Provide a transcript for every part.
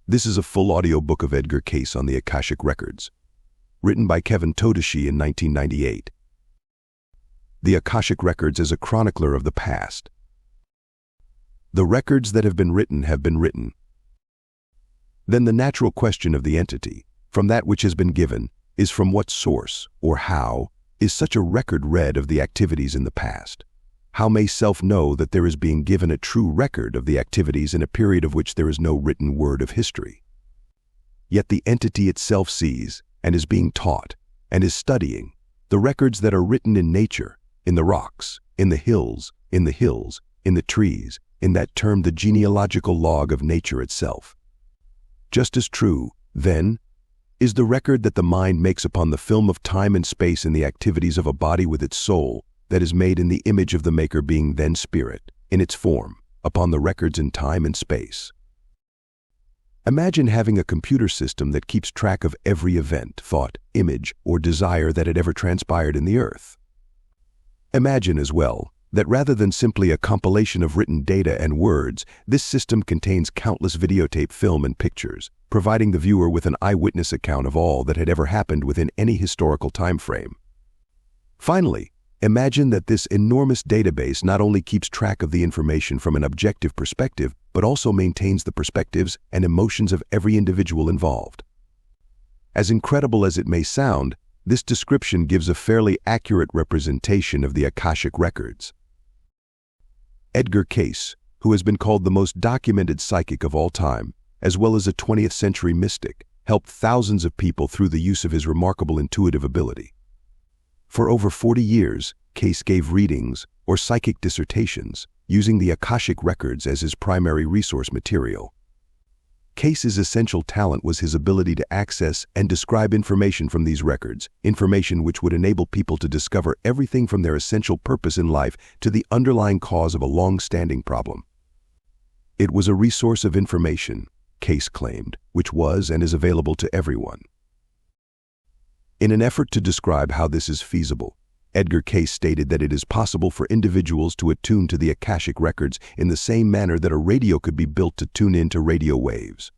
This is a full audio book of Edgar Cayce on the Akashic Records, written by Todeschi in 1998. The Akashic Records is a chronicler of the past. The records that have been written have been written. Then the natural question of the entity, from that which has been given, is from what source, or how, is such a record read of the activities in the past? How may self know that there is being given a true record of the activities in a period of which there is no written word of history? Yet the entity itself sees, and is being taught, and is studying, the records that are written in nature, in the rocks, in the hills, in the trees, in that termed the genealogical log of nature itself. Just as true, then, is the record that the mind makes upon the film of time and space in the activities of a body with its soul, that is made in the image of the Maker being then spirit, in its form, upon the records in time and space. Imagine having a computer system that keeps track of every event, thought, image, or desire that had ever transpired in the earth. Imagine as well that rather than simply a compilation of written data and words, this system contains countless videotape film and pictures, providing the viewer with an eyewitness account of all that had ever happened within any historical time frame. Finally, imagine that this enormous database not only keeps track of the information from an objective perspective, but also maintains the perspectives and emotions of every individual involved. As incredible as it may sound, this description gives a fairly accurate representation of the Akashic Records. Edgar Cayce, who has been called the most documented psychic of all time, as well as a 20th century mystic, helped thousands of people through the use of his remarkable intuitive ability. For over 40 years, Cayce gave readings, or psychic dissertations, using the Akashic Records as his primary resource material. Cayce's essential talent was his ability to access and describe information from these records, information which would enable people to discover everything from their essential purpose in life to the underlying cause of a long-standing problem. It was a resource of information, Cayce claimed, which was and is available to everyone. In an effort to describe how this is feasible, Edgar Cayce stated that it is possible for individuals to attune to the Akashic Records in the same manner that a radio could be built to tune into radio waves.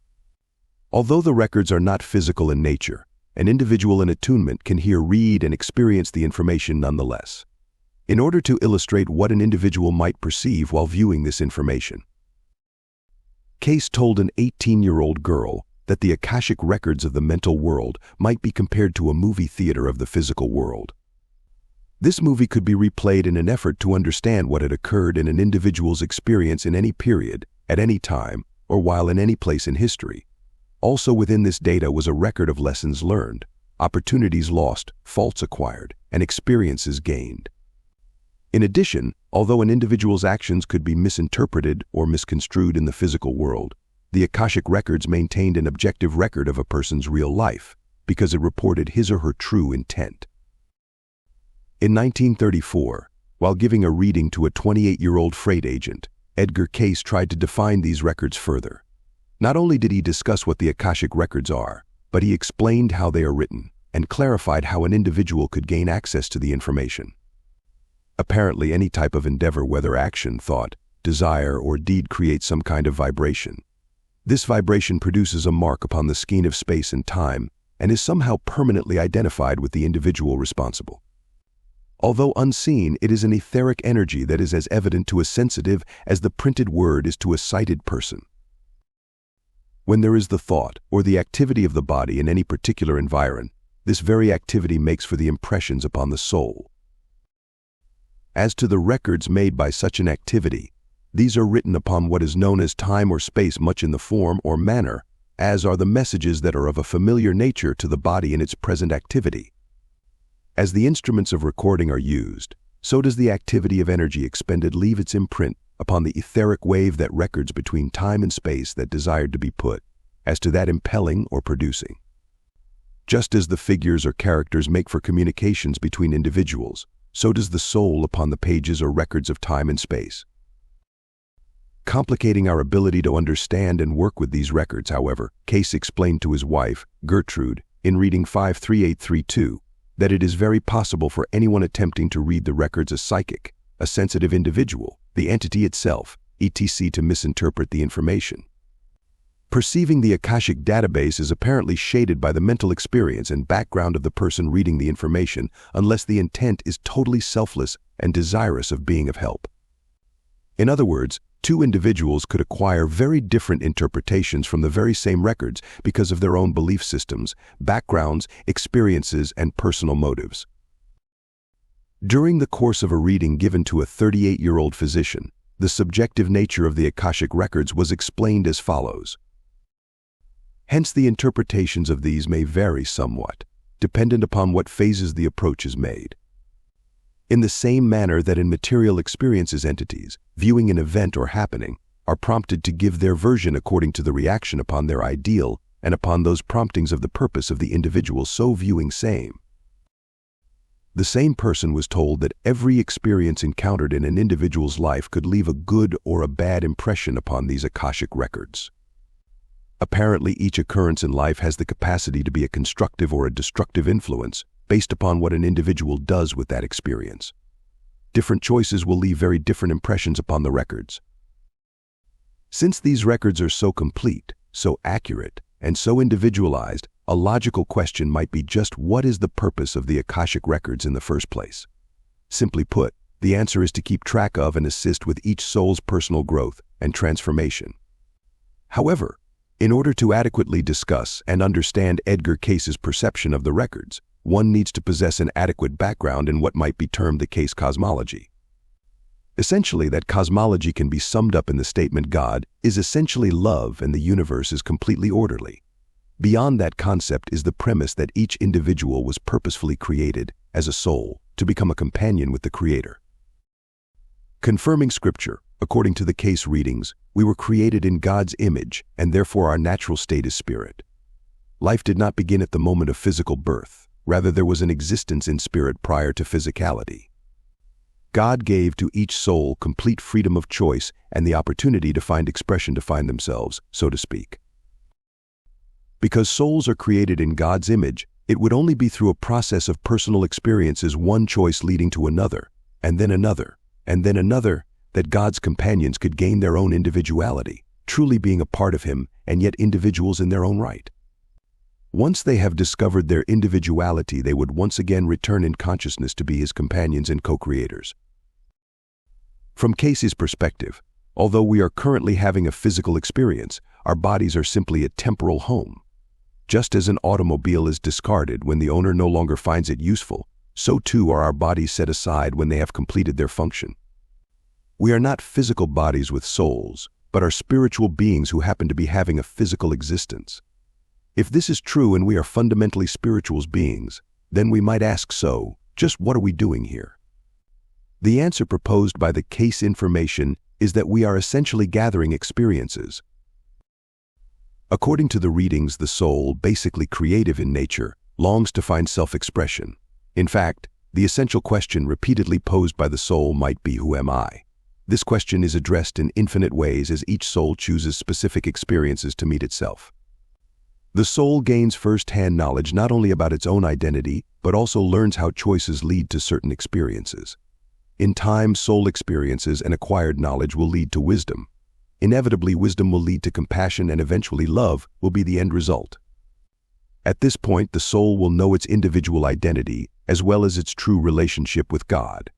Although the records are not physical in nature, an individual in attunement can hear, read, and experience the information nonetheless. In order to illustrate what an individual might perceive while viewing this information, Cayce told an 18-year-old girl that the Akashic Records of the mental world might be compared to a movie theater of the physical world. This movie could be replayed in an effort to understand what had occurred in an individual's experience in any period, at any time, or while in any place in history. Also within this data was a record of lessons learned, opportunities lost, faults acquired, and experiences gained. In addition, although an individual's actions could be misinterpreted or misconstrued in the physical world, the Akashic Records maintained an objective record of a person's real life, because it reported his or her true intent. In 1934, while giving a reading to a 28-year-old freight agent, Edgar Cayce tried to define these records further. Not only did he discuss what the Akashic Records are, but he explained how they are written and clarified how an individual could gain access to the information. Apparently, any type of endeavor, whether action, thought, desire, or deed, creates some kind of vibration. This vibration produces a mark upon the skein of space and time and is somehow permanently identified with the individual responsible. Although unseen, it is an etheric energy that is as evident to a sensitive as the printed word is to a sighted person. When there is the thought or the activity of the body in any particular environment, this very activity makes for the impressions upon the soul. As to the records made by such an activity, these are written upon what is known as time or space, much in the form or manner as are the messages that are of a familiar nature to the body in its present activity. As the instruments of recording are used, so does the activity of energy expended leave its imprint upon the etheric wave that records between time and space that desired to be put, as to that impelling or producing. Just as the figures or characters make for communications between individuals, so does the soul upon the pages or records of time and space. Complicating our ability to understand and work with these records, however, Cayce explained to his wife, Gertrude, in reading 53832, that it is very possible for anyone attempting to read the records a psychic, a sensitive individual, the entity itself, etc., to misinterpret the information. Perceiving the Akashic database is apparently shaded by the mental experience and background of the person reading the information, unless the intent is totally selfless and desirous of being of help. In other words, two individuals could acquire very different interpretations from the very same records because of their own belief systems, backgrounds, experiences, and personal motives. During the course of a reading given to a 38-year-old physician, the subjective nature of the Akashic records was explained as follows. Hence, the interpretations of these may vary somewhat, dependent upon what phases the approach is made. In the same manner that in material experiences entities, viewing an event or happening, are prompted to give their version according to the reaction upon their ideal and upon those promptings of the purpose of the individual so viewing same. The same person was told that every experience encountered in an individual's life could leave a good or a bad impression upon these Akashic records. Apparently, each occurrence in life has the capacity to be a constructive or a destructive influence based upon what an individual does with that experience. Different choices will leave very different impressions upon the records. Since these records are so complete, so accurate, and so individualized, a logical question might be just what is the purpose of the Akashic records in the first place? Simply put, the answer is to keep track of and assist with each soul's personal growth and transformation. However, in order to adequately discuss and understand Edgar Cayce's perception of the records, one needs to possess an adequate background in what might be termed the Cayce cosmology. Essentially, that cosmology can be summed up in the statement God is essentially love and the universe is completely orderly. Beyond that concept is the premise that each individual was purposefully created as a soul to become a companion with the Creator. Confirming Scripture, according to the Cayce readings, we were created in God's image and therefore our natural state is spirit. Life did not begin at the moment of physical birth. Rather, there was an existence in spirit prior to physicality. God gave to each soul complete freedom of choice and the opportunity to find expression to find themselves, so to speak. Because souls are created in God's image, it would only be through a process of personal experiences, one choice leading to another, and then another, and then another, that God's companions could gain their own individuality, truly being a part of Him and yet individuals in their own right. Once they have discovered their individuality, they would once again return in consciousness to be His companions and co-creators. From Cayce's perspective, although we are currently having a physical experience, our bodies are simply a temporal home. Just as an automobile is discarded when the owner no longer finds it useful, so too are our bodies set aside when they have completed their function. We are not physical bodies with souls, but are spiritual beings who happen to be having a physical existence. If this is true and we are fundamentally spiritual beings, then we might ask, so, just what are we doing here? The answer proposed by the Cayce information is that we are essentially gathering experiences. According to the readings, the soul, basically creative in nature, longs to find self-expression. In fact, the essential question repeatedly posed by the soul might be, who am I? This question is addressed in infinite ways as each soul chooses specific experiences to meet itself. The soul gains first-hand knowledge not only about its own identity, but also learns how choices lead to certain experiences. In time, soul experiences and acquired knowledge will lead to wisdom. Inevitably, wisdom will lead to compassion and eventually love will be the end result. At this point, the soul will know its individual identity as well as its true relationship with God.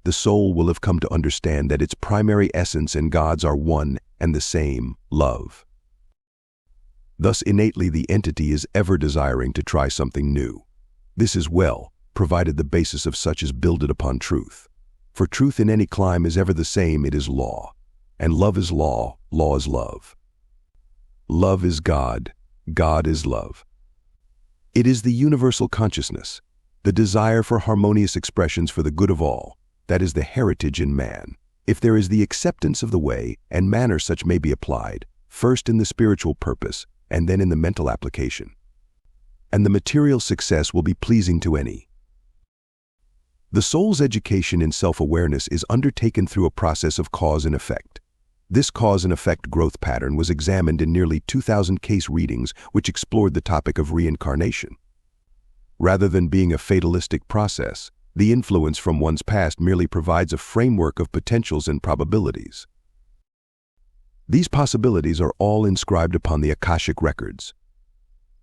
The soul will have come to understand that its primary essence and God's are one and the same, love. Thus, innately, the entity is ever desiring to try something new. This is well, provided the basis of such is builded upon truth. For truth in any clime is ever the same, it is law. And love is law, law is love. Love is God, God is love. It is the universal consciousness, the desire for harmonious expressions for the good of all, that is the heritage in man. If there is the acceptance of the way and manner such may be applied, first in the spiritual purpose and then in the mental application. And the material success will be pleasing to any. The soul's education in self-awareness is undertaken through a process of cause and effect. This cause and effect growth pattern was examined in nearly 2,000 Cayce readings which explored the topic of reincarnation. Rather than being a fatalistic process, the influence from one's past merely provides a framework of potentials and probabilities. These possibilities are all inscribed upon the Akashic Records.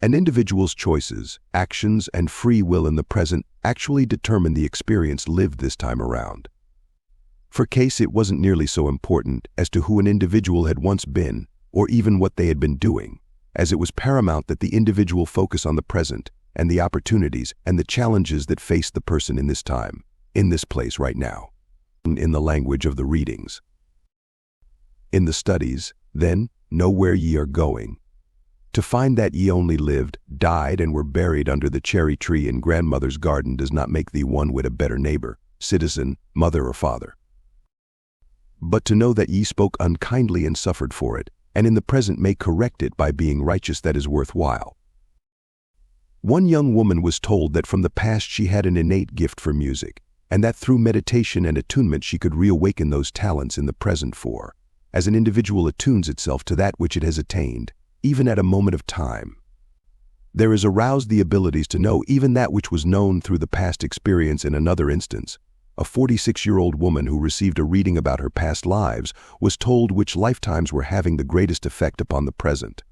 An individual's choices, actions, and free will in the present actually determine the experience lived this time around. For Cayce, it wasn't nearly so important as to who an individual had once been, or even what they had been doing, as it was paramount that the individual focus on the present and the opportunities and the challenges that faced the person in this time, in this place right now. In the language of the readings. In the studies, then, know where ye are going. To find that ye only lived, died, and were buried under the cherry tree in grandmother's garden does not make thee one whit a better neighbor, citizen, mother, or father. But to know that ye spoke unkindly and suffered for it, and in the present may correct it by being righteous, that is worthwhile. One young woman was told that from the past she had an innate gift for music, and that through meditation and attunement she could reawaken those talents in the present, for, as an individual attunes itself to that which it has attained, even at a moment of time, there is aroused the abilities to know even that which was known through the past experience. In another instance, a 46-year-old woman who received a reading about her past lives was told which lifetimes were having the greatest effect upon the present.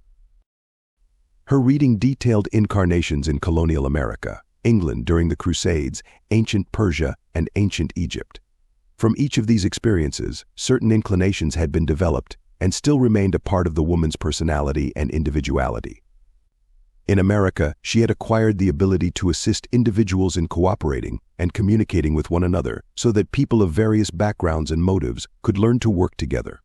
Her reading detailed incarnations in colonial America, England during the Crusades, ancient Persia, and ancient Egypt. From each of these experiences, certain inclinations had been developed and still remained a part of the woman's personality and individuality. In America, she had acquired the ability to assist individuals in cooperating and communicating with one another so that people of various backgrounds and motives could learn to work together.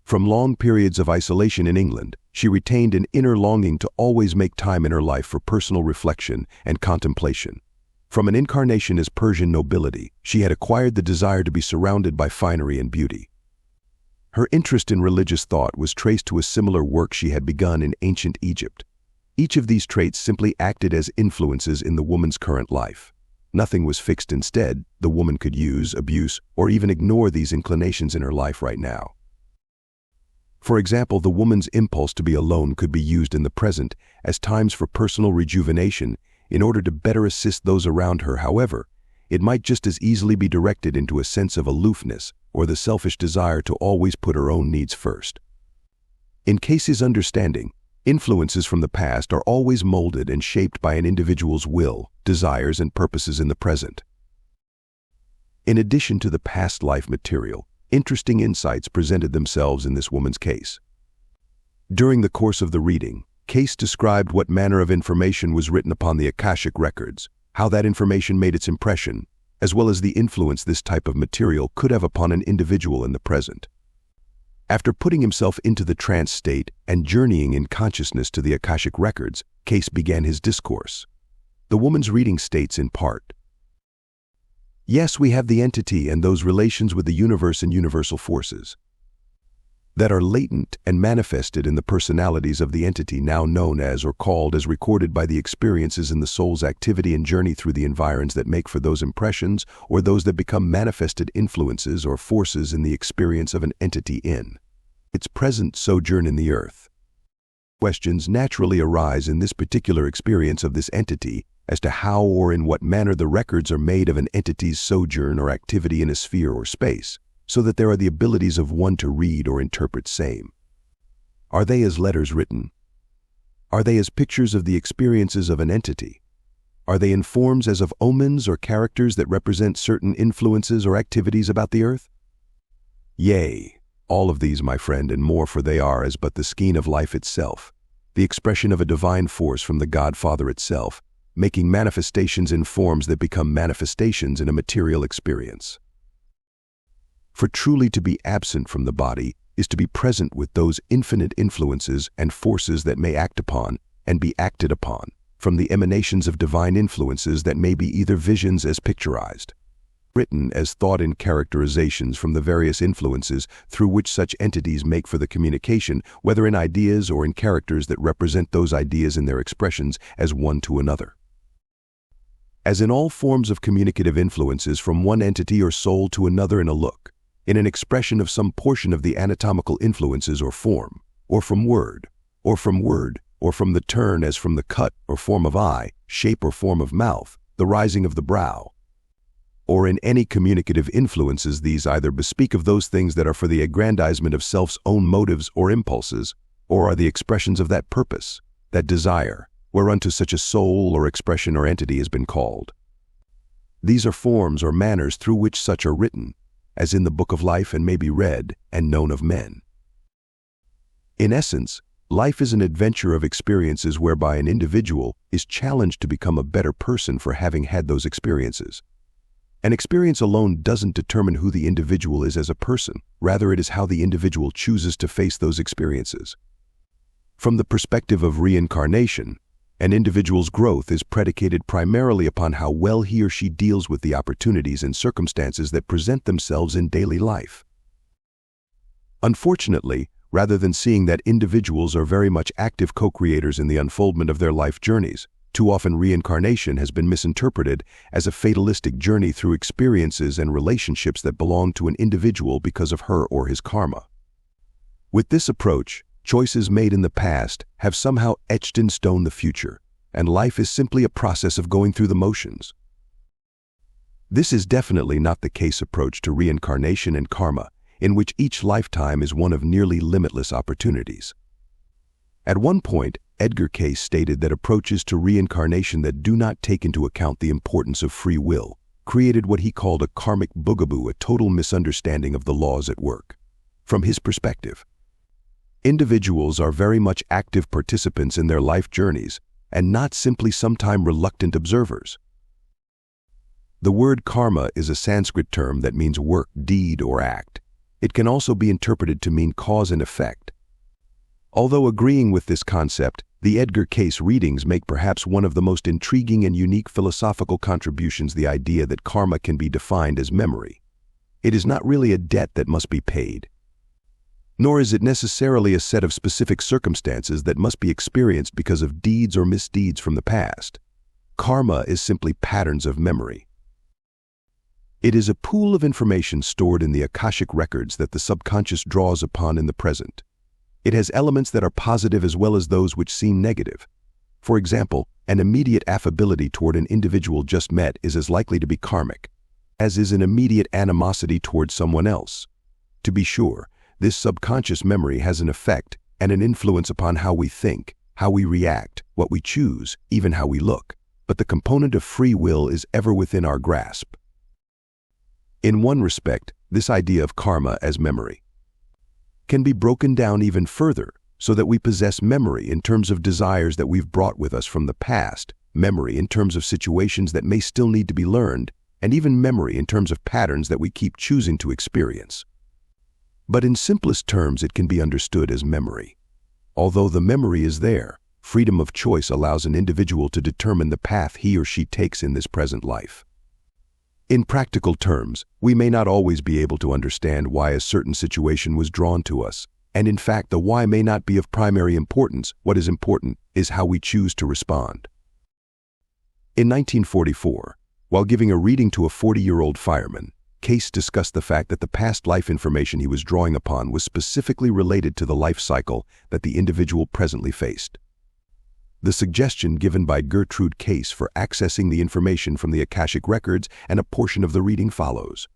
From long periods of isolation in England, she retained an inner longing to always make time in her life for personal reflection and contemplation. From an incarnation as Persian nobility, she had acquired the desire to be surrounded by finery and beauty. Her interest in religious thought was traced to a similar work she had begun in ancient Egypt. Each of these traits simply acted as influences in the woman's current life. Nothing was fixed. Instead, the woman could use, abuse, or even ignore these inclinations in her life right now. For example, the woman's impulse to be alone could be used in the present as times for personal rejuvenation in order to better assist those around her. However, it might just as easily be directed into a sense of aloofness or the selfish desire to always put her own needs first. In Cayce's understanding, influences from the past are always molded and shaped by an individual's will, desires, and purposes in the present. In addition to the past life material, interesting insights presented themselves in this woman's case. During the course of the reading, Cayce described what manner of information was written upon the Akashic Records, how that information made its impression, as well as the influence this type of material could have upon an individual in the present. After putting himself into the trance state and journeying in consciousness to the Akashic Records, Cayce began his discourse. The woman's reading states in part, "Yes, we have the entity and those relations with the universe and universal forces that are latent and manifested in the personalities of the entity now known as or called as recorded by the experiences in the soul's activity and journey through the environs that make for those impressions or those that become manifested influences or forces in the experience of an entity in its present sojourn in the earth. Questions naturally arise in this particular experience of this entity as to how or in what manner the records are made of an entity's sojourn or activity in a sphere or space, so that there are the abilities of one to read or interpret same. Are they as letters written? Are they as pictures of the experiences of an entity? Are they in forms as of omens or characters that represent certain influences or activities about the earth? Yea, all of these, my friend, and more, for they are as but the skein of life itself, the expression of a divine force from the God-Father itself, making manifestations in forms that become manifestations in a material experience. For truly to be absent from the body is to be present with those infinite influences and forces that may act upon and be acted upon, from the emanations of divine influences that may be either visions as picturized, written as thought in characterizations from the various influences through which such entities make for the communication, whether in ideas or in characters that represent those ideas in their expressions as one to another. As in all forms of communicative influences from one entity or soul to another in a look, in an expression of some portion of the anatomical influences or form, or from word, or from the turn as from the cut or form of eye, shape or form of mouth, the rising of the brow, or in any communicative influences. These either bespeak of those things that are for the aggrandizement of self's own motives or impulses, or are the expressions of that purpose, that desire, whereunto such a soul or expression or entity has been called. These are forms or manners through which such are written, as in the book of life, and may be read and known of men. In essence, life is an adventure of experiences whereby an individual is challenged to become a better person for having had those experiences. An experience alone doesn't determine who the individual is as a person, rather it is how the individual chooses to face those experiences. From the perspective of reincarnation, an individual's growth is predicated primarily upon how well he or she deals with the opportunities and circumstances that present themselves in daily life. Unfortunately, rather than seeing that individuals are very much active co-creators in the unfoldment of their life journeys, too often reincarnation has been misinterpreted as a fatalistic journey through experiences and relationships that belong to an individual because of her or his karma. With this approach, choices made in the past have somehow etched in stone the future, and life is simply a process of going through the motions. This is definitely not the case approach to reincarnation and karma, in which each lifetime is one of nearly limitless opportunities. At one point, Edgar Cayce stated that approaches to reincarnation that do not take into account the importance of free will created what he called a karmic boogaboo, a total misunderstanding of the laws at work. From his perspective, individuals are very much active participants in their life journeys and not simply sometime reluctant observers. The word karma is a Sanskrit term that means work, deed, or act. It can also be interpreted to mean cause and effect. Although agreeing with this concept, the Edgar Cayce readings make perhaps one of the most intriguing and unique philosophical contributions, the idea that karma can be defined as memory. It is not really a debt that must be paid, nor is it necessarily a set of specific circumstances that must be experienced because of deeds or misdeeds from the past. Karma is simply patterns of memory. It is a pool of information stored in the Akashic Records that the subconscious draws upon in the present. It has elements that are positive as well as those which seem negative. For example, an immediate affability toward an individual just met is as likely to be karmic, as is an immediate animosity toward someone else. To be sure, this subconscious memory has an effect and an influence upon how we think, how we react, what we choose, even how we look. But the component of free will is ever within our grasp. In one respect, this idea of karma as memory can be broken down even further so that we possess memory in terms of desires that we've brought with us from the past, memory in terms of situations that may still need to be learned, and even memory in terms of patterns that we keep choosing to experience. But in simplest terms, it can be understood as memory. Although the memory is there, freedom of choice allows an individual to determine the path he or she takes in this present life. In practical terms, we may not always be able to understand why a certain situation was drawn to us, and in fact the why may not be of primary importance. What is important is how we choose to respond. In 1944, while giving a reading to a 40-year-old fireman, Cayce discussed the fact that the past life information he was drawing upon was specifically related to the life cycle that the individual presently faced. The suggestion given by Gertrude Cayce for accessing the information from the Akashic Records and a portion of the reading follows.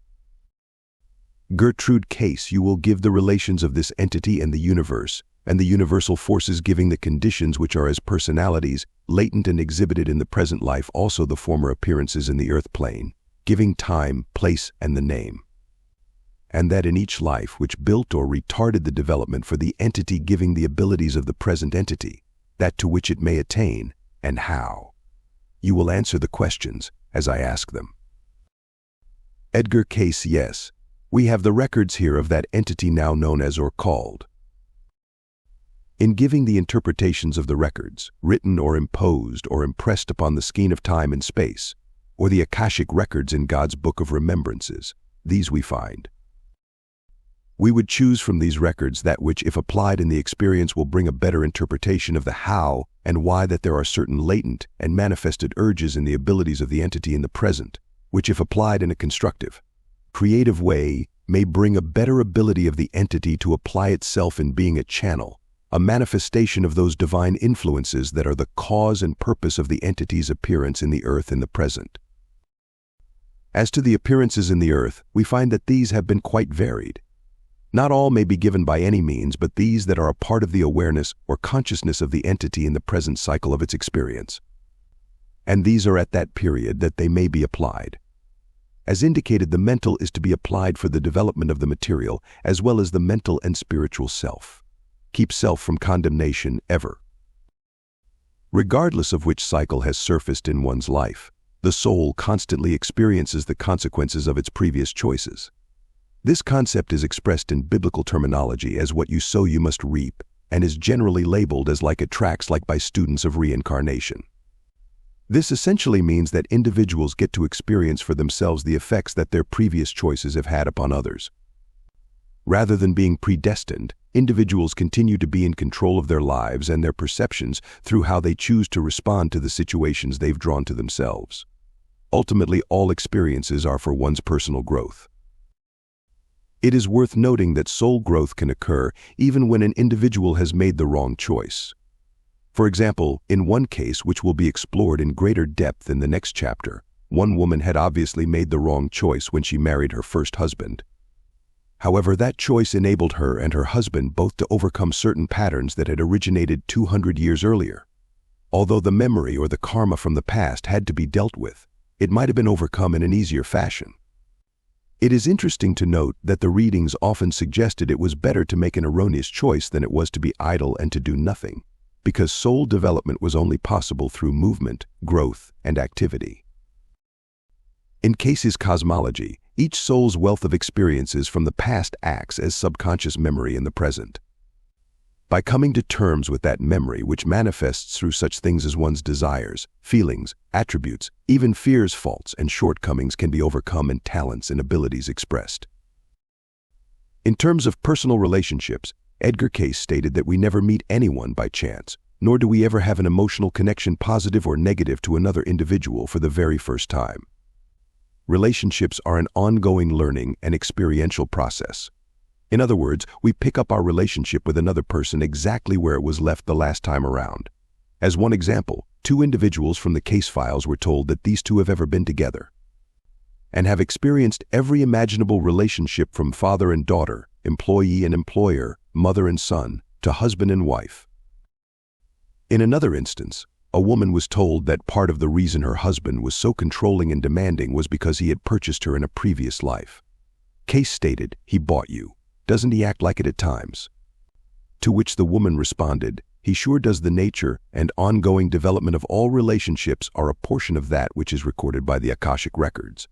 Gertrude Cayce, you will give the relations of this entity and the universe, and the universal forces giving the conditions which are as personalities, latent and exhibited in the present life, also the former appearances in the earth plane, giving time, place, and the name. And that in each life which built or retarded the development for the entity giving the abilities of the present entity, that to which it may attain, and how. You will answer the questions as I ask them. Edgar Cayce, yes, we have the records here of that entity now known as or called. In giving the interpretations of the records, written or imposed or impressed upon the skein of time and space, or the Akashic Records in God's Book of Remembrances, these we find. We would choose from these records that which, if applied in the experience, will bring a better interpretation of the how and why, that there are certain latent and manifested urges in the abilities of the entity in the present, which, if applied in a constructive, creative way, may bring a better ability of the entity to apply itself in being a channel, a manifestation of those divine influences that are the cause and purpose of the entity's appearance in the earth in the present. As to the appearances in the earth, we find that these have been quite varied. Not all may be given by any means, but these that are a part of the awareness or consciousness of the entity in the present cycle of its experience. And these are at that period that they may be applied. As indicated, the mental is to be applied for the development of the material, as well as the mental and spiritual self. Keep self from condemnation ever. Regardless of which cycle has surfaced in one's life, the soul constantly experiences the consequences of its previous choices. This concept is expressed in biblical terminology as what you sow you must reap, and is generally labeled as like attracts by students of reincarnation. This essentially means that individuals get to experience for themselves the effects that their previous choices have had upon others. Rather than being predestined, individuals continue to be in control of their lives and their perceptions through how they choose to respond to the situations they've drawn to themselves. Ultimately, all experiences are for one's personal growth. It is worth noting that soul growth can occur even when an individual has made the wrong choice. For example, in one case which will be explored in greater depth in the next chapter, one woman had obviously made the wrong choice when she married her first husband. However, that choice enabled her and her husband both to overcome certain patterns that had originated 200 years earlier. Although the memory or the karma from the past had to be dealt with, it might have been overcome in an easier fashion. It is interesting to note that the readings often suggested it was better to make an erroneous choice than it was to be idle and to do nothing, because soul development was only possible through movement, growth, and activity. In Cayce's Cosmology, each soul's wealth of experiences from the past acts as subconscious memory in the present. By coming to terms with that memory, which manifests through such things as one's desires, feelings, attributes, even fears, faults, and shortcomings can be overcome and talents and abilities expressed. In terms of personal relationships, Edgar Cayce stated that we never meet anyone by chance, nor do we ever have an emotional connection, positive or negative, to another individual for the very first time. Relationships are an ongoing learning and experiential process. In other words, we pick up our relationship with another person exactly where it was left the last time around. As one example, two individuals from the Cayce files were told that these two have ever been together and have experienced every imaginable relationship from father and daughter, employee and employer, mother and son, to husband and wife. In another instance, a woman was told that part of the reason her husband was so controlling and demanding was because he had purchased her in a previous life. Cayce stated, "He bought you. Doesn't he act like it at times?" To which the woman responded, "He sure does. The nature and ongoing development of all relationships are a portion of that which is recorded by the Akashic Records."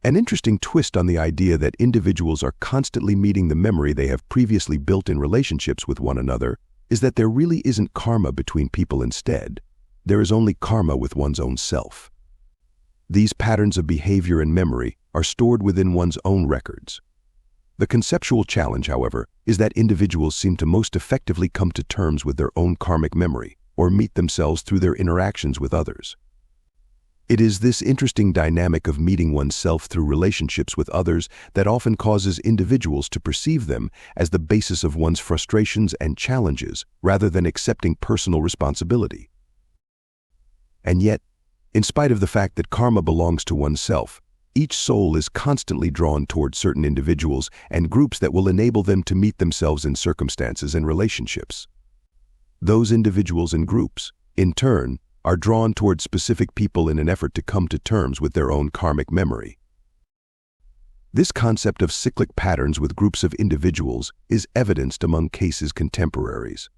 An interesting twist on the idea that individuals are constantly meeting the memory they have previously built in relationships with one another is that there really isn't karma between people. Instead, there is only karma with one's own self. These patterns of behavior and memory are stored within one's own records. The conceptual challenge, however, is that individuals seem to most effectively come to terms with their own karmic memory or meet themselves through their interactions with others. It is this interesting dynamic of meeting oneself through relationships with others that often causes individuals to perceive them as the basis of one's frustrations and challenges rather than accepting personal responsibility. And yet, in spite of the fact that karma belongs to oneself, each soul is constantly drawn toward certain individuals and groups that will enable them to meet themselves in circumstances and relationships. Those individuals and groups, in turn, are drawn toward specific people in an effort to come to terms with their own karmic memory. This concept of cyclic patterns with groups of individuals is evidenced among Cayce's contemporaries.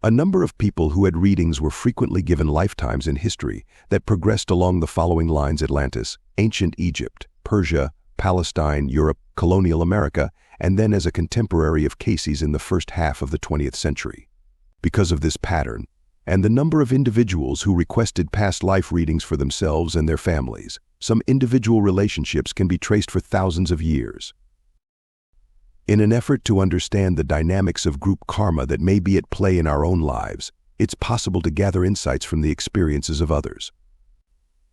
A number of people who had readings were frequently given lifetimes in history that progressed along the following lines: Atlantis, ancient Egypt, Persia, Palestine, Europe, colonial America, and then as a contemporary of Cayce's in the first half of the 20th century. Because of this pattern, and the number of individuals who requested past life readings for themselves and their families, some individual relationships can be traced for thousands of years. In an effort to understand the dynamics of group karma that may be at play in our own lives, it's possible to gather insights from the experiences of others.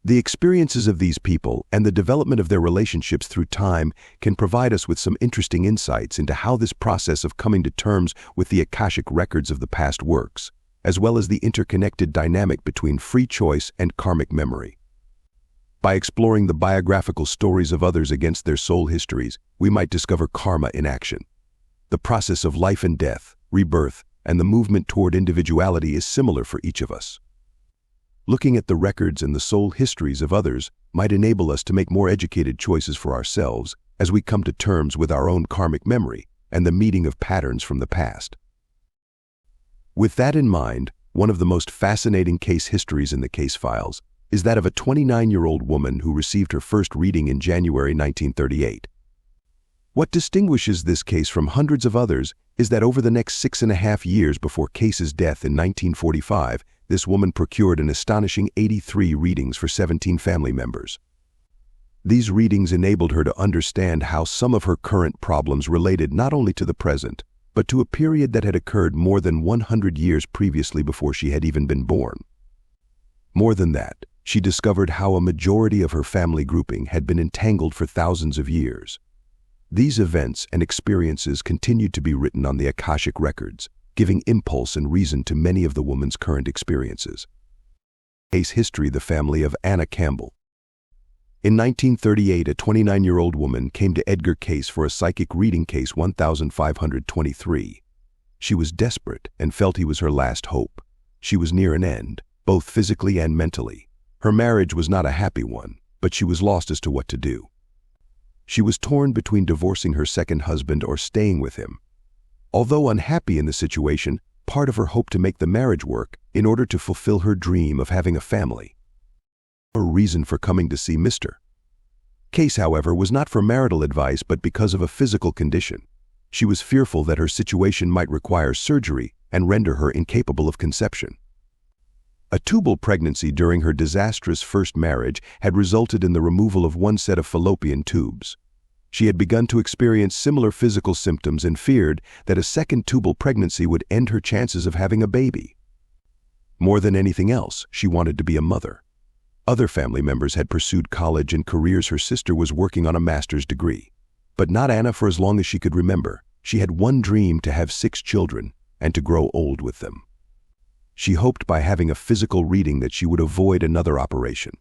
The experiences of these people and the development of their relationships through time can provide us with some interesting insights into how this process of coming to terms with the Akashic records of the past works, as well as the interconnected dynamic between free choice and karmic memory. By exploring the biographical stories of others against their soul histories, we might discover karma in action. The process of life and death, rebirth, and the movement toward individuality is similar for each of us. Looking at the records and the soul histories of others might enable us to make more educated choices for ourselves as we come to terms with our own karmic memory and the meeting of patterns from the past. With that in mind, one of the most fascinating case histories in the case files is that of a 29-year-old woman who received her first reading in January 1938. What distinguishes this case from hundreds of others is that over the next 6.5 years before Cayce's death in 1945, this woman procured an astonishing 83 readings for 17 family members. These readings enabled her to understand how some of her current problems related not only to the present, but to a period that had occurred more than 100 years previously before she had even been born. More than that, she discovered how a majority of her family grouping had been entangled for thousands of years. These events and experiences continued to be written on the Akashic Records, giving impulse and reason to many of the woman's current experiences. Case history: the family of Anna Campbell. In 1938, a 29-year-old woman came to Edgar Cayce for a psychic reading, case 1523. She was desperate and felt he was her last hope. She was near an end, both physically and mentally. Her marriage was not a happy one, but she was lost as to what to do. She was torn between divorcing her second husband or staying with him. Although unhappy in the situation, part of her hoped to make the marriage work in order to fulfill her dream of having a family. Her reason for coming to see Mr. Cayce, however, was not for marital advice but because of a physical condition. She was fearful that her situation might require surgery and render her incapable of conception. A tubal pregnancy during her disastrous first marriage had resulted in the removal of one set of fallopian tubes. She had begun to experience similar physical symptoms and feared that a second tubal pregnancy would end her chances of having a baby. More than anything else, she wanted to be a mother. Other family members had pursued college and careers. Her sister was working on a master's degree. But not Anna. For as long as she could remember, she had one dream: to have 6 children and to grow old with them. She hoped by having a physical reading that she would avoid another operation.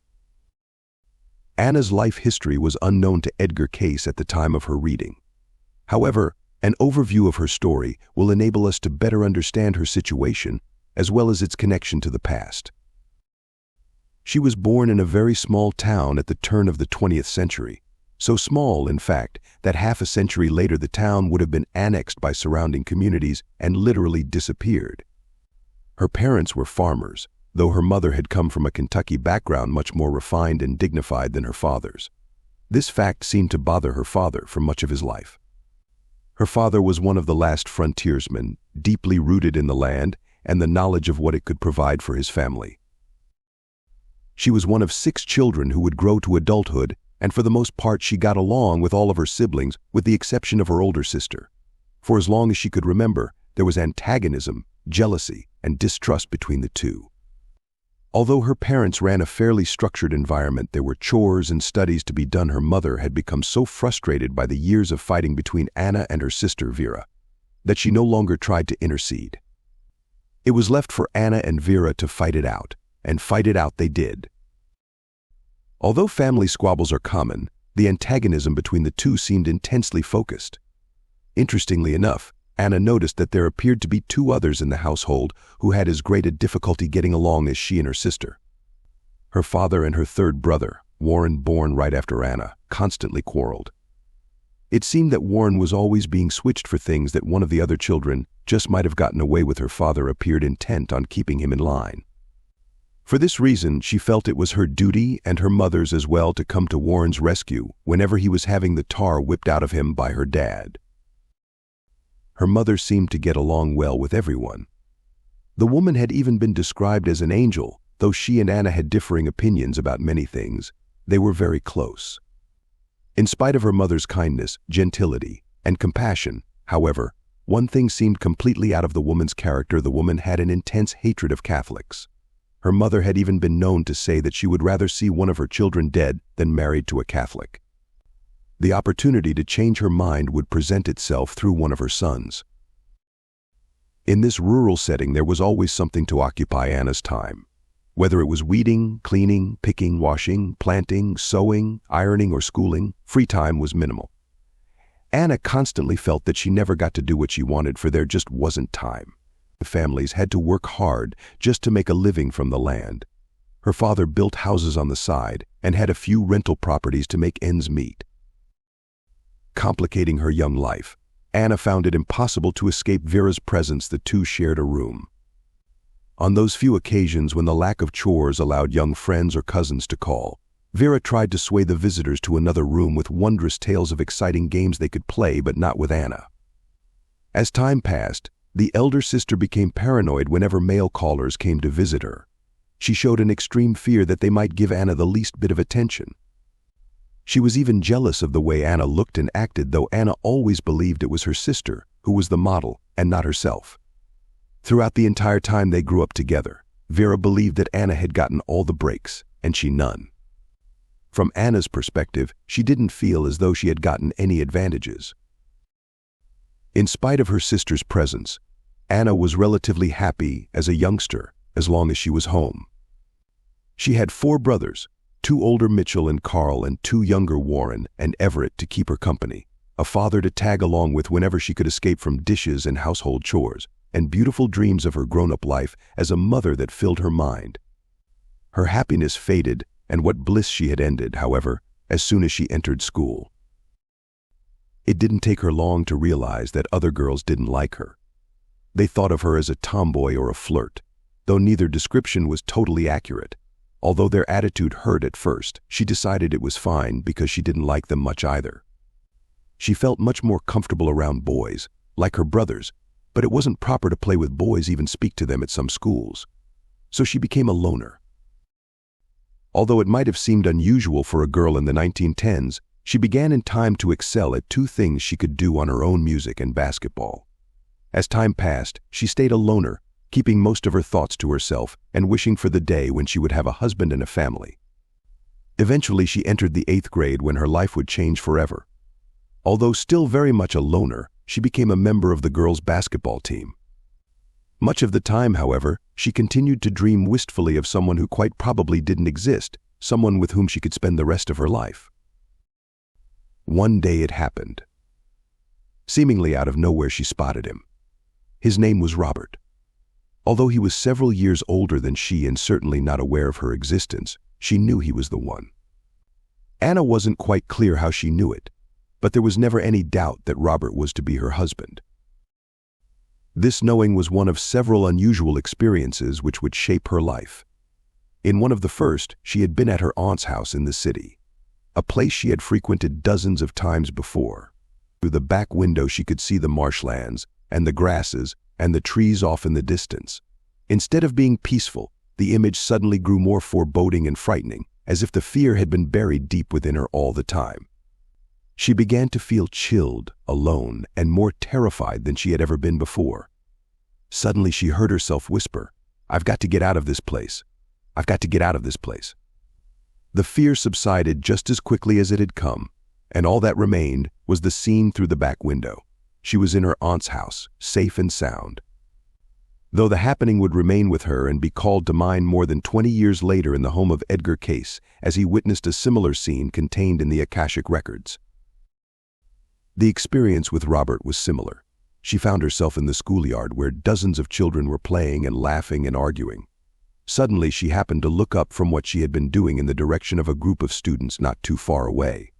Anna's life history was unknown to Edgar Cayce at the time of her reading. However, an overview of her story will enable us to better understand her situation as well as its connection to the past. She was born in a very small town at the turn of the 20th century, so small, in fact, that half a century later the town would have been annexed by surrounding communities and literally disappeared. Her parents were farmers, though her mother had come from a Kentucky background much more refined and dignified than her father's. This fact seemed to bother her father for much of his life. Her father was one of the last frontiersmen, deeply rooted in the land and the knowledge of what it could provide for his family. She was one of 6 children who would grow to adulthood, and for the most part she got along with all of her siblings with the exception of her older sister. For as long as she could remember, there was antagonism, jealousy, and distrust between the two. Although her parents ran a fairly structured environment, there were chores and studies to be done. Her mother had become so frustrated by the years of fighting between Anna and her sister Vera that she no longer tried to intercede. It was left for Anna and Vera to fight it out, and fight it out they did. Although family squabbles are common, the antagonism between the two seemed intensely focused. Interestingly enough, Anna noticed that there appeared to be 2 others in the household who had as great a difficulty getting along as she and her sister. Her father and her third brother, Warren, born right after Anna, constantly quarreled. It seemed that Warren was always being switched for things that one of the other children just might have gotten away with. Her father appeared intent on keeping him in line. For this reason, she felt it was her duty, and her mother's as well, to come to Warren's rescue whenever he was having the tar whipped out of him by her dad. Her mother seemed to get along well with everyone. The woman had even been described as an angel. Though she and Anna had differing opinions about many things, they were very close. In spite of her mother's kindness, gentility, and compassion, however, one thing seemed completely out of the woman's character: the woman had an intense hatred of Catholics. Her mother had even been known to say that she would rather see one of her children dead than married to a Catholic. The opportunity to change her mind would present itself through one of her sons. In this rural setting, there was always something to occupy Anna's time. Whether it was weeding, cleaning, picking, washing, planting, sewing, ironing, or schooling, free time was minimal. Anna constantly felt that she never got to do what she wanted, for there just wasn't time. The families had to work hard just to make a living from the land. Her father built houses on the side and had a few rental properties to make ends meet. Complicating her young life, Anna found it impossible to escape Vera's presence. The two shared a room. On those few occasions when the lack of chores allowed young friends or cousins to call, Vera tried to sway the visitors to another room with wondrous tales of exciting games they could play, but not with Anna. As time passed, the elder sister became paranoid whenever male callers came to visit her. She showed an extreme fear that they might give Anna the least bit of attention. She was even jealous of the way Anna looked and acted, though Anna always believed it was her sister who was the model and not herself. Throughout the entire time they grew up together, Vera believed that Anna had gotten all the breaks, and she none. From Anna's perspective, she didn't feel as though she had gotten any advantages. In spite of her sister's presence, Anna was relatively happy as a youngster, as long as she was home. She had 4 brothers, 2 older, Mitchell and Carl, and 2 younger, Warren and Everett, to keep her company, a father to tag along with whenever she could escape from dishes and household chores, and beautiful dreams of her grown-up life as a mother that filled her mind. Her happiness faded, and what bliss she had ended, however, as soon as she entered school. It didn't take her long to realize that other girls didn't like her. They thought of her as a tomboy or a flirt, though neither description was totally accurate. Although their attitude hurt at first, she decided it was fine because she didn't like them much either. She felt much more comfortable around boys, like her brothers, but it wasn't proper to play with boys, even speak to them at some schools. So she became a loner. Although it might have seemed unusual for a girl in the 1910s, she began in time to excel at 2 things she could do on her own: music and basketball. As time passed, she stayed a loner, keeping most of her thoughts to herself and wishing for the day when she would have a husband and a family. Eventually, she entered the 8th grade, when her life would change forever. Although still very much a loner, she became a member of the girls' basketball team. Much of the time, however, she continued to dream wistfully of someone who quite probably didn't exist, someone with whom she could spend the rest of her life. One day it happened. Seemingly out of nowhere, she spotted him. His name was Robert. Although he was several years older than she and certainly not aware of her existence, she knew he was the one. Anna wasn't quite clear how she knew it, but there was never any doubt that Robert was to be her husband. This knowing was one of several unusual experiences which would shape her life. In one of the first, she had been at her aunt's house in the city, a place she had frequented dozens of times before. Through the back window she could see the marshlands and the grasses and the trees off in the distance. Instead of being peaceful, the image suddenly grew more foreboding and frightening, as if the fear had been buried deep within her all the time. She began to feel chilled, alone, and more terrified than she had ever been before. Suddenly she heard herself whisper, "I've got to get out of this place. I've got to get out of this place." The fear subsided just as quickly as it had come, and all that remained was the scene through the back window. She was in her aunt's house, safe and sound. Though the happening would remain with her and be called to mind more than 20 years later in the home of Edgar Cayce, as he witnessed a similar scene contained in the Akashic Records. The experience with Robert was similar. She found herself in the schoolyard where dozens of children were playing and laughing and arguing. Suddenly she happened to look up from what she had been doing in the direction of a group of students not too far away.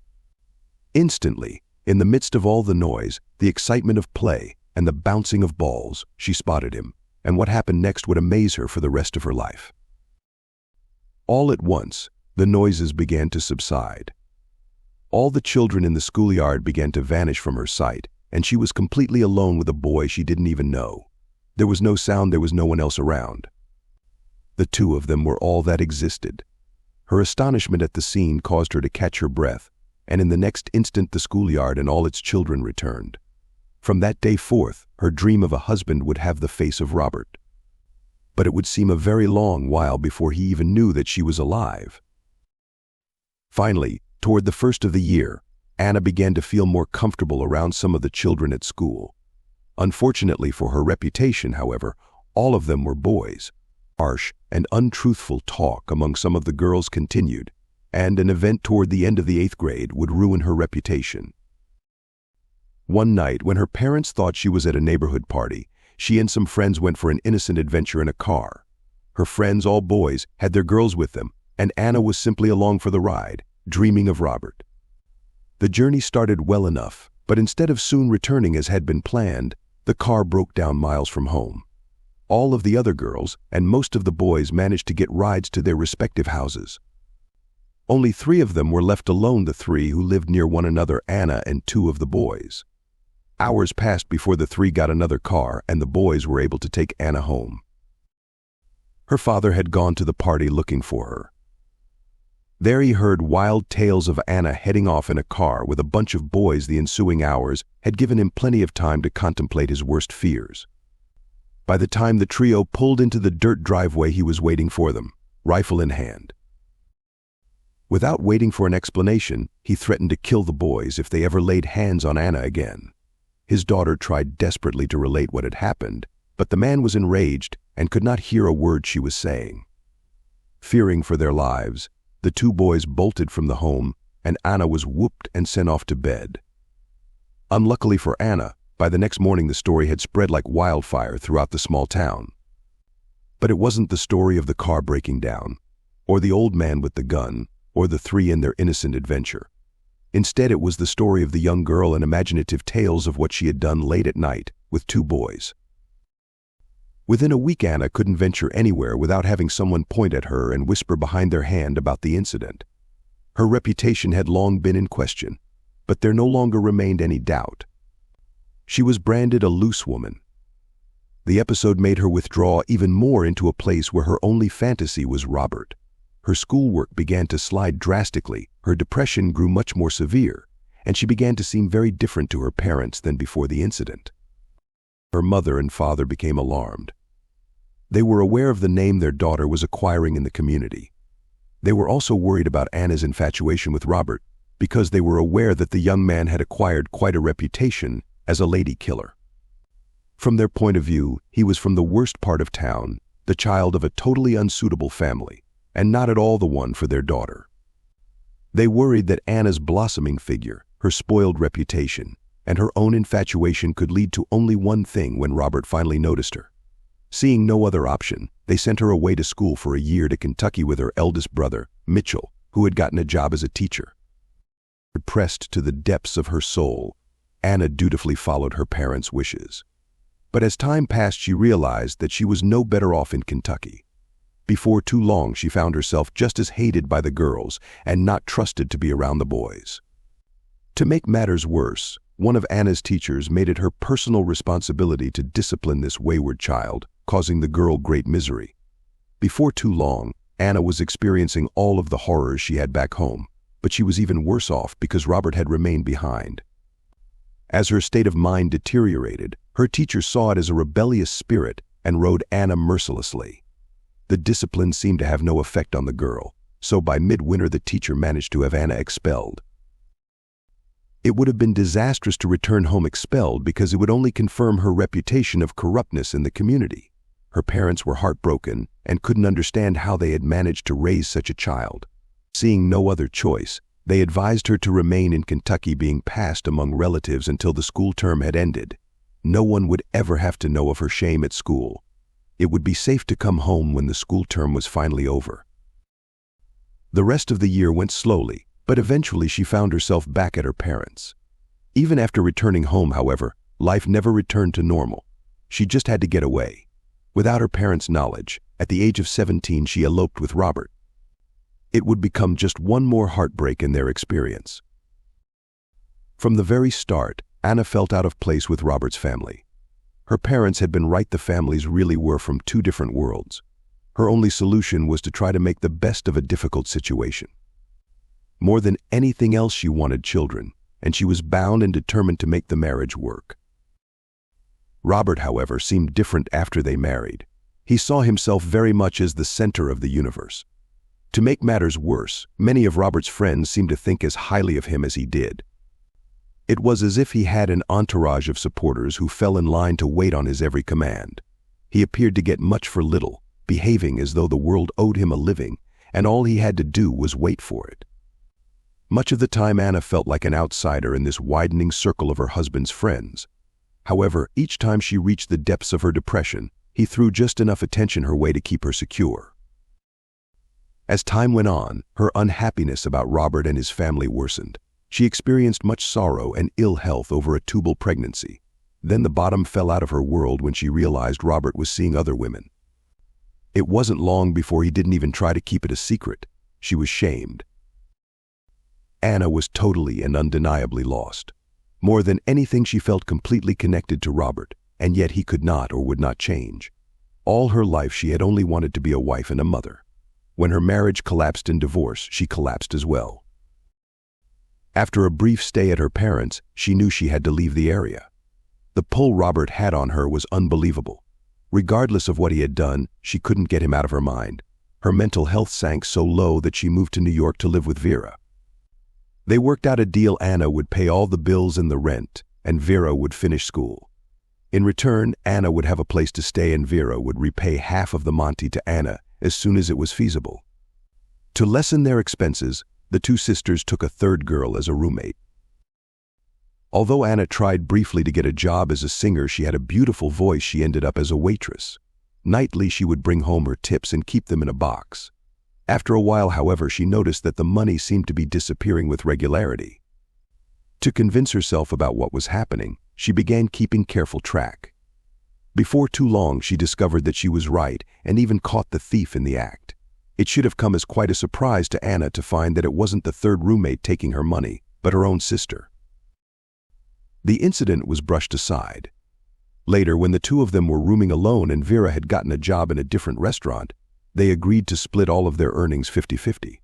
Instantly, in the midst of all the noise, the excitement of play, and the bouncing of balls, she spotted him, and what happened next would amaze her for the rest of her life. All at once, the noises began to subside. All the children in the schoolyard began to vanish from her sight, and she was completely alone with a boy she didn't even know. There was no sound, there was no one else around. The 2 of them were all that existed. Her astonishment at the scene caused her to catch her breath, and in the next instant the schoolyard and all its children returned. From that day forth, her dream of a husband would have the face of Robert. But it would seem a very long while before he even knew that she was alive. Finally, toward the first of the year, Anna began to feel more comfortable around some of the children at school. Unfortunately for her reputation, however, all of them were boys. Harsh and untruthful talk among some of the girls continued, and an event toward the end of the 8th grade would ruin her reputation. One night, when her parents thought she was at a neighborhood party, she and some friends went for an innocent adventure in a car. Her friends, all boys, had their girls with them, and Anna was simply along for the ride, dreaming of Robert. The journey started well enough, but instead of soon returning as had been planned, the car broke down miles from home. All of the other girls and most of the boys managed to get rides to their respective houses. Only 3 of them were left alone, the 3 who lived near one another, Anna and 2 of the boys. Hours passed before the 3 got another car and the boys were able to take Anna home. Her father had gone to the party looking for her. There he heard wild tales of Anna heading off in a car with a bunch of boys. The ensuing hours had given him plenty of time to contemplate his worst fears. By the time the trio pulled into the dirt driveway, he was waiting for them, rifle in hand. Without waiting for an explanation, he threatened to kill the boys if they ever laid hands on Anna again. His daughter tried desperately to relate what had happened, but the man was enraged and could not hear a word she was saying. Fearing for their lives, the 2 boys bolted from the home, and Anna was whooped and sent off to bed. Unluckily for Anna, by the next morning the story had spread like wildfire throughout the small town. But it wasn't the story of the car breaking down, or the old man with the gun, or the 3 in their innocent adventure. Instead, it was the story of the young girl and imaginative tales of what she had done late at night with 2 boys. Within a week, Anna couldn't venture anywhere without having someone point at her and whisper behind their hand about the incident. Her reputation had long been in question, but there no longer remained any doubt. She was branded a loose woman. The episode made her withdraw even more into a place where her only fantasy was Robert. Her schoolwork began to slide drastically, her depression grew much more severe, and she began to seem very different to her parents than before the incident. Her mother and father became alarmed. They were aware of the name their daughter was acquiring in the community. They were also worried about Anna's infatuation with Robert because they were aware that the young man had acquired quite a reputation as a lady killer. From their point of view, he was from the worst part of town, the child of a totally unsuitable family, and not at all the one for their daughter. They worried that Anna's blossoming figure, her spoiled reputation, and her own infatuation could lead to only one thing when Robert finally noticed her. Seeing no other option, they sent her away to school for a year to Kentucky with her eldest brother, Mitchell, who had gotten a job as a teacher. Pressed to the depths of her soul, Anna dutifully followed her parents' wishes. But as time passed, she realized that she was no better off in Kentucky. Before too long, she found herself just as hated by the girls and not trusted to be around the boys. To make matters worse, one of Anna's teachers made it her personal responsibility to discipline this wayward child, causing the girl great misery. Before too long, Anna was experiencing all of the horrors she had back home, but she was even worse off because Robert had remained behind. As her state of mind deteriorated, her teacher saw it as a rebellious spirit and rode Anna mercilessly. The discipline seemed to have no effect on the girl, so by midwinter the teacher managed to have Anna expelled. It would have been disastrous to return home expelled because it would only confirm her reputation of corruptness in the community. Her parents were heartbroken and couldn't understand how they had managed to raise such a child. Seeing no other choice, they advised her to remain in Kentucky, being passed among relatives until the school term had ended. No one would ever have to know of her shame at school. It would be safe to come home when the school term was finally over. The rest of the year went slowly, but eventually she found herself back at her parents'. Even after returning home, however, life never returned to normal. She just had to get away. Without her parents' knowledge, at the age of 17, she eloped with Robert. It would become just one more heartbreak in their experience. From the very start, Anna felt out of place with Robert's family. Her parents had been right, the families really were from two different worlds. Her only solution was to try to make the best of a difficult situation. More than anything else, she wanted children, and she was bound and determined to make the marriage work. Robert, however, seemed different after they married. He saw himself very much as the center of the universe. To make matters worse, many of Robert's friends seemed to think as highly of him as he did. It was as if he had an entourage of supporters who fell in line to wait on his every command. He appeared to get much for little, behaving as though the world owed him a living, and all he had to do was wait for it. Much of the time Anna felt like an outsider in this widening circle of her husband's friends. However, each time she reached the depths of her depression, he threw just enough attention her way to keep her secure. As time went on, her unhappiness about Robert and his family worsened. She experienced much sorrow and ill health over a tubal pregnancy. Then the bottom fell out of her world when she realized Robert was seeing other women. It wasn't long before he didn't even try to keep it a secret. She was shamed. Anna was totally and undeniably lost. More than anything, she felt completely connected to Robert, and yet he could not or would not change. All her life she had only wanted to be a wife and a mother. When her marriage collapsed in divorce, she collapsed as well. After a brief stay at her parents', she knew she had to leave the area. The pull Robert had on her was unbelievable. Regardless of what he had done, she couldn't get him out of her mind. Her mental health sank so low that she moved to New York to live with Vera. They worked out a deal. Anna would pay all the bills and the rent, and Vera would finish school. In return, Anna would have a place to stay and Vera would repay half of the monte to Anna as soon as it was feasible. To lessen their expenses, the two sisters took a third girl as a roommate. Although Anna tried briefly to get a job as a singer, she had a beautiful voice. She ended up as a waitress. Nightly, she would bring home her tips and keep them in a box. After a while, however, she noticed that the money seemed to be disappearing with regularity. To convince herself about what was happening, she began keeping careful track. Before too long, she discovered that she was right and even caught the thief in the act. It should have come as quite a surprise to Anna to find that it wasn't the third roommate taking her money, but her own sister. The incident was brushed aside. Later, when the two of them were rooming alone and Vera had gotten a job in a different restaurant, they agreed to split all of their earnings 50-50.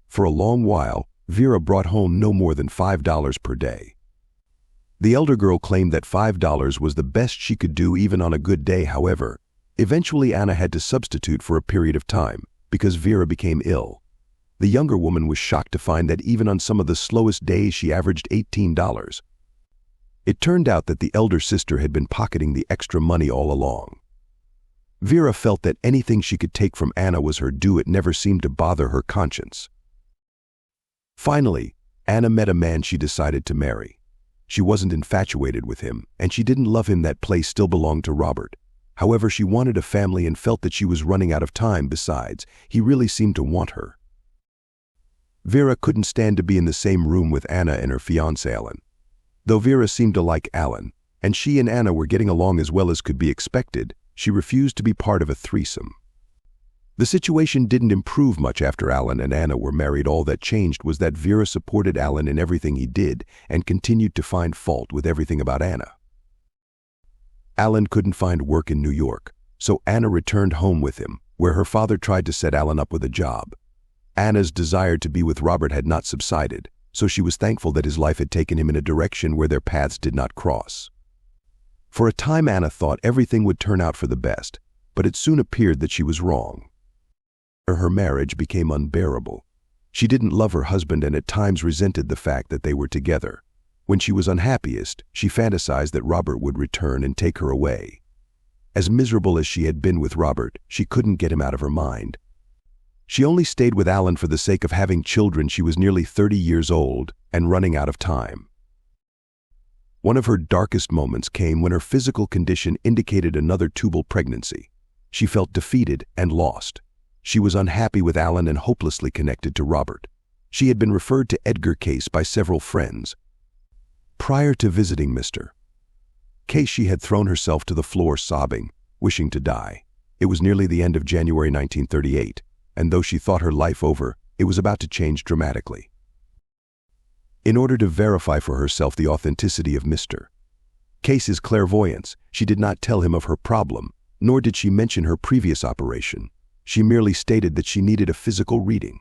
For a long while, Vera brought home no more than $5 per day. The elder girl claimed that $5 was the best she could do even on a good day. However, eventually Anna had to substitute for a period of time because Vera became ill. The younger woman was shocked to find that even on some of the slowest days she averaged $18. It turned out that the elder sister had been pocketing the extra money all along. Vera felt that anything she could take from Anna was her due. It never seemed to bother her conscience. Finally, Anna met a man she decided to marry. She wasn't infatuated with him, and she didn't love him. That place still belonged to Robert. However, she wanted a family and felt that she was running out of time. Besides, he really seemed to want her. Vera couldn't stand to be in the same room with Anna and her fiancé Alan. Though Vera seemed to like Alan, and she and Anna were getting along as well as could be expected, she refused to be part of a threesome. The situation didn't improve much after Alan and Anna were married. All that changed was that Vera supported Alan in everything he did and continued to find fault with everything about Anna. Alan couldn't find work in New York, so Anna returned home with him, where her father tried to set Alan up with a job. Anna's desire to be with Robert had not subsided, so she was thankful that his life had taken him in a direction where their paths did not cross. For a time, Anna thought everything would turn out for the best, but it soon appeared that she was wrong. Her marriage became unbearable. She didn't love her husband and at times resented the fact that they were together. When she was unhappiest, she fantasized that Robert would return and take her away. As miserable as she had been with Robert, she couldn't get him out of her mind. She only stayed with Alan for the sake of having children. She was nearly 30 years old and running out of time. One of her darkest moments came when her physical condition indicated another tubal pregnancy. She felt defeated and lost. She was unhappy with Alan and hopelessly connected to Robert. She had been referred to Edgar Cayce by several friends. Prior to visiting Mr. Cayce, she had thrown herself to the floor sobbing, wishing to die. It was nearly the end of January 1938, and though she thought her life over, it was about to change dramatically. In order to verify for herself the authenticity of Mr. Cayce's clairvoyance, she did not tell him of her problem, nor did she mention her previous operation. She merely stated that she needed a physical reading.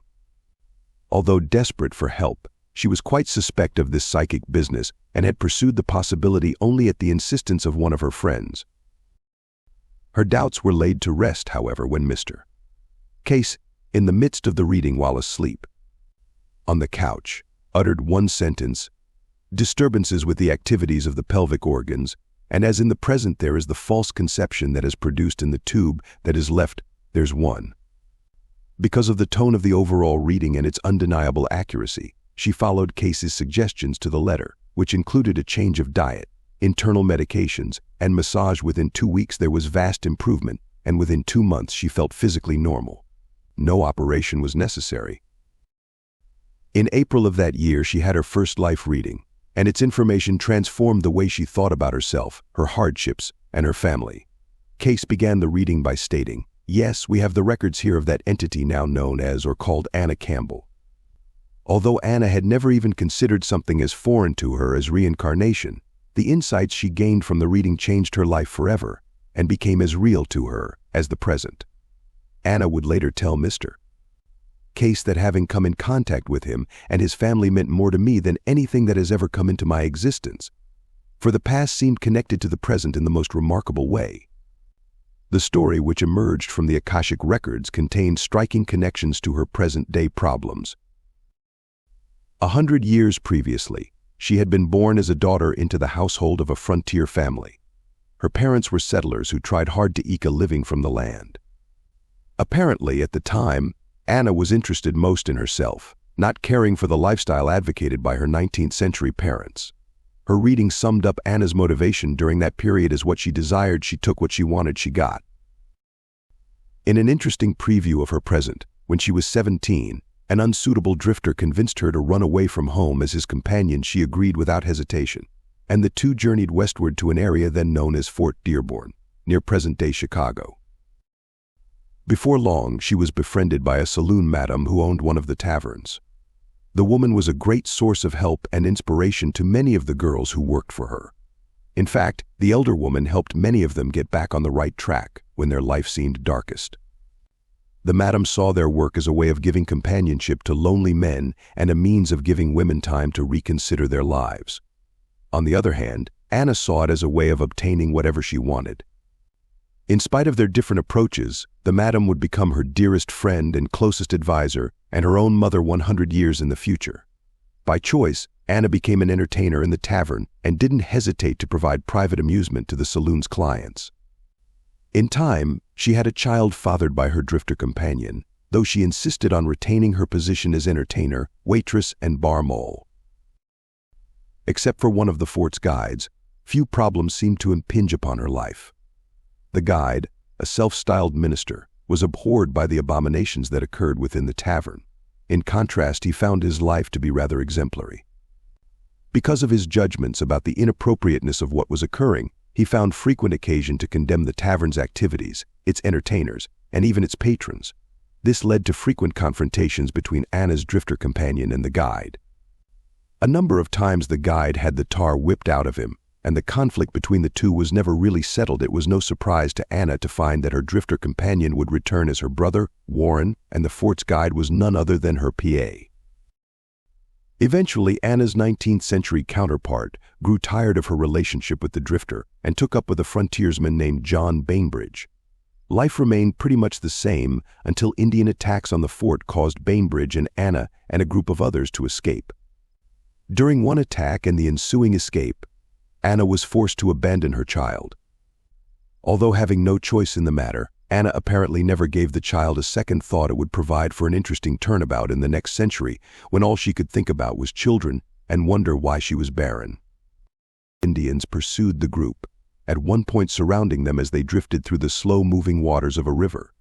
Although desperate for help, she was quite suspect of this psychic business and had pursued the possibility only at the insistence of one of her friends. Her doubts were laid to rest, however, when Mr. Cayce, in the midst of the reading while asleep, on the couch, uttered one sentence: "Disturbances with the activities of the pelvic organs, and as in the present there is the false conception that is produced in the tube that is left there's one. Because of the tone of the overall reading and its undeniable accuracy, she followed Cayce's suggestions to the letter, which included a change of diet, internal medications, and massage. Within 2 weeks there was vast improvement, and within 2 months she felt physically normal. No operation was necessary. In April of that year she had her first life reading, and its information transformed the way she thought about herself, her hardships, and her family. Cayce began the reading by stating, "Yes, we have the records here of that entity now known as or called Anna Campbell." Although Anna had never even considered something as foreign to her as reincarnation, the insights she gained from the reading changed her life forever and became as real to her as the present. Anna would later tell Mr. Cayce that having come in contact with him and his family meant more to me than anything that has ever come into my existence, for the past seemed connected to the present in the most remarkable way. The story which emerged from the Akashic Records contained striking connections to her present-day problems. 100 years previously, she had been born as a daughter into the household of a frontier family. Her parents were settlers who tried hard to eke a living from the land. Apparently, at the time, Anna was interested most in herself, not caring for the lifestyle advocated by her 19th-century parents. Her reading summed up Anna's motivation during that period as what she desired. She took what she wanted, she got. In an interesting preview of her present, when she was 17, an unsuitable drifter convinced her to run away from home as his companion. She agreed without hesitation, and the two journeyed westward to an area then known as Fort Dearborn, near present-day Chicago. Before long, she was befriended by a saloon madam who owned one of the taverns. The woman was a great source of help and inspiration to many of the girls who worked for her. In fact, the elder woman helped many of them get back on the right track when their life seemed darkest. The madam saw their work as a way of giving companionship to lonely men and a means of giving women time to reconsider their lives. On the other hand, Anna saw it as a way of obtaining whatever she wanted. In spite of their different approaches, the madam would become her dearest friend and closest advisor and her own mother 100 years in the future. By choice, Anna became an entertainer in the tavern and didn't hesitate to provide private amusement to the saloon's clients. In time, she had a child fathered by her drifter companion, though she insisted on retaining her position as entertainer, waitress, and bar mole. Except for one of the fort's guides, few problems seemed to impinge upon her life. The guide, a self-styled minister, was abhorred by the abominations that occurred within the tavern. In contrast, he found his life to be rather exemplary. Because of his judgments about the inappropriateness of what was occurring, he found frequent occasion to condemn the tavern's activities, its entertainers, and even its patrons. This led to frequent confrontations between Anna's drifter companion and the guide. A number of times the guide had the tar whipped out of him, and the conflict between the two was never really settled. It was no surprise to Anna to find that her drifter companion would return as her brother, Warren, and the fort's guide was none other than her PA. Eventually, Anna's 19th-century counterpart grew tired of her relationship with the drifter and took up with a frontiersman named John Bainbridge. Life remained pretty much the same until Indian attacks on the fort caused Bainbridge and Anna and a group of others to escape. During one attack and the ensuing escape, Anna was forced to abandon her child. Although having no choice in the matter, Anna apparently never gave the child a second thought. It would provide for an interesting turnabout in the next century when all she could think about was children and wonder why she was barren. Indians pursued the group, at one point surrounding them as they drifted through the slow-moving waters of a river.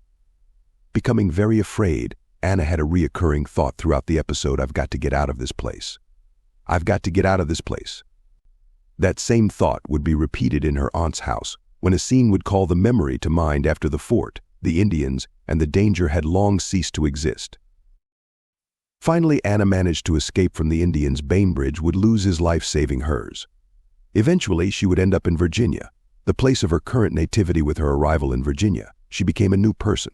Becoming very afraid, Anna had a reoccurring thought throughout the episode: I've got to get out of this place. I've got to get out of this place. That same thought would be repeated in her aunt's house, when a scene would call the memory to mind after the fort, the Indians, and the danger had long ceased to exist. Finally, Anna managed to escape from the Indians. Bainbridge would lose his life saving hers. Eventually, she would end up in Virginia, the place of her current nativity. With her arrival in Virginia, she became a new person.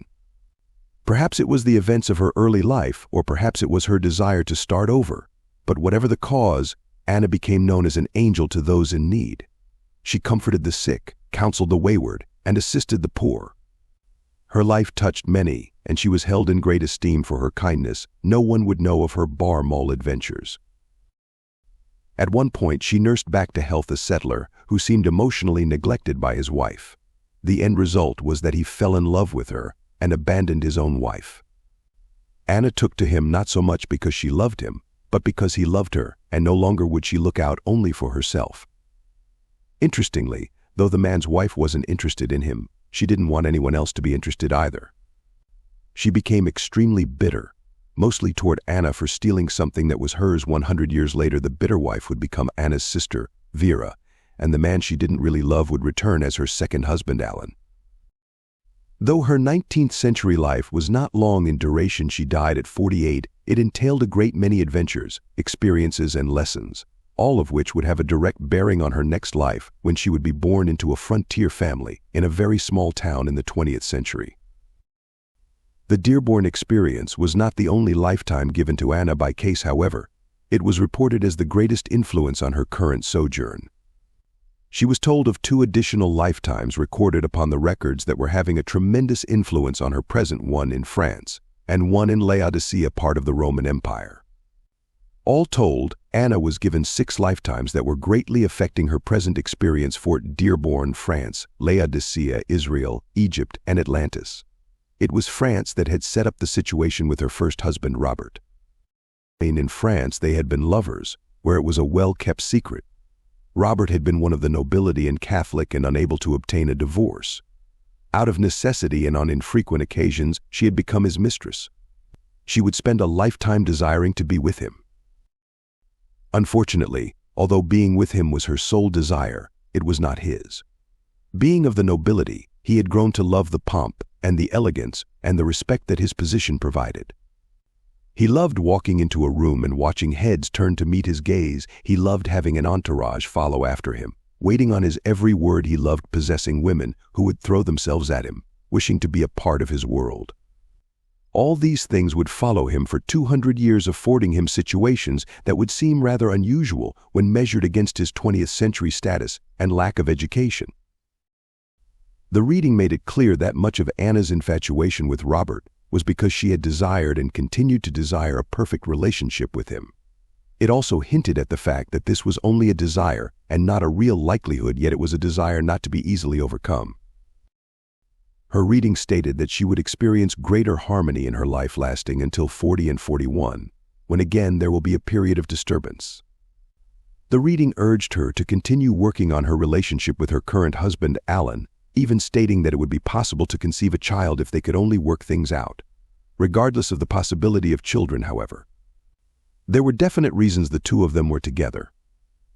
Perhaps it was the events of her early life, or perhaps it was her desire to start over, but whatever the cause, Anna became known as an angel to those in need. She comforted the sick, counseled the wayward, and assisted the poor. Her life touched many, and she was held in great esteem for her kindness. No one would know of her bar mole adventures. At one point, she nursed back to health a settler who seemed emotionally neglected by his wife. The end result was that he fell in love with her, and abandoned his own wife. Anna took to him not so much because she loved him, but because he loved her, and no longer would she look out only for herself. Interestingly, though the man's wife wasn't interested in him, she didn't want anyone else to be interested either. She became extremely bitter, mostly toward Anna for stealing something that was hers. 100 years later, the bitter wife would become Anna's sister, Vera, and the man she didn't really love would return as her second husband, Alan. Though her 19th century life was not long in duration, she died at 48, it entailed a great many adventures, experiences, and lessons, all of which would have a direct bearing on her next life when she would be born into a frontier family in a very small town in the 20th century. The Dearborn experience was not the only lifetime given to Anna by Cayce, however. It was reported as the greatest influence on her current sojourn. She was told of 2 additional lifetimes recorded upon the records that were having a tremendous influence on her present, one in France and one in Laodicea, part of the Roman Empire. All told, Anna was given 6 lifetimes that were greatly affecting her present experience: Fort Dearborn, France; Laodicea, Israel; Egypt, and Atlantis. It was France that had set up the situation with her first husband, Robert. In France, they had been lovers, where it was a well-kept secret. Robert had been one of the nobility and Catholic and unable to obtain a divorce. Out of necessity and on infrequent occasions, she had become his mistress. She would spend a lifetime desiring to be with him. Unfortunately, although being with him was her sole desire, it was not his. Being of the nobility, he had grown to love the pomp and the elegance and the respect that his position provided. He loved walking into a room and watching heads turn to meet his gaze. He loved having an entourage follow after him, waiting on his every word. He loved possessing women who would throw themselves at him, wishing to be a part of his world. All these things would follow him for 200 years, affording him situations that would seem rather unusual when measured against his 20th century status and lack of education. The reading made it clear that much of Anna's infatuation with Robert was because she had desired and continued to desire a perfect relationship with him. It also hinted at the fact that this was only a desire and not a real likelihood, yet it was a desire not to be easily overcome. Her reading stated that she would experience greater harmony in her life lasting until 40 and 41, when again there will be a period of disturbance. The reading urged her to continue working on her relationship with her current husband, Alan, even stating that it would be possible to conceive a child if they could only work things out. Regardless of the possibility of children, however, there were definite reasons the two of them were together.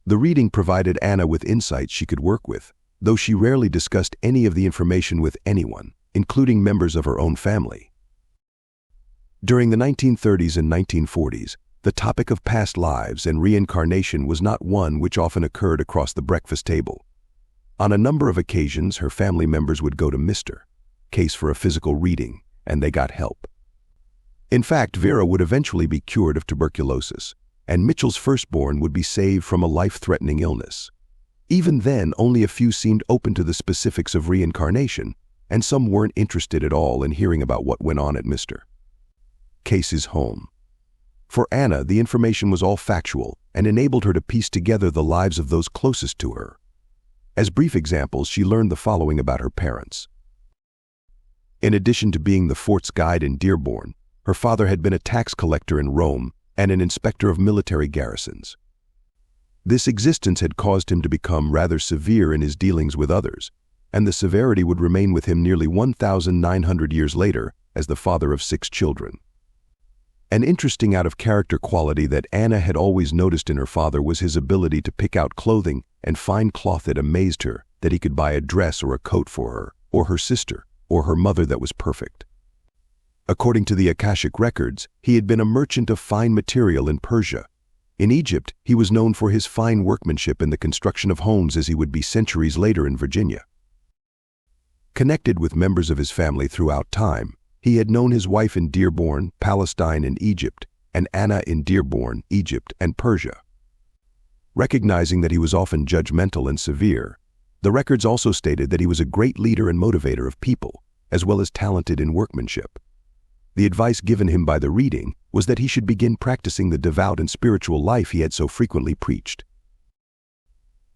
The reading provided Anna with insights she could work with, though she rarely discussed any of the information with anyone, including members of her own family. During the 1930s and 1940s, the topic of past lives and reincarnation was not one which often occurred across the breakfast table. On a number of occasions, her family members would go to Mr. Cayce for a physical reading, and they got help. In fact, Vera would eventually be cured of tuberculosis, and Mitchell's firstborn would be saved from a life-threatening illness. Even then, only a few seemed open to the specifics of reincarnation, and some weren't interested at all in hearing about what went on at Mr. Cayce's home. For Anna, the information was all factual and enabled her to piece together the lives of those closest to her. As brief examples, she learned the following about her parents. In addition to being the fort's guide in Dearborn, her father had been a tax collector in Rome and an inspector of military garrisons. This existence had caused him to become rather severe in his dealings with others, and the severity would remain with him nearly 1,900 years later as the father of 6 children. An interesting out-of-character quality that Anna had always noticed in her father was his ability to pick out clothing and fine cloth that amazed her, that he could buy a dress or a coat for her, or her sister, or her mother that was perfect. According to the Akashic Records, he had been a merchant of fine material in Persia. In Egypt, he was known for his fine workmanship in the construction of homes, as he would be centuries later in Virginia. Connected with members of his family throughout time, he had known his wife in Dearborn, Palestine, and Egypt, and Anna in Dearborn, Egypt, and Persia. Recognizing that he was often judgmental and severe, the records also stated that he was a great leader and motivator of people, as well as talented in workmanship. The advice given him by the reading was that he should begin practicing the devout and spiritual life he had so frequently preached.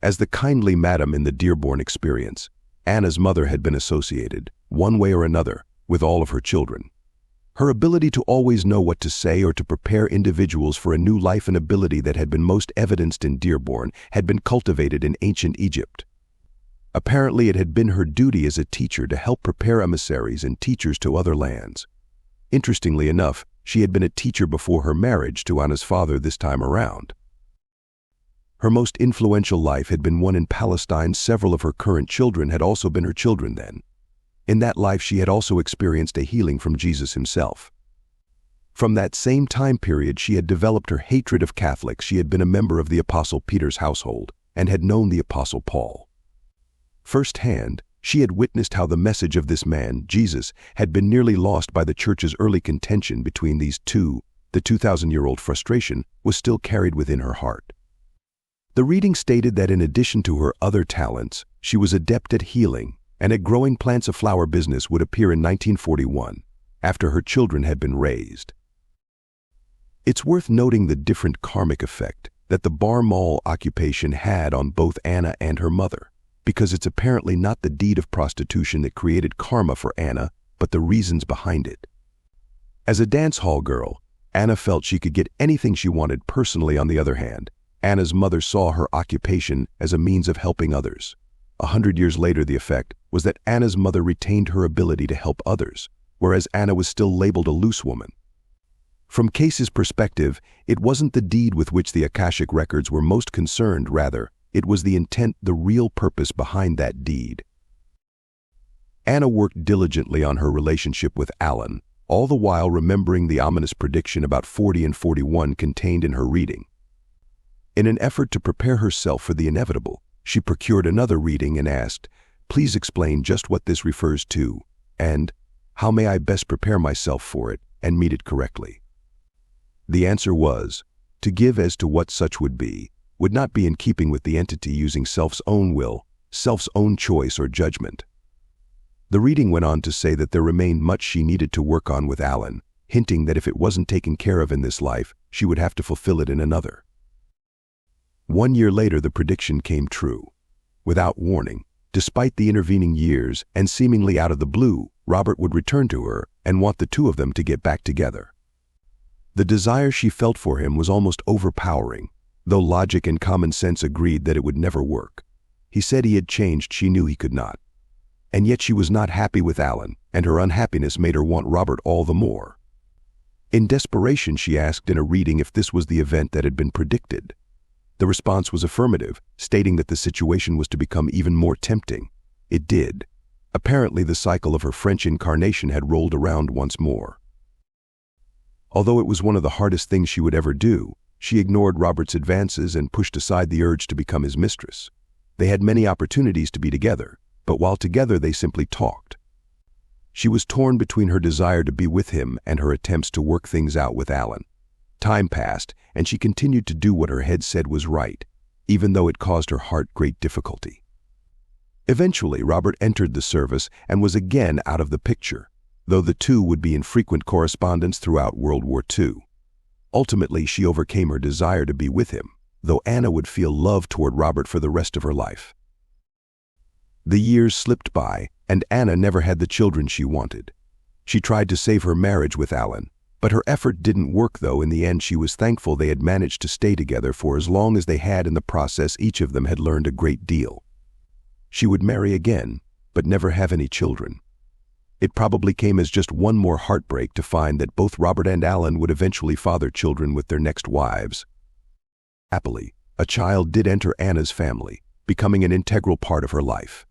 As the kindly madam in the Dearborn experience, Anna's mother had been associated, one way or another, with all of her children. Her ability to always know what to say or to prepare individuals for a new life, an ability that had been most evidenced in Dearborn, had been cultivated in ancient Egypt. Apparently, it had been her duty as a teacher to help prepare emissaries and teachers to other lands. Interestingly enough, she had been a teacher before her marriage to Anna's father this time around. Her most influential life had been one in Palestine. Several of her current children had also been her children then. In that life, she had also experienced a healing from Jesus himself. From that same time period, she had developed her hatred of Catholics. She had been a member of the Apostle Peter's household and had known the Apostle Paul. Firsthand, she had witnessed how the message of this man, Jesus, had been nearly lost by the church's early contention between these two. The 2,000-year-old frustration was still carried within her heart. The reading stated that in addition to her other talents, she was adept at healing and at growing plants. A flower business would appear in 1941, after her children had been raised. It's worth noting the different karmic effect that the bar mall occupation had on both Anna and her mother, because it's apparently not the deed of prostitution that created karma for Anna, but the reasons behind it. As a dance hall girl, Anna felt she could get anything she wanted. Personally, on the other hand, Anna's mother saw her occupation as a means of helping others. 100 years later, the effect was that Anna's mother retained her ability to help others, whereas Anna was still labeled a loose woman. From Cayce's perspective, it wasn't the deed with which the Akashic Records were most concerned, rather, it was the intent, the real purpose behind that deed. Anna worked diligently on her relationship with Alan, all the while remembering the ominous prediction about 40 and 41 contained in her reading. In an effort to prepare herself for the inevitable, she procured another reading and asked, "Please explain just what this refers to, and how may I best prepare myself for it and meet it correctly?" The answer was, to give as to what such would not be in keeping with the entity using self's own will, self's own choice or judgment. The reading went on to say that there remained much she needed to work on with Alan, hinting that if it wasn't taken care of in this life, she would have to fulfill it in another. 1 year later, the prediction came true. Without warning, despite the intervening years and seemingly out of the blue, Robert would return to her and want the two of them to get back together. The desire she felt for him was almost overpowering, though logic and common sense agreed that it would never work. He said he had changed, she knew he could not. And yet she was not happy with Alan, and her unhappiness made her want Robert all the more. In desperation, she asked in a reading if this was the event that had been predicted. The response was affirmative, stating that the situation was to become even more tempting. It did. Apparently, the cycle of her French incarnation had rolled around once more. Although it was one of the hardest things she would ever do, she ignored Robert's advances and pushed aside the urge to become his mistress. They had many opportunities to be together, but while together they simply talked. She was torn between her desire to be with him and her attempts to work things out with Alan. Time passed, and she continued to do what her head said was right, even though it caused her heart great difficulty. Eventually, Robert entered the service and was again out of the picture, though the two would be in frequent correspondence throughout World War II. Ultimately, she overcame her desire to be with him, though Anna would feel love toward Robert for the rest of her life. The years slipped by, and Anna never had the children she wanted. She tried to save her marriage with Alan, but her effort didn't work, though in the end she was thankful they had managed to stay together for as long as they had. In the process, each of them had learned a great deal. She would marry again, but never have any children. It probably came as just one more heartbreak to find that both Robert and Alan would eventually father children with their next wives. Happily, a child did enter Anna's family, becoming an integral part of her life.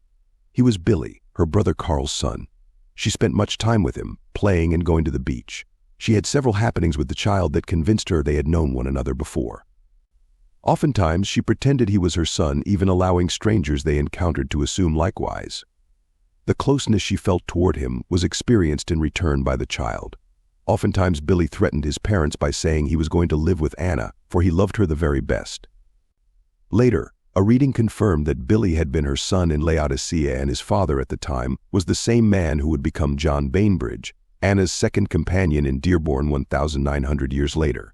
He was Billy, her brother Carl's son. She spent much time with him, playing and going to the beach. She had several happenings with the child that convinced her they had known one another before. Oftentimes, she pretended he was her son, even allowing strangers they encountered to assume likewise. The closeness she felt toward him was experienced in return by the child. Oftentimes, Billy threatened his parents by saying he was going to live with Anna, for he loved her the very best. Later, a reading confirmed that Billy had been her son in Laodicea, and his father at the time was the same man who would become John Bainbridge, Anna's second companion in Dearborn 1,900 years later.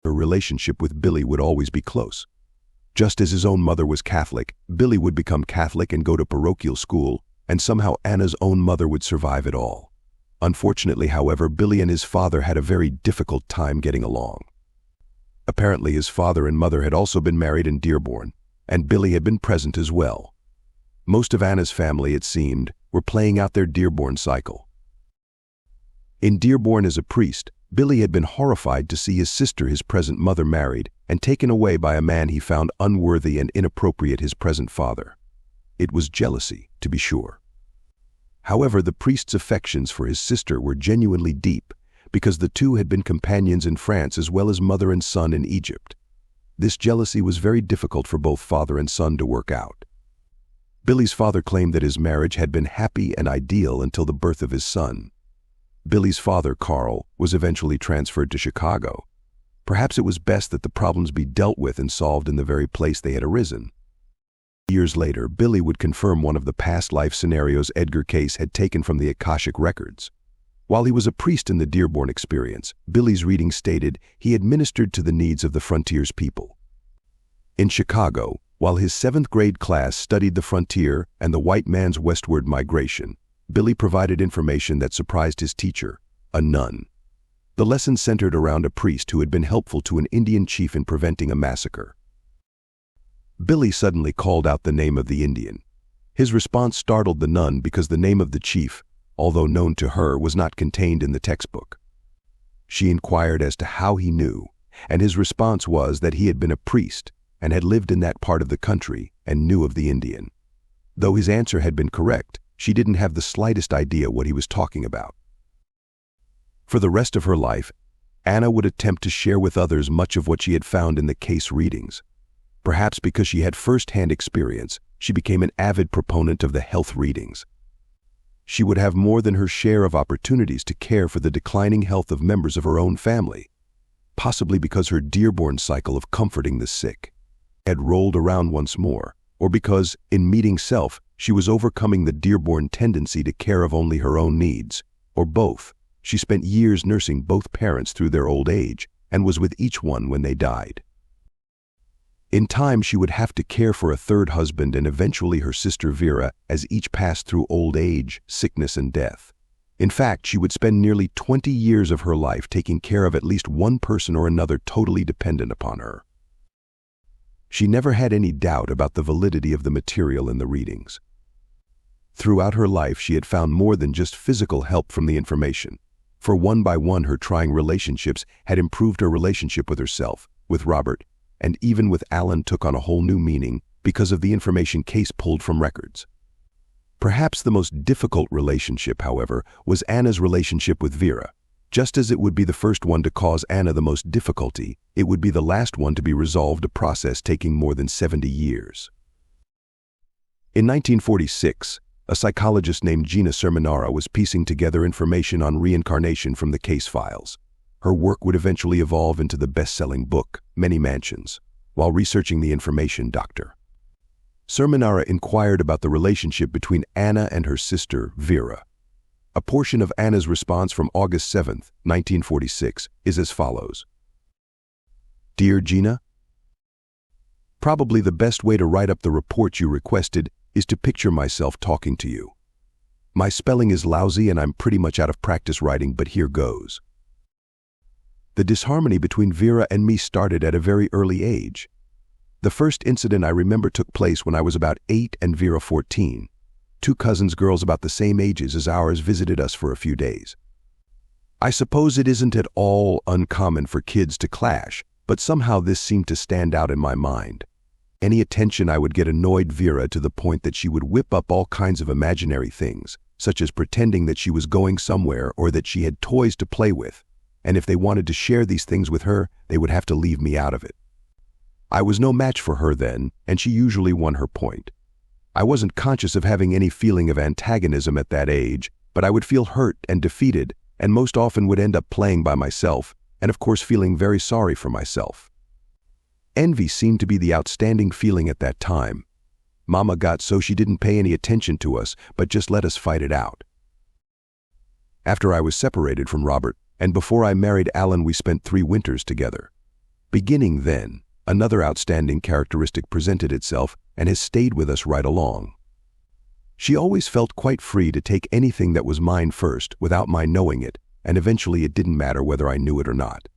Her relationship with Billy would always be close. Just as his own mother was Catholic, Billy would become Catholic and go to parochial school, and somehow Anna's own mother would survive it all. Unfortunately, however, Billy and his father had a very difficult time getting along. Apparently, his father and mother had also been married in Dearborn, and Billy had been present as well. Most of Anna's family, it seemed, were playing out their Dearborn cycle. In Dearborn as a priest, Billy had been horrified to see his sister, his present mother, married and taken away by a man he found unworthy and inappropriate, his present father. It was jealousy, to be sure. However, the priest's affections for his sister were genuinely deep, because the two had been companions in France as well as mother and son in Egypt. This jealousy was very difficult for both father and son to work out. Billy's father claimed that his marriage had been happy and ideal until the birth of his son. Billy's father, Carl, was eventually transferred to Chicago. Perhaps it was best that the problems be dealt with and solved in the very place they had arisen. Years later, Billy would confirm one of the past life scenarios Edgar Cayce had taken from the Akashic Records. While he was a priest in the Dearborn experience, Billy's reading stated he had ministered to the needs of the frontier's people. In Chicago, while his 7th grade class studied the frontier and the white man's westward migration, Billy provided information that surprised his teacher, a nun. The lesson centered around a priest who had been helpful to an Indian chief in preventing a massacre. Billy suddenly called out the name of the Indian. His response startled the nun because the name of the chief, although known to her, was not contained in the textbook. She inquired as to how he knew, and his response was that he had been a priest and had lived in that part of the country and knew of the Indian. Though his answer had been correct, she didn't have the slightest idea what he was talking about. For the rest of her life, Anna would attempt to share with others much of what she had found in the Cayce readings. Perhaps because she had first-hand experience, she became an avid proponent of the health readings. She would have more than her share of opportunities to care for the declining health of members of her own family, possibly because her Dearborn cycle of comforting the sick had rolled around once more, or because, in meeting self, she was overcoming the Dearborn tendency to care of only her own needs, or both. She spent years nursing both parents through their old age and was with each one when they died. In time, she would have to care for a third husband and eventually her sister Vera as each passed through old age, sickness, and death. In fact, she would spend nearly 20 years of her life taking care of at least one person or another totally dependent upon her. She never had any doubt about the validity of the material in the readings. Throughout her life, she had found more than just physical help from the information. For one by one, her trying relationships had improved her relationship with herself, with Robert, and even with Alan took on a whole new meaning because of the information Cayce pulled from records. Perhaps the most difficult relationship, however, was Anna's relationship with Vera. Just as it would be the first one to cause Anna the most difficulty, it would be the last one to be resolved, a process taking more than 70 years. In 1946, a psychologist named Gina Sermonara was piecing together information on reincarnation from the Cayce files. Her work would eventually evolve into the best-selling book, Many Mansions. While researching the information, Dr. Sermonara inquired about the relationship between Anna and her sister, Vera. A portion of Anna's response from August 7, 1946, is as follows. Dear Gina, probably the best way to write up the report you requested is to picture myself talking to you. My spelling is lousy and I'm pretty much out of practice writing, but here goes. The disharmony between Vera and me started at a very early age. The first incident I remember took place when I was about 8 and Vera 14. Two cousins, girls about the same ages as ours, visited us for a few days. I suppose it isn't at all uncommon for kids to clash, but somehow this seemed to stand out in my mind. Any attention I would get annoyed Vera to the point that she would whip up all kinds of imaginary things, such as pretending that she was going somewhere or that she had toys to play with, and if they wanted to share these things with her, they would have to leave me out of it. I was no match for her then, and she usually won her point. I wasn't conscious of having any feeling of antagonism at that age, but I would feel hurt and defeated, and most often would end up playing by myself, and of course feeling very sorry for myself. Envy seemed to be the outstanding feeling at that time. Mama got so she didn't pay any attention to us, but just let us fight it out. After I was separated from Robert, and before I married Alan, we spent 3 winters together. Beginning then, another outstanding characteristic presented itself and has stayed with us right along. She always felt quite free to take anything that was mine first without my knowing it, and eventually it didn't matter whether I knew it or not.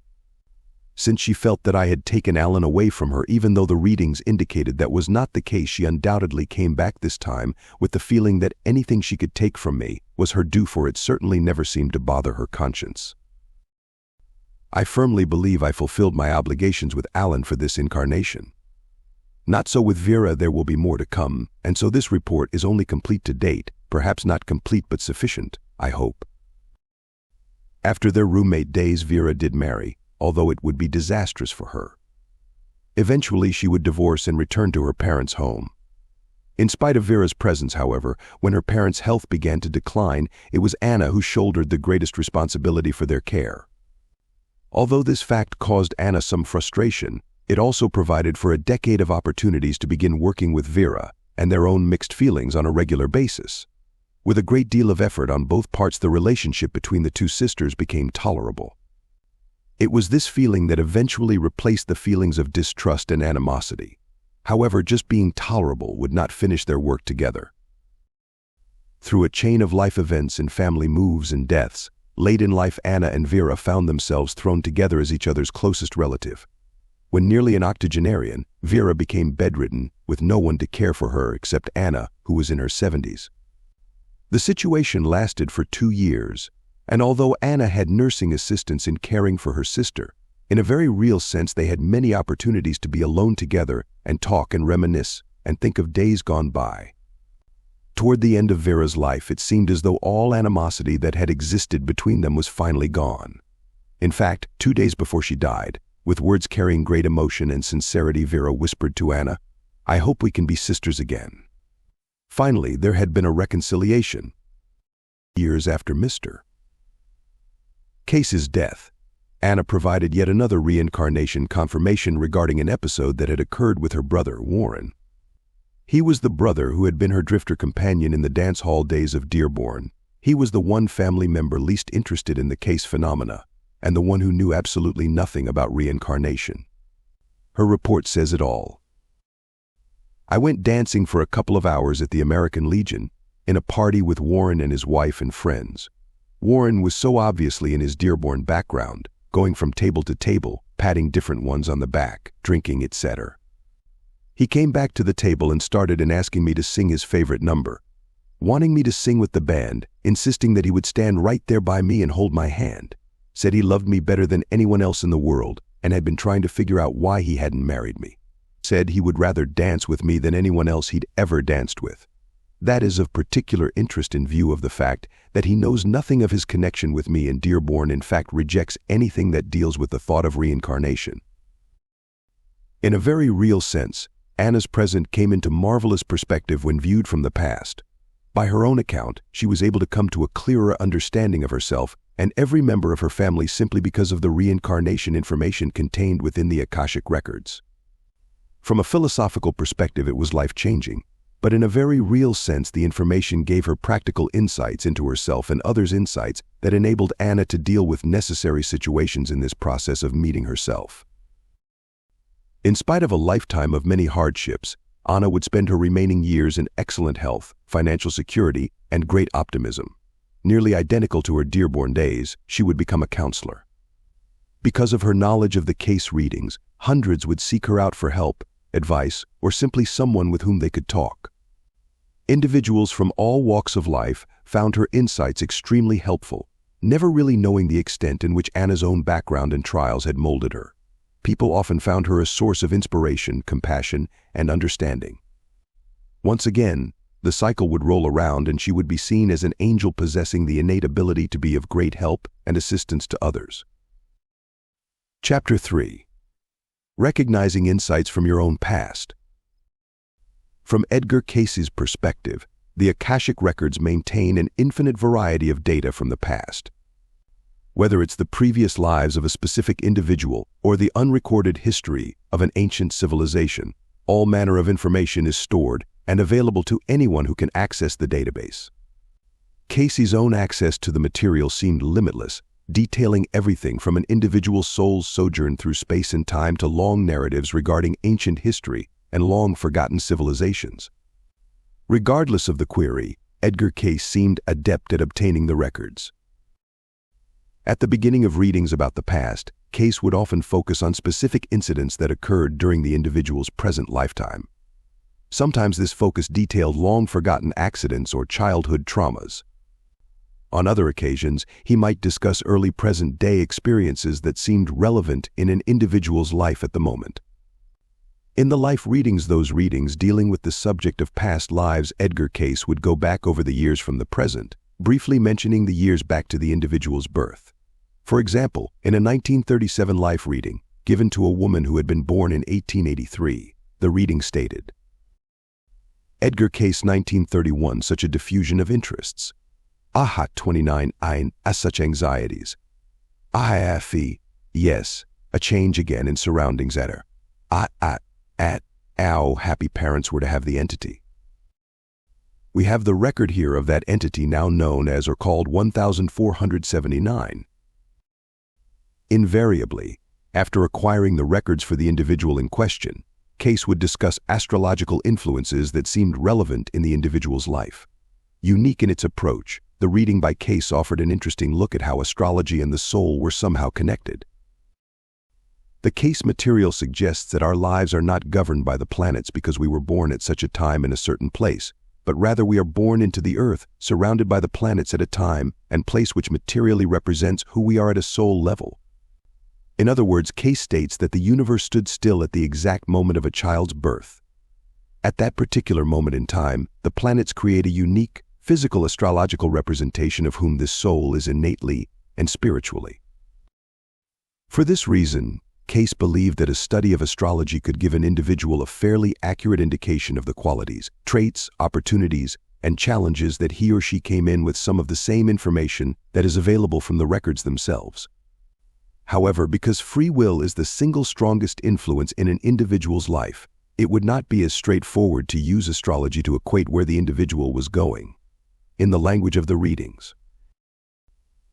Since she felt that I had taken Alan away from her, even though the readings indicated that was not the case, she undoubtedly came back this time with the feeling that anything she could take from me was her due, for it certainly never seemed to bother her conscience. I firmly believe I fulfilled my obligations with Alan for this incarnation. Not so with Vera. There will be more to come, and so this report is only complete to date, perhaps not complete but sufficient, I hope. After their roommate days, Vera did marry, although it would be disastrous for her. Eventually, she would divorce and return to her parents' home. In spite of Vera's presence, however, when her parents' health began to decline, it was Anna who shouldered the greatest responsibility for their care. Although this fact caused Anna some frustration, it also provided for a decade of opportunities to begin working with Vera and their own mixed feelings on a regular basis. With a great deal of effort on both parts, the relationship between the two sisters became tolerable. It was this feeling that eventually replaced the feelings of distrust and animosity. However, just being tolerable would not finish their work together. Through a chain of life events and family moves and deaths, late in life Anna and Vera found themselves thrown together as each other's closest relative. When nearly an octogenarian, Vera became bedridden, with no one to care for her except Anna, who was in her 70s. The situation lasted for 2 years, and although Anna had nursing assistance in caring for her sister, in a very real sense they had many opportunities to be alone together and talk and reminisce and think of days gone by. Toward the end of Vera's life, it seemed as though all animosity that had existed between them was finally gone. In fact, 2 days before she died, with words carrying great emotion and sincerity, Vera whispered to Anna, "I hope we can be sisters again." Finally, there had been a reconciliation. Years after Mr. Cayce's death, Anna provided yet another reincarnation confirmation regarding an episode that had occurred with her brother, Warren. He was the brother who had been her drifter companion in the dance hall days of Dearborn. He was the one family member least interested in the Cayce phenomena, and the one who knew absolutely nothing about reincarnation. Her report says it all. "I went dancing for a couple of hours at the American Legion, in a party with Warren and his wife and friends. Warren was so obviously in his Dearborn background, going from table to table, patting different ones on the back, drinking, etc. He came back to the table and started asking me to sing his favorite number, wanting me to sing with the band, insisting that he would stand right there by me and hold my hand. Said he loved me better than anyone else in the world and had been trying to figure out why he hadn't married me. Said he would rather dance with me than anyone else he'd ever danced with. That is of particular interest in view of the fact that he knows nothing of his connection with me, and Dearborn in fact rejects anything that deals with the thought of reincarnation. In a very real sense, Anna's present came into marvelous perspective when viewed from the past. By her own account, she was able to come to a clearer understanding of herself and every member of her family simply because of the reincarnation information contained within the Akashic Records. From a philosophical perspective, it was life-changing. But in a very real sense, the information gave her practical insights into herself and others' insights that enabled Anna to deal with necessary situations in this process of meeting herself. In spite of a lifetime of many hardships, Anna would spend her remaining years in excellent health, financial security, and great optimism. Nearly identical to her Dearborn days, she would become a counselor. Because of her knowledge of the Cayce readings, hundreds would seek her out for help, advice, or simply someone with whom they could talk. Individuals from all walks of life found her insights extremely helpful, never really knowing the extent in which Anna's own background and trials had molded her. People often found her a source of inspiration, compassion, and understanding. Once again, the cycle would roll around and she would be seen as an angel possessing the innate ability to be of great help and assistance to others. Chapter 3. Recognizing insights from your own past. From Edgar Cayce's perspective, the Akashic Records maintain an infinite variety of data from the past. Whether it's the previous lives of a specific individual or the unrecorded history of an ancient civilization, all manner of information is stored and available to anyone who can access the database. Cayce's own access to the material seemed limitless, detailing everything from an individual soul's sojourn through space and time to long narratives regarding ancient history and long-forgotten civilizations. Regardless of the query, Edgar Cayce seemed adept at obtaining the records. At the beginning of readings about the past, Cayce would often focus on specific incidents that occurred during the individual's present lifetime. Sometimes this focus detailed long-forgotten accidents or childhood traumas. On other occasions, he might discuss early present-day experiences that seemed relevant in an individual's life at the moment. In the life readings, those readings dealing with the subject of past lives, Edgar Cayce would go back over the years from the present, briefly mentioning the years back to the individual's birth. For example, in a 1937 life reading, given to a woman who had been born in 1883, the reading stated, Edgar Cayce, 1931, such a diffusion of interests. Aha, 29, ein, as such anxieties. Afi, yes, a change again in surroundings at her. Ow, happy parents were to have the entity. We have the record here of that entity now known as or called 1479. Invariably, after acquiring the records for the individual in question, Cayce would discuss astrological influences that seemed relevant in the individual's life. Unique in its approach, the reading by Cayce offered an interesting look at how astrology and the soul were somehow connected. The Cayce material suggests that our lives are not governed by the planets because we were born at such a time in a certain place, but rather we are born into the earth, surrounded by the planets at a time and place which materially represents who we are at a soul level. In other words, Cayce states that the universe stood still at the exact moment of a child's birth. At that particular moment in time, the planets create a unique, physical astrological representation of whom this soul is innately and spiritually. For this reason, Cayce believed that a study of astrology could give an individual a fairly accurate indication of the qualities, traits, opportunities, and challenges that he or she came in with some of the same information that is available from the records themselves. However, because free will is the single strongest influence in an individual's life, it would not be as straightforward to use astrology to equate where the individual was going. In the language of the readings,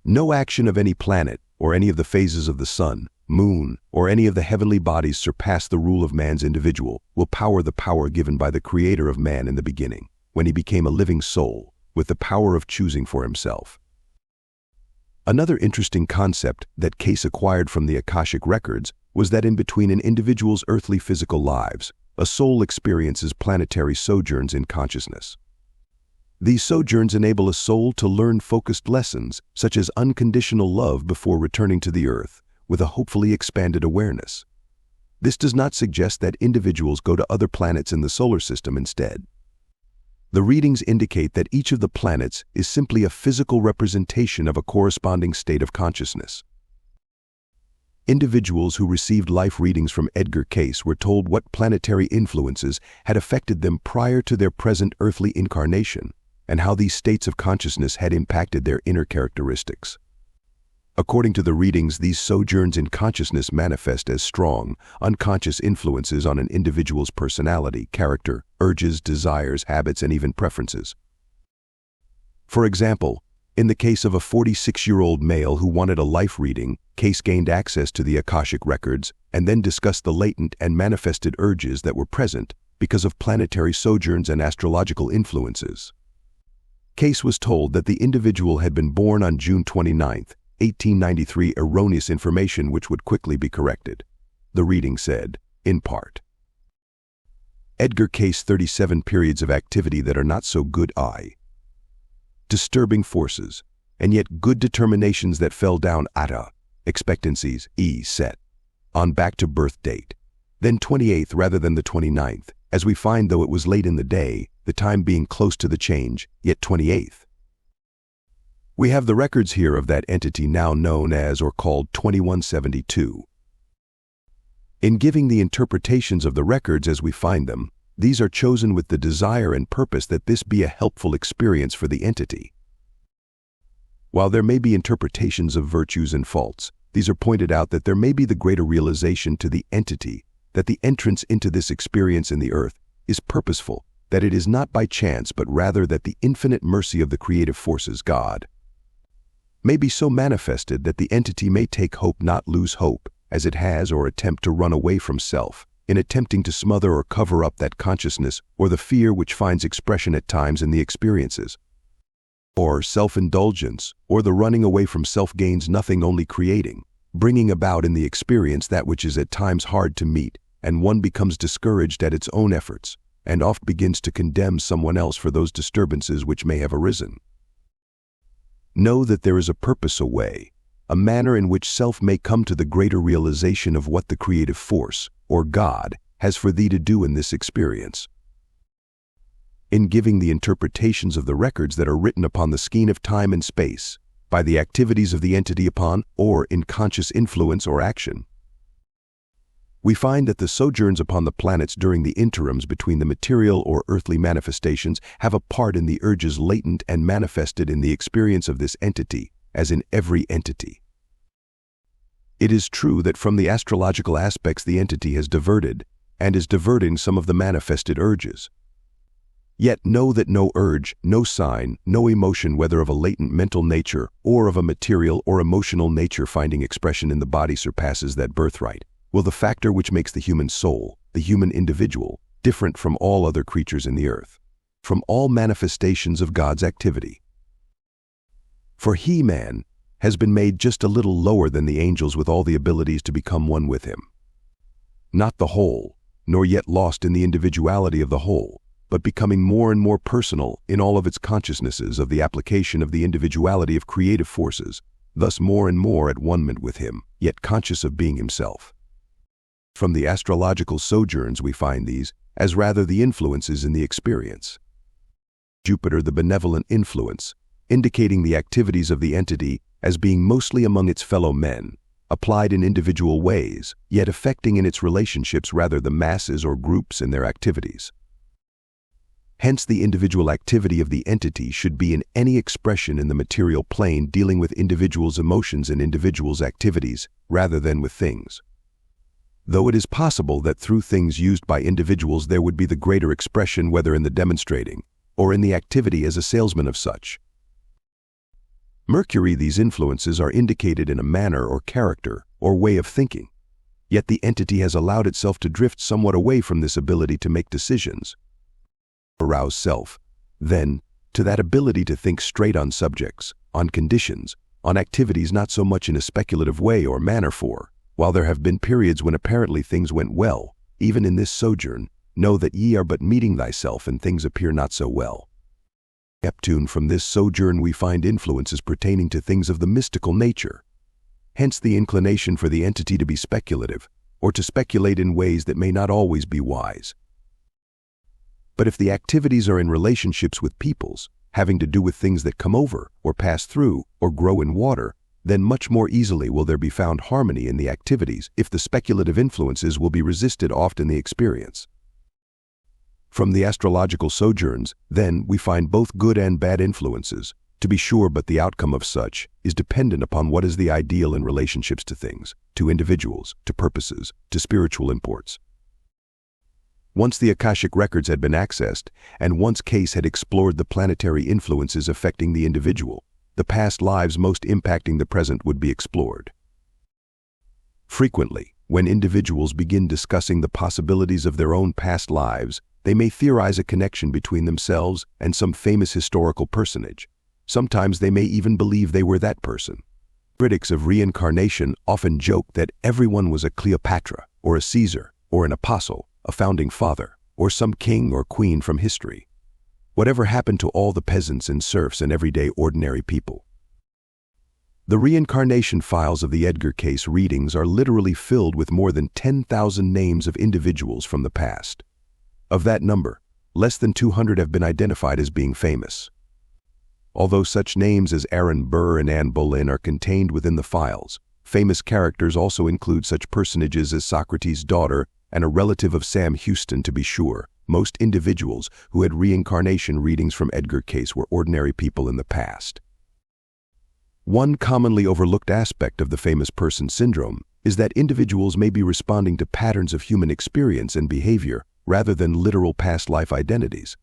no action of any planet or any of the phases of the sun, moon, or any of the heavenly bodies surpass the rule of man's individual will power the power given by the Creator of man in the beginning, when he became a living soul, with the power of choosing for himself. Another interesting concept that Cayce acquired from the Akashic Records was that in between an individual's earthly physical lives, a soul experiences planetary sojourns in consciousness. These sojourns enable a soul to learn focused lessons, such as unconditional love before returning to the earth, with a hopefully expanded awareness. This does not suggest that individuals go to other planets in the solar system instead. The readings indicate that each of the planets is simply a physical representation of a corresponding state of consciousness. Individuals who received life readings from Edgar Cayce were told what planetary influences had affected them prior to their present earthly incarnation, and how these states of consciousness had impacted their inner characteristics. According to the readings, these sojourns in consciousness manifest as strong, unconscious influences on an individual's personality, character, urges, desires, habits, and even preferences. For example, in the case of a 46-year-old male who wanted a life reading, Cayce gained access to the Akashic Records and then discussed the latent and manifested urges that were present because of planetary sojourns and astrological influences. Cayce was told that the individual had been born on June 29, 1893, erroneous information which would quickly be corrected. The reading said, in part, Edgar Cayce, 37 periods of activity that are not so good disturbing forces, and yet good determinations that fell down expectancies, set, on back to birth date, then 28th rather than the 29th, as we find though it was late in the day, the time being close to the change, yet 28th. We have the records here of that entity now known as or called 2172. In giving the interpretations of the records as we find them, these are chosen with the desire and purpose that this be a helpful experience for the entity. While there may be interpretations of virtues and faults, these are pointed out that there may be the greater realization to the entity that the entrance into this experience in the earth is purposeful, that it is not by chance but rather that the infinite mercy of the creative forces, God, may be so manifested that the entity may take hope, not lose hope, as it has, or attempt to run away from self, in attempting to smother or cover up that consciousness or the fear which finds expression at times in the experiences. Or self-indulgence, or the running away from self gains nothing, only creating, bringing about in the experience that which is at times hard to meet, and one becomes discouraged at its own efforts, and oft begins to condemn someone else for those disturbances which may have arisen. Know that there is a purpose, a way, a manner in which self may come to the greater realization of what the creative force, or God, has for thee to do in this experience. In giving the interpretations of the records that are written upon the skein of time and space, by the activities of the entity upon, or in conscious influence or action, we find that the sojourns upon the planets during the interims between the material or earthly manifestations have a part in the urges latent and manifested in the experience of this entity, as in every entity. It is true that from the astrological aspects the entity has diverted, and is diverting some of the manifested urges. Yet know that no urge, no sign, no emotion, whether of a latent mental nature or of a material or emotional nature finding expression in the body, surpasses that birthright, will the factor which makes the human soul, the human individual, different from all other creatures in the earth, from all manifestations of God's activity. For he, man, has been made just a little lower than the angels with all the abilities to become one with him. Not the whole, nor yet lost in the individuality of the whole, but becoming more and more personal in all of its consciousnesses of the application of the individuality of creative forces, thus more and more at one-ment with him, yet conscious of being himself. From the astrological sojourns we find these, as rather the influences in the experience. Jupiter, the benevolent influence, indicating the activities of the entity as being mostly among its fellow men, applied in individual ways, yet affecting in its relationships rather the masses or groups in their activities. Hence the individual activity of the entity should be in any expression in the material plane dealing with individuals' emotions and individuals' activities, rather than with things. Though it is possible that through things used by individuals there would be the greater expression, whether in the demonstrating, or in the activity as a salesman of such. Mercury, these influences are indicated in a manner or character or way of thinking, yet the entity has allowed itself to drift somewhat away from this ability to make decisions. Arouse self, then, to that ability to think straight on subjects, on conditions, on activities, not so much in a speculative way or manner. For, while there have been periods when apparently things went well, even in this sojourn, know that ye are but meeting thyself and things appear not so well. Neptune, from this sojourn we find influences pertaining to things of the mystical nature. Hence the inclination for the entity to be speculative, or to speculate in ways that may not always be wise. But if the activities are in relationships with peoples, having to do with things that come over, or pass through, or grow in water, then much more easily will there be found harmony in the activities if the speculative influences will be resisted oft in the experience. From the astrological sojourns, then, we find both good and bad influences, to be sure, but the outcome of such is dependent upon what is the ideal in relationships to things, to individuals, to purposes, to spiritual imports. Once the Akashic Records had been accessed, and once Cayce had explored the planetary influences affecting the individual, the past lives most impacting the present would be explored. Frequently, when individuals begin discussing the possibilities of their own past lives, they may theorize a connection between themselves and some famous historical personage. Sometimes they may even believe they were that person. Critics of reincarnation often joke that everyone was a Cleopatra, or a Caesar, or an apostle, a founding father, or some king or queen from history. Whatever happened to all the peasants and serfs and everyday ordinary people? The reincarnation files of the Edgar Cayce readings are literally filled with more than 10,000 names of individuals from the past. Of that number, less than 200 have been identified as being famous. Although such names as Aaron Burr and Anne Boleyn are contained within the files, famous characters also include such personages as Socrates' daughter and a relative of Sam Houston. To be sure, most individuals who had reincarnation readings from Edgar Cayce were ordinary people in the past. One commonly overlooked aspect of the famous person syndrome is that individuals may be responding to patterns of human experience and behavior rather than literal past life identities.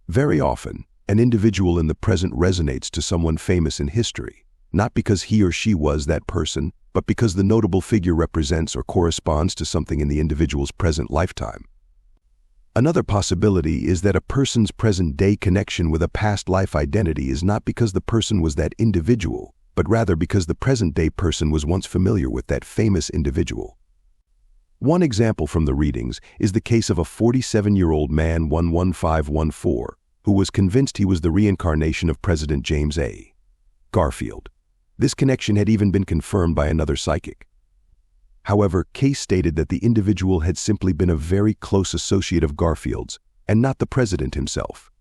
Very often, an individual in the present resonates to someone famous in history, not because he or she was that person, but because the notable figure represents or corresponds to something in the individual's present lifetime. Another possibility is that a person's present-day connection with a past life identity is not because the person was that individual, but rather because the present-day person was once familiar with that famous individual. One example from the readings is the case of a 47-year-old man 11514 who was convinced he was the reincarnation of President James A. Garfield. This connection had even been confirmed by another psychic. However, Cayce stated that the individual had simply been a very close associate of Garfield's and not the president himself.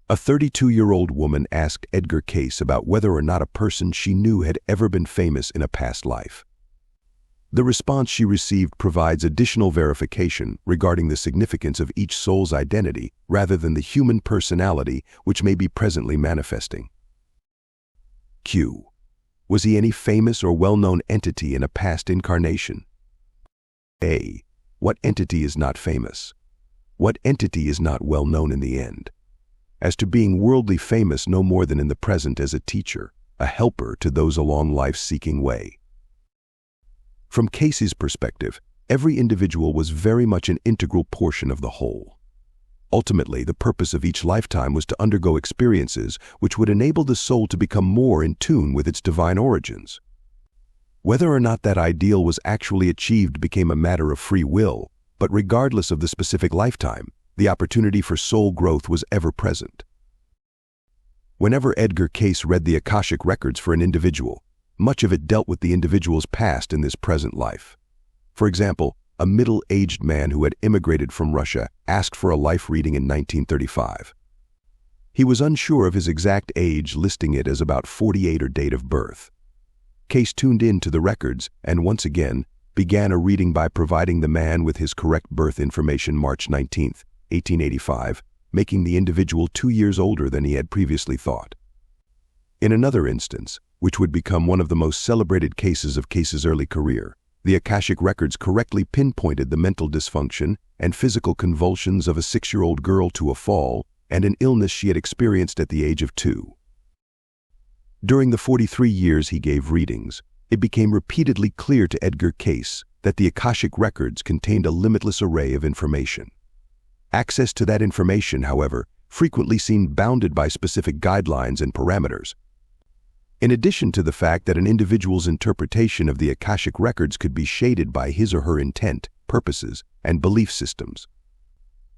A 32-year-old woman asked Edgar Cayce about whether or not a person she knew had ever been famous in a past life. The response she received provides additional verification regarding the significance of each soul's identity rather than the human personality which may be presently manifesting. Q. Was he any famous or well-known entity in a past incarnation? A. What entity is not famous? What entity is not well known in the end? As to being worldly famous no more than in the present as a teacher, a helper to those along life's seeking way. From Cayce's perspective, every individual was very much an integral portion of the whole. Ultimately, the purpose of each lifetime was to undergo experiences which would enable the soul to become more in tune with its divine origins. Whether or not that ideal was actually achieved became a matter of free will, but regardless of the specific lifetime, the opportunity for soul growth was ever present. Whenever Edgar Cayce read the Akashic Records for an individual, much of it dealt with the individual's past in this present life. For example, a middle-aged man who had immigrated from Russia asked for a life reading in 1935. He was unsure of his exact age, listing it as about 48 or date of birth. Cayce tuned in to the records and once again began a reading by providing the man with his correct birth information March 19, 1885, making the individual 2 years older than he had previously thought. In another instance, which would become one of the most celebrated cases of Cayce's early career, the Akashic Records correctly pinpointed the mental dysfunction and physical convulsions of a 6-year-old girl to a fall and an illness she had experienced at the age of 2. During the 43 years he gave readings, it became repeatedly clear to Edgar Cayce that the Akashic Records contained a limitless array of information. Access to that information, however, frequently seemed bounded by specific guidelines and parameters. In addition to the fact that an individual's interpretation of the Akashic Records could be shaded by his or her intent, purposes, and belief systems.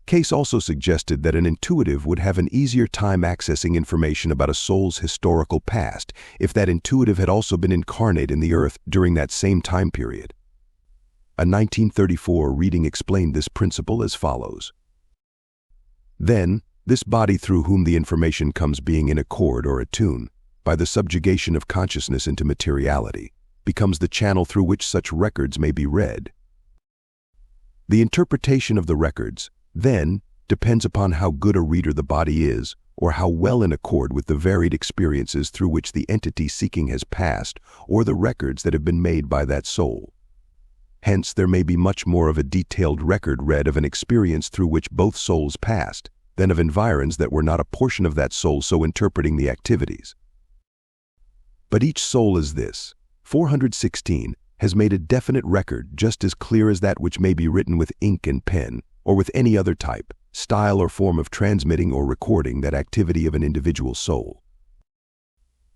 Cayce also suggested that an intuitive would have an easier time accessing information about a soul's historical past if that intuitive had also been incarnate in the earth during that same time period. A 1934 reading explained this principle as follows. Then, this body through whom the information comes being in accord or attune, by the subjugation of consciousness into materiality, becomes the channel through which such records may be read. The interpretation of the records, then, depends upon how good a reader the body is, or how well in accord with the varied experiences through which the entity seeking has passed, or the records that have been made by that soul. Hence, there may be much more of a detailed record read of an experience through which both souls passed, than of environs that were not a portion of that soul so interpreting the activities. But each soul is this, 416, has made a definite record just as clear as that which may be written with ink and pen, or with any other type, style or form of transmitting or recording that activity of an individual soul.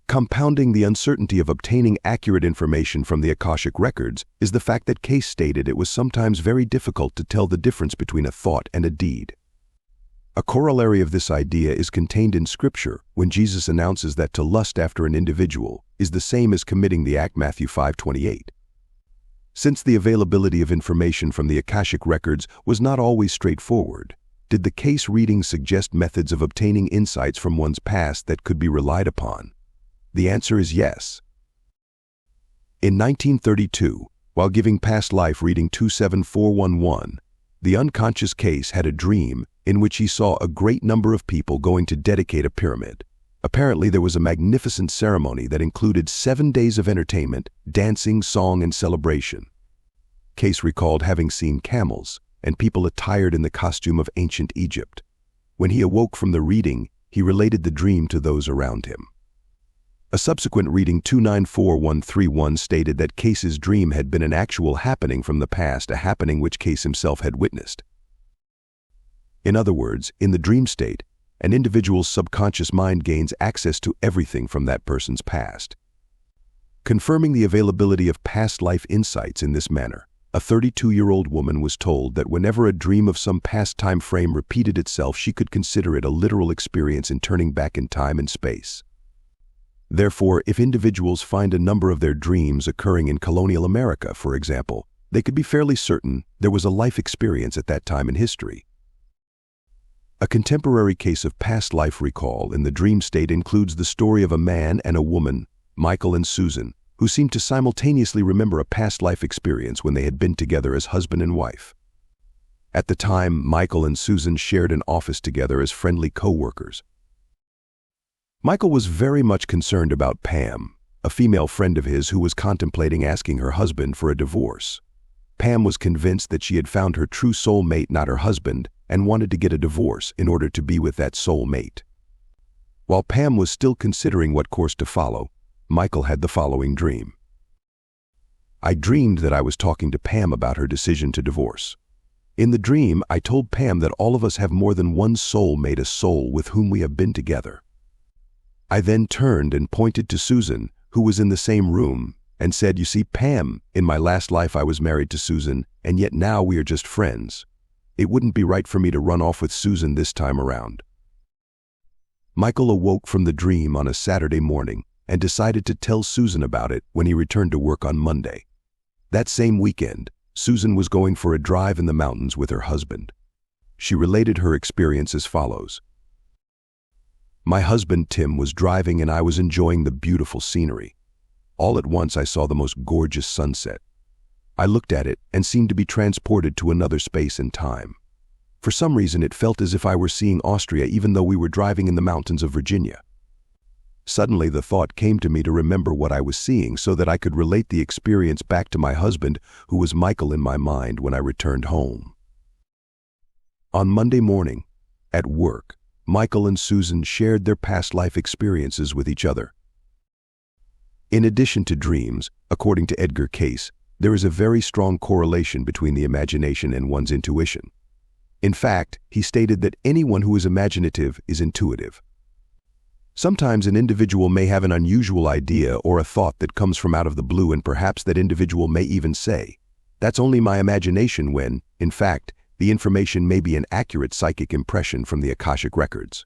Compounding the uncertainty of obtaining accurate information from the Akashic Records is the fact that Cayce stated it was sometimes very difficult to tell the difference between a thought and a deed. A corollary of this idea is contained in Scripture when Jesus announces that to lust after an individual is the same as committing the act, Matthew 5:28. Since the availability of information from the Akashic Records was not always straightforward, did the Cayce readings suggest methods of obtaining insights from one's past that could be relied upon? The answer is yes. In 1932, while giving past life reading 27411, the unconscious Cayce had a dream in which he saw a great number of people going to dedicate a pyramid. Apparently, there was a magnificent ceremony that included 7 days of entertainment, dancing, song, and celebration. Cayce recalled having seen camels and people attired in the costume of ancient Egypt. When he awoke from the reading, he related the dream to those around him. A subsequent reading 294131 stated that Cayce's dream had been an actual happening from the past, a happening which Cayce himself had witnessed. In other words, in the dream state, an individual's subconscious mind gains access to everything from that person's past. Confirming the availability of past life insights in this manner, a 32-year-old woman was told that whenever a dream of some past time frame repeated itself, she could consider it a literal experience in turning back in time and space. Therefore, if individuals find a number of their dreams occurring in colonial America, for example, they could be fairly certain there was a life experience at that time in history. A contemporary case of past life recall in the dream state includes the story of a man and a woman, Michael and Susan, who seemed to simultaneously remember a past life experience when they had been together as husband and wife. At the time, Michael and Susan shared an office together as friendly co-workers. Michael was very much concerned about Pam, a female friend of his who was contemplating asking her husband for a divorce. Pam was convinced that she had found her true soul mate, not her husband, and wanted to get a divorce in order to be with that soul mate. While Pam was still considering what course to follow, Michael had the following dream. I dreamed that I was talking to Pam about her decision to divorce. In the dream, I told Pam that all of us have more than one soul mate, a soul with whom we have been together. I then turned and pointed to Susan, who was in the same room, and said, "You see, Pam, in my last life I was married to Susan, and yet now we are just friends. It wouldn't be right for me to run off with Susan this time around." Michael awoke from the dream on a Saturday morning and decided to tell Susan about it when he returned to work on Monday. That same weekend, Susan was going for a drive in the mountains with her husband. She related her experience as follows. My husband, Tim, was driving and I was enjoying the beautiful scenery. All at once I saw the most gorgeous sunset. I looked at it and seemed to be transported to another space and time. For some reason it felt as if I were seeing Austria even though we were driving in the mountains of Virginia. Suddenly the thought came to me to remember what I was seeing so that I could relate the experience back to my husband, who was Michael in my mind, when I returned home. On Monday morning, at work, Michael and Susan shared their past life experiences with each other. In addition to dreams, according to Edgar Cayce, there is a very strong correlation between the imagination and one's intuition. In fact, he stated that anyone who is imaginative is intuitive. Sometimes an individual may have an unusual idea or a thought that comes from out of the blue, and perhaps that individual may even say, "That's only my imagination," when, in fact, the information may be an accurate psychic impression from the Akashic Records.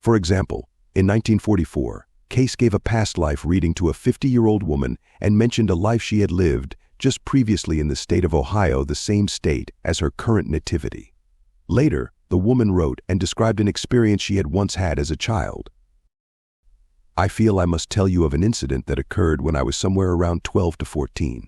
For example, in 1944, Cayce gave a past life reading to a 50-year-old woman and mentioned a life she had lived just previously in the state of Ohio, the same state as her current nativity. Later, the woman wrote and described an experience she had once had as a child. I feel I must tell you of an incident that occurred when I was somewhere around 12 to 14.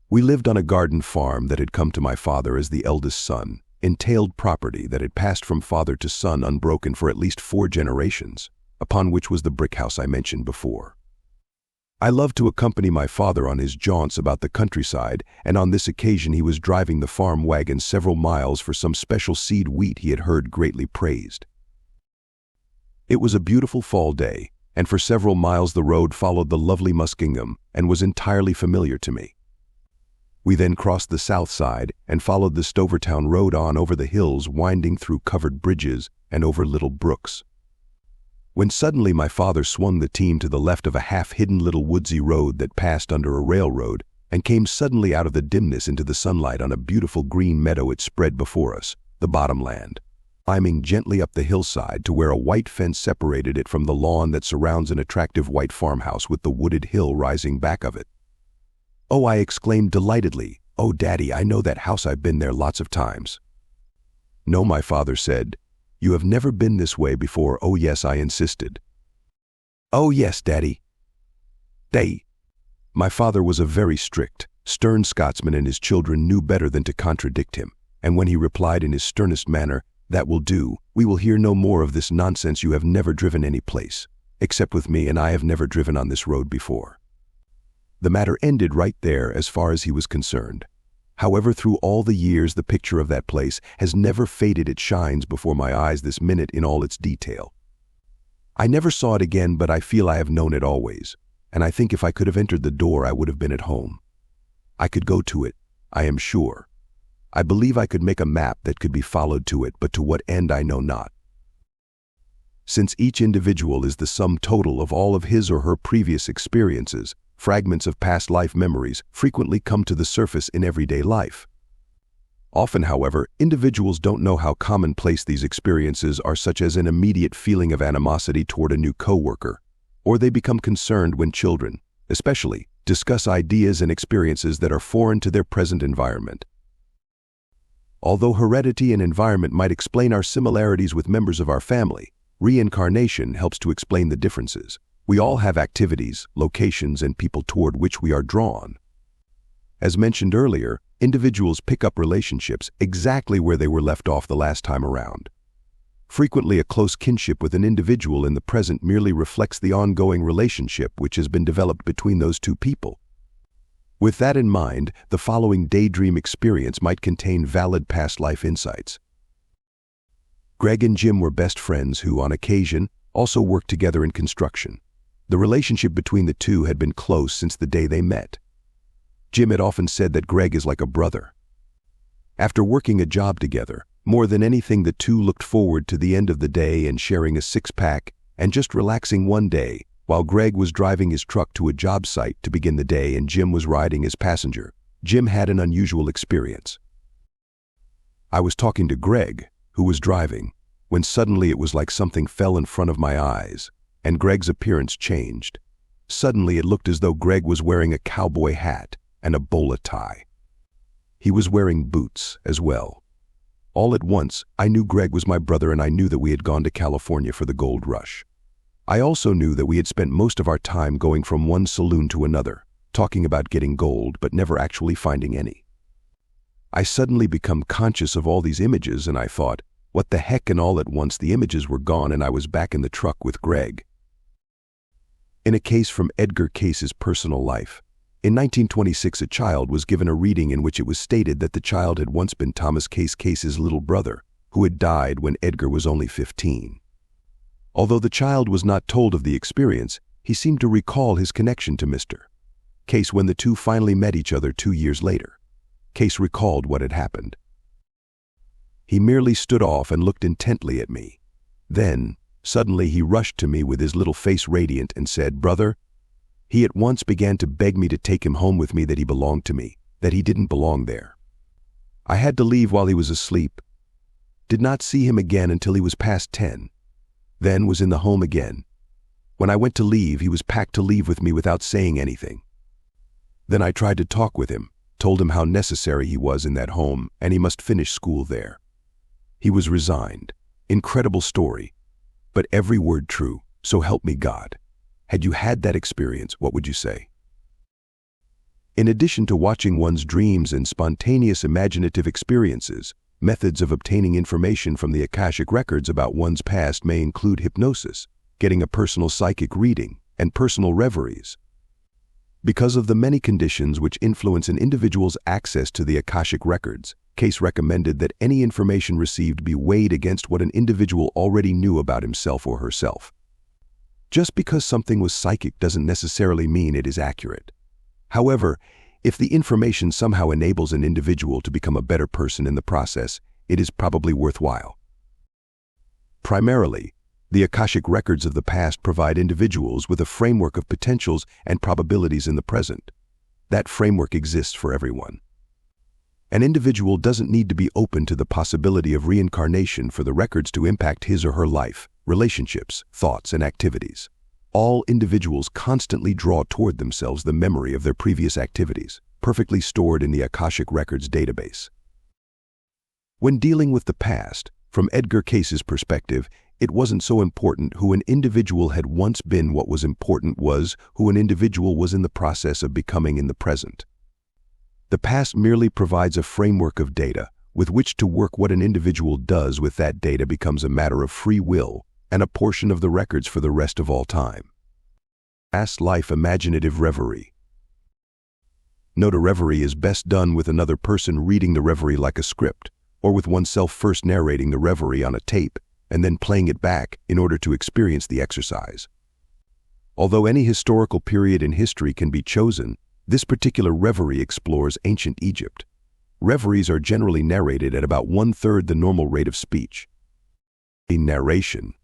We lived on a garden farm that had come to my father as the eldest son, entailed property that had passed from father to son unbroken for at least 4 generations, upon which was the brick house I mentioned before. I loved to accompany my father on his jaunts about the countryside, and on this occasion he was driving the farm wagon several miles for some special seed wheat he had heard greatly praised. It was a beautiful fall day, and for several miles the road followed the lovely Muskingum and was entirely familiar to me. We then crossed the south side and followed the Stovertown Road on over the hills, winding through covered bridges and over little brooks. When suddenly my father swung the team to the left of a half-hidden little woodsy road that passed under a railroad and came suddenly out of the dimness into the sunlight on a beautiful green meadow it spread before us, the bottomland, climbing gently up the hillside to where a white fence separated it from the lawn that surrounds an attractive white farmhouse with the wooded hill rising back of it. "Oh," I exclaimed delightedly, "Oh, Daddy, I know that house. I've been there lots of times." "No," my father said. "You have never been this way before." "Oh, yes," I insisted. "Oh, yes, Daddy." My father was a very strict, stern Scotsman, and his children knew better than to contradict him, and when he replied in his sternest manner, "That will do. We will hear no more of this nonsense. You have never driven any place, except with me, and I have never driven on this road before." The matter ended right there as far as he was concerned. However, through all the years, the picture of that place has never faded. It shines before my eyes this minute in all its detail. I never saw it again, but I feel I have known it always, and I think if I could have entered the door, I would have been at home. I could go to it, I am sure. I believe I could make a map that could be followed to it, but to what end I know not. Since each individual is the sum total of all of his or her previous experiences, fragments of past life memories frequently come to the surface in everyday life. Often, however, individuals don't know how commonplace these experiences are, such as an immediate feeling of animosity toward a new coworker, or they become concerned when children, especially, discuss ideas and experiences that are foreign to their present environment. Although heredity and environment might explain our similarities with members of our family, reincarnation helps to explain the differences. We all have activities, locations, and people toward which we are drawn. As mentioned earlier, individuals pick up relationships exactly where they were left off the last time around. Frequently, a close kinship with an individual in the present merely reflects the ongoing relationship which has been developed between those two people. With that in mind, the following daydream experience might contain valid past life insights. Greg and Jim were best friends who, on occasion, also worked together in construction. The relationship between the two had been close since the day they met. Jim had often said that Greg is like a brother. After working a job together, more than anything the two looked forward to the end of the day and sharing a six-pack and just relaxing one day while Greg was driving his truck to a job site to begin the day and Jim was riding as passenger. Jim had an unusual experience. I was talking to Greg, who was driving, when suddenly it was like something fell in front of my eyes, and Greg's appearance changed. Suddenly it looked as though Greg was wearing a cowboy hat and a bowler tie. He was wearing boots as well. All at once, I knew Greg was my brother, and I knew that we had gone to California for the gold rush. I also knew that we had spent most of our time going from one saloon to another, talking about getting gold, but never actually finding any. I suddenly become conscious of all these images, and I thought, what the heck, and all at once the images were gone and I was back in the truck with Greg. In a case from Edgar Cayce's personal life, in 1926, a child was given a reading in which it was stated that the child had once been Thomas Cayce's little brother, who had died when Edgar was only 15. Although the child was not told of the experience, he seemed to recall his connection to Mr. Cayce when the two finally met each other 2 years later. Cayce recalled what had happened. He merely stood off and looked intently at me. Then, suddenly he rushed to me with his little face radiant and said, "Brother." He at once began to beg me to take him home with me, that he belonged to me, that he didn't belong there. I had to leave while he was asleep. Did not see him again until he was past 10. Then was in the home again. When I went to leave, he was packed to leave with me without saying anything. Then I tried to talk with him, told him how necessary he was in that home and he must finish school there. He was resigned. Incredible story, but every word true, so help me God. Had you had that experience, what would you say? In addition to watching one's dreams and spontaneous imaginative experiences, methods of obtaining information from the Akashic Records about one's past may include hypnosis, getting a personal psychic reading, and personal reveries. Because of the many conditions which influence an individual's access to the Akashic Records, Cayce recommended that any information received be weighed against what an individual already knew about himself or herself. Just because something was psychic doesn't necessarily mean it is accurate. However, if the information somehow enables an individual to become a better person in the process, it is probably worthwhile. Primarily, the Akashic Records of the past provide individuals with a framework of potentials and probabilities in the present. That framework exists for everyone. An individual doesn't need to be open to the possibility of reincarnation for the records to impact his or her life, relationships, thoughts, and activities. All individuals constantly draw toward themselves the memory of their previous activities, perfectly stored in the Akashic Records database. When dealing with the past, from Edgar Cayce's perspective, it wasn't so important who an individual had once been. What was important was who an individual was in the process of becoming in the present. The past merely provides a framework of data with which to work. What an individual does with that data becomes a matter of free will and a portion of the records for the rest of all time. Past life imaginative reverie. Note: a reverie is best done with another person reading the reverie like a script, or with oneself first narrating the reverie on a tape and then playing it back in order to experience the exercise. Although any historical period in history can be chosen, this particular reverie explores ancient Egypt. Reveries are generally narrated at about 1/3 the normal rate of speech. In narration,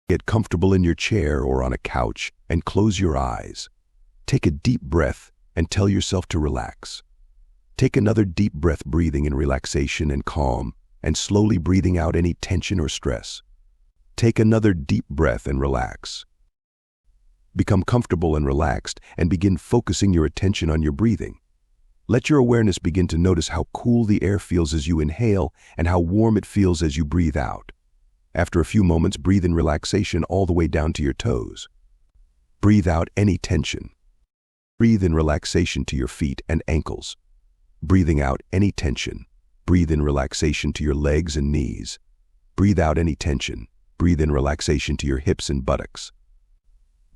get comfortable in your chair or on a couch and close your eyes. Take a deep breath and tell yourself to relax. Take another deep breath, breathing in relaxation and calm, and slowly breathing out any tension or stress. Take another deep breath and relax. Become comfortable and relaxed and begin focusing your attention on your breathing. Let your awareness begin to notice how cool the air feels as you inhale and how warm it feels as you breathe out. After a few moments, breathe in relaxation all the way down to your toes. Breathe out any tension. Breathe in relaxation to your feet and ankles. Breathing out any tension. Breathe in relaxation to your legs and knees. Breathe out any tension. Breathe in relaxation to your hips and buttocks.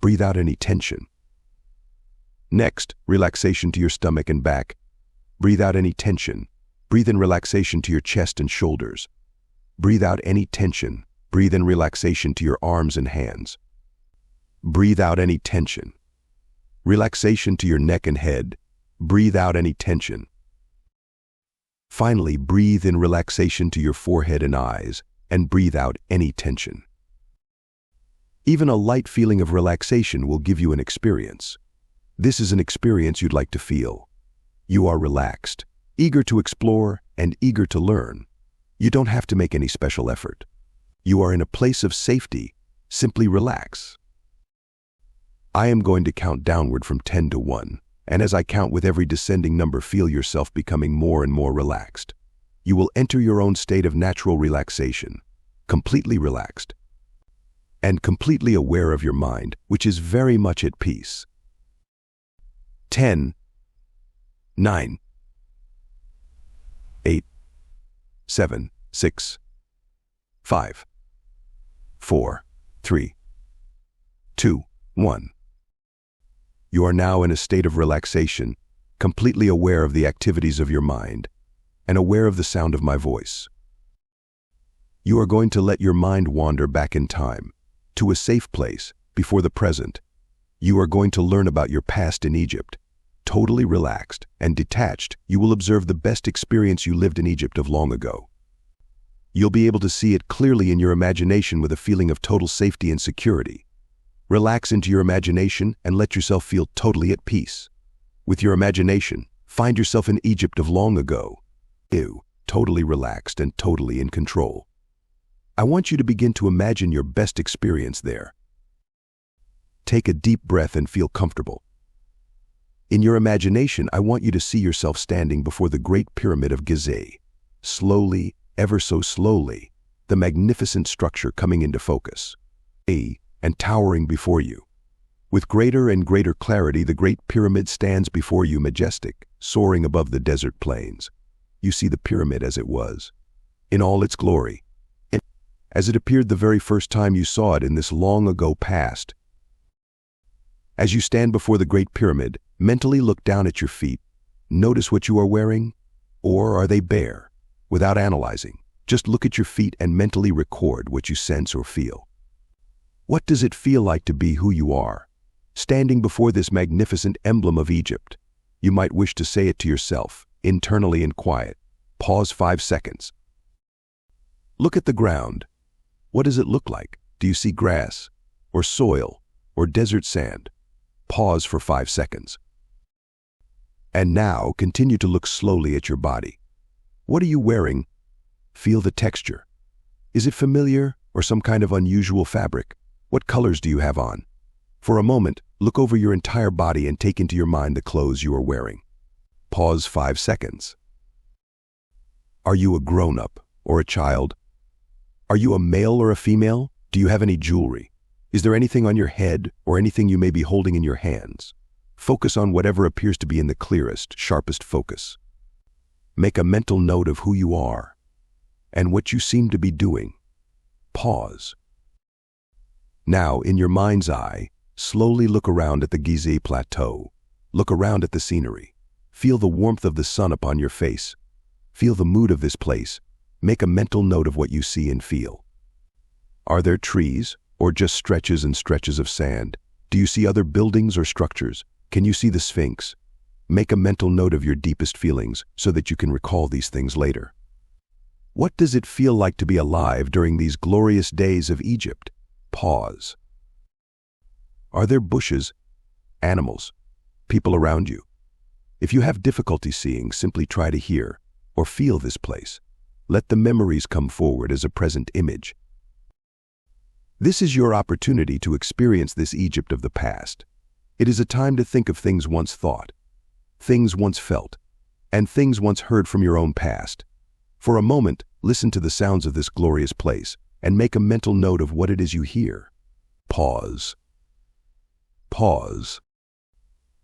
Breathe out any tension. Next, relaxation to your stomach and back. Breathe out any tension. Breathe in relaxation to your chest and shoulders. Breathe out any tension. Breathe in relaxation to your arms and hands. Breathe out any tension. Relaxation to your neck and head. Breathe out any tension. Finally, breathe in relaxation to your forehead and eyes, and breathe out any tension. Even a light feeling of relaxation will give you an experience. This is an experience you'd like to feel. You are relaxed, eager to explore, and eager to learn. You don't have to make any special effort. You are in a place of safety. Simply relax. I am going to count downward from 10 to 1, and as I count with every descending number, feel yourself becoming more and more relaxed. You will enter your own state of natural relaxation, completely relaxed, and completely aware of your mind, which is very much at peace. 10, 9, 8, 7, 6, 5, 4, 3, 2, 1. You are now in a state of relaxation, completely aware of the activities of your mind, and aware of the sound of my voice. You are going to let your mind wander back in time, to a safe place, before the present. You are going to learn about your past in Egypt. Totally relaxed and detached, you will observe the best experience you lived in Egypt of long ago. You'll be able to see it clearly in your imagination with a feeling of total safety and security. Relax into your imagination and let yourself feel totally at peace. With your imagination, find yourself in Egypt of long ago. Totally relaxed and totally in control. I want you to begin to imagine your best experience there. Take a deep breath and feel comfortable. In your imagination, I want you to see yourself standing before the Great Pyramid of Gizeh. Slowly, ever so slowly, the magnificent structure coming into focus. And towering before you. With greater and greater clarity, the Great Pyramid stands before you, majestic, soaring above the desert plains. You see the pyramid as it was, in all its glory, as it appeared the very first time you saw it in this long ago past. As you stand before the Great Pyramid, mentally look down at your feet. Notice what you are wearing, or are they bare? Without analyzing, just look at your feet and mentally record what you sense or feel. What does it feel like to be who you are? Standing before this magnificent emblem of Egypt. You might wish to say it to yourself, internally and quiet. Pause 5 seconds. Look at the ground. What does it look like? Do you see grass, or soil, or desert sand? Pause for 5 seconds. And now continue to look slowly at your body. What are you wearing? Feel the texture. Is it familiar or some kind of unusual fabric? What colors do you have on? For a moment, look over your entire body and take into your mind the clothes you are wearing. Pause 5 seconds. Are you a grown-up or a child? Are you a male or a female? Do you have any jewelry? Is there anything on your head or anything you may be holding in your hands? Focus on whatever appears to be in the clearest, sharpest focus. Make a mental note of who you are and what you seem to be doing. Pause. Now, in your mind's eye, slowly look around at the Gizeh Plateau. Look around at the scenery. Feel the warmth of the sun upon your face. Feel the mood of this place. Make a mental note of what you see and feel. Are there trees, or just stretches and stretches of sand? Do you see other buildings or structures? Can you see the Sphinx? Make a mental note of your deepest feelings so that you can recall these things later. What does it feel like to be alive during these glorious days of Egypt? Pause. Are there bushes, animals, people around you? If you have difficulty seeing, simply try to hear or feel this place. Let the memories come forward as a present image. This is your opportunity to experience this Egypt of the past. It is a time to think of things once thought, things once felt, and things once heard from your own past. For a moment, listen to the sounds of this glorious place and make a mental note of what it is you hear. Pause. Pause.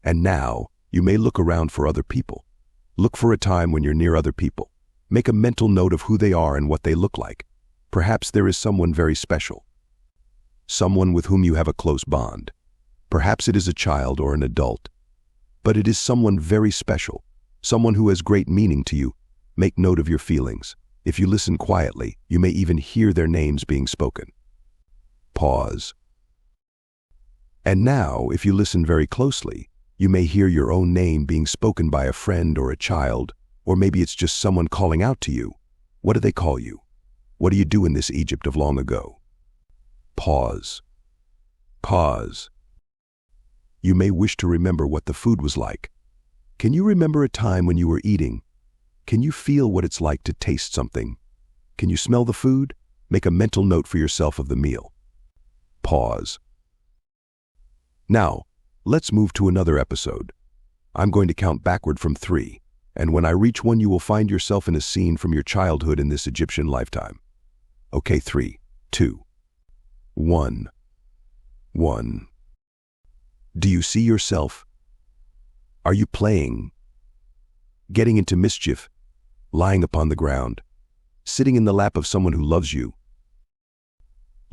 And now, you may look around for other people. Look for a time when you're near other people. Make a mental note of who they are and what they look like. Perhaps there is someone very special. Someone with whom you have a close bond. Perhaps it is a child or an adult. But it is someone very special, someone who has great meaning to you. Make note of your feelings. If you listen quietly, you may even hear their names being spoken. Pause. And now, if you listen very closely, you may hear your own name being spoken by a friend or a child, or maybe it's just someone calling out to you. What do they call you? What do you do in this Egypt of long ago? Pause. Pause. You may wish to remember what the food was like. Can you remember a time when you were eating? Can you feel what it's like to taste something? Can you smell the food? Make a mental note for yourself of the meal. Pause. Now, let's move to another episode. I'm going to count backward from 3, and when I reach 1, you will find yourself in a scene from your childhood in this Egyptian lifetime. Okay, 3, 2, 1. 1. Do you see yourself? Are you playing? Getting into mischief? Lying upon the ground? Sitting in the lap of someone who loves you?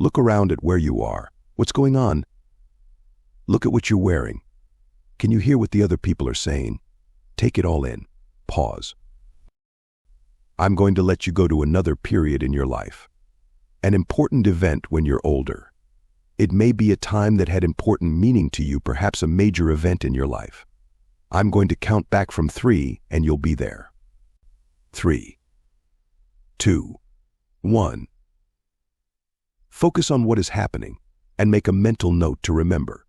Look around at where you are. What's going on? Look at what you're wearing. Can you hear what the other people are saying? Take it all in. Pause. I'm going to let you go to another period in your life. An important event when you're older. It may be a time that had important meaning to you, perhaps a major event in your life. I'm going to count back from 3 and you'll be there. 3, 2, 1. Focus on what is happening and make a mental note to remember.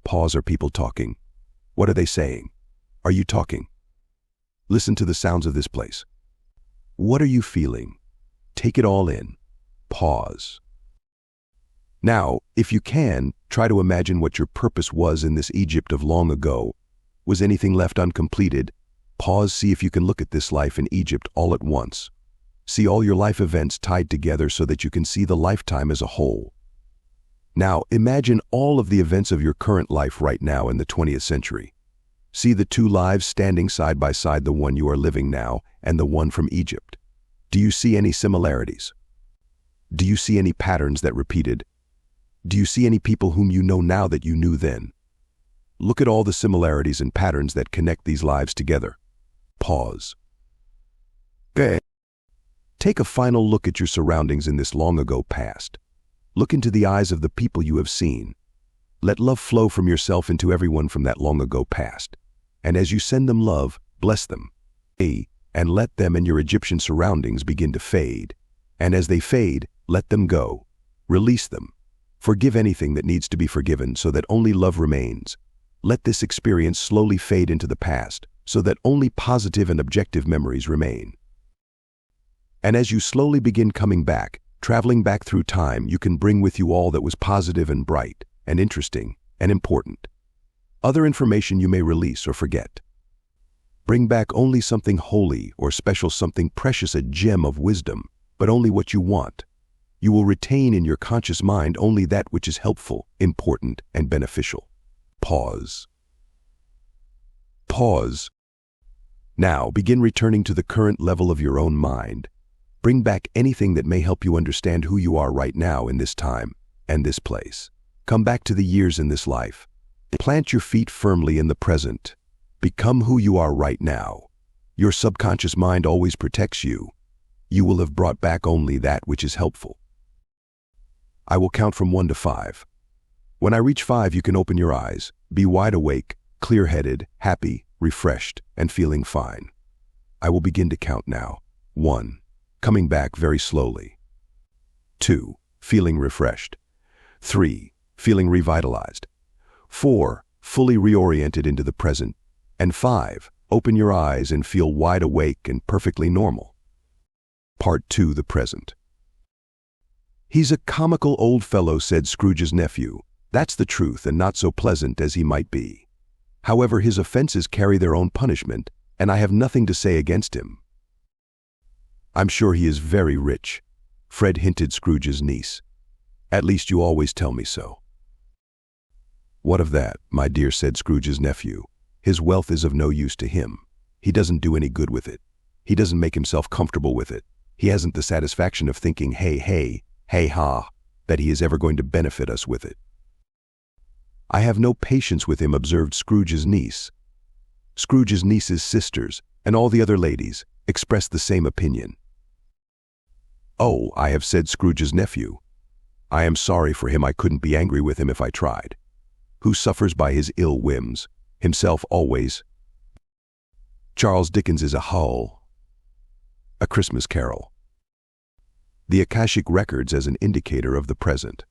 Pause. Are people talking? What are they saying? Are you talking? Listen to the sounds of this place. What are you feeling? Take it all in. Pause. Now, if you can, try to imagine what your purpose was in this Egypt of long ago. Was anything left uncompleted? Pause. See if you can look at this life in Egypt all at once. See all your life events tied together so that you can see the lifetime as a whole. Now, imagine all of the events of your current life right now in the 20th century. See the 2 lives standing side by side, the one you are living now and the one from Egypt. Do you see any similarities? Do you see any patterns that repeated? Do you see any people whom you know now that you knew then? Look at all the similarities and patterns that connect these lives together. Pause. Okay. Take a final look at your surroundings in this long ago past. Look into the eyes of the people you have seen. Let love flow from yourself into everyone from that long ago past. And as you send them love, bless them. And let them and your Egyptian surroundings begin to fade. And as they fade, let them go. Release them. Forgive anything that needs to be forgiven so that only love remains. Let this experience slowly fade into the past so that only positive and objective memories remain. And as you slowly begin coming back, traveling back through time, you can bring with you all that was positive and bright and interesting and important. Other information you may release or forget. Bring back only something holy or special, something precious, a gem of wisdom, but only what you want. You will retain in your conscious mind only that which is helpful, important, and beneficial. Pause. Pause. Now begin returning to the current level of your own mind. Bring back anything that may help you understand who you are right now in this time and this place. Come back to the years in this life. Plant your feet firmly in the present. Become who you are right now. Your subconscious mind always protects you. You will have brought back only that which is helpful. I will count from 1 to 5. When I reach 5, you can open your eyes, be wide awake, clear-headed, happy, refreshed, and feeling fine. I will begin to count now. 1. Coming back very slowly. 2. Feeling refreshed. 3. Feeling revitalized. 4. Fully reoriented into the present. And 5. Open your eyes and feel wide awake and perfectly normal. Part 2. The present. "He's a comical old fellow," said Scrooge's nephew. "That's the truth, and not so pleasant as he might be. However, his offenses carry their own punishment, and I have nothing to say against him." "I'm sure he is very rich," Fred hinted Scrooge's niece. "At least you always tell me so." "What of that, my dear?" said Scrooge's nephew. "His wealth is of no use to him. He doesn't do any good with it. He doesn't make himself comfortable with it. He hasn't the satisfaction of thinking, hey, ha, that he is ever going to benefit us with it." "I have no patience with him," observed Scrooge's niece. Scrooge's niece's sisters, and all the other ladies, expressed the same opinion. "Oh, I have," said Scrooge's nephew. "I am sorry for him. I couldn't be angry with him if I tried. Who suffers by his ill whims? Himself always." Charles Dickens is a Hull. A Christmas Carol. The Akashic Records as an indicator of the present.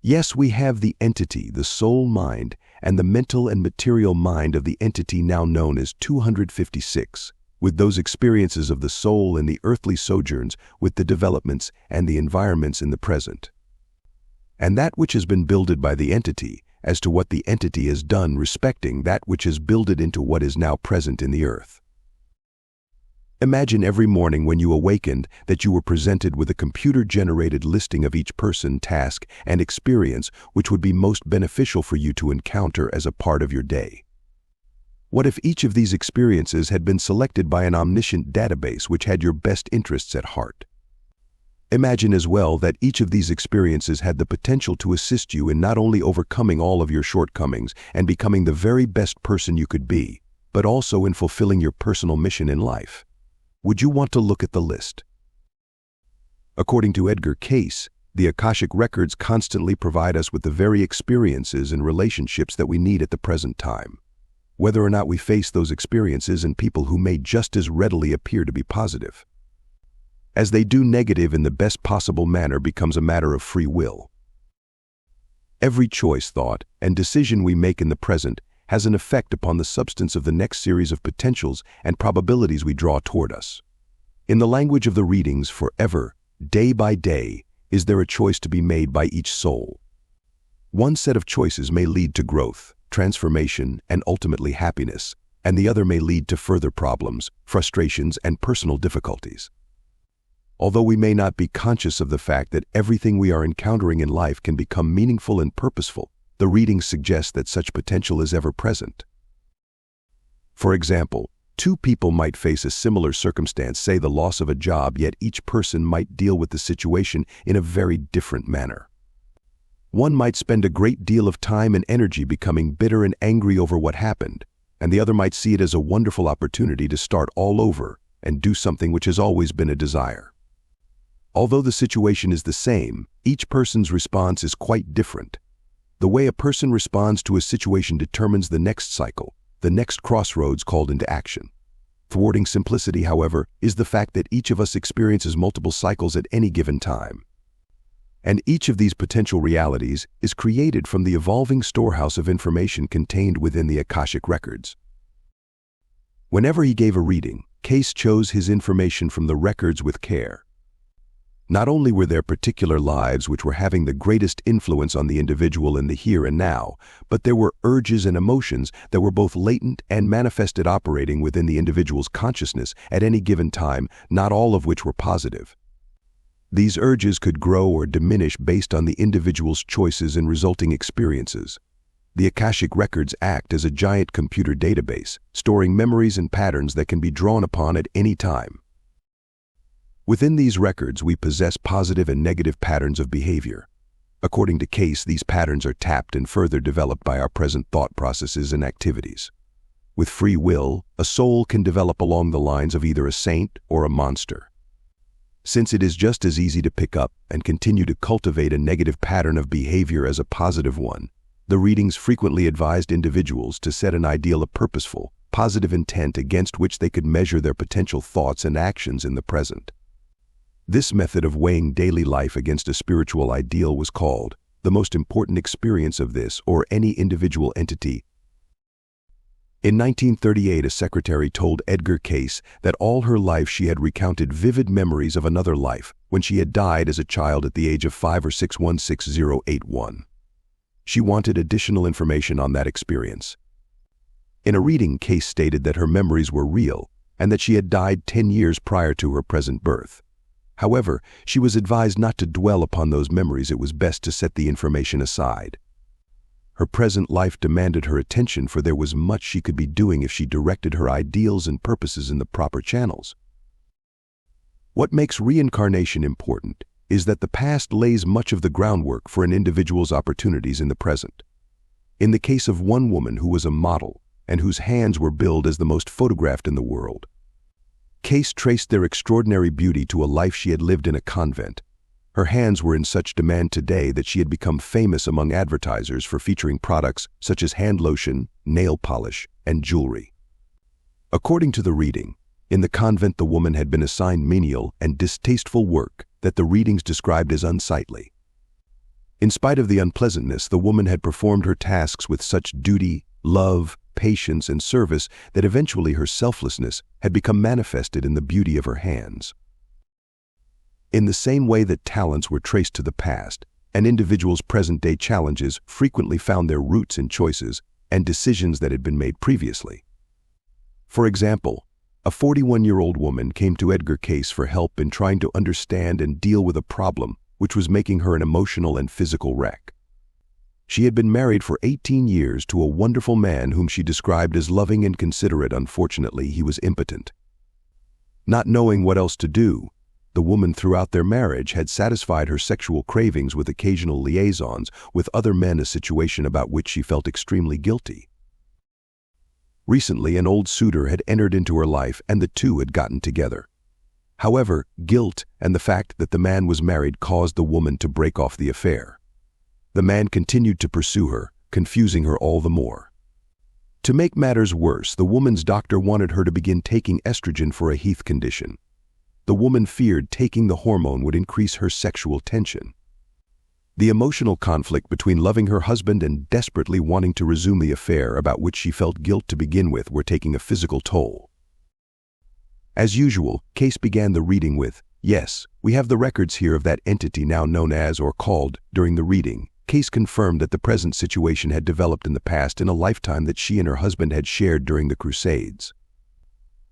Yes, we have the entity, the soul mind, and the mental and material mind of the entity now known as 256, with those experiences of the soul in the earthly sojourns, with the developments and the environments in the present. And that which has been builded by the entity, as to what the entity has done respecting that which is builded into what is now present in the earth. Imagine every morning when you awakened that you were presented with a computer-generated listing of each person, task, and experience which would be most beneficial for you to encounter as a part of your day. What if each of these experiences had been selected by an omniscient database which had your best interests at heart? Imagine as well that each of these experiences had the potential to assist you in not only overcoming all of your shortcomings and becoming the very best person you could be, but also in fulfilling your personal mission in life. Would you want to look at the list? According to Edgar Cayce, the Akashic Records constantly provide us with the very experiences and relationships that we need at the present time. Whether or not we face those experiences and people who may just as readily appear to be positive, as they do negative in the best possible manner, becomes a matter of free will. Every choice, thought, and decision we make in the present has an effect upon the substance of the next series of potentials and probabilities we draw toward us. In the language of the readings, forever, day by day, is there a choice to be made by each soul. One set of choices may lead to growth, transformation, and ultimately happiness, and the other may lead to further problems, frustrations, and personal difficulties. Although we may not be conscious of the fact that everything we are encountering in life can become meaningful and purposeful, the readings suggest that such potential is ever present. For example, two people might face a similar circumstance, say the loss of a job, yet each person might deal with the situation in a very different manner. One might spend a great deal of time and energy becoming bitter and angry over what happened, and the other might see it as a wonderful opportunity to start all over and do something which has always been a desire. Although the situation is the same, each person's response is quite different. The way a person responds to a situation determines the next cycle, the next crossroads called into action. Thwarting simplicity, however, is the fact that each of us experiences multiple cycles at any given time. And each of these potential realities is created from the evolving storehouse of information contained within the Akashic Records. Whenever he gave a reading, Cayce chose his information from the records with care. Not only were there particular lives which were having the greatest influence on the individual in the here and now, but there were urges and emotions that were both latent and manifested operating within the individual's consciousness at any given time, not all of which were positive. These urges could grow or diminish based on the individual's choices and resulting experiences. The Akashic Records act as a giant computer database, storing memories and patterns that can be drawn upon at any time. Within these records, we possess positive and negative patterns of behavior. According to Cayce, these patterns are tapped and further developed by our present thought processes and activities. With free will, a soul can develop along the lines of either a saint or a monster. Since it is just as easy to pick up and continue to cultivate a negative pattern of behavior as a positive one, the readings frequently advised individuals to set an ideal of purposeful, positive intent against which they could measure their potential thoughts and actions in the present. This method of weighing daily life against a spiritual ideal was called the most important experience of this or any individual entity. In 1938, a secretary told Edgar Cayce that all her life she had recounted vivid memories of another life when she had died as a child at the age of 5 or 6. 16081. She wanted additional information on that experience. In a reading, Cayce stated that her memories were real and that she had died 10 years prior to her present birth. However, she was advised not to dwell upon those memories. It was best to set the information aside. Her present life demanded her attention, for there was much she could be doing if she directed her ideals and purposes in the proper channels. What makes reincarnation important is that the past lays much of the groundwork for an individual's opportunities in the present. In the case of one woman who was a model and whose hands were billed as the most photographed in the world, Cayce traced their extraordinary beauty to a life she had lived in a convent. Her hands were in such demand today that she had become famous among advertisers for featuring products such as hand lotion, nail polish, and jewelry. According to the reading, in the convent the woman had been assigned menial and distasteful work that the readings described as unsightly. In spite of the unpleasantness, the woman had performed her tasks with such duty, love, patience, and service that eventually her selflessness had become manifested in the beauty of her hands. In the same way that talents were traced to the past, an individual's present-day challenges frequently found their roots in choices and decisions that had been made previously. For example, a 41-year-old woman came to Edgar Cayce for help in trying to understand and deal with a problem which was making her an emotional and physical wreck. She had been married for 18 years to a wonderful man whom she described as loving and considerate. Unfortunately, he was impotent. Not knowing what else to do, the woman throughout their marriage had satisfied her sexual cravings with occasional liaisons with other men, a situation about which she felt extremely guilty. Recently, an old suitor had entered into her life and the two had gotten together. However, guilt and the fact that the man was married caused the woman to break off the affair. The man continued to pursue her, confusing her all the more. To make matters worse, the woman's doctor wanted her to begin taking estrogen for a heath condition. The woman feared taking the hormone would increase her sexual tension. The emotional conflict between loving her husband and desperately wanting to resume the affair about which she felt guilt to begin with were taking a physical toll. As usual, Cayce began the reading with, "Yes, we have the records here of that entity now known as or called." During the reading, Cayce confirmed that the present situation had developed in the past in a lifetime that she and her husband had shared during the Crusades.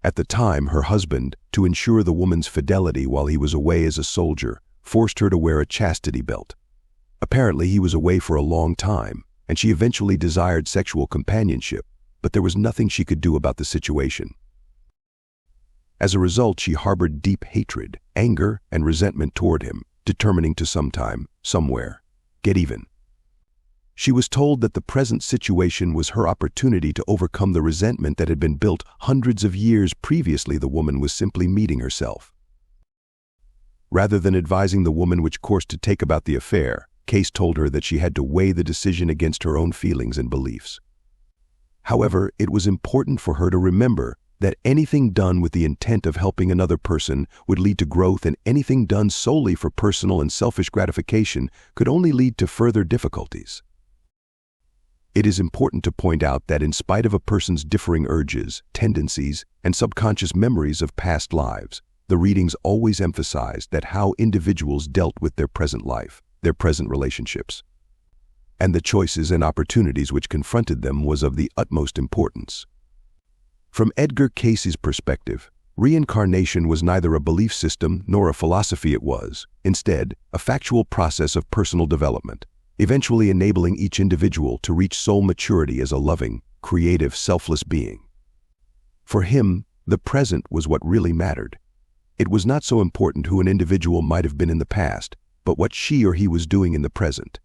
At the time, her husband, to ensure the woman's fidelity while he was away as a soldier, forced her to wear a chastity belt. Apparently, he was away for a long time, and she eventually desired sexual companionship, but there was nothing she could do about the situation. As a result, she harbored deep hatred, anger, and resentment toward him, determining to sometime, somewhere, get even. She was told that the present situation was her opportunity to overcome the resentment that had been built hundreds of years previously. The woman was simply meeting herself. Rather than advising the woman which course to take about the affair, Cayce told her that she had to weigh the decision against her own feelings and beliefs. However, it was important for her to remember that anything done with the intent of helping another person would lead to growth, and anything done solely for personal and selfish gratification could only lead to further difficulties. It is important to point out that in spite of a person's differing urges, tendencies, and subconscious memories of past lives, the readings always emphasized that how individuals dealt with their present life, their present relationships, and the choices and opportunities which confronted them was of the utmost importance. From Edgar Cayce's perspective, reincarnation was neither a belief system nor a philosophy. It was, instead, a factual process of personal development, eventually enabling each individual to reach soul maturity as a loving, creative, selfless being. For him, the present was what really mattered. It was not so important who an individual might have been in the past, but what she or he was doing in the present.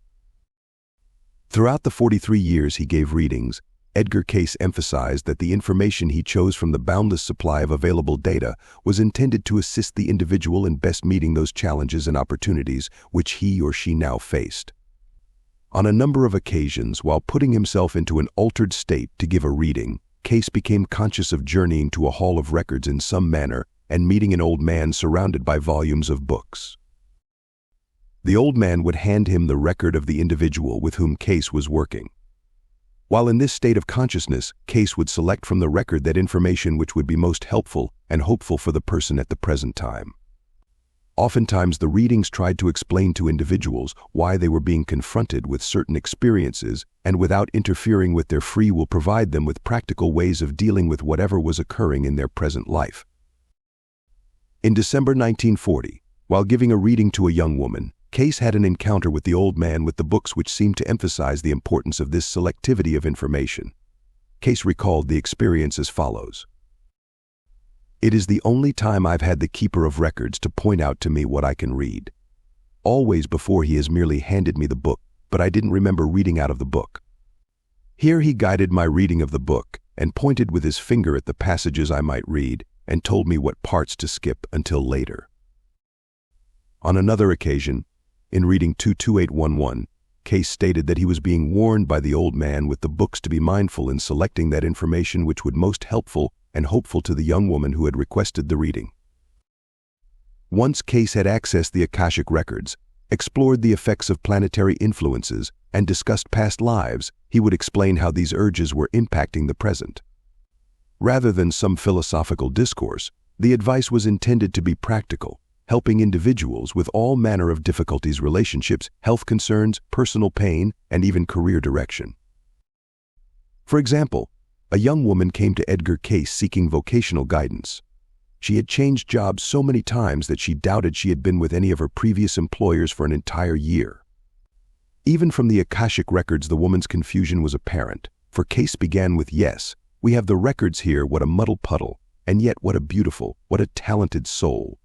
Throughout the 43 years he gave readings, Edgar Cayce emphasized that the information he chose from the boundless supply of available data was intended to assist the individual in best meeting those challenges and opportunities which he or she now faced. On a number of occasions, while putting himself into an altered state to give a reading, Cayce became conscious of journeying to a hall of records in some manner and meeting an old man surrounded by volumes of books. The old man would hand him the record of the individual with whom Cayce was working. While in this state of consciousness, Cayce would select from the record that information which would be most helpful and hopeful for the person at the present time. Oftentimes, the readings tried to explain to individuals why they were being confronted with certain experiences and, without interfering with their free will, provide them with practical ways of dealing with whatever was occurring in their present life. In December 1940, while giving a reading to a young woman, Cayce had an encounter with the old man with the books which seemed to emphasize the importance of this selectivity of information. Cayce recalled the experience as follows. "It is the only time I've had the keeper of records to point out to me what I can read. Always before he has merely handed me the book, but I didn't remember reading out of the book. Here he guided my reading of the book and pointed with his finger at the passages I might read and told me what parts to skip until later." On another occasion, in reading 22811, Cayce stated that he was being warned by the old man with the books to be mindful in selecting that information which would most helpful and hopeful to the young woman who had requested the reading. Once Cayce had accessed the Akashic Records, explored the effects of planetary influences, and discussed past lives, he would explain how these urges were impacting the present. Rather than some philosophical discourse, the advice was intended to be practical, helping individuals with all manner of difficulties, relationships, health concerns, personal pain, and even career direction. For example, a young woman came to Edgar Cayce seeking vocational guidance. She had changed jobs so many times that she doubted she had been with any of her previous employers for an entire year. Even from the Akashic Records, the woman's confusion was apparent, for Cayce began with, "Yes, we have the records here, what a muddled puddle, and yet what a beautiful, what a talented soul."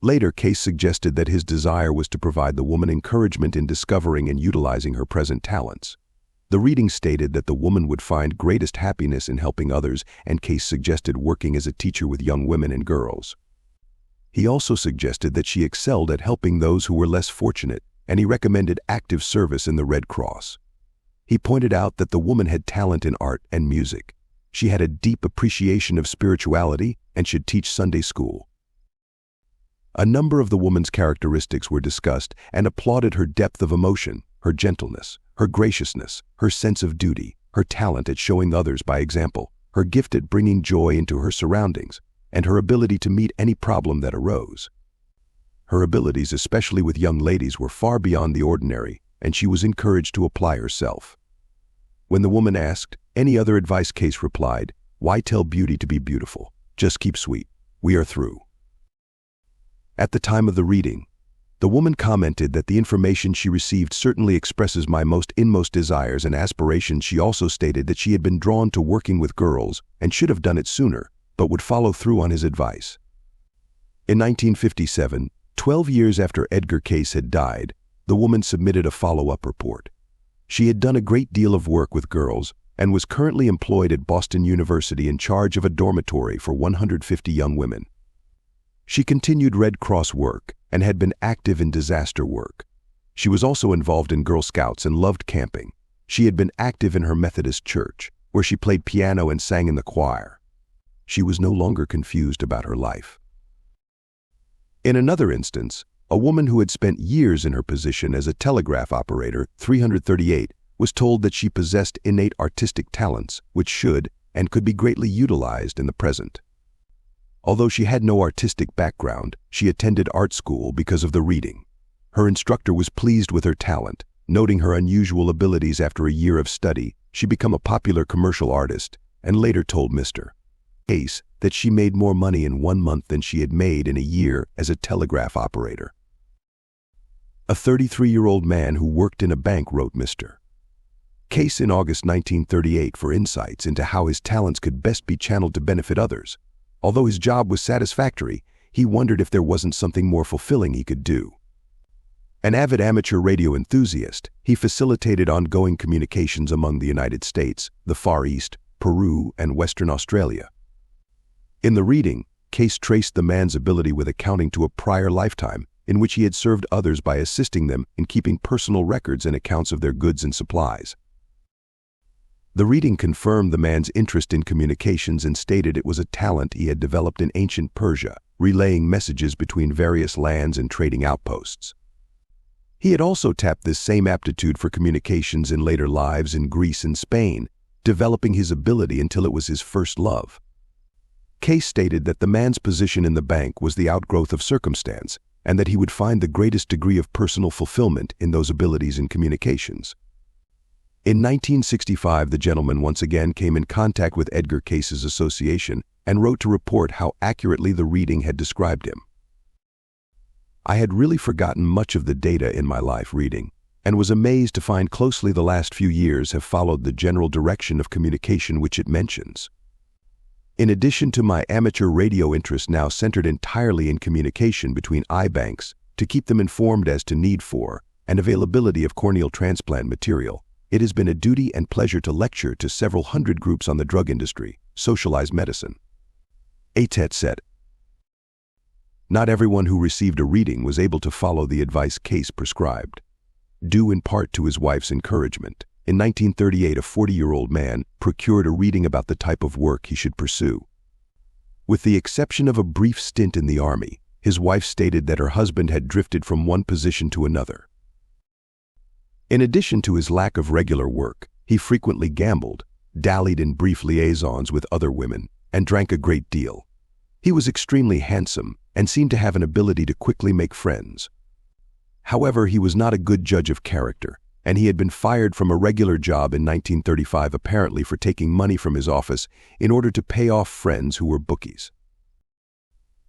Later, Cayce suggested that his desire was to provide the woman encouragement in discovering and utilizing her present talents. The reading stated that the woman would find greatest happiness in helping others, and Cayce suggested working as a teacher with young women and girls. He also suggested that she excelled at helping those who were less fortunate, and he recommended active service in the Red Cross. He pointed out that the woman had talent in art and music. She had a deep appreciation of spirituality and should teach Sunday school. A number of the woman's characteristics were discussed and applauded her depth of emotion, her gentleness, her graciousness, her sense of duty, her talent at showing others by example, her gift at bringing joy into her surroundings, and her ability to meet any problem that arose. Her abilities, especially with young ladies, were far beyond the ordinary, and she was encouraged to apply herself. When the woman asked any other advice, Cayce replied, "Why tell beauty to be beautiful? Just keep sweet. We are through." At the time of the reading, the woman commented that the information she received certainly expresses my inmost desires and aspirations. She also stated that she had been drawn to working with girls and should have done it sooner, but would follow through on his advice. In 1957, 12 years after Edgar Cayce had died, the woman submitted a follow-up report. She had done a great deal of work with girls and was currently employed at Boston University in charge of a dormitory for 150 young women. She continued Red Cross work and had been active in disaster work. She was also involved in Girl Scouts and loved camping. She had been active in her Methodist church, where she played piano and sang in the choir. She was no longer confused about her life. In another instance, a woman who had spent years in her position as a telegraph operator, 338, was told that she possessed innate artistic talents, which should and could be greatly utilized in the present. Although she had no artistic background, she attended art school because of the reading. Her instructor was pleased with her talent, noting her unusual abilities. After a year of study, she became a popular commercial artist and later told Mr. Cayce that she made more money in 1 month than she had made in a year as a telegraph operator. A 33-year-old man who worked in a bank wrote Mr. Cayce in August 1938 for insights into how his talents could best be channeled to benefit others. Although his job was satisfactory, he wondered if there wasn't something more fulfilling he could do. An avid amateur radio enthusiast, he facilitated ongoing communications among the United States, the Far East, Peru, and Western Australia. In the reading, Cayce traced the man's ability with accounting to a prior lifetime in which he had served others by assisting them in keeping personal records and accounts of their goods and supplies. The reading confirmed the man's interest in communications and stated it was a talent he had developed in ancient Persia, relaying messages between various lands and trading outposts. He had also tapped this same aptitude for communications in later lives in Greece and Spain, developing his ability until it was his first love. Cayce stated that the man's position in the bank was the outgrowth of circumstance, and that he would find the greatest degree of personal fulfillment in those abilities in communications. In 1965, the gentleman once again came in contact with Edgar Cayce's association and wrote to report how accurately the reading had described him. I had really forgotten much of the data in my life reading, and was amazed to find closely the last few years have followed the general direction of communication which it mentions. In addition to my amateur radio interest now centered entirely in communication between eye banks to keep them informed as to need for and availability of corneal transplant material, it has been a duty and pleasure to lecture to several hundred groups on the drug industry, socialized medicine. Atet said, "Not everyone who received a reading was able to follow the advice Cayce prescribed. Due in part to his wife's encouragement, in 1938 a 40-year-old man procured a reading about the type of work he should pursue. With the exception of a brief stint in the army, his wife stated that her husband had drifted from one position to another. In addition to his lack of regular work, he frequently gambled, dallied in brief liaisons with other women, and drank a great deal. He was extremely handsome and seemed to have an ability to quickly make friends. However, he was not a good judge of character, and he had been fired from a regular job in 1935 apparently for taking money from his office in order to pay off friends who were bookies.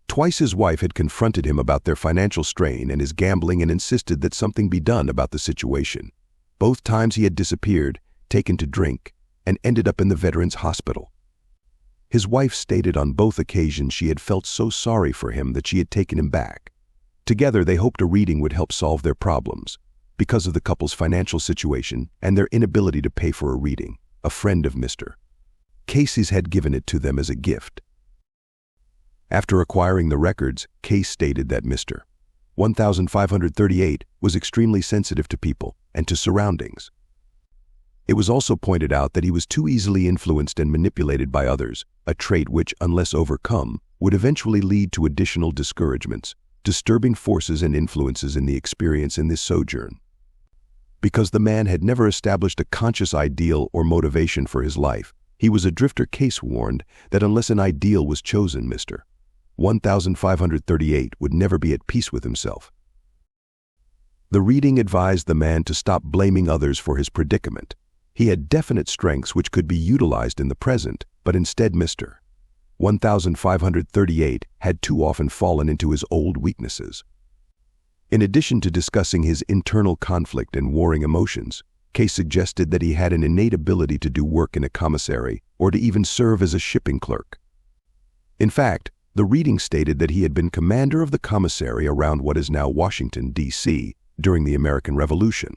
Twice his wife had confronted him about their financial strain and his gambling and insisted that something be done about the situation. Both times he had disappeared, taken to drink, and ended up in the Veterans Hospital. His wife stated on both occasions she had felt so sorry for him that she had taken him back. Together they hoped a reading would help solve their problems. Because of the couple's financial situation and their inability to pay for a reading, a friend of Mr. Cayce's had given it to them as a gift. After acquiring the records, Cayce stated that Mr. 1538 was extremely sensitive to people and to surroundings. It was also pointed out that he was too easily influenced and manipulated by others, a trait which, unless overcome, would eventually lead to additional discouragements, disturbing forces and influences in the experience in this sojourn. Because the man had never established a conscious ideal or motivation for his life, he was a drifter. Cayce warned that unless an ideal was chosen, Mr. 1538 would never be at peace with himself. The reading advised the man to stop blaming others for his predicament. He had definite strengths which could be utilized in the present, but instead Mr. 1538 had too often fallen into his old weaknesses. In addition to discussing his internal conflict and warring emotions, Cayce suggested that he had an innate ability to do work in a commissary or to even serve as a shipping clerk. In fact, the reading stated that he had been commander of the commissary around what is now Washington, D.C., during the American Revolution.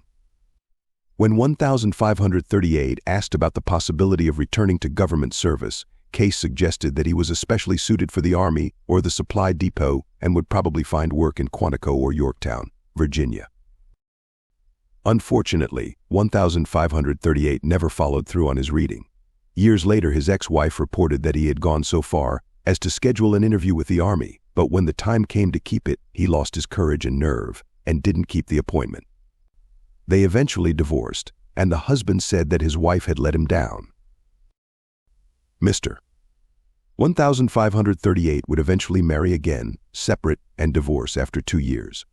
When 1538 asked about the possibility of returning to government service, Cayce suggested that he was especially suited for the Army or the supply depot and would probably find work in Quantico or Yorktown, Virginia. Unfortunately, 1538 never followed through on his reading. Years later, his ex-wife reported that he had gone so far as to schedule an interview with the Army, but when the time came to keep it, he lost his courage and nerve and didn't keep the appointment. They eventually divorced, and the husband said that his wife had let him down. Mr. 1538 would eventually marry again, separate, and divorce after 2 years.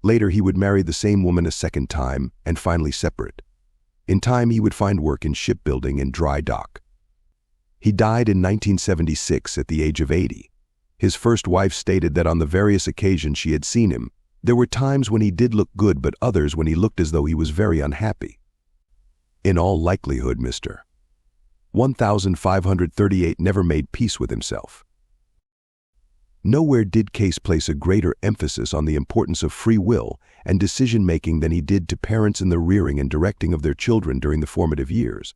Later, he would marry the same woman a second time and finally separate. In time, he would find work in shipbuilding and dry dock. He died in 1976 at the age of 80. His first wife stated that on the various occasions she had seen him, there were times when he did look good but others when he looked as though he was very unhappy. In all likelihood, Mr. 1538 never made peace with himself. Nowhere did Cayce place a greater emphasis on the importance of free will and decision-making than he did to parents in the rearing and directing of their children during the formative years.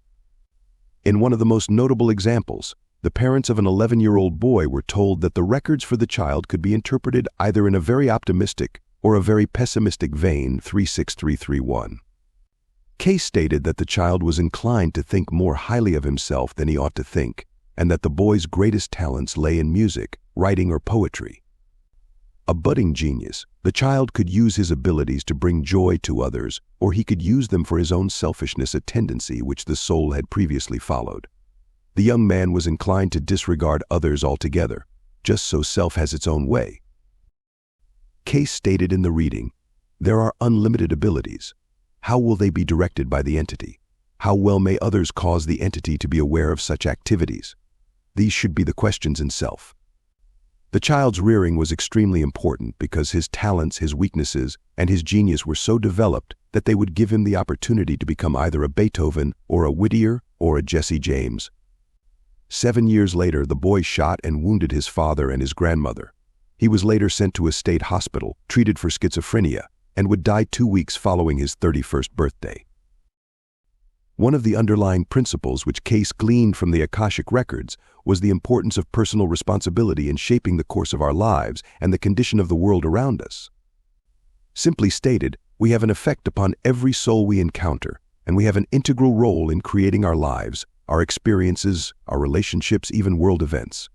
In one of the most notable examples, the parents of an 11-year-old boy were told that the records for the child could be interpreted either in a very optimistic or a very pessimistic vein, 36331. Cayce stated that the child was inclined to think more highly of himself than he ought to think, and that the boy's greatest talents lay in music, writing, or poetry. A budding genius, the child could use his abilities to bring joy to others, or he could use them for his own selfishness, a tendency which the soul had previously followed. The young man was inclined to disregard others altogether, just so self has its own way. Cayce stated in the reading, "There are unlimited abilities. How will they be directed by the entity? How well may others cause the entity to be aware of such activities? These should be the questions in self." The child's rearing was extremely important because his talents, his weaknesses, and his genius were so developed that they would give him the opportunity to become either a Beethoven or a Whittier or a Jesse James. 7 years later, the boy shot and wounded his father and his grandmother. He was later sent to a state hospital, treated for schizophrenia, and would die 2 weeks following his 31st birthday. One of the underlying principles which Cayce gleaned from the Akashic Records was the importance of personal responsibility in shaping the course of our lives and the condition of the world around us. Simply stated, we have an effect upon every soul we encounter, and we have an integral role in creating our lives, our experiences, our relationships, even world events.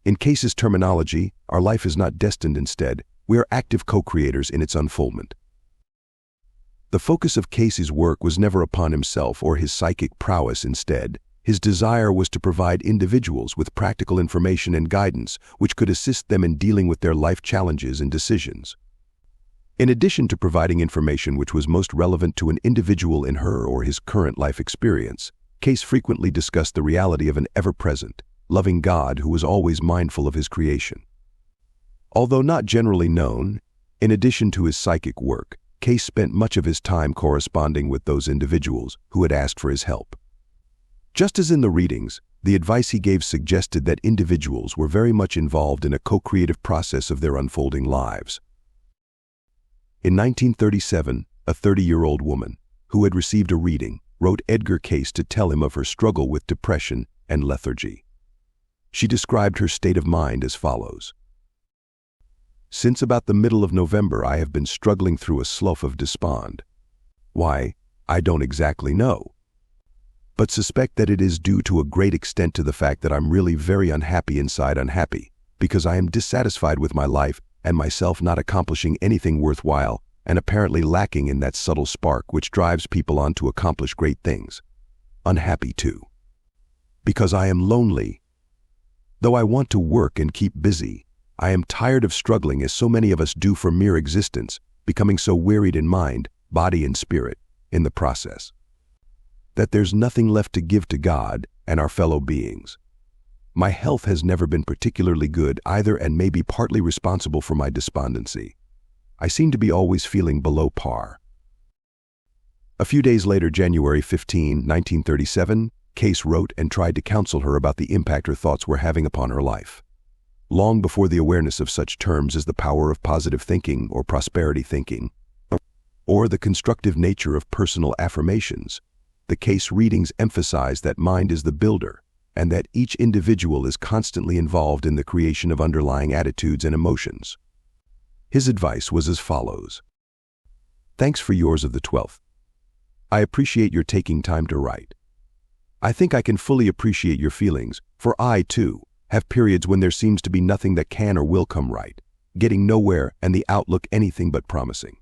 In Cayce's terminology, our life is not destined. Instead, we are active co-creators in its unfoldment. The focus of Cayce's work was never upon himself or his psychic prowess. Instead, his desire was to provide individuals with practical information and guidance which could assist them in dealing with their life challenges and decisions. In addition to providing information which was most relevant to an individual in her or his current life experience, Cayce frequently discussed the reality of an ever-present, loving God who was always mindful of his creation. Although not generally known, in addition to his psychic work, Cayce spent much of his time corresponding with those individuals who had asked for his help. Just as in the readings, the advice he gave suggested that individuals were very much involved in a co-creative process of their unfolding lives. In 1937, a 30-year-old woman, who had received a reading, wrote Edgar Cayce to tell him of her struggle with depression and lethargy. She described her state of mind as follows. "Since about the middle of November, I have been struggling through a slough of despond. Why, I don't exactly know, but suspect that it is due to a great extent to the fact that I'm really very unhappy inside, unhappy, because I am dissatisfied with my life and myself, not accomplishing anything worthwhile and apparently lacking in that subtle spark which drives people on to accomplish great things. Unhappy too, because I am lonely. Though I want to work and keep busy, I am tired of struggling as so many of us do for mere existence, becoming so wearied in mind, body and spirit, in the process, that there's nothing left to give to God and our fellow beings. My health has never been particularly good either and may be partly responsible for my despondency. I seem to be always feeling below par." A few days later, January 15, 1937, Cayce wrote and tried to counsel her about the impact her thoughts were having upon her life. Long before the awareness of such terms as the power of positive thinking or prosperity thinking, or the constructive nature of personal affirmations, the Cayce readings emphasize that mind is the builder and that each individual is constantly involved in the creation of underlying attitudes and emotions. His advice was as follows. "Thanks for yours of the 12th. I appreciate your taking time to write. I think I can fully appreciate your feelings, for I, too, have periods when there seems to be nothing that can or will come right, getting nowhere and the outlook anything but promising.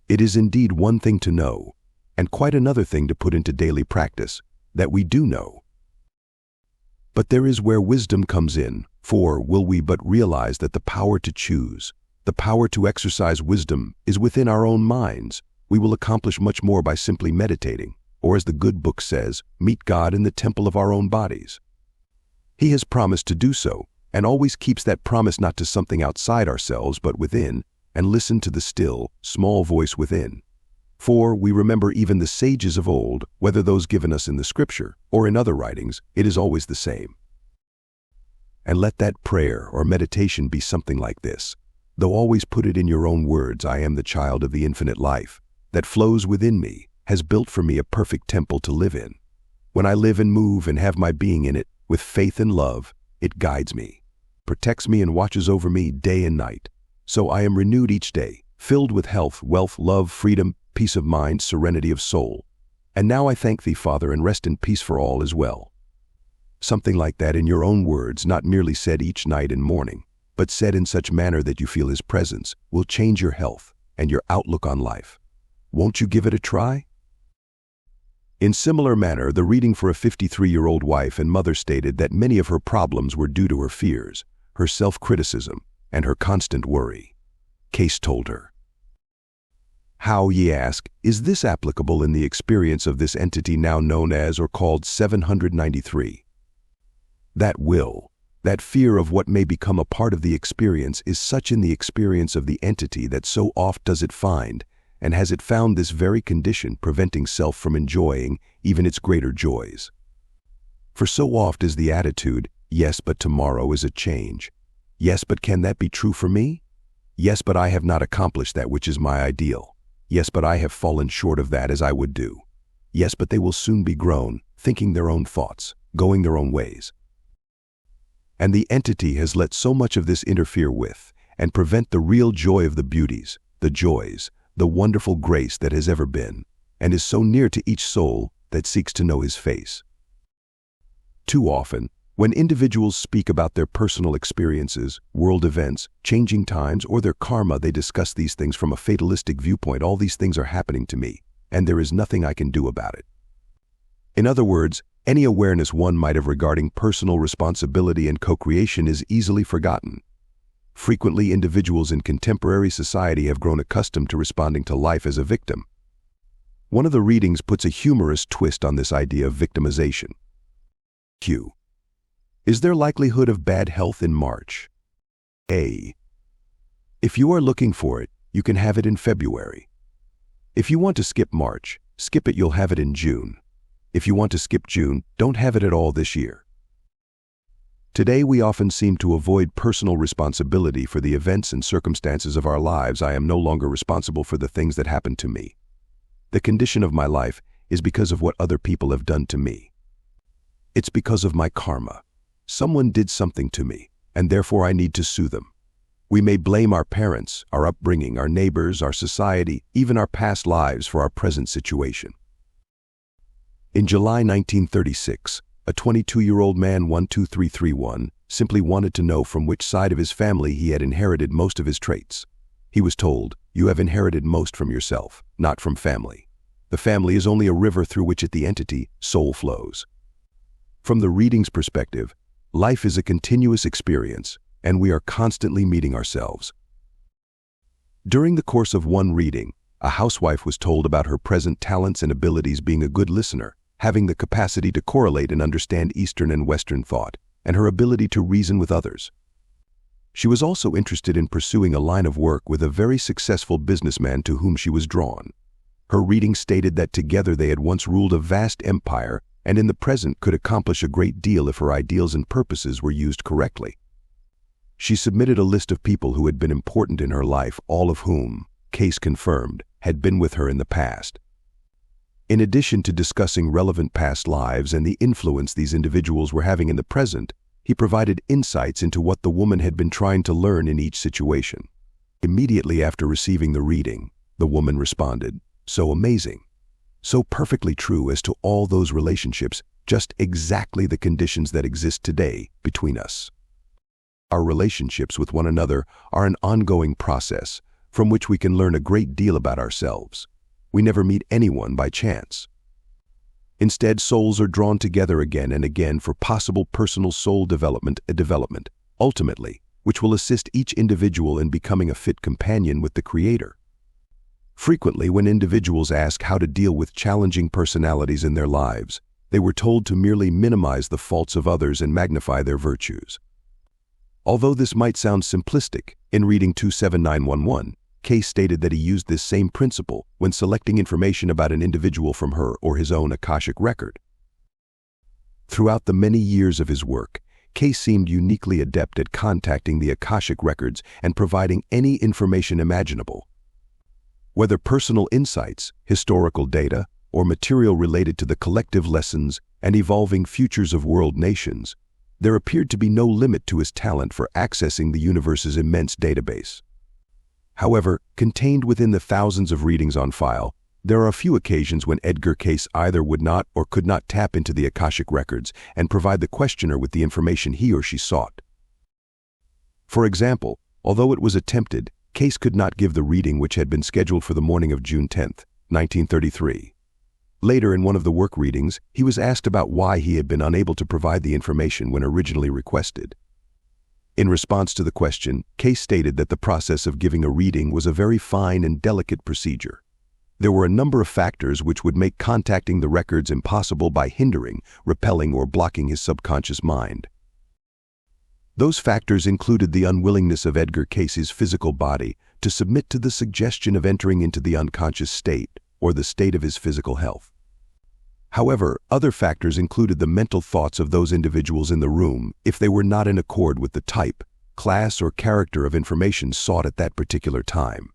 It is indeed one thing to know, and quite another thing to put into daily practice, that we do know. But there is where wisdom comes in, for will we but realize that the power to choose, the power to exercise wisdom is within our own minds, we will accomplish much more by simply meditating, or as the good book says, meet God in the temple of our own bodies. He has promised to do so, and always keeps that promise not to something outside ourselves but within, and listen to the still, small voice within. For we remember even the sages of old, whether those given us in the scripture or in other writings, it is always the same. and let that prayer or meditation be something like this. Though always put it in your own words, I am the child of the infinite life that flows within me, has built for me a perfect temple to live in. When I live and move and have my being in it, with faith and love, it guides me, protects me and watches over me day and night. So I am renewed each day, filled with health, wealth, love, freedom, peace of mind, serenity of soul. And now I thank thee, Father, and rest in peace for all as well. Something like that in your own words, not merely said each night and morning, but said in such manner that you feel his presence, will change your health and your outlook on life. Won't you give it a try? In similar manner, the reading for a 53-year-old wife and mother stated that many of her problems were due to her fears, her self-criticism, and her constant worry. Cayce told her, "How, ye ask, is this applicable in the experience of this entity now known as or called 793? That will, that fear of what may become a part of the experience is such in the experience of the entity that so oft does it find, and has it found this very condition preventing self from enjoying even its greater joys. For so oft is the attitude, yes, but tomorrow is a change. Yes, but can that be true for me? Yes, but I have not accomplished that which is my ideal. Yes, but I have fallen short of that as I would do. Yes, but they will soon be grown, thinking their own thoughts, going their own ways." And the entity has let so much of this interfere with and prevent the real joy of the beauties, the joys, the wonderful grace that has ever been, and is so near to each soul that seeks to know his face. Too often, when individuals speak about their personal experiences, world events, changing times, or their karma, they discuss these things from a fatalistic viewpoint. All these things are happening to me, and there is nothing I can do about it. In other words, any awareness one might have regarding personal responsibility and co-creation is easily forgotten. Frequently, individuals in contemporary society have grown accustomed to responding to life as a victim. One of the readings puts a humorous twist on this idea of victimization. Q. Is there likelihood of bad health in March? A. If you are looking for it, you can have it in February. If you want to skip March, skip it, you'll have it in June. If you want to skip June, don't have it at all this year. Today we often seem to avoid personal responsibility for the events and circumstances of our lives. I am no longer responsible for the things that happen to me. The condition of my life is because of what other people have done to me. It's because of my karma. Someone did something to me, and therefore I need to sue them. We may blame our parents, our upbringing, our neighbors, our society, even our past lives for our present situation. In July 1936, a 22-year-old man 12331 simply wanted to know from which side of his family he had inherited most of his traits. He was told, "You have inherited most from yourself, not from family. The family is only a river through which the entity, soul, flows." From the reading's perspective, life is a continuous experience, and we are constantly meeting ourselves. During the course of one reading, a housewife was told about her present talents and abilities, being a good listener, having the capacity to correlate and understand Eastern and Western thought, and her ability to reason with others. She was also interested in pursuing a line of work with a very successful businessman to whom she was drawn. Her reading stated that together they had once ruled a vast empire and in the present could accomplish a great deal if her ideals and purposes were used correctly. She submitted a list of people who had been important in her life, all of whom, Cayce confirmed, had been with her in the past. In addition to discussing relevant past lives and the influence these individuals were having in the present, he provided insights into what the woman had been trying to learn in each situation. Immediately after receiving the reading, the woman responded, "So amazing. So perfectly true as to all those relationships, just exactly the conditions that exist today between us. Our relationships with one another are an ongoing process from which we can learn a great deal about ourselves. We never meet anyone by chance. Instead, souls are drawn together again and again for possible personal soul development, ultimately, which will assist each individual in becoming a fit companion with the Creator. Frequently, when individuals ask how to deal with challenging personalities in their lives, they were told to merely minimize the faults of others and magnify their virtues. Although this might sound simplistic, in reading 27911, Cayce stated that he used this same principle when selecting information about an individual from her or his own Akashic record. Throughout the many years of his work, Cayce seemed uniquely adept at contacting the Akashic Records and providing any information imaginable. Whether personal insights, historical data, or material related to the collective lessons and evolving futures of world nations, there appeared to be no limit to his talent for accessing the universe's immense database. However, contained within the thousands of readings on file, there are a few occasions when Edgar Cayce either would not or could not tap into the Akashic Records and provide the questioner with the information he or she sought. For example, although it was attempted, Cayce could not give the reading which had been scheduled for the morning of June 10, 1933. Later, in one of the work readings, he was asked about why he had been unable to provide the information when originally requested. In response to the question, Cayce stated that the process of giving a reading was a very fine and delicate procedure. There were a number of factors which would make contacting the records impossible by hindering, repelling, or blocking his subconscious mind. Those factors included the unwillingness of Edgar Cayce's physical body to submit to the suggestion of entering into the unconscious state, or the state of his physical health. However, other factors included the mental thoughts of those individuals in the room if they were not in accord with the type, class, or character of information sought at that particular time.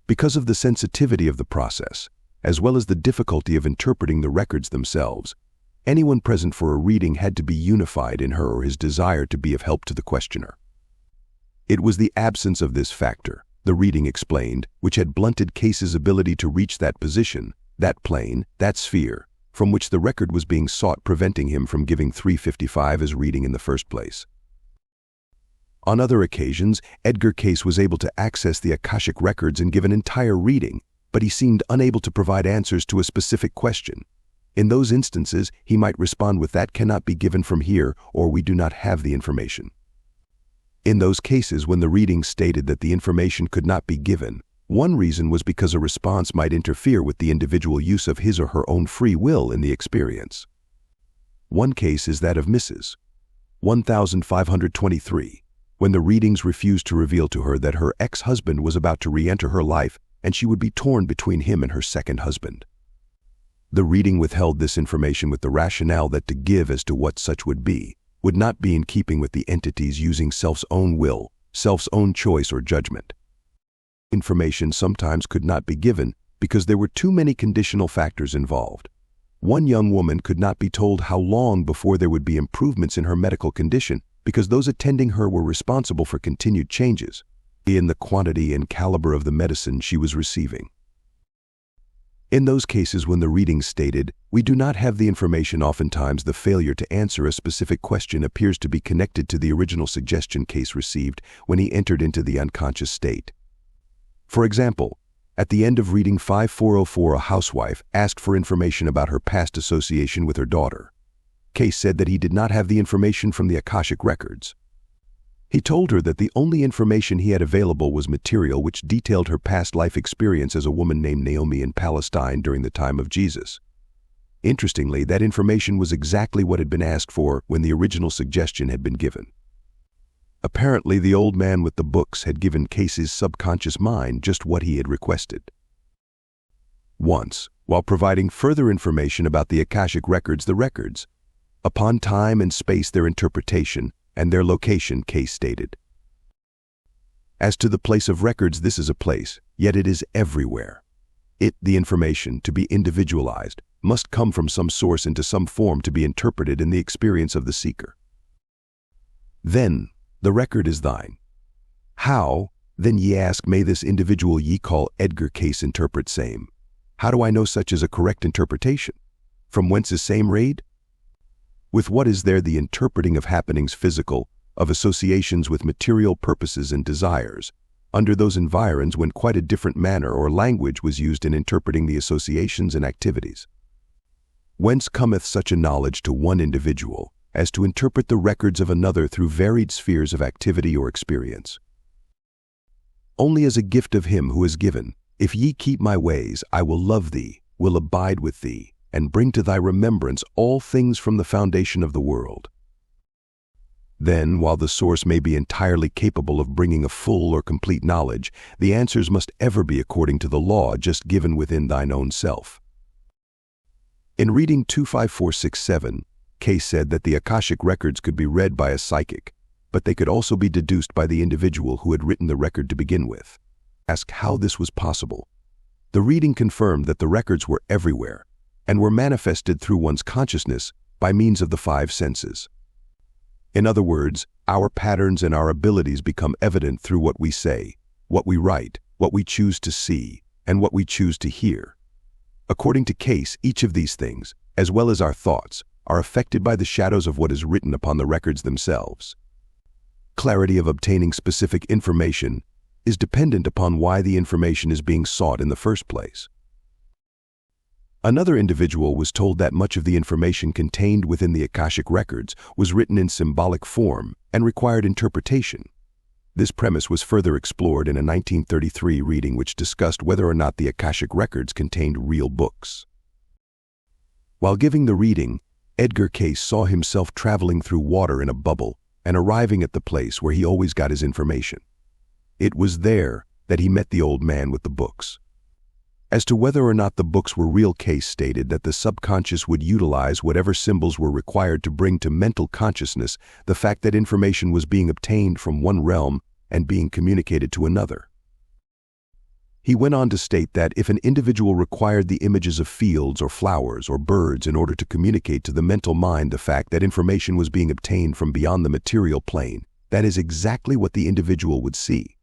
Because of the sensitivity of the process, as well as the difficulty of interpreting the records themselves, anyone present for a reading had to be unified in her or his desire to be of help to the questioner. It was the absence of this factor, the reading explained, which had blunted Cayce's ability to reach that position, that plane, that sphere, from which the record was being sought, preventing him from giving 355 as reading in the first place. On other occasions, Edgar Cayce was able to access the Akashic Records and give an entire reading, but he seemed unable to provide answers to a specific question. In those instances, he might respond with "that cannot be given from here," or "we do not have the information." In those cases when the reading stated that the information could not be given, one reason was because a response might interfere with the individual use of his or her own free will in the experience. One case is that of Mrs. 1523, when the readings refused to reveal to her that her ex-husband was about to re-enter her life and she would be torn between him and her second husband. The reading withheld this information with the rationale that to give as to what such would not be in keeping with the entity's using self's own will, self's own choice or judgment. Information sometimes could not be given because there were too many conditional factors involved. One young woman could not be told how long before there would be improvements in her medical condition because those attending her were responsible for continued changes in the quantity and caliber of the medicine she was receiving. In those cases when the reading stated, "we do not have the information," oftentimes the failure to answer a specific question appears to be connected to the original suggestion Cayce received when he entered into the unconscious state. For example, at the end of reading 5404, a housewife asked for information about her past association with her daughter. Cayce said that he did not have the information from the Akashic Records. He told her that the only information he had available was material which detailed her past life experience as a woman named Naomi in Palestine during the time of Jesus. Interestingly, that information was exactly what had been asked for when the original suggestion had been given. Apparently, the old man with the books had given Cayce's subconscious mind just what he had requested. Once, while providing further information about the Akashic Records, upon time and space, their interpretation, and their location, Cayce stated, "As to the place of records, this is a place, yet it is everywhere. It, the information, to be individualized, must come from some source into some form to be interpreted in the experience of the seeker. Then, the record is thine. How, then ye ask, may this individual ye call Edgar Cayce interpret same? How do I know such is a correct interpretation? From whence is same raid? With what is there the interpreting of happenings physical, of associations with material purposes and desires, under those environs when quite a different manner or language was used in interpreting the associations and activities? Whence cometh such a knowledge to one individual as to interpret the records of another through varied spheres of activity or experience? Only as a gift of him who is given, if ye keep my ways, I will love thee, will abide with thee, and bring to thy remembrance all things from the foundation of the world. Then, while the source may be entirely capable of bringing a full or complete knowledge, the answers must ever be according to the law just given within thine own self." In reading 25467, Cayce said that the Akashic Records could be read by a psychic, but they could also be deduced by the individual who had written the record to begin with. Asked how this was possible. The reading confirmed that the records were everywhere and were manifested through one's consciousness by means of the five senses. In other words, our patterns and our abilities become evident through what we say, what we write, what we choose to see, and what we choose to hear. According to Cayce, each of these things, as well as our thoughts, are affected by the shadows of what is written upon the records themselves. Clarity of obtaining specific information is dependent upon why the information is being sought in the first place. Another individual was told that much of the information contained within the Akashic Records was written in symbolic form and required interpretation. This premise was further explored in a 1933 reading which discussed whether or not the Akashic Records contained real books. While giving the reading, Edgar Cayce saw himself traveling through water in a bubble and arriving at the place where he always got his information. It was there that he met the old man with the books. As to whether or not the books were real, Cayce stated that the subconscious would utilize whatever symbols were required to bring to mental consciousness the fact that information was being obtained from one realm and being communicated to another. He went on to state that if an individual required the images of fields or flowers or birds in order to communicate to the mental mind the fact that information was being obtained from beyond the material plane, that is exactly what the individual would see.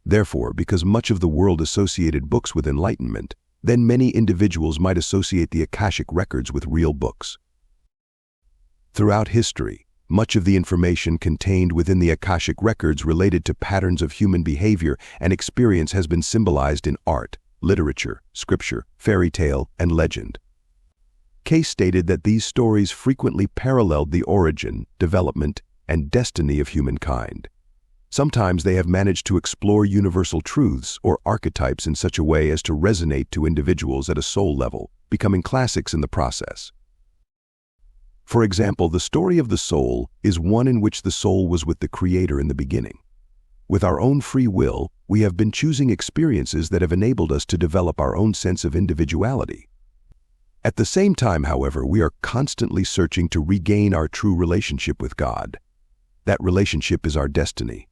Therefore, because much of the world associated books with enlightenment, then many individuals might associate the Akashic Records with real books. Throughout history, much of the information contained within the Akashic Records related to patterns of human behavior and experience has been symbolized in art, literature, scripture, fairy tale, and legend. Cayce stated that these stories frequently paralleled the origin, development, and destiny of humankind. Sometimes they have managed to explore universal truths or archetypes in such a way as to resonate to individuals at a soul level, becoming classics in the process. For example, the story of the soul is one in which the soul was with the Creator in the beginning. With our own free will, we have been choosing experiences that have enabled us to develop our own sense of individuality. At the same time, however, we are constantly searching to regain our true relationship with God. That relationship is our destiny.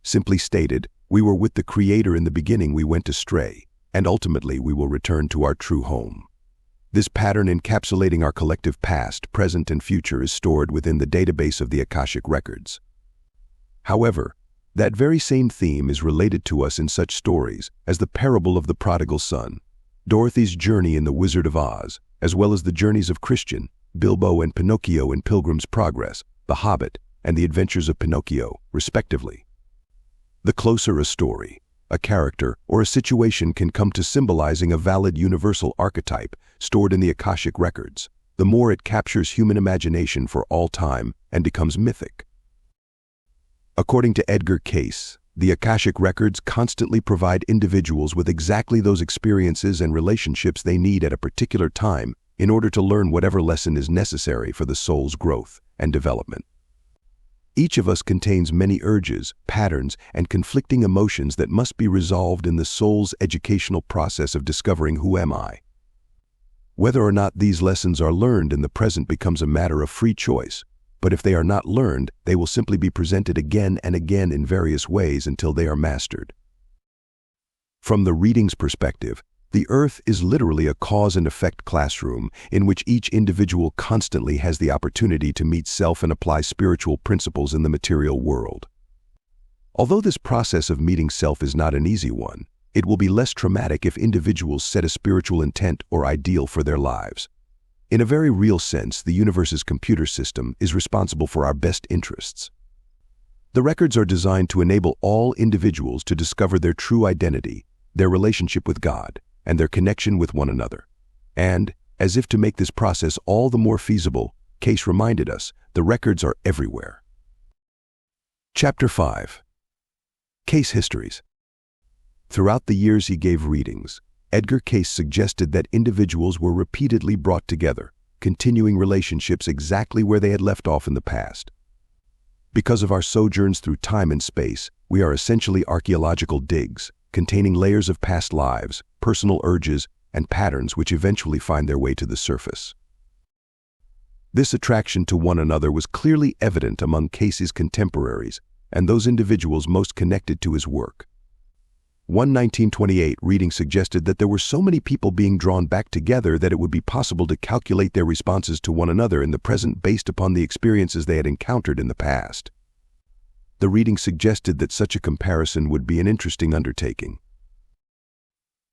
Simply stated, we were with the Creator in the beginning, we went astray, and ultimately we will return to our true home. This pattern encapsulating our collective past, present, and future is stored within the database of the Akashic Records. However, that very same theme is related to us in such stories as the parable of the prodigal son, Dorothy's journey in The Wizard of Oz, as well as the journeys of Christian, Bilbo, and Pinocchio in Pilgrim's Progress, The Hobbit, and The Adventures of Pinocchio, respectively. The closer a story, a character, or a situation can come to symbolizing a valid universal archetype stored in the Akashic Records, the more it captures human imagination for all time and becomes mythic. According to Edgar Cayce, the Akashic Records constantly provide individuals with exactly those experiences and relationships they need at a particular time in order to learn whatever lesson is necessary for the soul's growth and development. Each of us contains many urges, patterns, and conflicting emotions that must be resolved in the soul's educational process of discovering who am I. Whether or not these lessons are learned in the present becomes a matter of free choice, but if they are not learned, they will simply be presented again and again in various ways until they are mastered. From the reading's perspective, the Earth is literally a cause and effect classroom in which each individual constantly has the opportunity to meet self and apply spiritual principles in the material world. Although this process of meeting self is not an easy one, it will be less traumatic if individuals set a spiritual intent or ideal for their lives. In a very real sense, the universe's computer system is responsible for our best interests. The records are designed to enable all individuals to discover their true identity, their relationship with God, and their connection with one another. And, as if to make this process all the more feasible, Cayce reminded us, the records are everywhere. Chapter 5. Cayce Histories. Throughout the years he gave readings, Edgar Cayce suggested that individuals were repeatedly brought together, continuing relationships exactly where they had left off in the past. Because of our sojourns through time and space, we are essentially archaeological digs, containing layers of past lives, personal urges, and patterns which eventually find their way to the surface. This attraction to one another was clearly evident among Cayce's contemporaries and those individuals most connected to his work. One 1928 reading suggested that there were so many people being drawn back together that it would be possible to calculate their responses to one another in the present based upon the experiences they had encountered in the past. The reading suggested that such a comparison would be an interesting undertaking.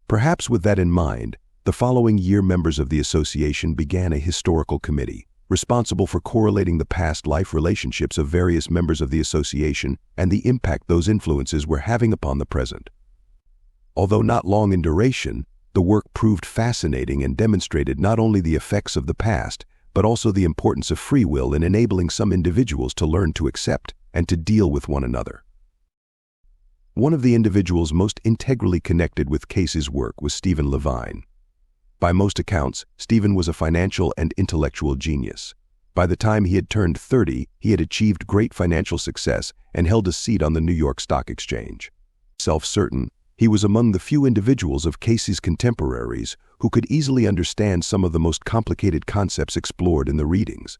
Perhaps with that in mind, the following year members of the association began a historical committee, responsible for correlating the past life relationships of various members of the association and the impact those influences were having upon the present. Although not long in duration, the work proved fascinating and demonstrated not only the effects of the past, but also the importance of free will in enabling some individuals to learn to accept and to deal with one another. One of the individuals most integrally connected with Cayce's work was Stephen Levine. By most accounts, Stephen was a financial and intellectual genius. By the time he had turned 30, he had achieved great financial success and held a seat on the New York Stock Exchange. Self-certain, he was among the few individuals of Cayce's contemporaries who could easily understand some of the most complicated concepts explored in the readings.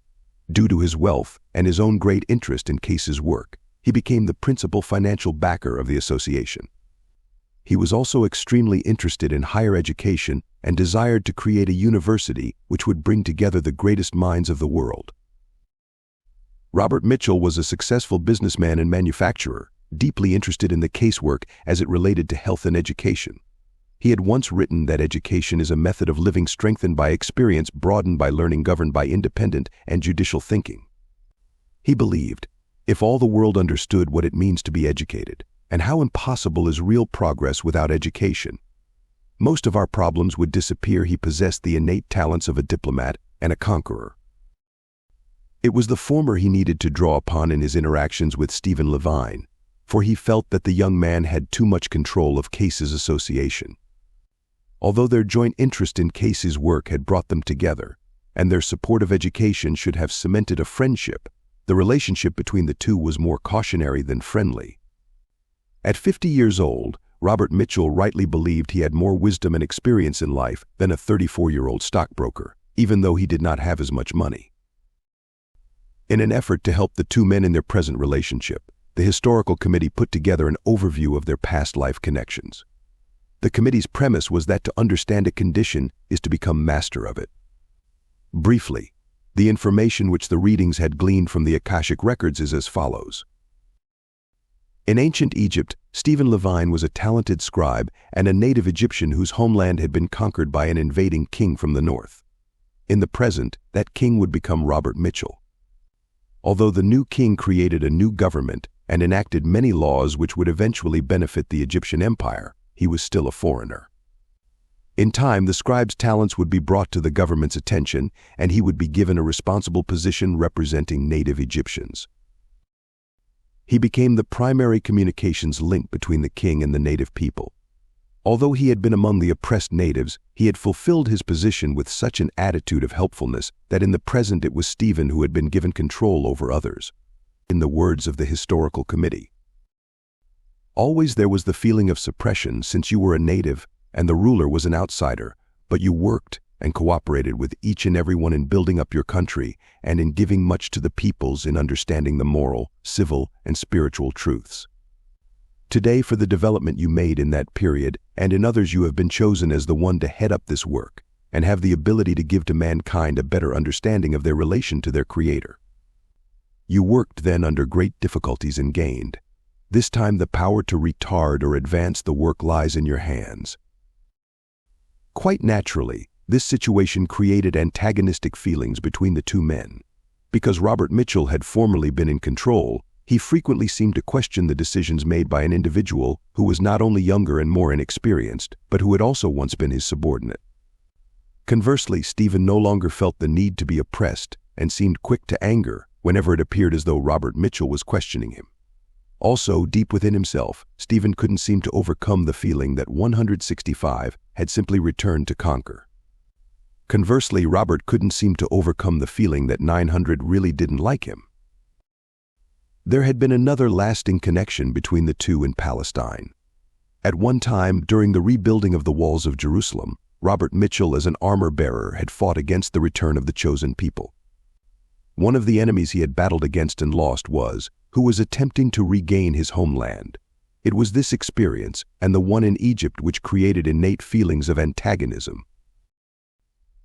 Due to his wealth and his own great interest in Cayce's work, he became the principal financial backer of the association. He was also extremely interested in higher education and desired to create a university which would bring together the greatest minds of the world. Robert Mitchell was a successful businessman and manufacturer, deeply interested in the Cayce work as it related to health and education. He had once written that education is a method of living strengthened by experience, broadened by learning, governed by independent and judicial thinking. He believed, if all the world understood what it means to be educated, and how impossible is real progress without education, most of our problems would disappear. He possessed the innate talents of a diplomat and a conqueror. It was the former he needed to draw upon in his interactions with Stephen Levine, for he felt that the young man had too much control of Cayce's association. Although their joint interest in Cayce's work had brought them together, and their support of education should have cemented a friendship, the relationship between the two was more cautionary than friendly. At 50 years old, Robert Mitchell rightly believed he had more wisdom and experience in life than a 34-year-old stockbroker, even though he did not have as much money. In an effort to help the two men in their present relationship, the historical committee put together an overview of their past life connections. The committee's premise was that to understand a condition is to become master of it. Briefly, the information which the readings had gleaned from the Akashic Records is as follows. In ancient Egypt, Stephen Levine was a talented scribe and a native Egyptian whose homeland had been conquered by an invading king from the north. In the present, that king would become Robert Mitchell. Although the new king created a new government and enacted many laws which would eventually benefit the Egyptian empire, he was still a foreigner. In time, the scribe's talents would be brought to the government's attention, and he would be given a responsible position representing native Egyptians. He became the primary communications link between the king and the native people. Although he had been among the oppressed natives, he had fulfilled his position with such an attitude of helpfulness that in the present it was Stephen who had been given control over others. In the words of the historical committee, always there was the feeling of suppression since you were a native and the ruler was an outsider, but you worked and cooperated with each and every one in building up your country and in giving much to the peoples in understanding the moral, civil, and spiritual truths. Today, for the development you made in that period and in others, you have been chosen as the one to head up this work and have the ability to give to mankind a better understanding of their relation to their Creator. You worked then under great difficulties and gained. This time the power to retard or advance the work lies in your hands. Quite naturally, this situation created antagonistic feelings between the two men. Because Robert Mitchell had formerly been in control, he frequently seemed to question the decisions made by an individual who was not only younger and more inexperienced, but who had also once been his subordinate. Conversely, Stephen no longer felt the need to be oppressed and seemed quick to anger whenever it appeared as though Robert Mitchell was questioning him. Also, deep within himself, Stephen couldn't seem to overcome the feeling that 165 had simply returned to conquer. Conversely, Robert couldn't seem to overcome the feeling that 900 really didn't like him. There had been another lasting connection between the two in Palestine. At one time, during the rebuilding of the walls of Jerusalem, Robert Mitchell, as an armor-bearer, had fought against the return of the chosen people. One of the enemies he had battled against and lost was, who was attempting to regain his homeland. It was this experience, and the one in Egypt, which created innate feelings of antagonism.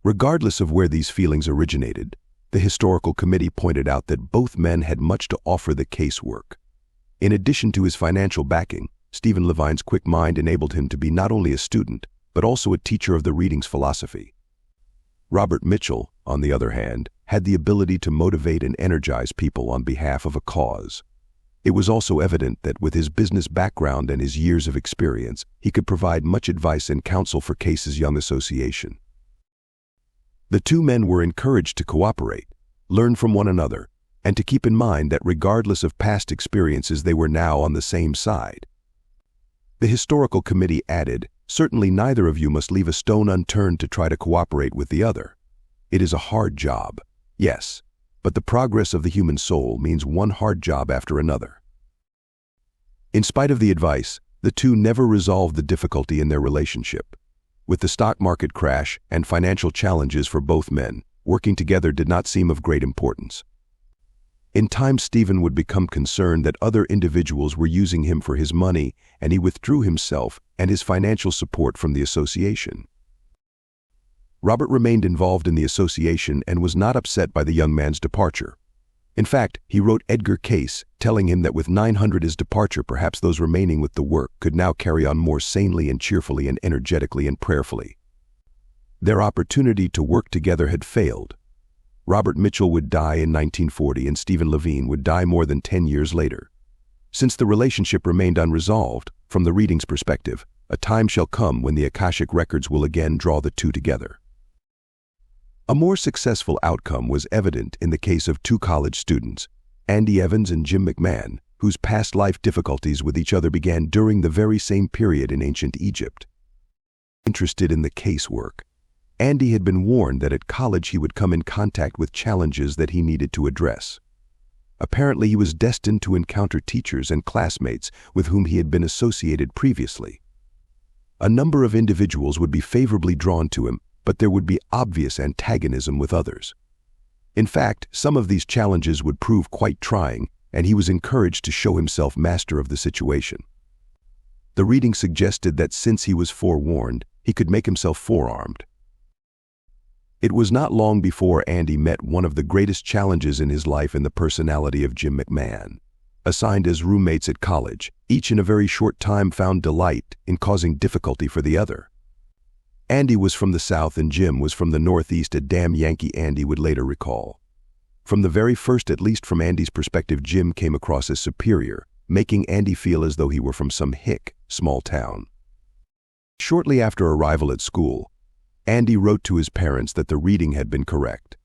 Regardless of where these feelings originated, the historical committee pointed out that both men had much to offer the Cayce work. In addition to his financial backing, Stephen Levine's quick mind enabled him to be not only a student, but also a teacher of the readings philosophy. Robert Mitchell, on the other hand, had the ability to motivate and energize people on behalf of a cause. It was also evident that with his business background and his years of experience, he could provide much advice and counsel for Cayce's young association. The two men were encouraged to cooperate, learn from one another, and to keep in mind that regardless of past experiences, they were now on the same side. The historical committee added, "Certainly neither of you must leave a stone unturned to try to cooperate with the other. It is a hard job, yes, but the progress of the human soul means one hard job after another." In spite of the advice, the two never resolved the difficulty in their relationship. With the stock market crash and financial challenges for both men, working together did not seem of great importance. In time, Stephen would become concerned that other individuals were using him for his money, and he withdrew himself and his financial support from the association. Robert remained involved in the association and was not upset by the young man's departure. In fact, he wrote Edgar Cayce, telling him that with 900 his departure, perhaps those remaining with the work could now carry on more sanely and cheerfully and energetically and prayerfully. Their opportunity to work together had failed. Robert Mitchell would die in 1940 and Stephen Levine would die more than 10 years later. Since the relationship remained unresolved, from the reading's perspective, a time shall come when the Akashic Records will again draw the two together. A more successful outcome was evident in the case of two college students, Andy Evans and Jim McMahon, whose past life difficulties with each other began during the very same period in ancient Egypt. Interested in the Cayce work, Andy had been warned that at college he would come in contact with challenges that he needed to address. Apparently, he was destined to encounter teachers and classmates with whom he had been associated previously. A number of individuals would be favorably drawn to him, but there would be obvious antagonism with others. In fact, some of these challenges would prove quite trying, and he was encouraged to show himself master of the situation. The reading suggested that since he was forewarned, he could make himself forearmed. It was not long before Andy met one of the greatest challenges in his life in the personality of Jim McMahon. Assigned as roommates at college, each in a very short time found delight in causing difficulty for the other. Andy was from the South and Jim was from the Northeast, a damn Yankee, Andy would later recall. From the very first, at least from Andy's perspective, Jim came across as superior, making Andy feel as though he were from some hick, small town. Shortly after arrival at school, Andy wrote to his parents that the reading had been correct.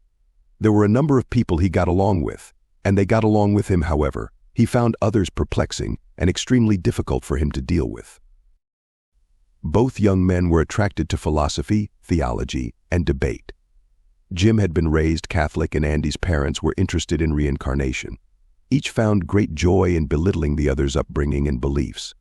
There were a number of people he got along with, and they got along with him. However, he found others perplexing and extremely difficult for him to deal with. Both young men were attracted to philosophy, theology, and debate. Jim had been raised Catholic and Andy's parents were interested in reincarnation. Each found great joy in belittling the other's upbringing and beliefs.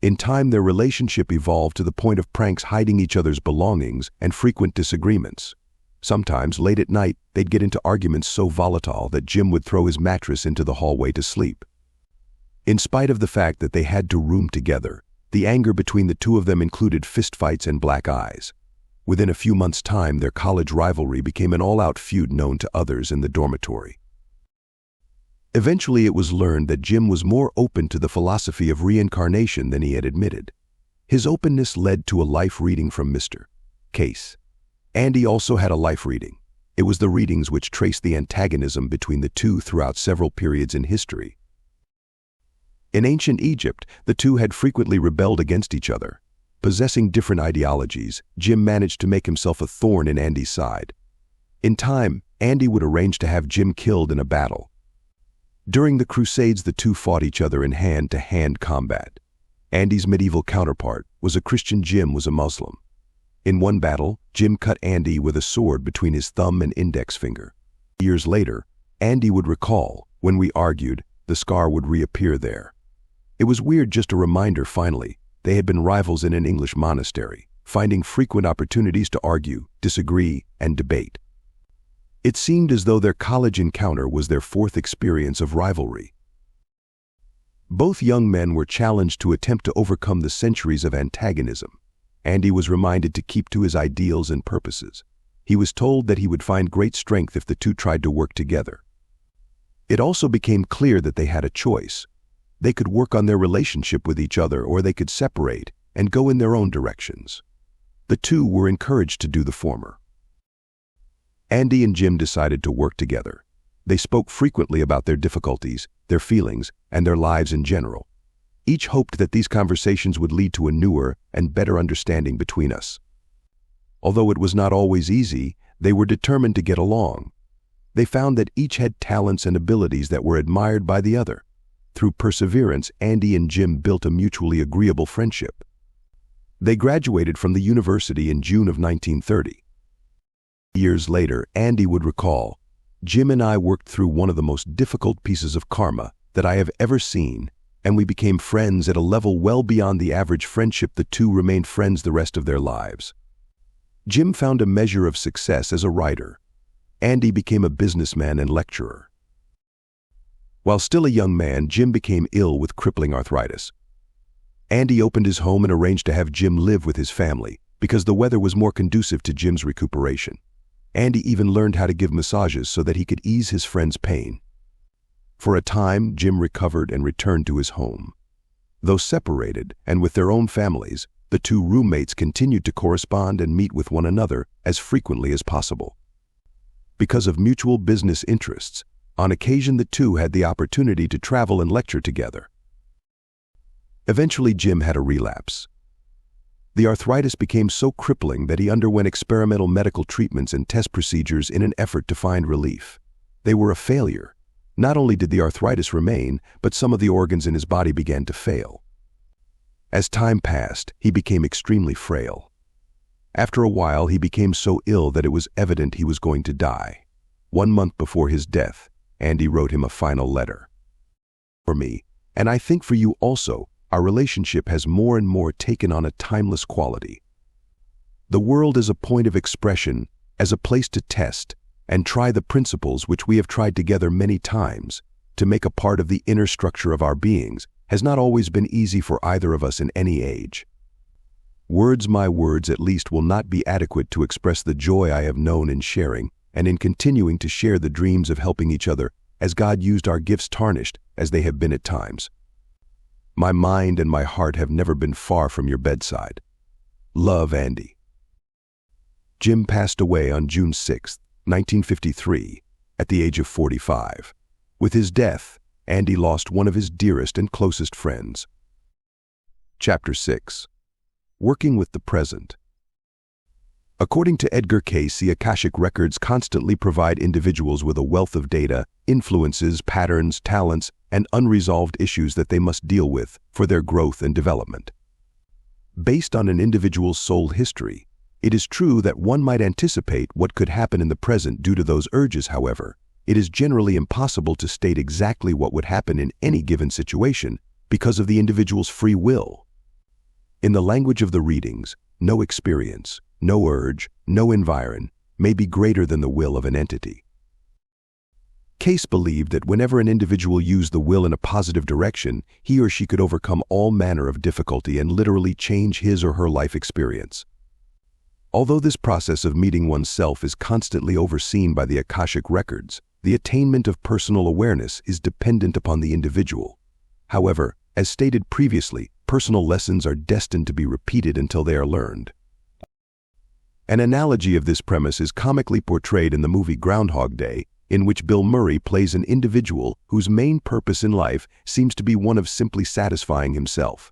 In time, their relationship evolved to the point of pranks, hiding each other's belongings, and frequent disagreements. Sometimes, late at night, they'd get into arguments so volatile that Jim would throw his mattress into the hallway to sleep. In spite of the fact that they had to room together, the anger between the two of them included fistfights and black eyes. Within a few months' time, their college rivalry became an all-out feud known to others in the dormitory. Eventually, it was learned that Jim was more open to the philosophy of reincarnation than he had admitted. His openness led to a life reading from Mr. Cayce. Andy also had a life reading. It was the readings which traced the antagonism between the two throughout several periods in history. In ancient Egypt, the two had frequently rebelled against each other. Possessing different ideologies, Jim managed to make himself a thorn in Andy's side. In time, Andy would arrange to have Jim killed in a battle. During the Crusades, the two fought each other in hand-to-hand combat. Andy's medieval counterpart was a Christian, Jim was a Muslim. In one battle, Jim cut Andy with a sword between his thumb and index finger. Years later, Andy would recall, when we argued, the scar would reappear there. It was weird, just a reminder. Finally, they had been rivals in an English monastery, finding frequent opportunities to argue, disagree, and debate. It seemed as though their college encounter was their fourth experience of rivalry. Both young men were challenged to attempt to overcome the centuries of antagonism. Andy was reminded to keep to his ideals and purposes. He was told that he would find great strength if the two tried to work together. It also became clear that they had a choice. They could work on their relationship with each other, or they could separate and go in their own directions. The two were encouraged to do the former. Andy and Jim decided to work together. They spoke frequently about their difficulties, their feelings, and their lives in general. Each hoped that these conversations would lead to a newer and better understanding between us. Although it was not always easy, they were determined to get along. They found that each had talents and abilities that were admired by the other. Through perseverance, Andy and Jim built a mutually agreeable friendship. They graduated from the university in June of 1930. Years later, Andy would recall, "Jim and I worked through one of the most difficult pieces of karma that I have ever seen, and we became friends at a level well beyond the average friendship. The two remained friends the rest of their lives." Jim found a measure of success as a writer. Andy became a businessman and lecturer. While still a young man, Jim became ill with crippling arthritis. Andy opened his home and arranged to have Jim live with his family because the weather was more conducive to Jim's recuperation. Andy even learned how to give massages so that he could ease his friend's pain. For a time, Jim recovered and returned to his home. Though separated and with their own families, the two roommates continued to correspond and meet with one another as frequently as possible. Because of mutual business interests, on occasion the two had the opportunity to travel and lecture together. Eventually, Jim had a relapse. The arthritis became so crippling that he underwent experimental medical treatments and test procedures in an effort to find relief. They were a failure. Not only did the arthritis remain, but some of the organs in his body began to fail. As time passed, he became extremely frail. After a while, he became so ill that it was evident he was going to die. 1 month before his death, Andy wrote him a final letter. "For me, and I think for you also, our relationship has more and more taken on a timeless quality. The world is a point of expression, as a place to test and try the principles which we have tried together many times to make a part of the inner structure of our beings has not always been easy for either of us in any age. Words, my words at least, will not be adequate to express the joy I have known in sharing and in continuing to share the dreams of helping each other as God used our gifts tarnished as they have been at times. My mind and my heart have never been far from your bedside. Love, Andy." Jim passed away on June 6, 1953, at the age of 45. With his death, Andy lost one of his dearest and closest friends. Chapter 6. Working with the Present. According to Edgar Cayce, the Akashic Records constantly provide individuals with a wealth of data, influences, patterns, talents, and unresolved issues that they must deal with for their growth and development. Based on an individual's soul history, it is true that one might anticipate what could happen in the present due to those urges. However, it is generally impossible to state exactly what would happen in any given situation because of the individual's free will. In the language of the readings, no experience, no urge, no environ may be greater than the will of an entity. Cayce believed that whenever an individual used the will in a positive direction, he or she could overcome all manner of difficulty and literally change his or her life experience. Although this process of meeting oneself is constantly overseen by the Akashic Records, the attainment of personal awareness is dependent upon the individual. However, as stated previously, personal lessons are destined to be repeated until they are learned. An analogy of this premise is comically portrayed in the movie Groundhog Day, in which Bill Murray plays an individual whose main purpose in life seems to be one of simply satisfying himself.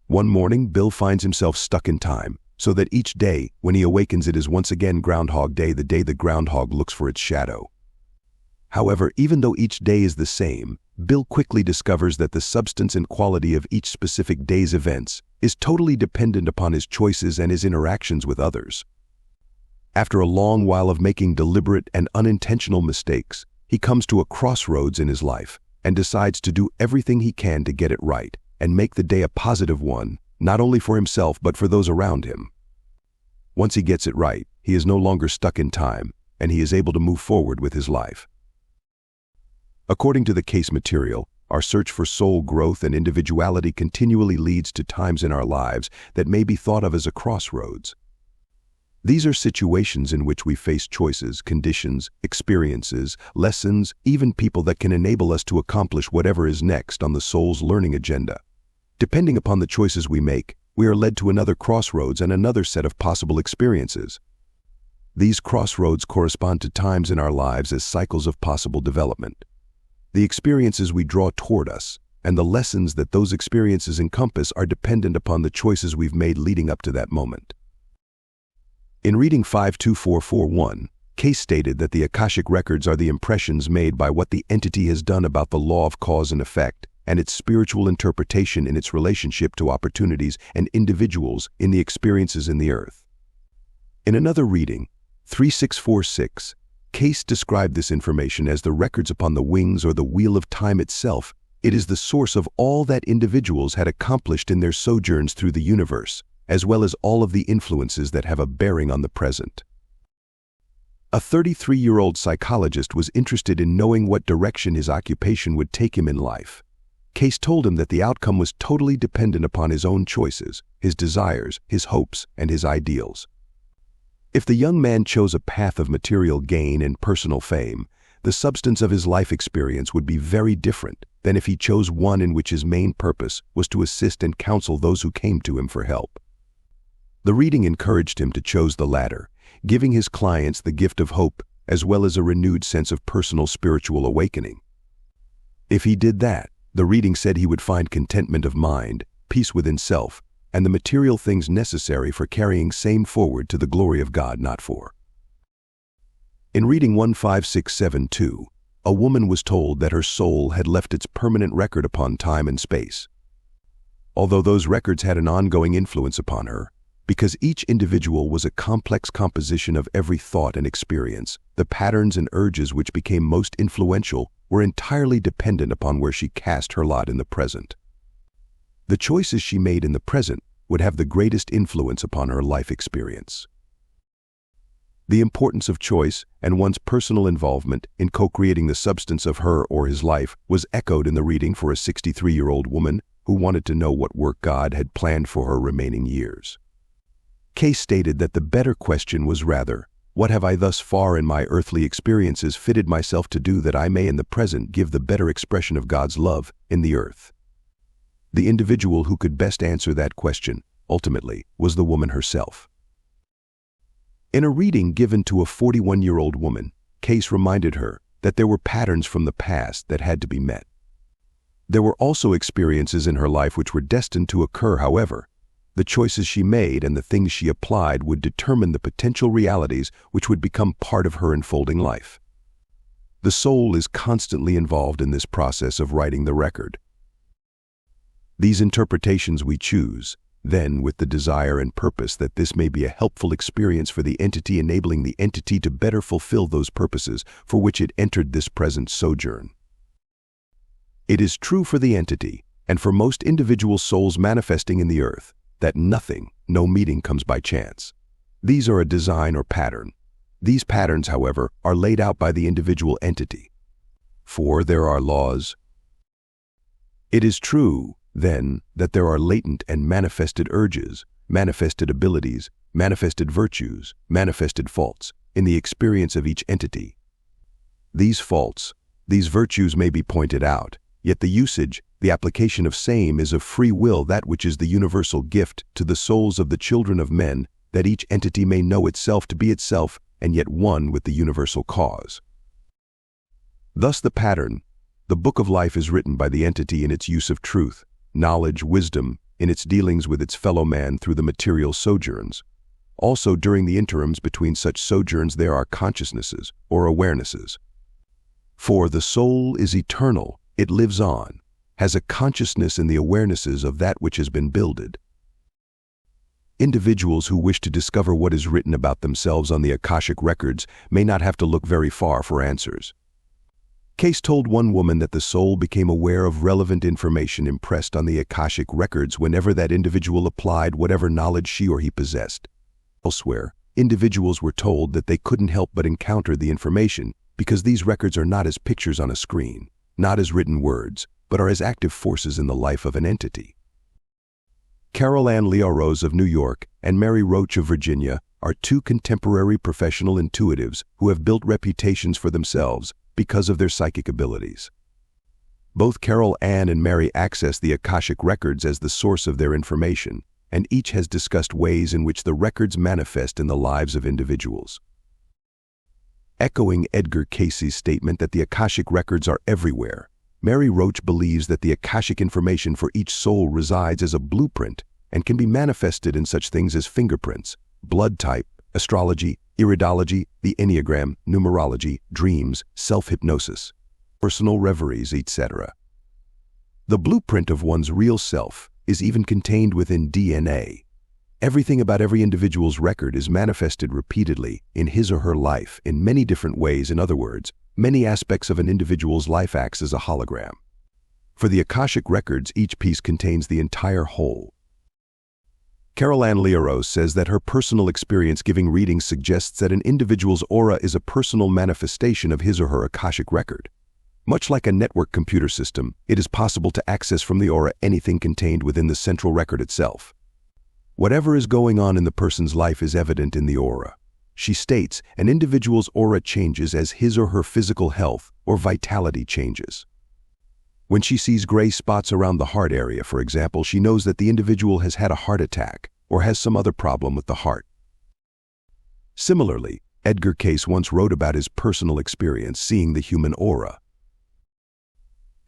One morning, Bill finds himself stuck in time, so that each day, when he awakens, it is once again Groundhog Day, the day the groundhog looks for its shadow. However, even though each day is the same, Bill quickly discovers that the substance and quality of each specific day's events is totally dependent upon his choices and his interactions with others. After a long while of making deliberate and unintentional mistakes, he comes to a crossroads in his life and decides to do everything he can to get it right and make the day a positive one, not only for himself but for those around him. Once he gets it right, he is no longer stuck in time, and he is able to move forward with his life. According to the Cayce material, our search for soul growth and individuality continually leads to times in our lives that may be thought of as a crossroads. These are situations in which we face choices, conditions, experiences, lessons, even people that can enable us to accomplish whatever is next on the soul's learning agenda. Depending upon the choices we make, we are led to another crossroads and another set of possible experiences. These crossroads correspond to times in our lives as cycles of possible development. The experiences we draw toward us, and the lessons that those experiences encompass are dependent upon the choices we've made leading up to that moment. In reading 52441, Cayce stated that the Akashic Records are the impressions made by what the entity has done about the law of cause and effect, and its spiritual interpretation in its relationship to opportunities and individuals in the experiences in the earth. In another reading, 3646, Cayce described this information as the records upon the wings or the wheel of time itself. It is the source of all that individuals had accomplished in their sojourns through the universe, as well as all of the influences that have a bearing on the present. A 33-year-old psychologist was interested in knowing what direction his occupation would take him in life. Cayce told him that the outcome was totally dependent upon his own choices, his desires, his hopes, and his ideals. If the young man chose a path of material gain and personal fame, the substance of his life experience would be very different than if he chose one in which his main purpose was to assist and counsel those who came to him for help. The reading encouraged him to choose the latter, giving his clients the gift of hope as well as a renewed sense of personal spiritual awakening. If he did that, the reading said he would find contentment of mind, peace within self, and the material things necessary for carrying same forward to the glory of God, not for. In reading 15672, a woman was told that her soul had left its permanent record upon time and space. Although those records had an ongoing influence upon her, because each individual was a complex composition of every thought and experience, the patterns and urges which became most influential were entirely dependent upon where she cast her lot in the present. The choices she made in the present would have the greatest influence upon her life experience. The importance of choice and one's personal involvement in co-creating the substance of her or his life was echoed in the reading for a 63-year-old woman who wanted to know what work God had planned for her remaining years. Cayce stated that the better question was rather, what have I thus far in my earthly experiences fitted myself to do that I may in the present give the better expression of God's love in the earth? The individual who could best answer that question, ultimately, was the woman herself. In a reading given to a 41-year-old woman, Cayce reminded her that there were patterns from the past that had to be met. There were also experiences in her life which were destined to occur, however. The choices she made and the things she applied would determine the potential realities which would become part of her unfolding life. The soul is constantly involved in this process of writing the record. These interpretations we choose, then with the desire and purpose that this may be a helpful experience for the entity, enabling the entity to better fulfill those purposes for which it entered this present sojourn. It is true for the entity, and for most individual souls manifesting in the earth, that nothing, no meeting comes by chance. These are a design or pattern. These patterns, however, are laid out by the individual entity. For there are laws. It is true, then, that there are latent and manifested urges, manifested abilities, manifested virtues, manifested faults, in the experience of each entity. These faults, these virtues may be pointed out, yet the usage, the application of same is of free will, that which is the universal gift to the souls of the children of men, that each entity may know itself to be itself and yet one with the universal cause. Thus the pattern, the book of life, is written by the entity in its use of truth, knowledge, wisdom, in its dealings with its fellow man through the material sojourns. Also during the interims between such sojourns there are consciousnesses or awarenesses. For the soul is eternal, it lives on, has a consciousness in the awarenesses of that which has been builded. Individuals who wish to discover what is written about themselves on the Akashic Records may not have to look very far for answers. Cayce told one woman that the soul became aware of relevant information impressed on the Akashic Records whenever that individual applied whatever knowledge she or he possessed. Elsewhere, individuals were told that they couldn't help but encounter the information because these records are not as pictures on a screen, not as written words, but are as active forces in the life of an entity. Carol Ann Learose of New York and Mary Roach of Virginia are two contemporary professional intuitives who have built reputations for themselves because of their psychic abilities. Both Carol Ann and Mary access the Akashic Records as the source of their information, and each has discussed ways in which the records manifest in the lives of individuals. Echoing Edgar Cayce's statement that the Akashic Records are everywhere, Mary Roach believes that the Akashic information for each soul resides as a blueprint and can be manifested in such things as fingerprints, blood type, astrology, iridology, the Enneagram, numerology, dreams, self-hypnosis, personal reveries, etc. The blueprint of one's real self is even contained within DNA. Everything about every individual's record is manifested repeatedly in his or her life in many different ways. In other words, many aspects of an individual's life acts as a hologram. For the Akashic Records, each piece contains the entire whole. Carol Ann Learose says that her personal experience giving readings suggests that an individual's aura is a personal manifestation of his or her Akashic record. Much like a network computer system, it is possible to access from the aura anything contained within the central record itself. Whatever is going on in the person's life is evident in the aura. She states an individual's aura changes as his or her physical health or vitality changes. When she sees gray spots around the heart area, for example, she knows that the individual has had a heart attack or has some other problem with the heart. Similarly, Edgar Cayce once wrote about his personal experience seeing the human aura.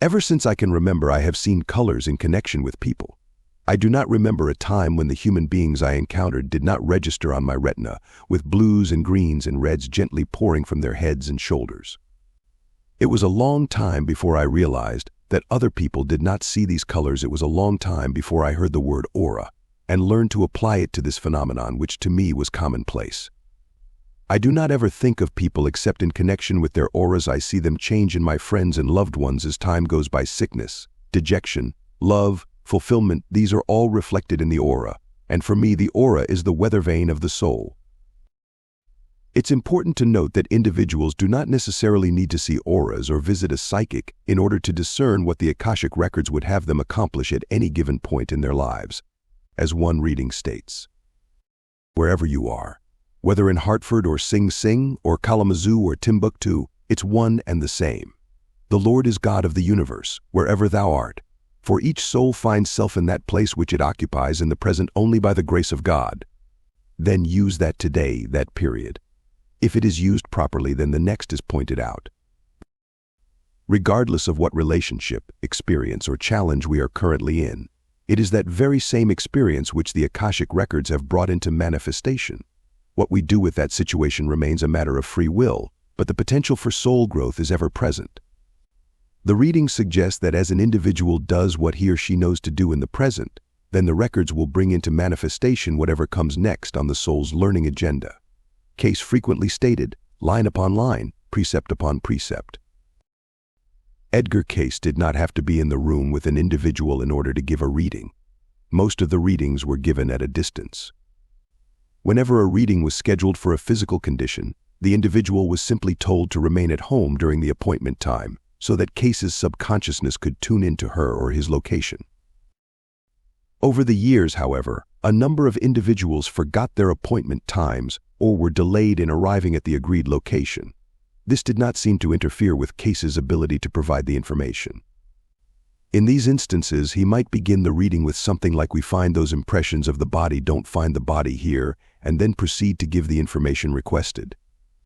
Ever since I can remember, I have seen colors in connection with people. I do not remember a time when the human beings I encountered did not register on my retina, with blues and greens and reds gently pouring from their heads and shoulders. It was a long time before I realized that other people did not see these colors. It was a long time before I heard the word aura and learned to apply it to this phenomenon, which to me was commonplace. I do not ever think of people except in connection with their auras. I see them change in my friends and loved ones as time goes by. Sickness, dejection, love, fulfillment, these are all reflected in the aura, and for me the aura is the weather vane of the soul. It's important to note that individuals do not necessarily need to see auras or visit a psychic in order to discern what the Akashic Records would have them accomplish at any given point in their lives. As one reading states, wherever you are, whether in Hartford or Sing Sing or Kalamazoo or Timbuktu, it's one and the same. The Lord is God of the universe, wherever thou art. For each soul finds self in that place which it occupies in the present only by the grace of God. Then use that today, that period. If it is used properly, then the next is pointed out. Regardless of what relationship, experience, or challenge we are currently in, it is that very same experience which the Akashic Records have brought into manifestation. What we do with that situation remains a matter of free will, but the potential for soul growth is ever present. The reading suggests that as an individual does what he or she knows to do in the present, then the records will bring into manifestation whatever comes next on the soul's learning agenda. Cayce frequently stated, line upon line, precept upon precept. Edgar Cayce did not have to be in the room with an individual in order to give a reading. Most of the readings were given at a distance. Whenever a reading was scheduled for a physical condition, the individual was simply told to remain at home during the appointment time, so that Cayce's subconsciousness could tune into her or his location. Over the years, however, a number of individuals forgot their appointment times or were delayed in arriving at the agreed location. This did not seem to interfere with Cayce's ability to provide the information. In these instances, he might begin the reading with something like, we find those impressions of the body, don't find the body here, and then proceed to give the information requested.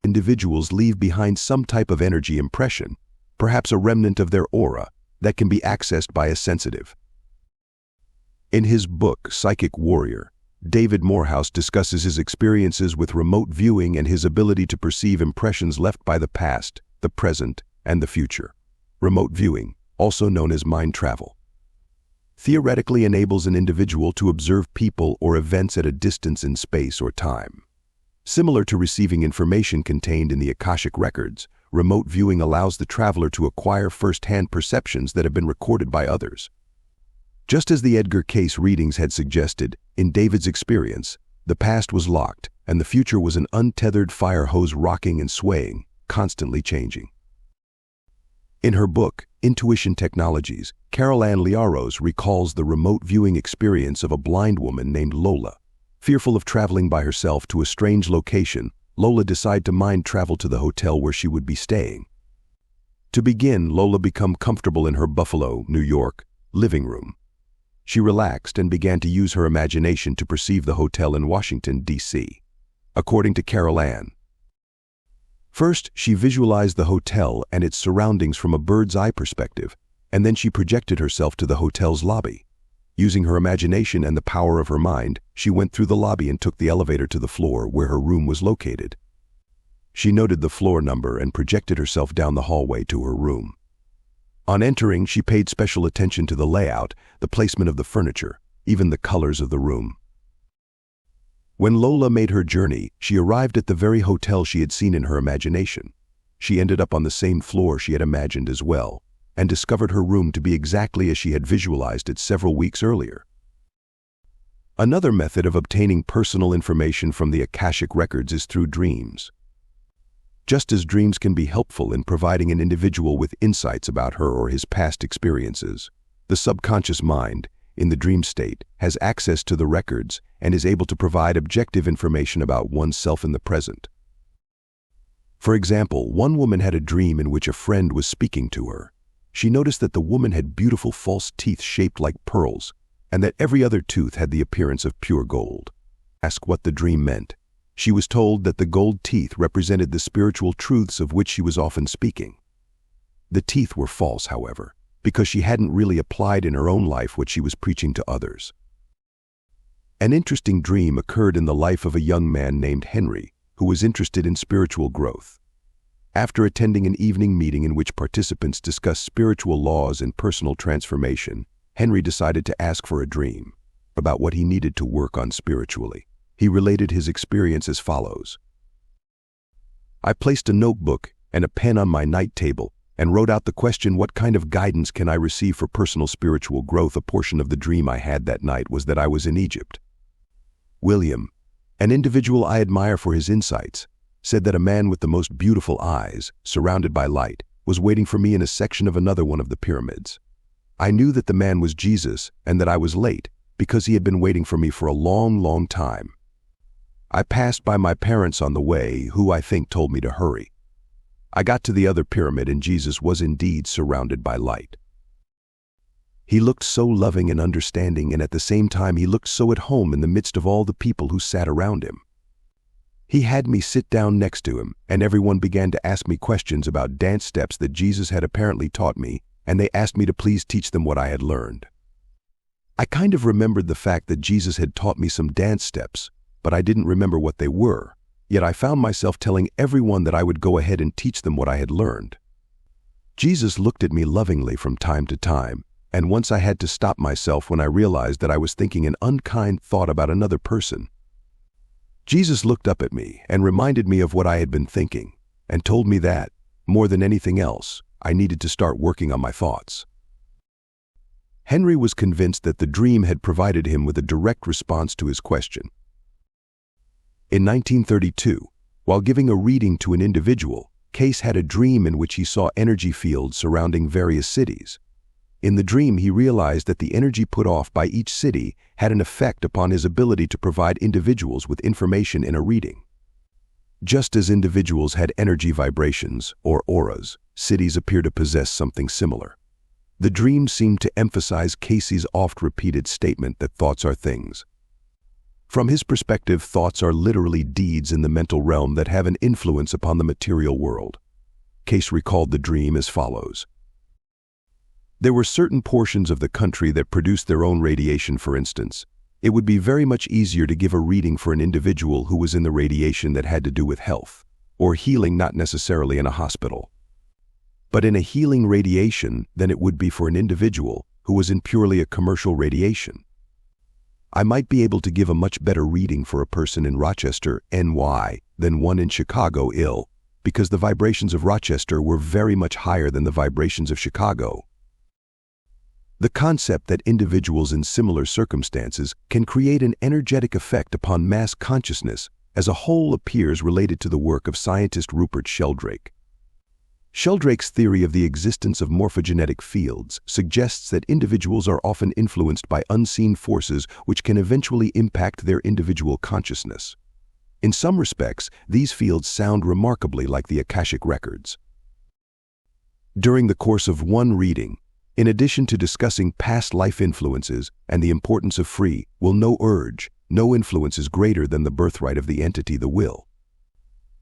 Individuals leave behind some type of energy impression, perhaps a remnant of their aura, that can be accessed by a sensitive. In his book, Psychic Warrior, David Morehouse discusses his experiences with remote viewing and his ability to perceive impressions left by the past, the present, and the future. Remote viewing, also known as mind travel, theoretically enables an individual to observe people or events at a distance in space or time. Similar to receiving information contained in the Akashic Records, remote viewing allows the traveler to acquire first-hand perceptions that have been recorded by others. Just as the Edgar Cayce readings had suggested, in David's experience, The past was locked, and the future was an untethered fire hose rocking and swaying, constantly changing. In her book, Intuition Technologies, Carol Ann Liaros recalls the remote viewing experience of a blind woman named Lola. Fearful of traveling by herself to a strange location, Lola decided to mind travel to the hotel where she would be staying. To begin, Lola became comfortable in her Buffalo, New York, living room. She relaxed and began to use her imagination to perceive the hotel in Washington, D.C. According to Carol Ann, first, she visualized the hotel and its surroundings from a bird's eye perspective, and then she projected herself to the hotel's lobby. Using her imagination and the power of her mind, she went through the lobby and took the elevator to the floor where her room was located. She noted the floor number and projected herself down the hallway to her room. On entering, she paid special attention to the layout, the placement of the furniture, even the colors of the room. When Lola made her journey, she arrived at the very hotel she had seen in her imagination. She ended up on the same floor she had imagined as well, and discovered her room to be exactly as she had visualized it several weeks earlier. Another method of obtaining personal information from the Akashic Records is through dreams. Just as dreams can be helpful in providing an individual with insights about her or his past experiences, the subconscious mind, in the dream state, has access to the records and is able to provide objective information about oneself in the present. For example, one woman had a dream in which a friend was speaking to her. She noticed that the woman had beautiful false teeth shaped like pearls, and that every other tooth had the appearance of pure gold. Asked what the dream meant, she was told that the gold teeth represented the spiritual truths of which she was often speaking. The teeth were false, however, because she hadn't really applied in her own life what she was preaching to others. An interesting dream occurred in the life of a young man named Henry, who was interested in spiritual growth. After attending an evening meeting in which participants discussed spiritual laws and personal transformation, Henry decided to ask for a dream about what he needed to work on spiritually. He related his experience as follows. I placed a notebook and a pen on my night table and wrote out the question, what kind of guidance can I receive for personal spiritual growth? A portion of the dream I had that night was that I was in Egypt. William, an individual I admire for his insights, said that a man with the most beautiful eyes, surrounded by light, was waiting for me in a section of another one of the pyramids. I knew that the man was Jesus and that I was late because he had been waiting for me for a long, long time. I passed by my parents on the way, who I think told me to hurry. I got to the other pyramid and Jesus was indeed surrounded by light. He looked so loving and understanding, and at the same time he looked so at home in the midst of all the people who sat around him. He had me sit down next to him, and everyone began to ask me questions about dance steps that Jesus had apparently taught me, and they asked me to please teach them what I had learned. I kind of remembered the fact that Jesus had taught me some dance steps, but I didn't remember what they were, yet I found myself telling everyone that I would go ahead and teach them what I had learned. Jesus looked at me lovingly from time to time, and once I had to stop myself when I realized that I was thinking an unkind thought about another person. Jesus looked up at me and reminded me of what I had been thinking, and told me that, more than anything else, I needed to start working on my thoughts. Henry was convinced that the dream had provided him with a direct response to his question. In 1932, while giving a reading to an individual, Cayce had a dream in which he saw energy fields surrounding various cities. In the dream, he realized that the energy put off by each city had an effect upon his ability to provide individuals with information in a reading. Just as individuals had energy vibrations, or auras, cities appear to possess something similar. The dream seemed to emphasize Cayce's oft-repeated statement that thoughts are things. From his perspective, thoughts are literally deeds in the mental realm that have an influence upon the material world. Cayce recalled the dream as follows. There were certain portions of the country that produced their own radiation. For instance, it would be very much easier to give a reading for an individual who was in the radiation that had to do with health, or healing, not necessarily in a hospital, but in a healing radiation than it would be for an individual who was in purely a commercial radiation. I might be able to give a much better reading for a person in Rochester, NY, than one in Chicago, IL, because the vibrations of Rochester were very much higher than the vibrations of Chicago. The concept that individuals in similar circumstances can create an energetic effect upon mass consciousness as a whole appears related to the work of scientist Rupert Sheldrake. Sheldrake's theory of the existence of morphogenetic fields suggests that individuals are often influenced by unseen forces which can eventually impact their individual consciousness. In some respects, these fields sound remarkably like the Akashic Records. During the course of one reading, in addition to discussing past life influences and the importance of free will, no influence is greater than the birthright of the entity, the will.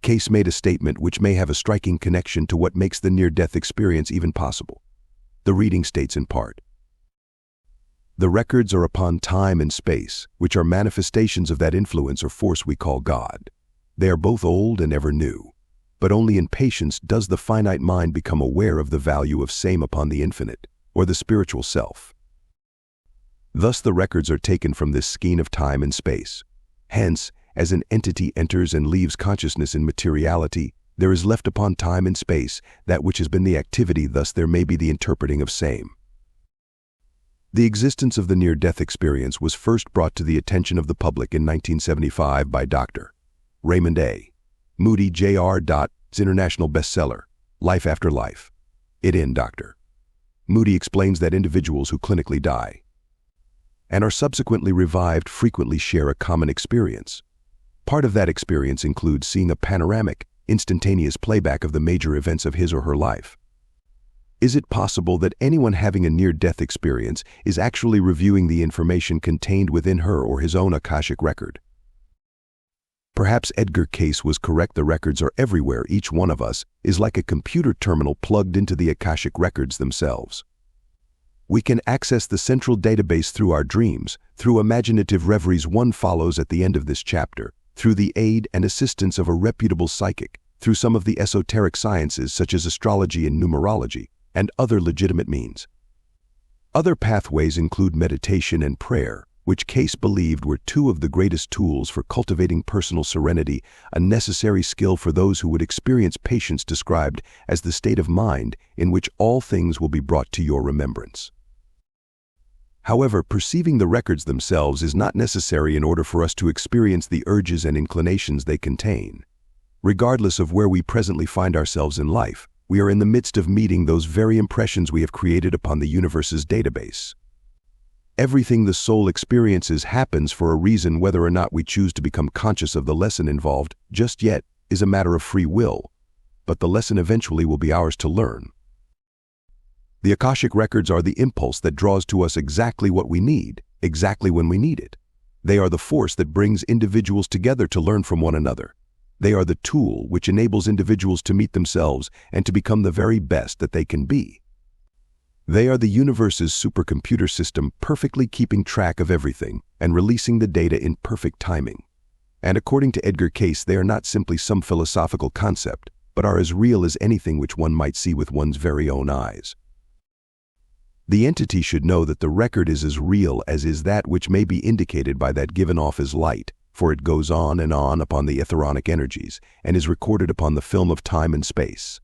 Cayce made a statement which may have a striking connection to what makes the near-death experience even possible. The reading states in part, "The records are upon time and space, which are manifestations of that influence or force we call God. They are both old and ever new, but only in patience does the finite mind become aware of the value of same upon the infinite, or the spiritual self. Thus the records are taken from this skein of time and space. Hence, as an entity enters and leaves consciousness in materiality, there is left upon time and space that which has been the activity, thus there may be the interpreting of same." The existence of the near-death experience was first brought to the attention of the public in 1975 by Dr. Raymond A. Moody Jr.'s international bestseller, Life After Life. In Dr. Moody explains that individuals who clinically die and are subsequently revived frequently share a common experience. Part of that experience includes seeing a panoramic, instantaneous playback of the major events of his or her life. Is it possible that anyone having a near-death experience is actually reviewing the information contained within her or his own Akashic record? Perhaps Edgar Cayce was correct. The records are everywhere. Each one of us is like a computer terminal plugged into the Akashic records themselves. We can access the central database through our dreams, through imaginative reveries one follows at the end of this chapter, through the aid and assistance of a reputable psychic, through some of the esoteric sciences such as astrology and numerology, and other legitimate means. Other pathways include meditation and prayer, which Cayce believed were two of the greatest tools for cultivating personal serenity, a necessary skill for those who would experience patience described as the state of mind in which all things will be brought to your remembrance. However, perceiving the records themselves is not necessary in order for us to experience the urges and inclinations they contain. Regardless of where we presently find ourselves in life, we are in the midst of meeting those very impressions we have created upon the universe's database. Everything the soul experiences happens for a reason. Whether or not we choose to become conscious of the lesson involved just yet is a matter of free will, but the lesson eventually will be ours to learn. The Akashic records are the impulse that draws to us exactly what we need, exactly when we need it. They are the force that brings individuals together to learn from one another. They are the tool which enables individuals to meet themselves and to become the very best that they can be. They are the universe's supercomputer system, perfectly keeping track of everything and releasing the data in perfect timing. And according to Edgar Cayce, they are not simply some philosophical concept, but are as real as anything which one might see with one's very own eyes. The entity should know that the record is as real as is that which may be indicated by that given off as light, for it goes on and on upon the etheric energies and is recorded upon the film of time and space.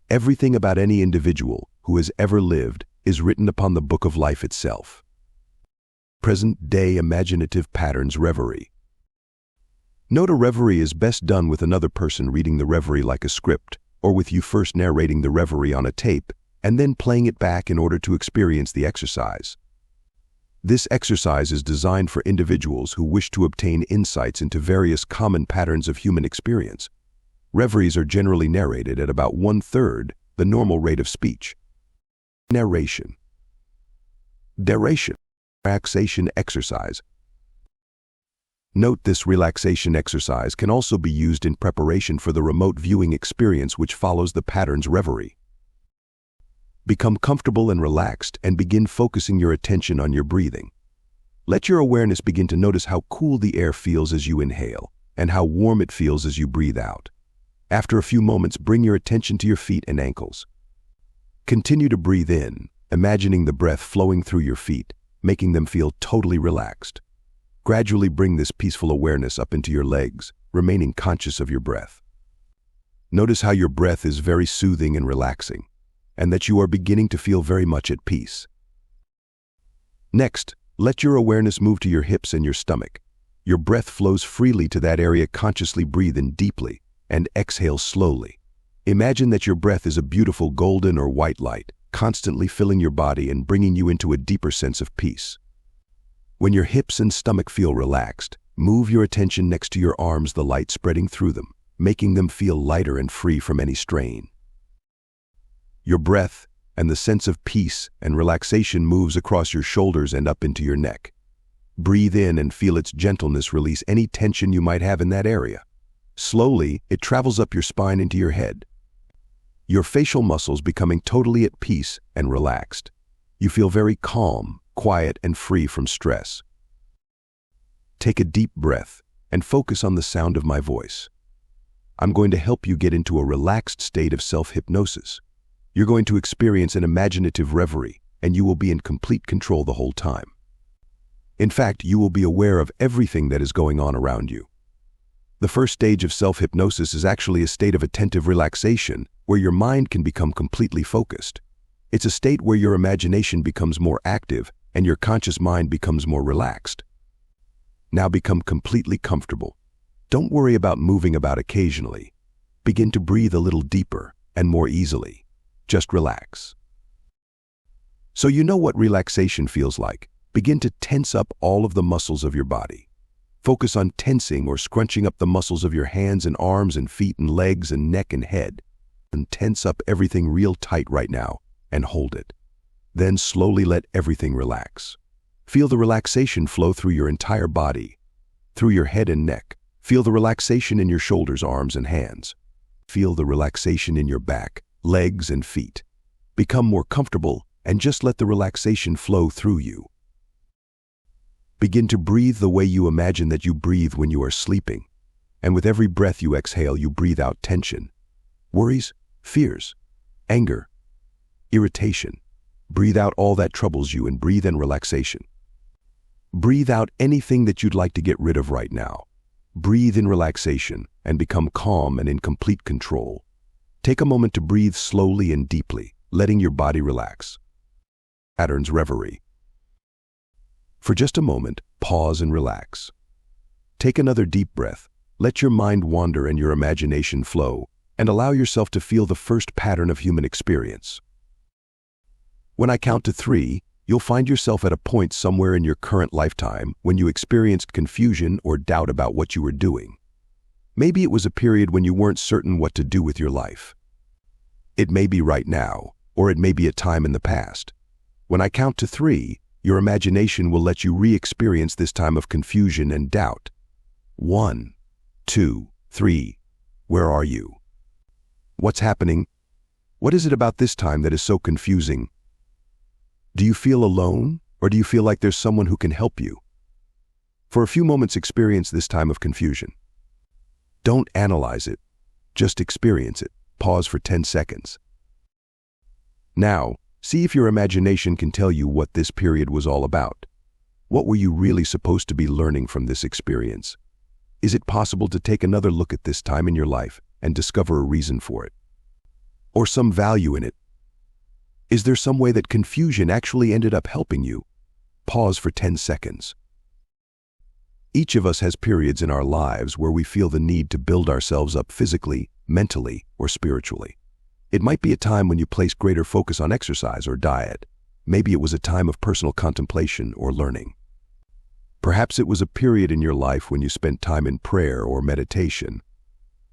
Everything about any individual who has ever lived is written upon the book of life itself. Present-day imaginative patterns reverie. Note a reverie is best done with another person reading the reverie like a script, or with you first narrating the reverie on a tape and then playing it back in order to experience the exercise. This exercise is designed for individuals who wish to obtain insights into various common patterns of human experience. Reveries are generally narrated at about 1/3 the normal rate of speech. Narration. Duration. Relaxation exercise. Note this relaxation exercise can also be used in preparation for the remote viewing experience which follows the pattern's reverie. Become comfortable and relaxed and begin focusing your attention on your breathing. Let your awareness begin to notice how cool the air feels as you inhale and how warm it feels as you breathe out. After a few moments, bring your attention to your feet and ankles. Continue to breathe in, imagining the breath flowing through your feet, making them feel totally relaxed. Gradually bring this peaceful awareness up into your legs, remaining conscious of your breath. Notice how your breath is very soothing and relaxing. and that you are beginning to feel very much at peace. Next, let your awareness move to your hips and your stomach. Your breath flows freely to that area. Consciously breathe in deeply and exhale slowly. Imagine that your breath is a beautiful golden or white light, constantly filling your body and bringing you into a deeper sense of peace. When your hips and stomach feel relaxed, move your attention next to your arms, the light spreading through them, making them feel lighter and free from any strain. Your breath and the sense of peace and relaxation moves across your shoulders and up into your neck. Breathe in and feel its gentleness release any tension you might have in that area. Slowly, it travels up your spine into your head. Your facial muscles becoming totally at peace and relaxed. You feel very calm, quiet, and free from stress. Take a deep breath and focus on the sound of my voice. I'm going to help you get into a relaxed state of self-hypnosis. You're going to experience an imaginative reverie, and you will be in complete control the whole time. In fact, you will be aware of everything that is going on around you. The first stage of self-hypnosis is actually a state of attentive relaxation, where your mind can become completely focused. It's a state where your imagination becomes more active and your conscious mind becomes more relaxed. Now become completely comfortable. Don't worry about moving about occasionally. Begin to breathe a little deeper and more easily. Just relax. So you know what relaxation feels like. Begin to tense up all of the muscles of your body. Focus on tensing or scrunching up the muscles of your hands and arms and feet and legs and neck and head. And tense up everything real tight right now and hold it. Then slowly let everything relax. Feel the relaxation flow through your entire body, through your head and neck. Feel the relaxation in your shoulders, arms, and hands. Feel the relaxation in your back, legs, and feet. Become more comfortable and just let the relaxation flow through you. Begin to breathe the way you imagine that you breathe when you are sleeping. And with every breath you exhale, you breathe out tension, worries, fears, anger, irritation. Breathe out all that troubles you and breathe in relaxation. Breathe out anything that you'd like to get rid of right now. Breathe in relaxation and become calm and in complete control. Take a moment to breathe slowly and deeply, letting your body relax. Patterns reverie. For just a moment, pause and relax. Take another deep breath. Let your mind wander and your imagination flow, and allow yourself to feel the first pattern of human experience. When I count to 3, you'll find yourself at a point somewhere in your current lifetime when you experienced confusion or doubt about what you were doing. Maybe it was a period when you weren't certain what to do with your life. It may be right now, or it may be a time in the past. When I count to 3, your imagination will let you re-experience this time of confusion and doubt. 1, 2, 3. Where are you? What's happening? What is it about this time that is so confusing? Do you feel alone, or do you feel like there's someone who can help you? For a few moments, experience this time of confusion. Don't analyze it, just experience it. Pause for 10 seconds. Now, see if your imagination can tell you what this period was all about. What were you really supposed to be learning from this experience? Is it possible to take another look at this time in your life and discover a reason for it? Or some value in it? Is there some way that confusion actually ended up helping you? Pause for 10 seconds. Each of us has periods in our lives where we feel the need to build ourselves up physically, mentally, or spiritually. It might be a time when you place greater focus on exercise or diet. Maybe it was a time of personal contemplation or learning. Perhaps it was a period in your life when you spent time in prayer or meditation.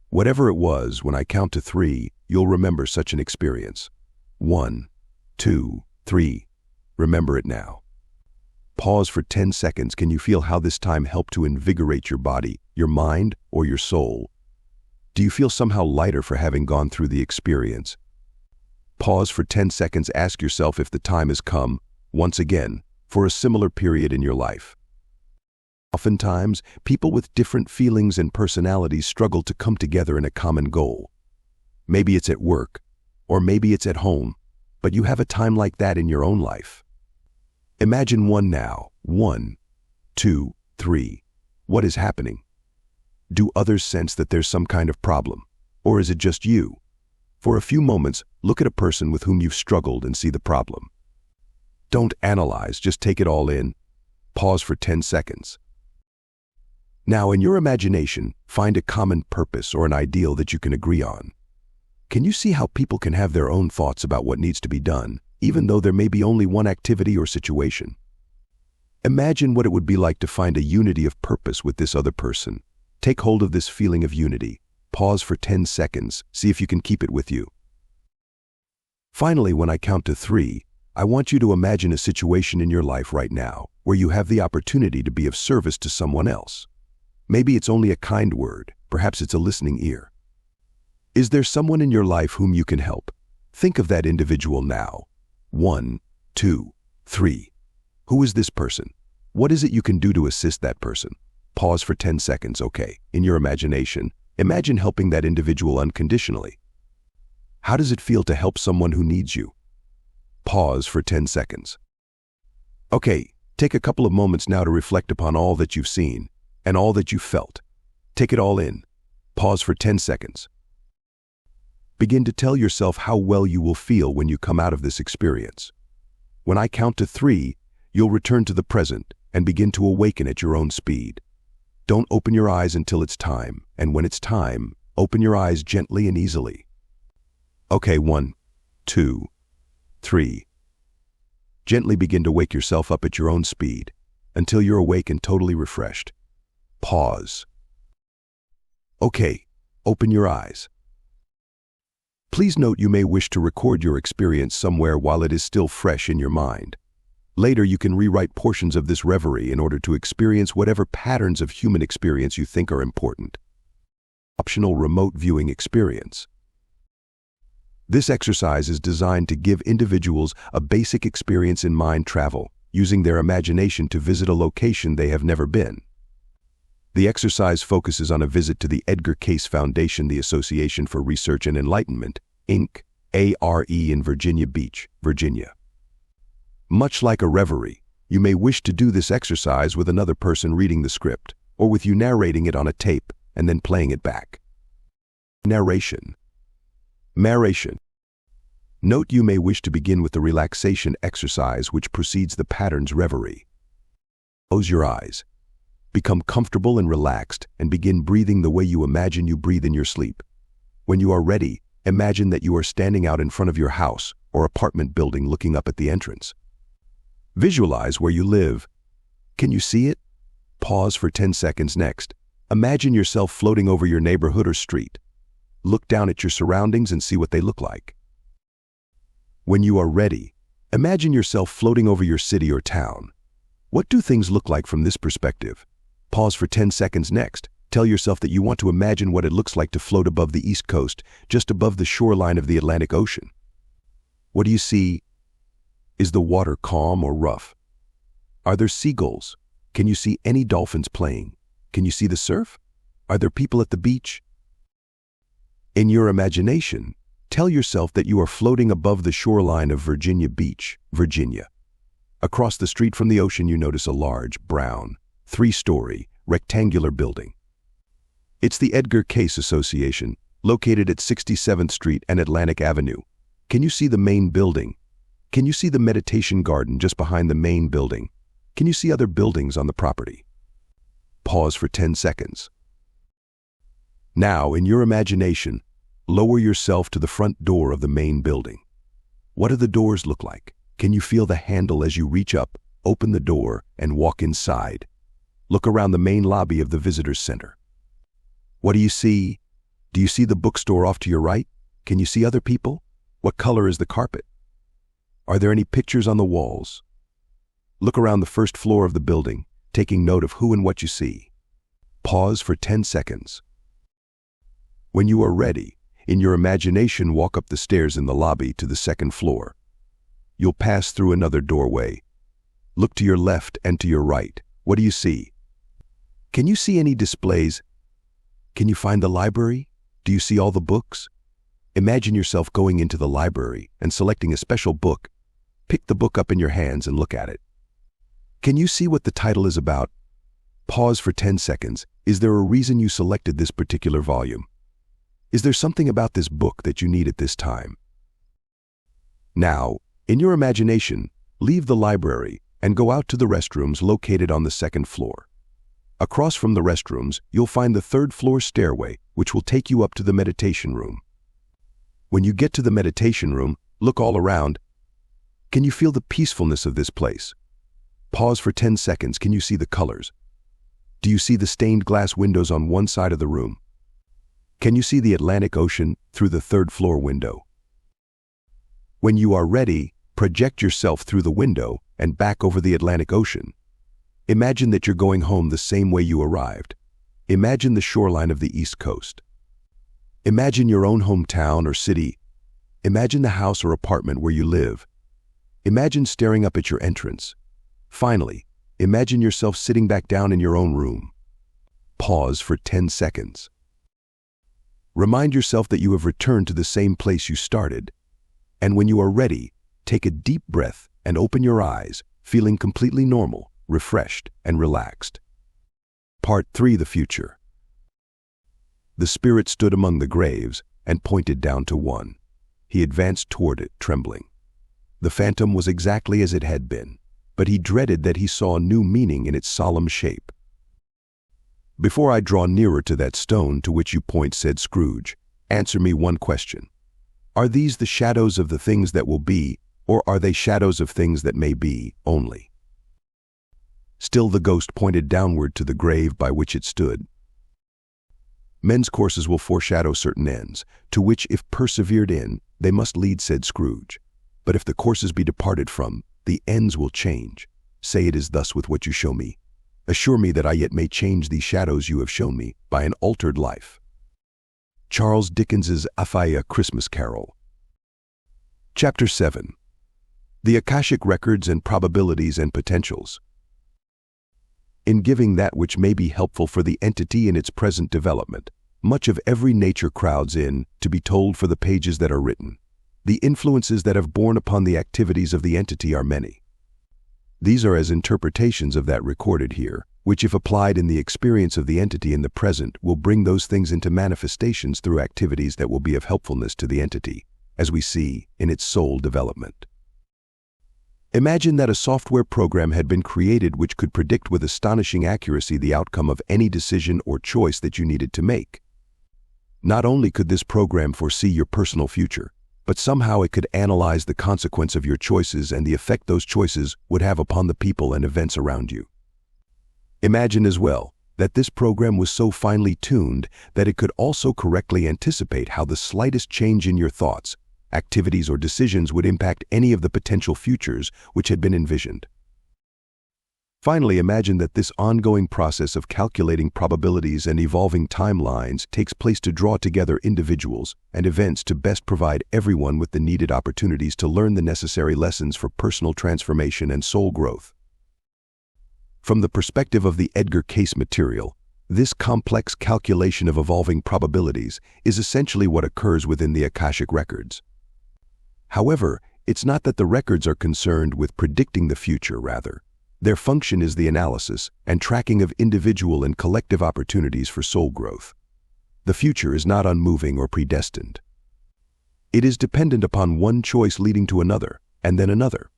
Whatever it was, when I count to 3, you'll remember such an experience. 1, 2, 3. Remember it now. Pause for 10 seconds. Can you feel how this time helped to invigorate your body, your mind, or your soul? Do you feel somehow lighter for having gone through the experience? Pause for 10 seconds. Ask yourself if the time has come, once again, for a similar period in your life. Oftentimes, people with different feelings and personalities struggle to come together in a common goal. Maybe it's at work, or maybe it's at home, but you have a time like that in your own life. Imagine one now. 1, 2, 3. What is happening? Do others sense that there's some kind of problem? Or is it just you? For a few moments, look at a person with whom you've struggled and see the problem. Don't analyze, just take it all in. Pause for 10 seconds. Now, in your imagination, find a common purpose or an ideal that you can agree on. Can you see how people can have their own thoughts about what needs to be done, even though there may be only one activity or situation? Imagine what it would be like to find a unity of purpose with this other person. Take hold of this feeling of unity. Pause for 10 seconds. See if you can keep it with you. Finally, when I count to 3, I want you to imagine a situation in your life right now where you have the opportunity to be of service to someone else. Maybe it's only a kind word. Perhaps it's a listening ear. Is there someone in your life whom you can help? Think of that individual now. 1, 2, 3. Who is this person? What is it you can do to assist that person? Pause for 10 seconds, okay. In your imagination, imagine helping that individual unconditionally. How does it feel to help someone who needs you? Pause for 10 seconds. Okay, take a couple of moments now to reflect upon all that you've seen and all that you've felt. Take it all in. Pause for 10 seconds. Begin to tell yourself how well you will feel when you come out of this experience. When I count to 3, you'll return to the present and begin to awaken at your own speed. Don't open your eyes until it's time, and when it's time, open your eyes gently and easily. Okay, 1, 2, 3. Gently begin to wake yourself up at your own speed until you're awake and totally refreshed. Pause. Okay, open your eyes. Please note you may wish to record your experience somewhere while it is still fresh in your mind. Later, you can rewrite portions of this reverie in order to experience whatever patterns of human experience you think are important. Optional remote viewing experience. This exercise is designed to give individuals a basic experience in mind travel, using their imagination to visit a location they have never been. The exercise focuses on a visit to the Edgar Cayce Foundation, the Association for Research and Enlightenment, Inc., ARE in Virginia Beach, Virginia. Much like a reverie, you may wish to do this exercise with another person reading the script, or with you narrating it on a tape and then playing it back. Narration. Note you may wish to begin with the relaxation exercise which precedes the pattern's reverie. Close your eyes. Become comfortable and relaxed and begin breathing the way you imagine you breathe in your sleep. When you are ready, imagine that you are standing out in front of your house or apartment building looking up at the entrance. Visualize where you live. Can you see it? Pause for 10 seconds next. Imagine yourself floating over your neighborhood or street. Look down at your surroundings and see what they look like. When you are ready, imagine yourself floating over your city or town. What do things look like from this perspective? Pause for 10 seconds next. Tell yourself that you want to imagine what it looks like to float above the East Coast, just above the shoreline of the Atlantic Ocean. What do you see? Is the water calm or rough? Are there seagulls? Can you see any dolphins playing? Can you see the surf? Are there people at the beach? In your imagination, tell yourself that you are floating above the shoreline of Virginia Beach, Virginia. Across the street from the ocean, you notice a large, brown, 3-story, rectangular building. It's the Edgar Cayce Association, located at 67th Street and Atlantic Avenue. Can you see the main building? Can you see the meditation garden just behind the main building? Can you see other buildings on the property? Pause for 10 seconds. Now, in your imagination, lower yourself to the front door of the main building. What do the doors look like? Can you feel the handle as you reach up, open the door, and walk inside? Look around the main lobby of the Visitors Center. What do you see? Do you see the bookstore off to your right? Can you see other people? What color is the carpet? Are there any pictures on the walls? Look around the first floor of the building, taking note of who and what you see. Pause for 10 seconds. When you are ready, in your imagination, walk up the stairs in the lobby to the second floor. You'll pass through another doorway. Look to your left and to your right. What do you see? Can you see any displays? Can you find the library? Do you see all the books? Imagine yourself going into the library and selecting a special book. Pick the book up in your hands and look at it. Can you see what the title is about? Pause for 10 seconds. Is there a reason you selected this particular volume? Is there something about this book that you need at this time? Now, in your imagination, leave the library and go out to the restrooms located on the second floor. Across from the restrooms, you'll find the third-floor stairway, which will take you up to the meditation room. When you get to the meditation room, look all around. Can you feel the peacefulness of this place? Pause for 10 seconds. Can you see the colors? Do you see the stained glass windows on one side of the room? Can you see the Atlantic Ocean through the third-floor window? When you are ready, project yourself through the window and back over the Atlantic Ocean. Imagine that you're going home the same way you arrived. Imagine the shoreline of the East Coast. Imagine your own hometown or city. Imagine the house or apartment where you live. Imagine staring up at your entrance. Finally, imagine yourself sitting back down in your own room. Pause for 10 seconds. Remind yourself that you have returned to the same place you started. And when you are ready, take a deep breath and open your eyes, feeling completely normal, refreshed, and relaxed. Part 3: The Future. The spirit stood among the graves and pointed down to one. He advanced toward it, trembling. The phantom was exactly as it had been, but he dreaded that he saw a new meaning in its solemn shape. "Before I draw nearer to that stone to which you point," said Scrooge, "answer me one question. Are these the shadows of the things that will be, or are they shadows of things that may be only?" Still the ghost pointed downward to the grave by which it stood. "Men's courses will foreshadow certain ends, to which, if persevered in, they must lead," said Scrooge. "But if the courses be departed from, the ends will change. Say it is thus with what you show me. Assure me that I yet may change these shadows you have shown me by an altered life." Charles Dickens's A Christmas Carol. Chapter 7. The Akashic Records and Probabilities and Potentials. In giving that which may be helpful for the entity in its present development, much of every nature crowds in to be told for the pages that are written. The influences that have borne upon the activities of the entity are many. These are as interpretations of that recorded here, which if applied in the experience of the entity in the present will bring those things into manifestations through activities that will be of helpfulness to the entity, as we see in its soul development. Imagine that a software program had been created which could predict with astonishing accuracy the outcome of any decision or choice that you needed to make. Not only could this program foresee your personal future, but somehow it could analyze the consequence of your choices and the effect those choices would have upon the people and events around you. Imagine as well that this program was so finely tuned that it could also correctly anticipate how the slightest change in your thoughts, activities, or decisions would impact any of the potential futures which had been envisioned. Finally, imagine that this ongoing process of calculating probabilities and evolving timelines takes place to draw together individuals and events to best provide everyone with the needed opportunities to learn the necessary lessons for personal transformation and soul growth. From the perspective of the Edgar Cayce material, this complex calculation of evolving probabilities is essentially what occurs within the Akashic Records. However, it's not that the records are concerned with predicting the future, rather. Their function is the analysis and tracking of individual and collective opportunities for soul growth. The future is not unmoving or predestined. It is dependent upon one choice leading to another, and then another.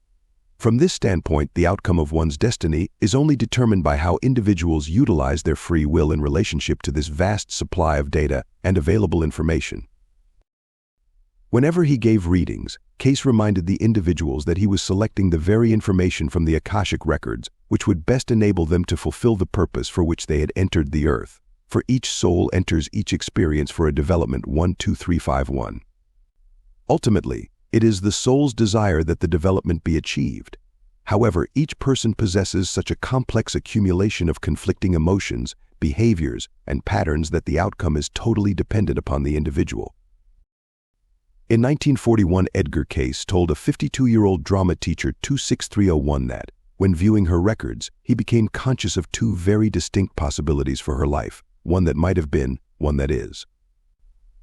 From this standpoint, the outcome of one's destiny is only determined by how individuals utilize their free will in relationship to this vast supply of data and available information. Whenever he gave readings, Cayce reminded the individuals that he was selecting the very information from the Akashic Records which would best enable them to fulfill the purpose for which they had entered the earth, for each soul enters each experience for a development 1-2-3-5-1. Ultimately, it is the soul's desire that the development be achieved. However, each person possesses such a complex accumulation of conflicting emotions, behaviors, and patterns that the outcome is totally dependent upon the individual. In 1941, Edgar Cayce told a 52-year-old drama teacher 26301 that, when viewing her records, he became conscious of two very distinct possibilities for her life, one that might have been, one that is.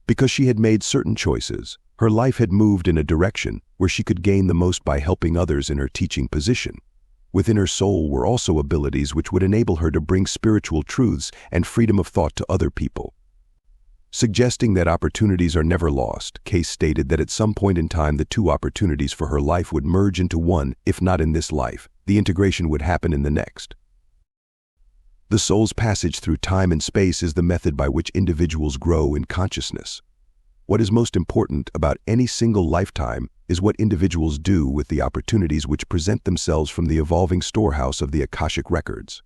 Because she had made certain choices, her life had moved in a direction where she could gain the most by helping others in her teaching position. Within her soul were also abilities which would enable her to bring spiritual truths and freedom of thought to other people. Suggesting that opportunities are never lost, Cayce stated that at some point in time the two opportunities for her life would merge into one. If not in this life, the integration would happen in the next. The soul's passage through time and space is the method by which individuals grow in consciousness. What is most important about any single lifetime is what individuals do with the opportunities which present themselves from the evolving storehouse of the Akashic Records.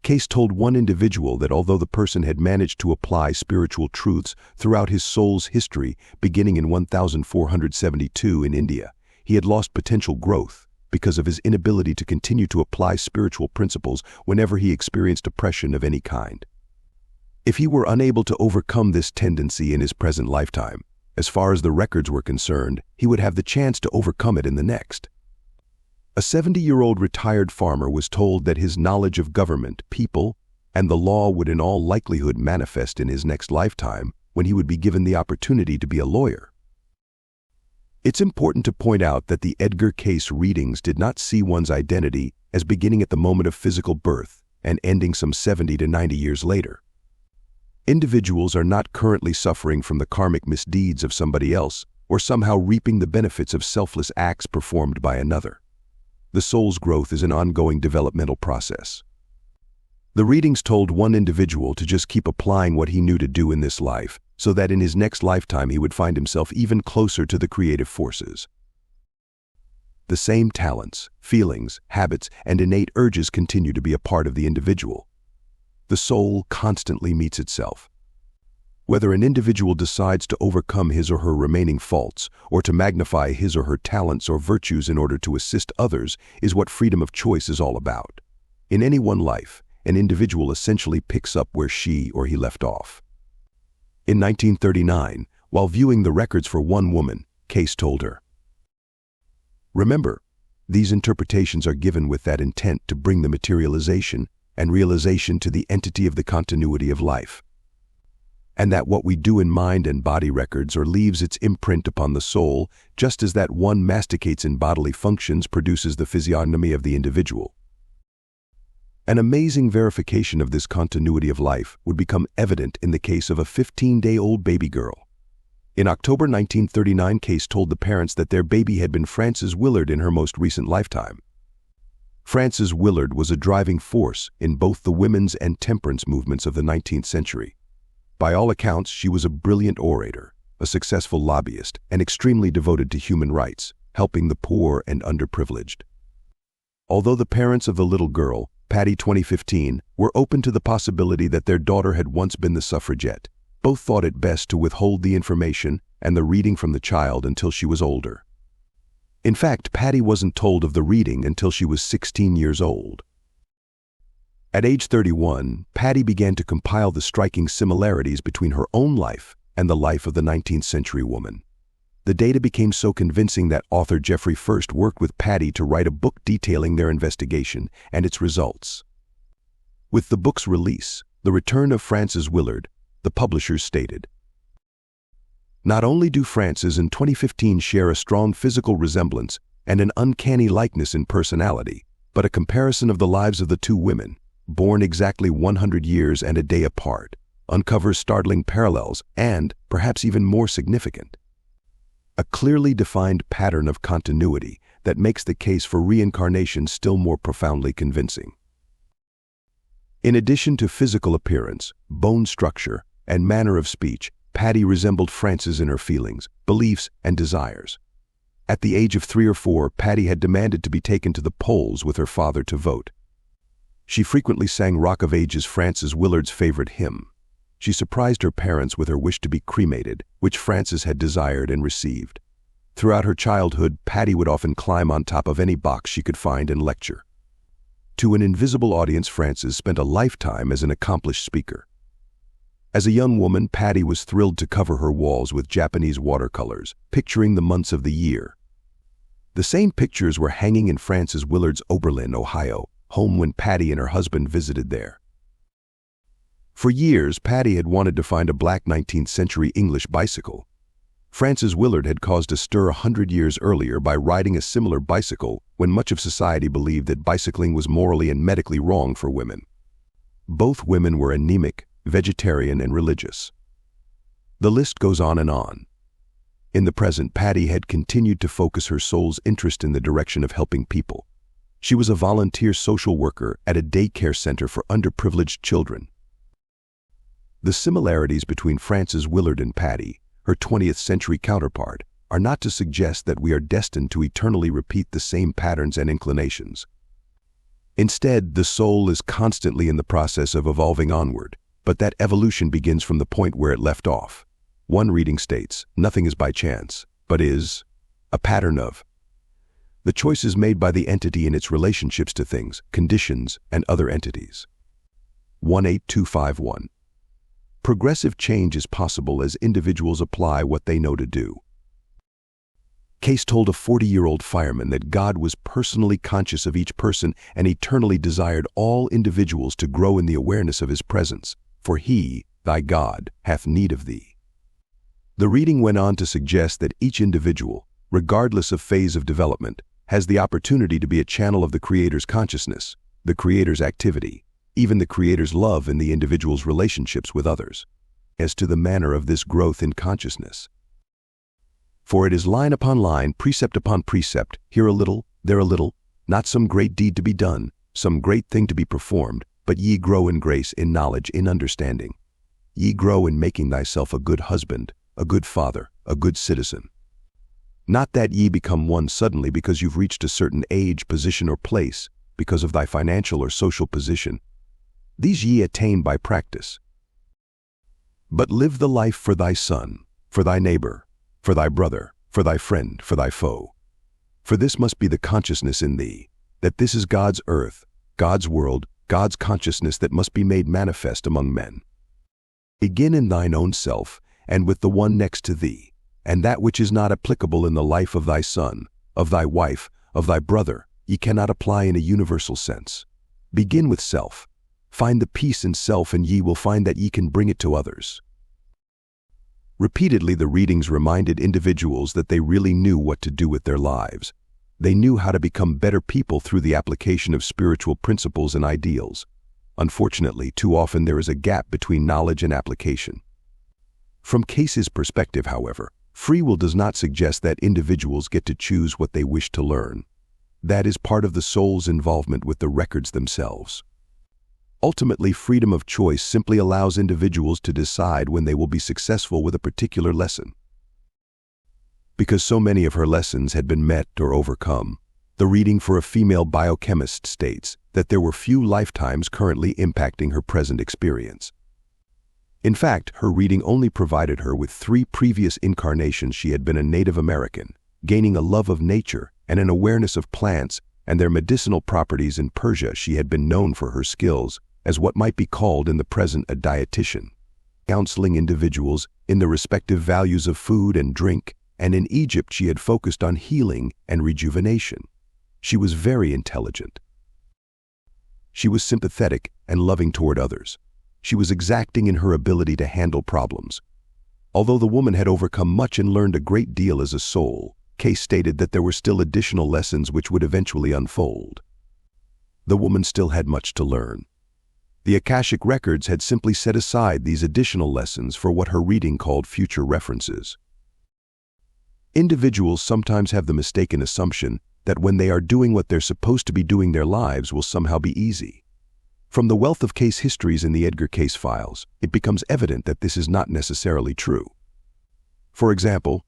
Cayce told one individual that although the person had managed to apply spiritual truths throughout his soul's history, beginning in 1472 in India, he had lost potential growth because of his inability to continue to apply spiritual principles whenever he experienced oppression of any kind. If he were unable to overcome this tendency in his present lifetime, as far as the records were concerned, he would have the chance to overcome it in the next. A 70-year-old retired farmer was told that his knowledge of government, people, and the law would in all likelihood manifest in his next lifetime when he would be given the opportunity to be a lawyer. It's important to point out that the Edgar Cayce readings did not see one's identity as beginning at the moment of physical birth and ending some 70 to 90 years later. Individuals are not currently suffering from the karmic misdeeds of somebody else or somehow reaping the benefits of selfless acts performed by another. The soul's growth is an ongoing developmental process. The readings told one individual to just keep applying what he knew to do in this life, so that in his next lifetime he would find himself even closer to the creative forces. The same talents, feelings, habits, and innate urges continue to be a part of the individual. The soul constantly meets itself. Whether an individual decides to overcome his or her remaining faults or to magnify his or her talents or virtues in order to assist others is what freedom of choice is all about. In any one life, an individual essentially picks up where she or he left off. In 1939, while viewing the records for one woman, Cayce told her, "Remember, these interpretations are given with that intent to bring the materialization and realization to the entity of the continuity of life, and that what we do in mind and body records or leaves its imprint upon the soul, just as that one masticates in bodily functions produces the physiognomy of the individual." An amazing verification of this continuity of life would become evident in the case of a 15-day-old baby girl. In October 1939, Cayce told the parents that their baby had been Frances Willard in her most recent lifetime. Frances Willard was a driving force in both the women's and temperance movements of the 19th century. By all accounts, she was a brilliant orator, a successful lobbyist, and extremely devoted to human rights, helping the poor and underprivileged. Although the parents of the little girl, Patty 2015, were open to the possibility that their daughter had once been the suffragette, both thought it best to withhold the information and the reading from the child until she was older. In fact, Patty wasn't told of the reading until she was 16 years old. At age 31, Patty began to compile the striking similarities between her own life and the life of the 19th century woman. The data became so convincing that author Jeffrey First worked with Patty to write a book detailing their investigation and its results. With the book's release, The Return of Frances Willard, the publishers stated, "Not only do Frances and 2015 share a strong physical resemblance and an uncanny likeness in personality, but a comparison of the lives of the two women, born exactly 100 years and a day apart, uncovers startling parallels and, perhaps even more significant, a clearly defined pattern of continuity that makes the case for reincarnation still more profoundly convincing." In addition to physical appearance, bone structure, and manner of speech, Patty resembled Frances in her feelings, beliefs, and desires. At the age of 3 or 4, Patty had demanded to be taken to the polls with her father to vote. She frequently sang Rock of Ages, Frances Willard's favorite hymn. She surprised her parents with her wish to be cremated, which Frances had desired and received. Throughout her childhood, Patty would often climb on top of any box she could find and lecture. To an invisible audience, Frances spent a lifetime as an accomplished speaker. As a young woman, Patty was thrilled to cover her walls with Japanese watercolors, picturing the months of the year. The same pictures were hanging in Frances Willard's Oberlin, Ohio, home when Patty and her husband visited there. For years, Patty had wanted to find a black 19th century English bicycle. Frances Willard had caused a stir 100 years earlier by riding a similar bicycle when much of society believed that bicycling was morally and medically wrong for women. Both women were anemic, vegetarian, and religious. The list goes on and on. In the present, Patty had continued to focus her soul's interest in the direction of helping people. She was a volunteer social worker at a daycare center for underprivileged children. The similarities between Frances Willard and Patty, her 20th century counterpart, are not to suggest that we are destined to eternally repeat the same patterns and inclinations. Instead, the soul is constantly in the process of evolving onward, but that evolution begins from the point where it left off. One reading states, nothing is by chance, but is a pattern of the choices made by the entity in its relationships to things, conditions, and other entities. 18251. Progressive change is possible as individuals apply what they know to do. Cayce told a 40-year-old fireman that God was personally conscious of each person and eternally desired all individuals to grow in the awareness of his presence, for he, thy God, hath need of thee. The reading went on to suggest that each individual, regardless of phase of development, has the opportunity to be a channel of the Creator's consciousness, the Creator's activity, even the Creator's love in the individual's relationships with others. As to the manner of this growth in consciousness, for it is line upon line, precept upon precept, here a little, there a little, not some great deed to be done, some great thing to be performed, but ye grow in grace, in knowledge, in understanding. Ye grow in making thyself a good husband, a good father, a good citizen. Not that ye become one suddenly because you've reached a certain age, position, or place, because of thy financial or social position. These ye attain by practice. But live the life for thy son, for thy neighbor, for thy brother, for thy friend, for thy foe. For this must be the consciousness in thee, that this is God's earth, God's world, God's consciousness that must be made manifest among men. Begin in thine own self, and with the one next to thee, and that which is not applicable in the life of thy son, of thy wife, of thy brother, ye cannot apply in a universal sense. Begin with self. Find the peace in self, and ye will find that ye can bring it to others. Repeatedly, the readings reminded individuals that they really knew what to do with their lives. They knew how to become better people through the application of spiritual principles and ideals. Unfortunately, too often there is a gap between knowledge and application. From Cayce's perspective, however, free will does not suggest that individuals get to choose what they wish to learn. That is part of the soul's involvement with the records themselves. Ultimately, freedom of choice simply allows individuals to decide when they will be successful with a particular lesson. Because so many of her lessons had been met or overcome, the reading for a female biochemist states that there were few lifetimes currently impacting her present experience. In fact, her reading only provided her with 3 previous incarnations. She had been a Native American, gaining a love of nature and an awareness of plants and their medicinal properties. In Persia, she had been known for her skills as what might be called in the present a dietitian, counseling individuals in the respective values of food and drink, and in Egypt she had focused on healing and rejuvenation. She was very intelligent. She was sympathetic and loving toward others. She was exacting in her ability to handle problems. Although the woman had overcome much and learned a great deal as a soul, Cayce stated that there were still additional lessons which would eventually unfold. The woman still had much to learn. The Akashic Records had simply set aside these additional lessons for what her reading called future references. Individuals sometimes have the mistaken assumption that when they are doing what they're supposed to be doing, their lives will somehow be easy. From the wealth of case histories in the Edgar Cayce files, it becomes evident that this is not necessarily true. For example,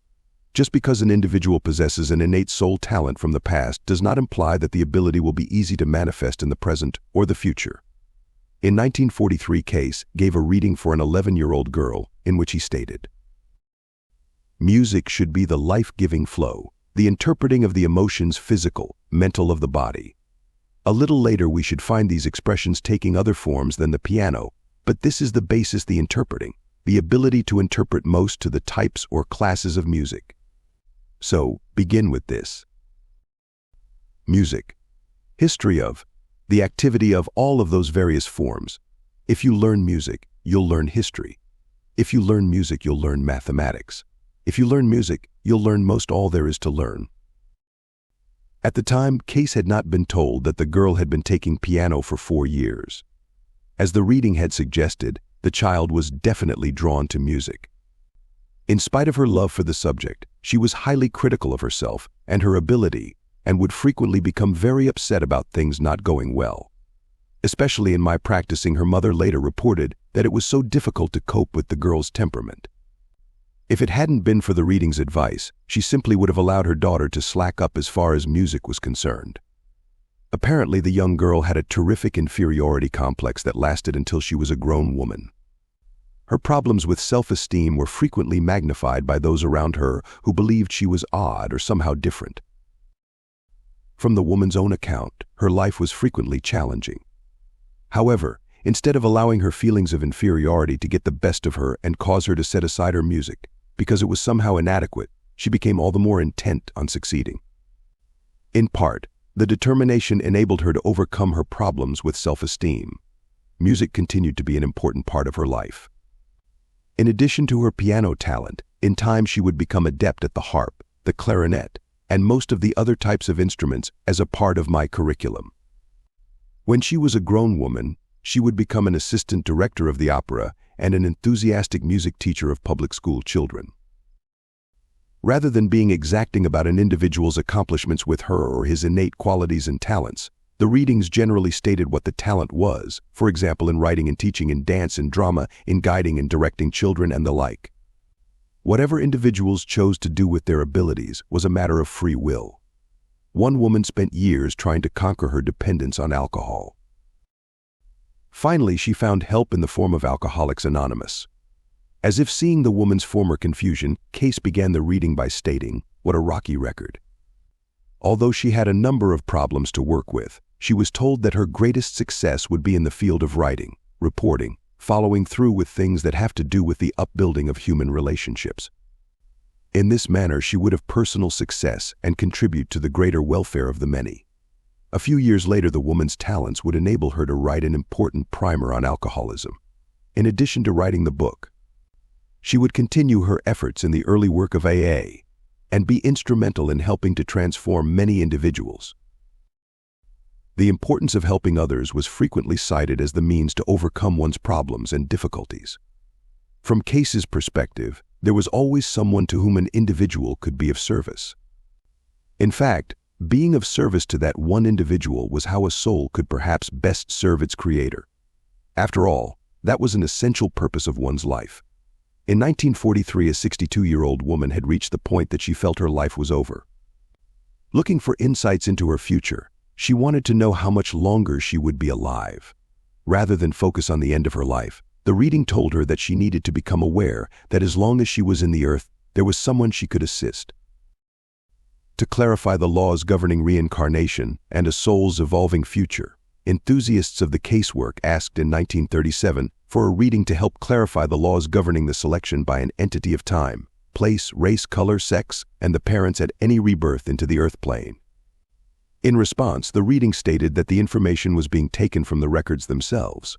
just because an individual possesses an innate soul talent from the past does not imply that the ability will be easy to manifest in the present or the future. In 1943, Cayce gave a reading for an 11-year-old girl in which he stated, "Music should be the life-giving flow, the interpreting of the emotions, physical, mental of the body. A little later we should find these expressions taking other forms than the piano, but this is the basis, the interpreting, the ability to interpret most to the types or classes of music. So, begin with this. Music. History of, the activity of all of those various forms. If you learn music, you'll learn history. If you learn music, you'll learn mathematics. If you learn music, you'll learn most all there is to learn." At the time, Cayce had not been told that the girl had been taking piano for 4 years. As the reading had suggested, the child was definitely drawn to music. In spite of her love for the subject, she was highly critical of herself and her ability, and would frequently become very upset about things not going well. Especially in my practicing, her mother later reported that it was so difficult to cope with the girl's temperament. If it hadn't been for the reading's advice, she simply would have allowed her daughter to slack up as far as music was concerned. Apparently, the young girl had a terrific inferiority complex that lasted until she was a grown woman. Her problems with self-esteem were frequently magnified by those around her who believed she was odd or somehow different. From the woman's own account, her life was frequently challenging. However, instead of allowing her feelings of inferiority to get the best of her and cause her to set aside her music because it was somehow inadequate, she became all the more intent on succeeding. In part, the determination enabled her to overcome her problems with self-esteem. Music continued to be an important part of her life. In addition to her piano talent, in time she would become adept at the harp, the clarinet, and most of the other types of instruments as a part of my curriculum. When she was a grown woman, she would become an assistant director of the opera and an enthusiastic music teacher of public school children. Rather than being exacting about an individual's accomplishments with her or his innate qualities and talents, the readings generally stated what the talent was, for example in writing and teaching, in dance and drama, in guiding and directing children, and the like. Whatever individuals chose to do with their abilities was a matter of free will. One woman spent years trying to conquer her dependence on alcohol. Finally, she found help in the form of Alcoholics Anonymous. As if seeing the woman's former confusion, Cayce began the reading by stating, "What a rocky record." Although she had a number of problems to work with, she was told that her greatest success would be in the field of writing, reporting, following through with things that have to do with the upbuilding of human relationships. In this manner, she would have personal success and contribute to the greater welfare of the many. A few years later, the woman's talents would enable her to write an important primer on alcoholism. In addition to writing the book, she would continue her efforts in the early work of AA and be instrumental in helping to transform many individuals. The importance of helping others was frequently cited as the means to overcome one's problems and difficulties. From Cayce's perspective, there was always someone to whom an individual could be of service. In fact, being of service to that one individual was how a soul could perhaps best serve its creator. After all, that was an essential purpose of one's life. In 1943, a 62-year-old woman had reached the point that she felt her life was over. Looking for insights into her future, she wanted to know how much longer she would be alive. Rather than focus on the end of her life, the reading told her that she needed to become aware that as long as she was in the earth, there was someone she could assist. To clarify the laws governing reincarnation and a soul's evolving future, enthusiasts of the Cayce work asked in 1937 for a reading to help clarify the laws governing the selection by an entity of time, place, race, color, sex, and the parents at any rebirth into the earth plane. In response, the reading stated that the information was being taken from the records themselves.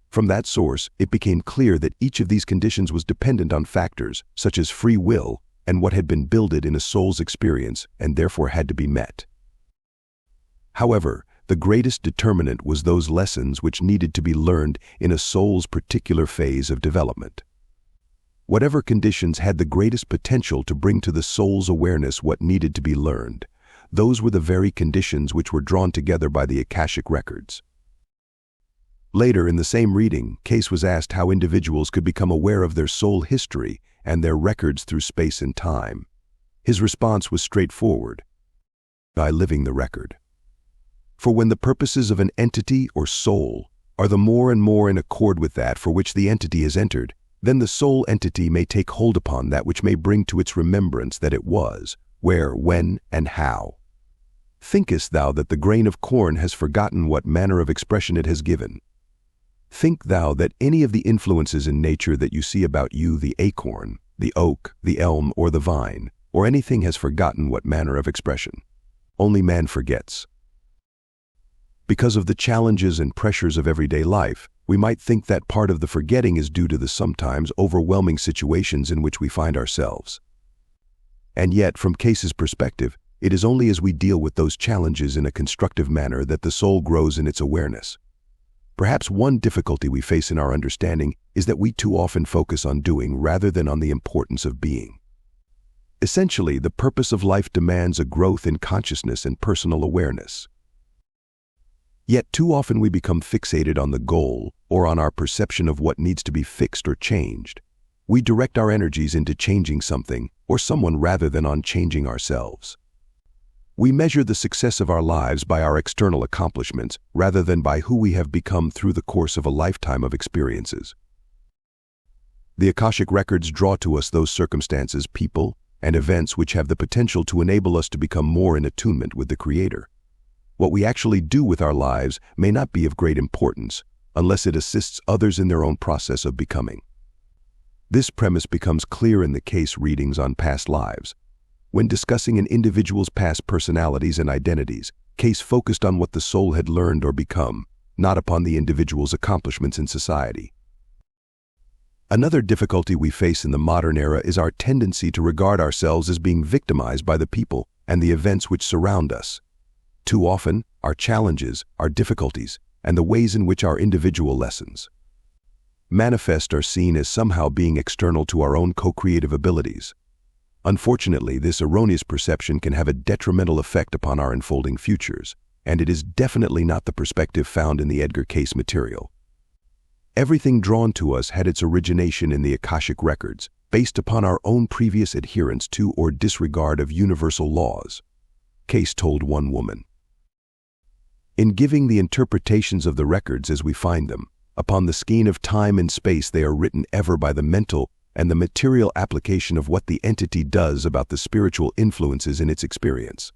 From that source, it became clear that each of these conditions was dependent on factors such as free will and what had been builded in a soul's experience and therefore had to be met. However, the greatest determinant was those lessons which needed to be learned in a soul's particular phase of development. Whatever conditions had the greatest potential to bring to the soul's awareness what needed to be learned, those were the very conditions which were drawn together by the Akashic Records. Later in the same reading, Cayce was asked how individuals could become aware of their soul history and their records through space and time. His response was straightforward: by living the record. For when the purposes of an entity or soul are the more and more in accord with that for which the entity has entered, then the soul entity may take hold upon that which may bring to its remembrance that it was, where, when, and how. Thinkest thou that the grain of corn has forgotten what manner of expression it has given? Think thou that any of the influences in nature that you see about you, the acorn, the oak, the elm, or the vine, or anything has forgotten what manner of expression? Only man forgets. Because of the challenges and pressures of everyday life, we might think that part of the forgetting is due to the sometimes overwhelming situations in which we find ourselves. And yet, from Cayce's perspective, it is only as we deal with those challenges in a constructive manner that the soul grows in its awareness. Perhaps one difficulty we face in our understanding is that we too often focus on doing rather than on the importance of being. Essentially, the purpose of life demands a growth in consciousness and personal awareness. Yet too often we become fixated on the goal or on our perception of what needs to be fixed or changed. We direct our energies into changing something or someone rather than on changing ourselves. We measure the success of our lives by our external accomplishments rather than by who we have become through the course of a lifetime of experiences. The Akashic Records draw to us those circumstances, people, and events which have the potential to enable us to become more in attunement with the Creator. What we actually do with our lives may not be of great importance unless it assists others in their own process of becoming. This premise becomes clear in the Cayce readings on past lives. When discussing an individual's past personalities and identities, Cayce focused on what the soul had learned or become, not upon the individual's accomplishments in society. Another difficulty we face in the modern era is our tendency to regard ourselves as being victimized by the people and the events which surround us. Too often, our challenges, our difficulties, and the ways in which our individual lessons manifest are seen as somehow being external to our own co-creative abilities. Unfortunately, this erroneous perception can have a detrimental effect upon our unfolding futures, and it is definitely not the perspective found in the Edgar Cayce material. Everything drawn to us had its origination in the Akashic Records, based upon our own previous adherence to or disregard of universal laws. Cayce told one woman, "In giving the interpretations of the records as we find them, upon the skein of time and space they are written ever by the mental and the material application of what the entity does about the spiritual influences in its experience.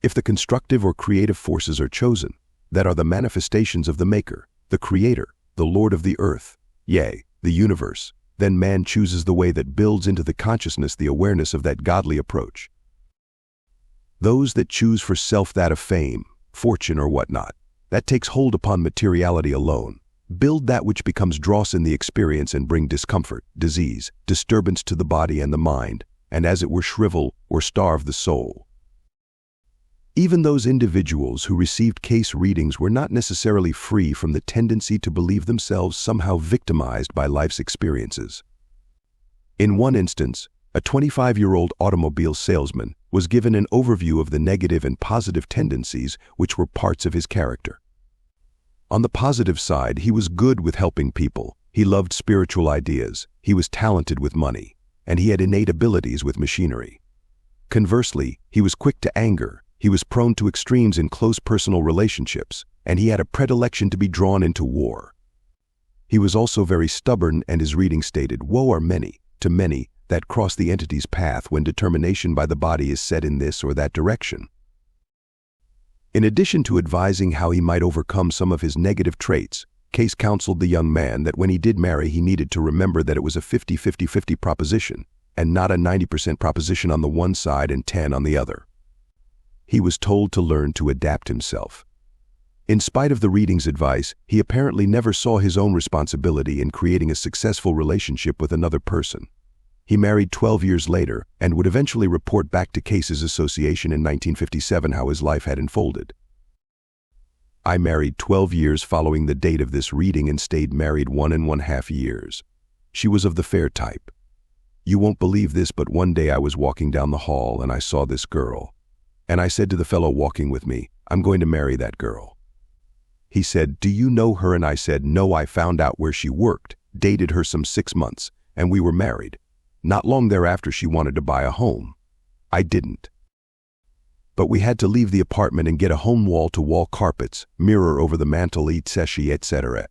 If the constructive or creative forces are chosen, that are the manifestations of the Maker, the Creator, the Lord of the earth, yea, the universe, then man chooses the way that builds into the consciousness the awareness of that godly approach. Those that choose for self that of fame, fortune, or whatnot, that takes hold upon materiality alone, build that which becomes dross in the experience and bring discomfort, disease, disturbance to the body and the mind, and as it were shrivel or starve the soul." Even those individuals who received Cayce readings were not necessarily free from the tendency to believe themselves somehow victimized by life's experiences. In one instance, a 25-year-old automobile salesman was given an overview of the negative and positive tendencies which were parts of his character. On the positive side, he was good with helping people, he loved spiritual ideas, he was talented with money, and he had innate abilities with machinery. Conversely, he was quick to anger, he was prone to extremes in close personal relationships, and he had a predilection to be drawn into war. He was also very stubborn, and his reading stated, "Woe are many, to many, that cross the entity's path when determination by the body is set in this or that direction." In addition to advising how he might overcome some of his negative traits, Cayce counseled the young man that when he did marry, he needed to remember that it was a 50-50-50 proposition, and not a 90% proposition on the one side and 10 on the other. He was told to learn to adapt himself. In spite of the reading's advice, he apparently never saw his own responsibility in creating a successful relationship with another person. He married 12 years later and would eventually report back to Cayce's association in 1957 how his life had unfolded. "I married 12 years following the date of this reading and stayed married 1.5 years. She was of the fair type. You won't believe this, but one day I was walking down the hall and I saw this girl. And I said to the fellow walking with me, 'I'm going to marry that girl.' He said, 'Do you know her?' And I said, 'No, I found out where she worked, dated her some 6 months, and we were married. Not long thereafter she wanted to buy a home. I didn't. But we had to leave the apartment and get a home wall-to-wall carpets, mirror over the mantel, etc.,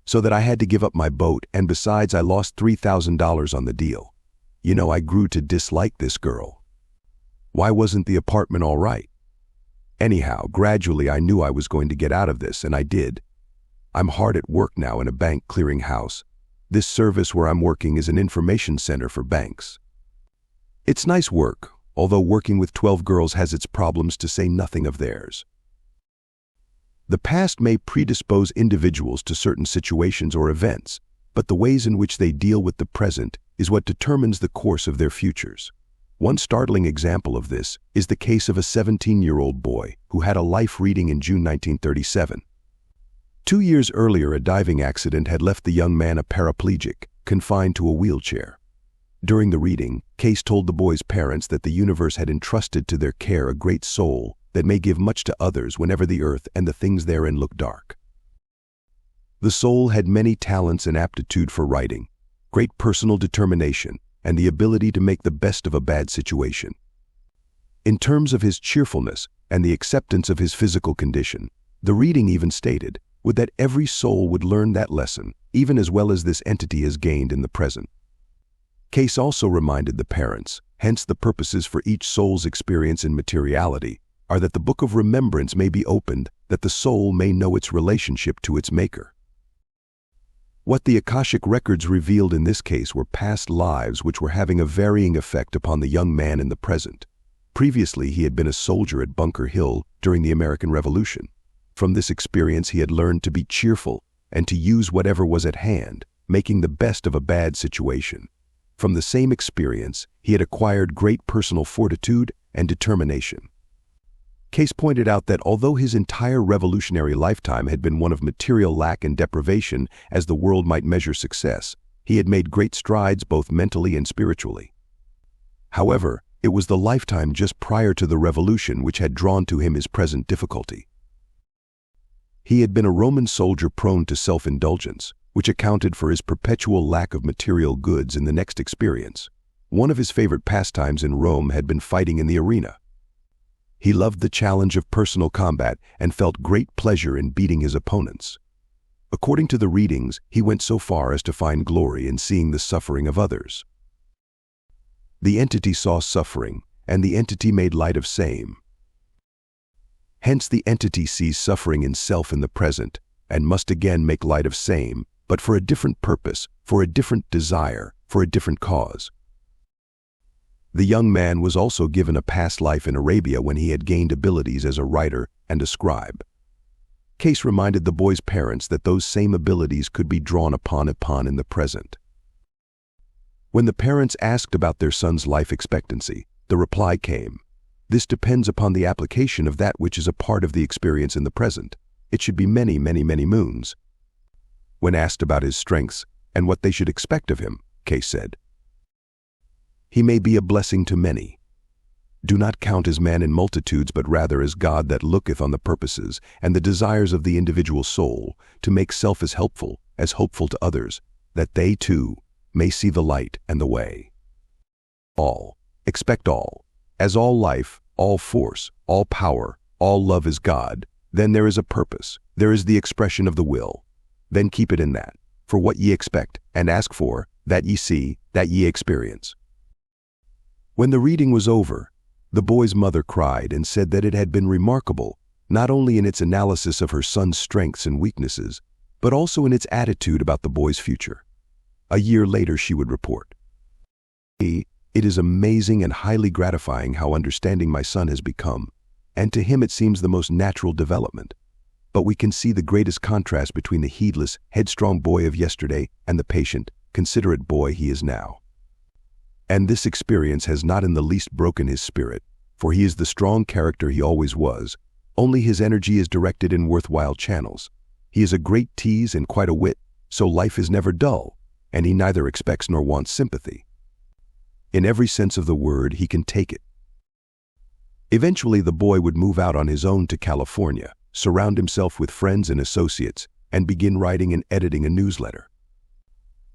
so that I had to give up my boat, and besides I lost $3,000 on the deal. You know, I grew to dislike this girl. Why wasn't the apartment all right? Anyhow, gradually I knew I was going to get out of this, and I did. I'm hard at work now in a bank clearing house. This service where I'm working is an information center for banks. It's nice work, although working with 12 girls has its problems, to say nothing of theirs. The past may predispose individuals to certain situations or events, but the ways in which they deal with the present is what determines the course of their futures. One startling example of this is the case of a 17-year-old boy who had a life reading in June 1937. 2 years earlier, a diving accident had left the young man a paraplegic, confined to a wheelchair. During the reading, Cayce told the boy's parents that the universe had entrusted to their care a great soul that may give much to others whenever the earth and the things therein look dark. The soul had many talents and aptitude for writing, great personal determination, and the ability to make the best of a bad situation. In terms of his cheerfulness and the acceptance of his physical condition, the reading even stated would that every soul would learn that lesson, even as well as this entity has gained in the present. Cayce also reminded the parents, hence the purposes for each soul's experience in materiality, are that the Book of Remembrance may be opened, that the soul may know its relationship to its maker. What the Akashic Records revealed in this case were past lives which were having a varying effect upon the young man in the present. Previously, he had been a soldier at Bunker Hill during the American Revolution. From this experience, he had learned to be cheerful and to use whatever was at hand, making the best of a bad situation. From the same experience, he had acquired great personal fortitude and determination. Cayce pointed out that although his entire revolutionary lifetime had been one of material lack and deprivation as the world might measure success, he had made great strides both mentally and spiritually. However, it was the lifetime just prior to the revolution which had drawn to him his present difficulty. He had been a Roman soldier prone to self-indulgence, which accounted for his perpetual lack of material goods in the next experience. One of his favorite pastimes in Rome had been fighting in the arena. He loved the challenge of personal combat and felt great pleasure in beating his opponents. According to the readings, he went so far as to find glory in seeing the suffering of others. The entity saw suffering, and the entity made light of same. Hence the entity sees suffering in self in the present, and must again make light of same, but for a different purpose, for a different desire, for a different cause. The young man was also given a past life in Arabia when he had gained abilities as a writer and a scribe. Cayce reminded the boy's parents that those same abilities could be drawn upon in the present. When the parents asked about their son's life expectancy, the reply came, "This depends upon the application of that which is a part of the experience in the present. It should be many, many, many moons." When asked about his strengths and what they should expect of him, Cayce said, "He may be a blessing to many. Do not count as man in multitudes, but rather as God that looketh on the purposes and the desires of the individual soul, to make self as hopeful to others, that they too may see the light and the way. All, expect all, as all life, all force, all power, all love is God, then there is a purpose, there is the expression of the will. Then keep it in that, for what ye expect, and ask for, that ye see, that ye experience." When the reading was over, the boy's mother cried and said that it had been remarkable, not only in its analysis of her son's strengths and weaknesses, but also in its attitude about the boy's future. A year later, she would report, "It is amazing and highly gratifying how understanding my son has become, and to him it seems the most natural development. But we can see the greatest contrast between the heedless, headstrong boy of yesterday and the patient, considerate boy he is now. And this experience has not in the least broken his spirit, for he is the strong character he always was, only his energy is directed in worthwhile channels. He is a great tease and quite a wit, so life is never dull, and he neither expects nor wants sympathy. In every sense of the word, he can take it." Eventually, the boy would move out on his own to California, surround himself with friends and associates, and begin writing and editing a newsletter.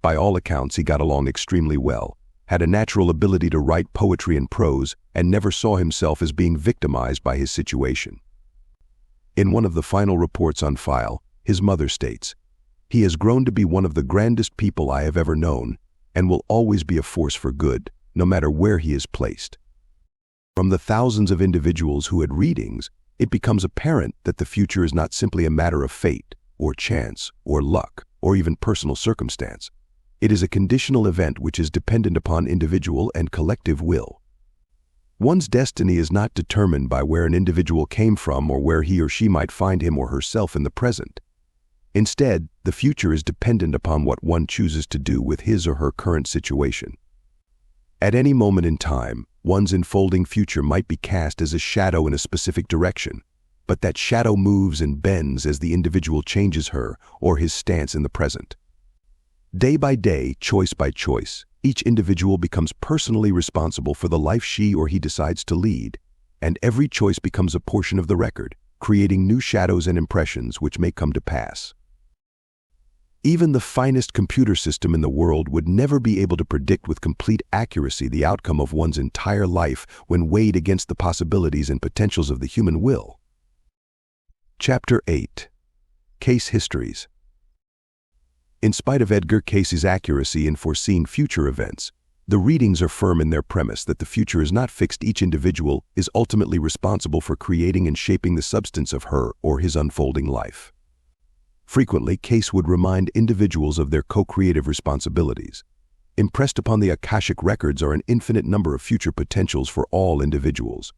By all accounts, he got along extremely well, had a natural ability to write poetry and prose, and never saw himself as being victimized by his situation. In one of the final reports on file, his mother states, "He has grown to be one of the grandest people I have ever known, and will always be a force for good, no matter where he is placed." From the thousands of individuals who had readings, it becomes apparent that the future is not simply a matter of fate, or chance, or luck, or even personal circumstance. It is a conditional event which is dependent upon individual and collective will. One's destiny is not determined by where an individual came from or where he or she might find him or herself in the present. Instead, the future is dependent upon what one chooses to do with his or her current situation. At any moment in time, one's unfolding future might be cast as a shadow in a specific direction, but that shadow moves and bends as the individual changes her or his stance in the present. Day by day, choice by choice, each individual becomes personally responsible for the life she or he decides to lead, and every choice becomes a portion of the record, creating new shadows and impressions which may come to pass. Even the finest computer system in the world would never be able to predict with complete accuracy the outcome of one's entire life when weighed against the possibilities and potentials of the human will. Chapter 8. Cayce Histories. In spite of Edgar Cayce's accuracy in foreseeing future events, the readings are firm in their premise that the future is not fixed. Each individual is ultimately responsible for creating and shaping the substance of her or his unfolding life. Frequently, Cayce would remind individuals of their co-creative responsibilities. Impressed upon the Akashic Records are an infinite number of future potentials for all individuals.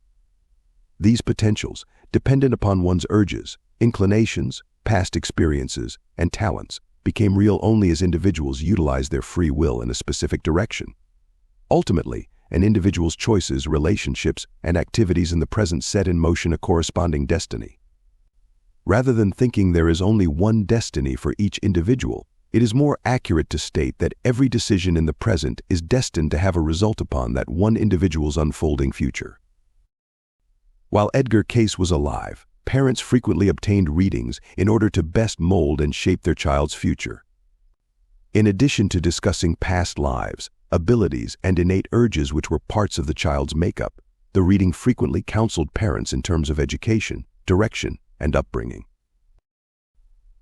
These potentials, dependent upon one's urges, inclinations, past experiences, and talents, became real only as individuals utilized their free will in a specific direction. Ultimately, an individual's choices, relationships, and activities in the present set in motion a corresponding destiny. Rather than thinking there is only one destiny for each individual, it is more accurate to state that every decision in the present is destined to have a result upon that one individual's unfolding future. While Edgar Cayce was alive, parents frequently obtained readings in order to best mold and shape their child's future. In addition to discussing past lives, abilities, and innate urges which were parts of the child's makeup, the reading frequently counseled parents in terms of education, direction, and upbringing.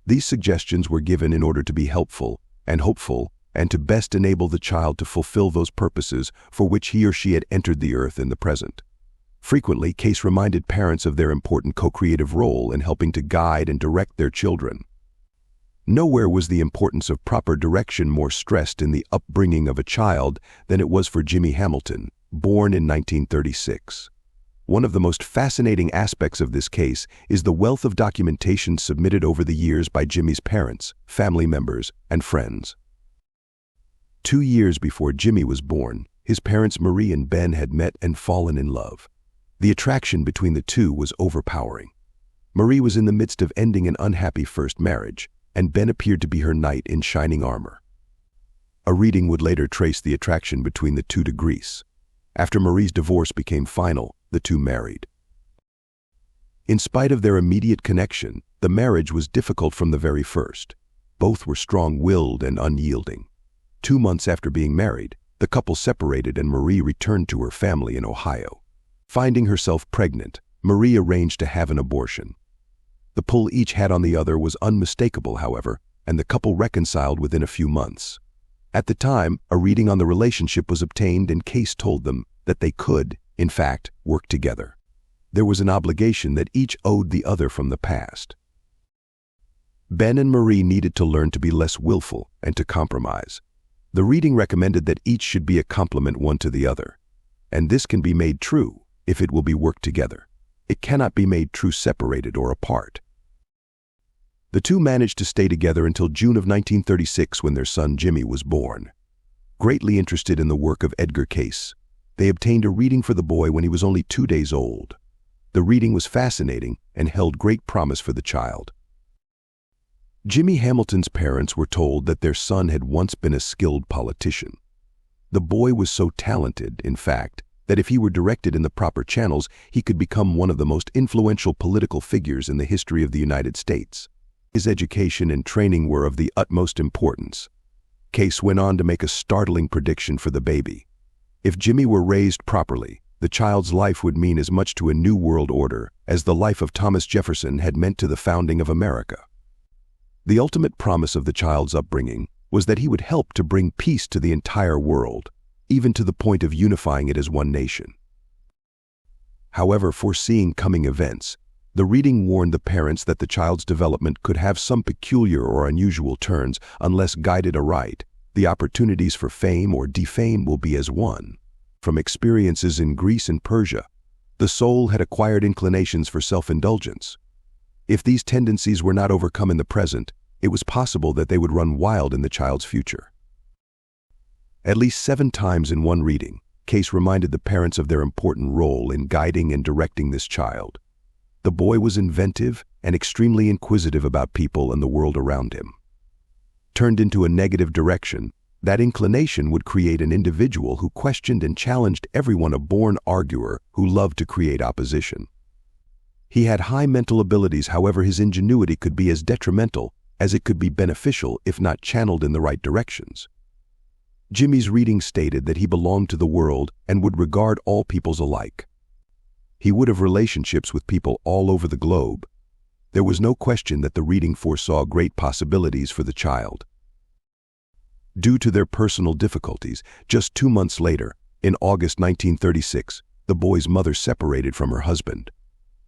These suggestions were given in order to be helpful and hopeful and to best enable the child to fulfill those purposes for which he or she had entered the earth in the present. Frequently, Cayce reminded parents of their important co-creative role in helping to guide and direct their children. Nowhere was the importance of proper direction more stressed in the upbringing of a child than it was for Jimmy Hamilton, born in 1936. One of the most fascinating aspects of this case is the wealth of documentation submitted over the years by Jimmy's parents, family members, and friends. 2 years before Jimmy was born, his parents Marie and Ben had met and fallen in love. The attraction between the two was overpowering. Marie was in the midst of ending an unhappy first marriage, and Ben appeared to be her knight in shining armor. A reading would later trace the attraction between the two to Greece. After Marie's divorce became final, the two married. In spite of their immediate connection, the marriage was difficult from the very first. Both were strong-willed and unyielding. 2 months after being married, the couple separated and Marie returned to her family in Ohio. Finding herself pregnant, Marie arranged to have an abortion. The pull each had on the other was unmistakable, however, and the couple reconciled within a few months. At the time, a reading on the relationship was obtained and Cayce told them that they could, in fact, work together. There was an obligation that each owed the other from the past. Ben and Marie needed to learn to be less willful and to compromise. The reading recommended that each should be a complement one to the other. And this can be made true if it will be worked together. It cannot be made true separated or apart. The two managed to stay together until June of 1936 when their son Jimmy was born. Greatly interested in the work of Edgar Cayce, they obtained a reading for the boy when he was only 2 days old. The reading was fascinating and held great promise for the child. Jimmy Hamilton's parents were told that their son had once been a skilled politician. The boy was so talented, in fact, that if he were directed in the proper channels, he could become one of the most influential political figures in the history of the United States. His education and training were of the utmost importance. Cayce went on to make a startling prediction for the baby. If Jimmy were raised properly, the child's life would mean as much to a new world order as the life of Thomas Jefferson had meant to the founding of America. The ultimate promise of the child's upbringing was that he would help to bring peace to the entire world, even to the point of unifying it as one nation. However, foreseeing coming events, the reading warned the parents that the child's development could have some peculiar or unusual turns unless guided aright. The opportunities for fame or defame will be as one. From experiences in Greece and Persia, the soul had acquired inclinations for self-indulgence. If these tendencies were not overcome in the present, it was possible that they would run wild in the child's future. At least 7 times in one reading, Cayce reminded the parents of their important role in guiding and directing this child. The boy was inventive and extremely inquisitive about people and the world around him. Turned into a negative direction, that inclination would create an individual who questioned and challenged everyone, a born arguer who loved to create opposition. He had high mental abilities, however his ingenuity could be as detrimental as it could be beneficial if not channeled in the right directions. Jimmy's reading stated that he belonged to the world and would regard all peoples alike. He would have relationships with people all over the globe. There was no question that the reading foresaw great possibilities for the child. Due to their personal difficulties, just 2 months later, in August 1936, the boy's mother separated from her husband.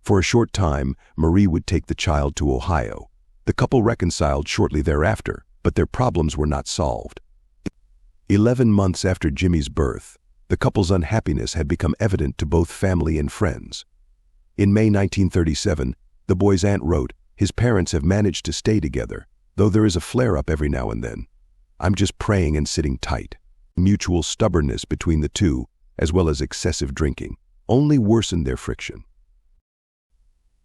For a short time, Marie would take the child to Ohio. The couple reconciled shortly thereafter, but their problems were not solved. 11 months after Jimmy's birth, the couple's unhappiness had become evident to both family and friends. In May 1937, the boy's aunt wrote, "His parents have managed to stay together, though there is a flare-up every now and then. I'm just praying and sitting tight." Mutual stubbornness between the two, as well as excessive drinking, only worsened their friction.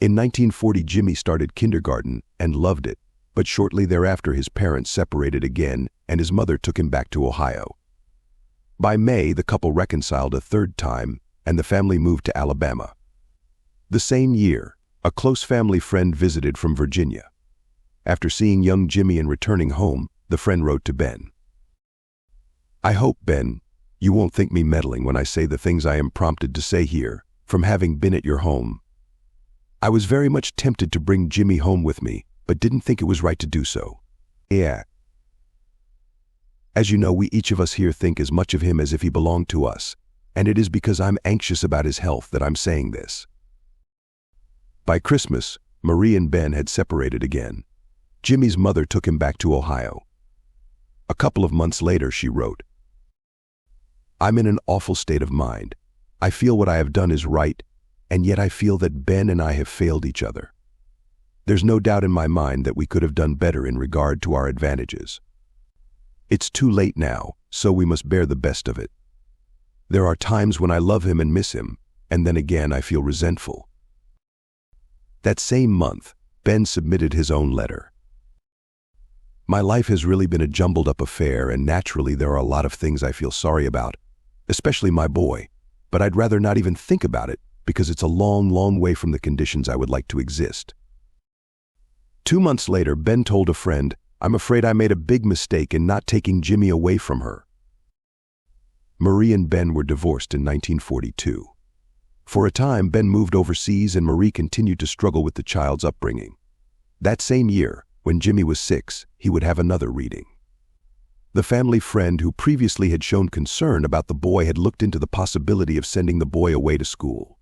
In 1940, Jimmy started kindergarten and loved it, but shortly thereafter his parents separated again and his mother took him back to Ohio. By May, the couple reconciled a third time and the family moved to Alabama. The same year, a close family friend visited from Virginia. After seeing young Jimmy and returning home, the friend wrote to Ben, "I hope, Ben, you won't think me meddling when I say the things I am prompted to say here, from having been at your home. I was very much tempted to bring Jimmy home with me, but didn't think it was right to do so. Yeah. As you know, we each of us here think as much of him as if he belonged to us, and it is because I'm anxious about his health that I'm saying this." By Christmas, Marie and Ben had separated again. Jimmy's mother took him back to Ohio. A couple of months later, she wrote, "I'm in an awful state of mind. I feel what I have done is right, and yet I feel that Ben and I have failed each other. There's no doubt in my mind that we could have done better in regard to our advantages. It's too late now, so we must bear the best of it. There are times when I love him and miss him, and then again I feel resentful." That same month, Ben submitted his own letter. "My life has really been a jumbled up affair, and naturally there are a lot of things I feel sorry about, especially my boy, but I'd rather not even think about it because it's a long, long way from the conditions I would like to exist." 2 months later, Ben told a friend, "I'm afraid I made a big mistake in not taking Jimmy away from her." Marie and Ben were divorced in 1942. For a time, Ben moved overseas and Marie continued to struggle with the child's upbringing. That same year, when Jimmy was 6, he would have another reading. The family friend who previously had shown concern about the boy had looked into the possibility of sending the boy away to school.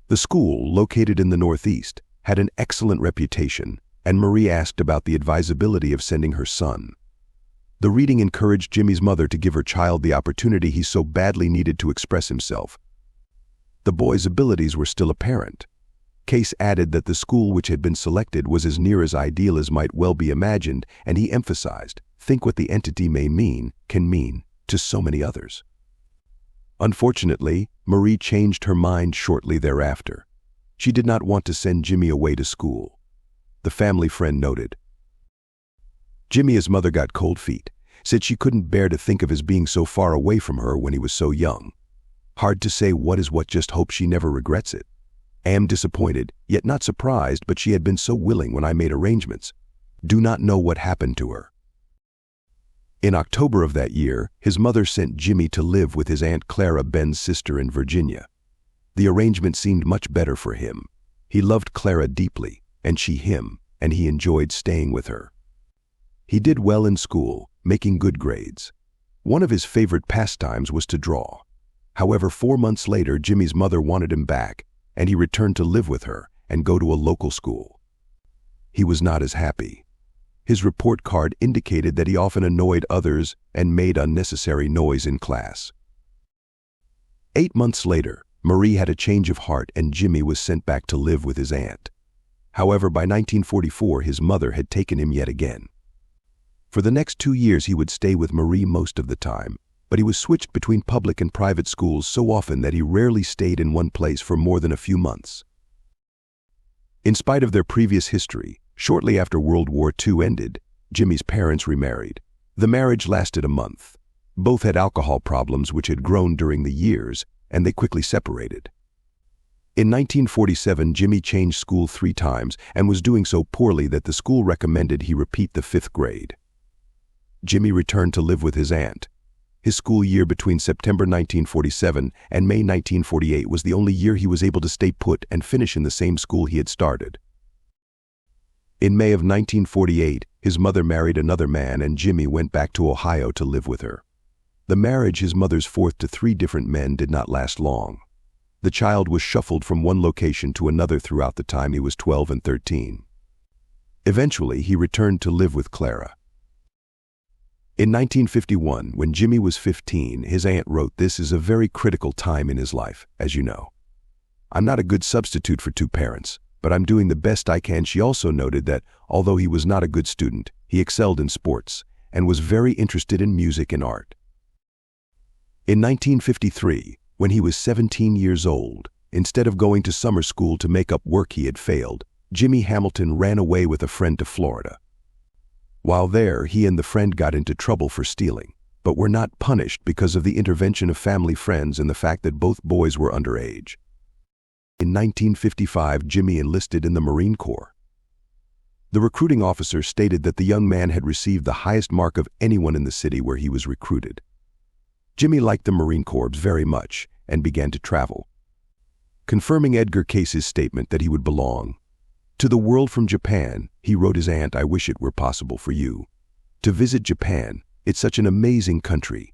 The school, located in the Northeast, had an excellent reputation, and Marie asked about the advisability of sending her son. The reading encouraged Jimmy's mother to give her child the opportunity he so badly needed to express himself. The boy's abilities were still apparent. Cayce added that the school which had been selected was as near as ideal as might well be imagined, and he emphasized, "Think what the entity can mean to so many others." Unfortunately, Marie changed her mind shortly thereafter. She did not want to send Jimmy away to school. The family friend noted, "Jimmy's mother got cold feet, said she couldn't bear to think of his being so far away from her when he was so young. Hard to say what is what, just hope she never regrets it. Am disappointed, yet not surprised, but she had been so willing when I made arrangements. Do not know what happened to her." In October of that year, his mother sent Jimmy to live with his Aunt Clara, Ben's sister, in Virginia. The arrangement seemed much better for him. He loved Clara deeply, and she him, and he enjoyed staying with her. He did well in school, making good grades. One of his favorite pastimes was to draw. However, 4 months later, Jimmy's mother wanted him back, and he returned to live with her and go to a local school. He was not as happy. His report card indicated that he often annoyed others and made unnecessary noise in class. 8 months later, Marie had a change of heart and Jimmy was sent back to live with his aunt. However, by 1944, his mother had taken him yet again. For the next 2 years, he would stay with Marie most of the time, but he was switched between public and private schools so often that he rarely stayed in one place for more than a few months. In spite of their previous history, shortly after World War II ended, Jimmy's parents remarried. The marriage lasted a month. Both had alcohol problems which had grown during the years, and they quickly separated. In 1947, Jimmy changed school 3 times and was doing so poorly that the school recommended he repeat the 5th grade. Jimmy returned to live with his aunt. His school year between September 1947 and May 1948 was the only year he was able to stay put and finish in the same school he had started. In May of 1948, his mother married another man and Jimmy went back to Ohio to live with her. The marriage, his mother's 4th to 3 different men, did not last long. The child was shuffled from one location to another throughout the time he was 12 and 13. Eventually, he returned to live with Clara. In 1951, when Jimmy was 15, his aunt wrote, "This is a very critical time in his life, as you know. I'm not a good substitute for 2 parents, but I'm doing the best I can." She also noted that, although he was not a good student, he excelled in sports and was very interested in music and art. In 1953, when he was 17 years old, instead of going to summer school to make up work he had failed, Jimmy Hamilton ran away with a friend to Florida. While there, he and the friend got into trouble for stealing, but were not punished because of the intervention of family friends and the fact that both boys were underage. In 1955, Jimmy enlisted in the Marine Corps. The recruiting officer stated that the young man had received the highest mark of anyone in the city where he was recruited. Jimmy liked the Marine Corps very much and began to travel, confirming Edgar Cayce's statement that he would belong to the world from Japan. He wrote his aunt, "I wish it were possible for you to visit Japan. It's such an amazing country.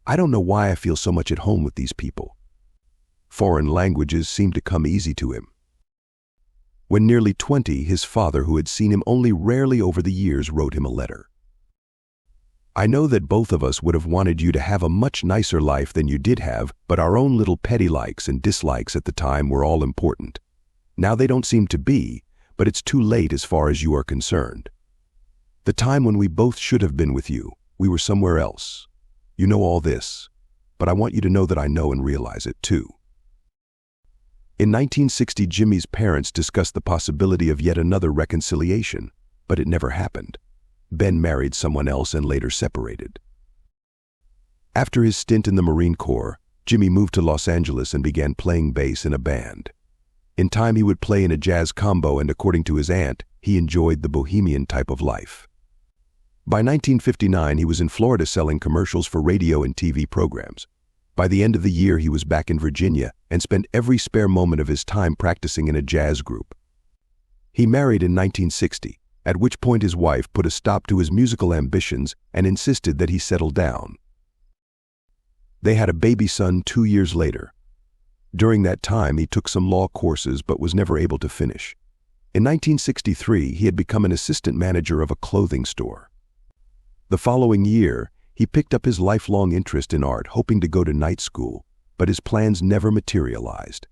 I don't know why I feel so much at home with these people." Foreign languages seemed to come easy to him. When nearly 20, his father, who had seen him only rarely over the years, wrote him a letter. "I know that both of us would have wanted you to have a much nicer life than you did have, but our own little petty likes and dislikes at the time were all important. Now they don't seem to be, but it's too late as far as you are concerned. The time when we both should have been with you, we were somewhere else. You know all this, but I want you to know that I know and realize it too." In 1960, Jimmy's parents discussed the possibility of yet another reconciliation, but it never happened. Ben married someone else and later separated. After his stint in the Marine Corps, Jimmy moved to Los Angeles and began playing bass in a band. In time, he would play in a jazz combo, and according to his aunt, he enjoyed the bohemian type of life. By 1959, he was in Florida selling commercials for radio and TV programs. By the end of the year, he was back in Virginia and spent every spare moment of his time practicing in a jazz group. He married in 1960, at which point his wife put a stop to his musical ambitions and insisted that he settle down. They had a baby son 2 years later. During that time, he took some law courses but was never able to finish. In 1963, he had become an assistant manager of a clothing store. The following year, he picked up his lifelong interest in art, hoping to go to night school, but his plans never materialized.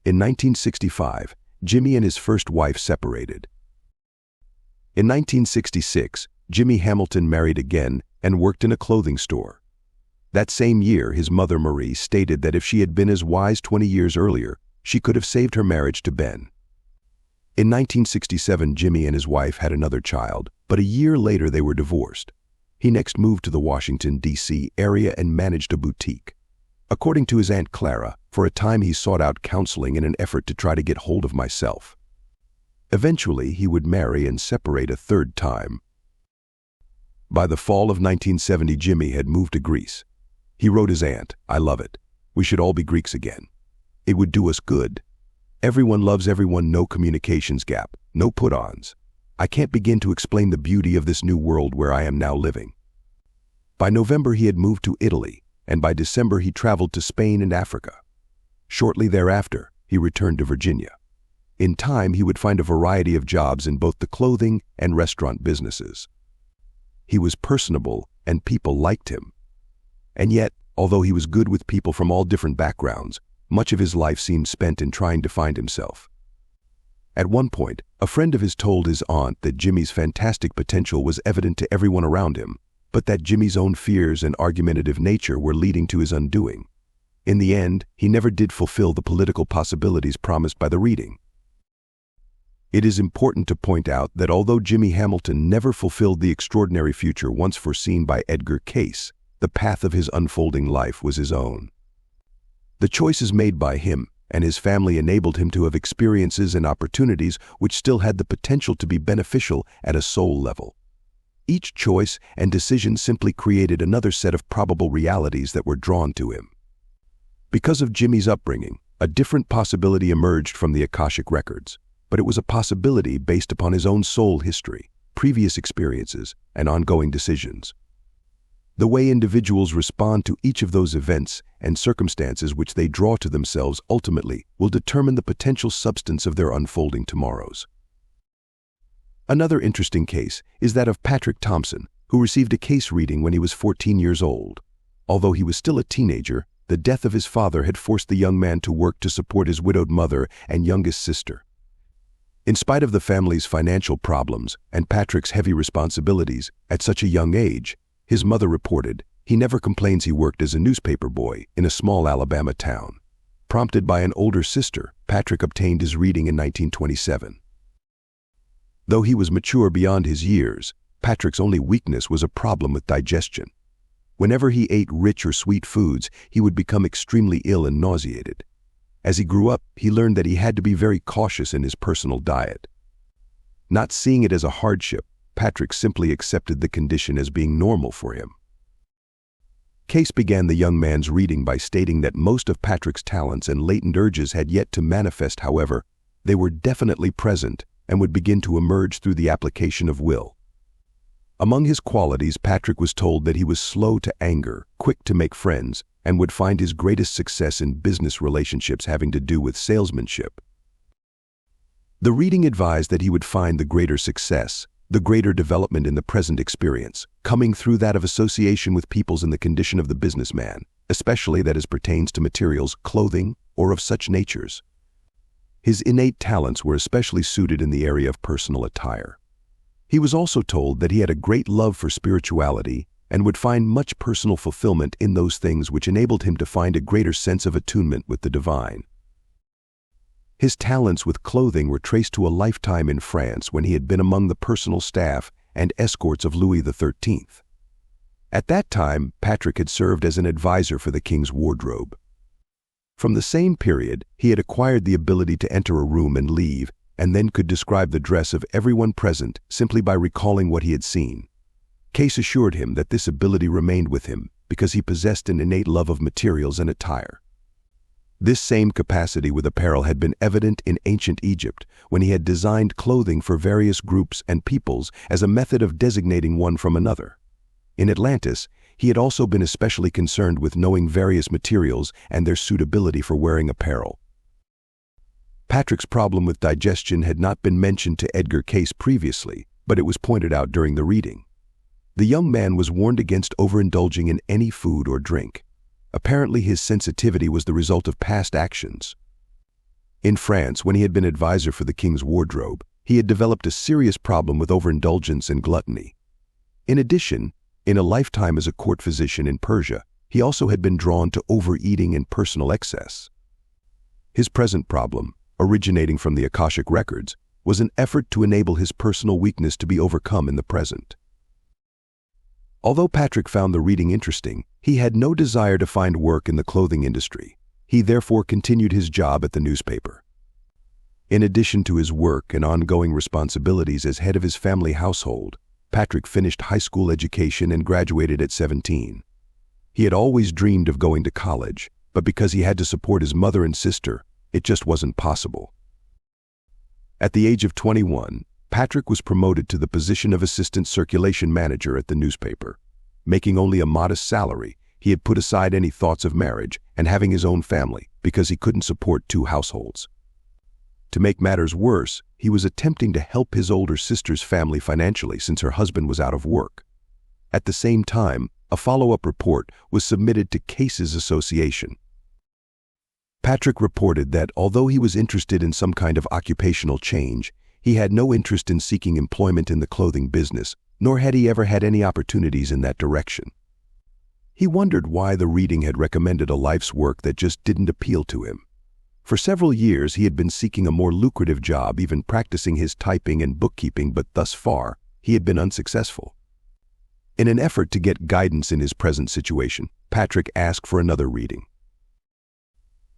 In 1965, Jimmy and his first wife separated. In 1966, Jimmy Hamilton married again and worked in a clothing store. That same year, his mother, Marie, stated that if she had been as wise 20 years earlier, she could have saved her marriage to Ben. In 1967, Jimmy and his wife had another child, but a year later they were divorced. He next moved to the Washington, D.C. area and managed a boutique. According to his Aunt Clara, for a time he sought out counseling in an effort to try to get hold of myself. Eventually, he would marry and separate a 3rd time. By the fall of 1970, Jimmy had moved to Greece. He wrote his aunt, "I love it. We should all be Greeks again. It would do us good. Everyone loves everyone, no communications gap, no put-ons. I can't begin to explain the beauty of this new world where I am now living." By November, he had moved to Italy, and by December he traveled to Spain and Africa. Shortly thereafter, he returned to Virginia. In time, he would find a variety of jobs in both the clothing and restaurant businesses. He was personable, and people liked him. And yet, although he was good with people from all different backgrounds, much of his life seemed spent in trying to find himself. At one point, a friend of his told his aunt that Jimmy's fantastic potential was evident to everyone around him, but that Jimmy's own fears and argumentative nature were leading to his undoing. In the end, he never did fulfill the political possibilities promised by the reading. It is important to point out that although Jimmy Hamilton never fulfilled the extraordinary future once foreseen by Edgar Cayce, the path of his unfolding life was his own. The choices made by him and his family enabled him to have experiences and opportunities which still had the potential to be beneficial at a soul level. Each choice and decision simply created another set of probable realities that were drawn to him. Because of Jimmy's upbringing, a different possibility emerged from the Akashic Records, but it was a possibility based upon his own soul history, previous experiences, and ongoing decisions. The way individuals respond to each of those events and circumstances which they draw to themselves ultimately will determine the potential substance of their unfolding tomorrows. Another interesting case is that of Patrick Thompson, who received a case reading when he was 14 years old. Although he was still a teenager, the death of his father had forced the young man to work to support his widowed mother and youngest sister. In spite of the family's financial problems and Patrick's heavy responsibilities at such a young age, his mother reported, he never complains he worked as a newspaper boy in a small Alabama town. Prompted by an older sister, Patrick obtained his reading in 1927. Though he was mature beyond his years, Patrick's only weakness was a problem with digestion. Whenever he ate rich or sweet foods, he would become extremely ill and nauseated. As he grew up, he learned that he had to be very cautious in his personal diet. Not seeing it as a hardship, Patrick simply accepted the condition as being normal for him. Cayce began the young man's reading by stating that most of Patrick's talents and latent urges had yet to manifest. However, they were definitely present and would begin to emerge through the application of will. Among his qualities, Patrick was told that he was slow to anger, quick to make friends, and would find his greatest success in business relationships having to do with salesmanship. The reading advised that he would find the greater success, the greater development in the present experience, coming through that of association with peoples in the condition of the businessman, especially that as pertains to materials, clothing, or of such natures. His innate talents were especially suited in the area of personal attire. He was also told that he had a great love for spirituality and would find much personal fulfillment in those things which enabled him to find a greater sense of attunement with the divine. His talents with clothing were traced to a lifetime in France when he had been among the personal staff and escorts of Louis XIII. At that time, Patrick had served as an advisor for the king's wardrobe. From the same period, he had acquired the ability to enter a room and leave, and then could describe the dress of everyone present simply by recalling what he had seen. Cayce assured him that this ability remained with him because he possessed an innate love of materials and attire. This same capacity with apparel had been evident in ancient Egypt when he had designed clothing for various groups and peoples as a method of designating one from another. In Atlantis, he had also been especially concerned with knowing various materials and their suitability for wearing apparel. Patrick's problem with digestion had not been mentioned to Edgar Cayce previously, but it was pointed out during the reading. The young man was warned against overindulging in any food or drink. Apparently, his sensitivity was the result of past actions. In France, when he had been advisor for the king's wardrobe, he had developed a serious problem with overindulgence and gluttony. In addition, in a lifetime as a court physician in Persia, he also had been drawn to overeating and personal excess. His present problem, originating from the Akashic Records, was an effort to enable his personal weakness to be overcome in the present. Although Patrick found the reading interesting, he had no desire to find work in the clothing industry. He therefore continued his job at the newspaper. In addition to his work and ongoing responsibilities as head of his family household, Patrick finished high school education and graduated at 17. He had always dreamed of going to college, but because he had to support his mother and sister, it just wasn't possible. At the age of 21, Patrick was promoted to the position of assistant circulation manager at the newspaper. Making only a modest salary, he had put aside any thoughts of marriage and having his own family because he couldn't support two households. To make matters worse, he was attempting to help his older sister's family financially since her husband was out of work. At the same time, a follow-up report was submitted to Cayce's association. Patrick reported that although he was interested in some kind of occupational change, he had no interest in seeking employment in the clothing business, nor had he ever had any opportunities in that direction. He wondered why the reading had recommended a life's work that just didn't appeal to him. For several years, he had been seeking a more lucrative job, even practicing his typing and bookkeeping, but thus far, he had been unsuccessful. In an effort to get guidance in his present situation, Patrick asked for another reading.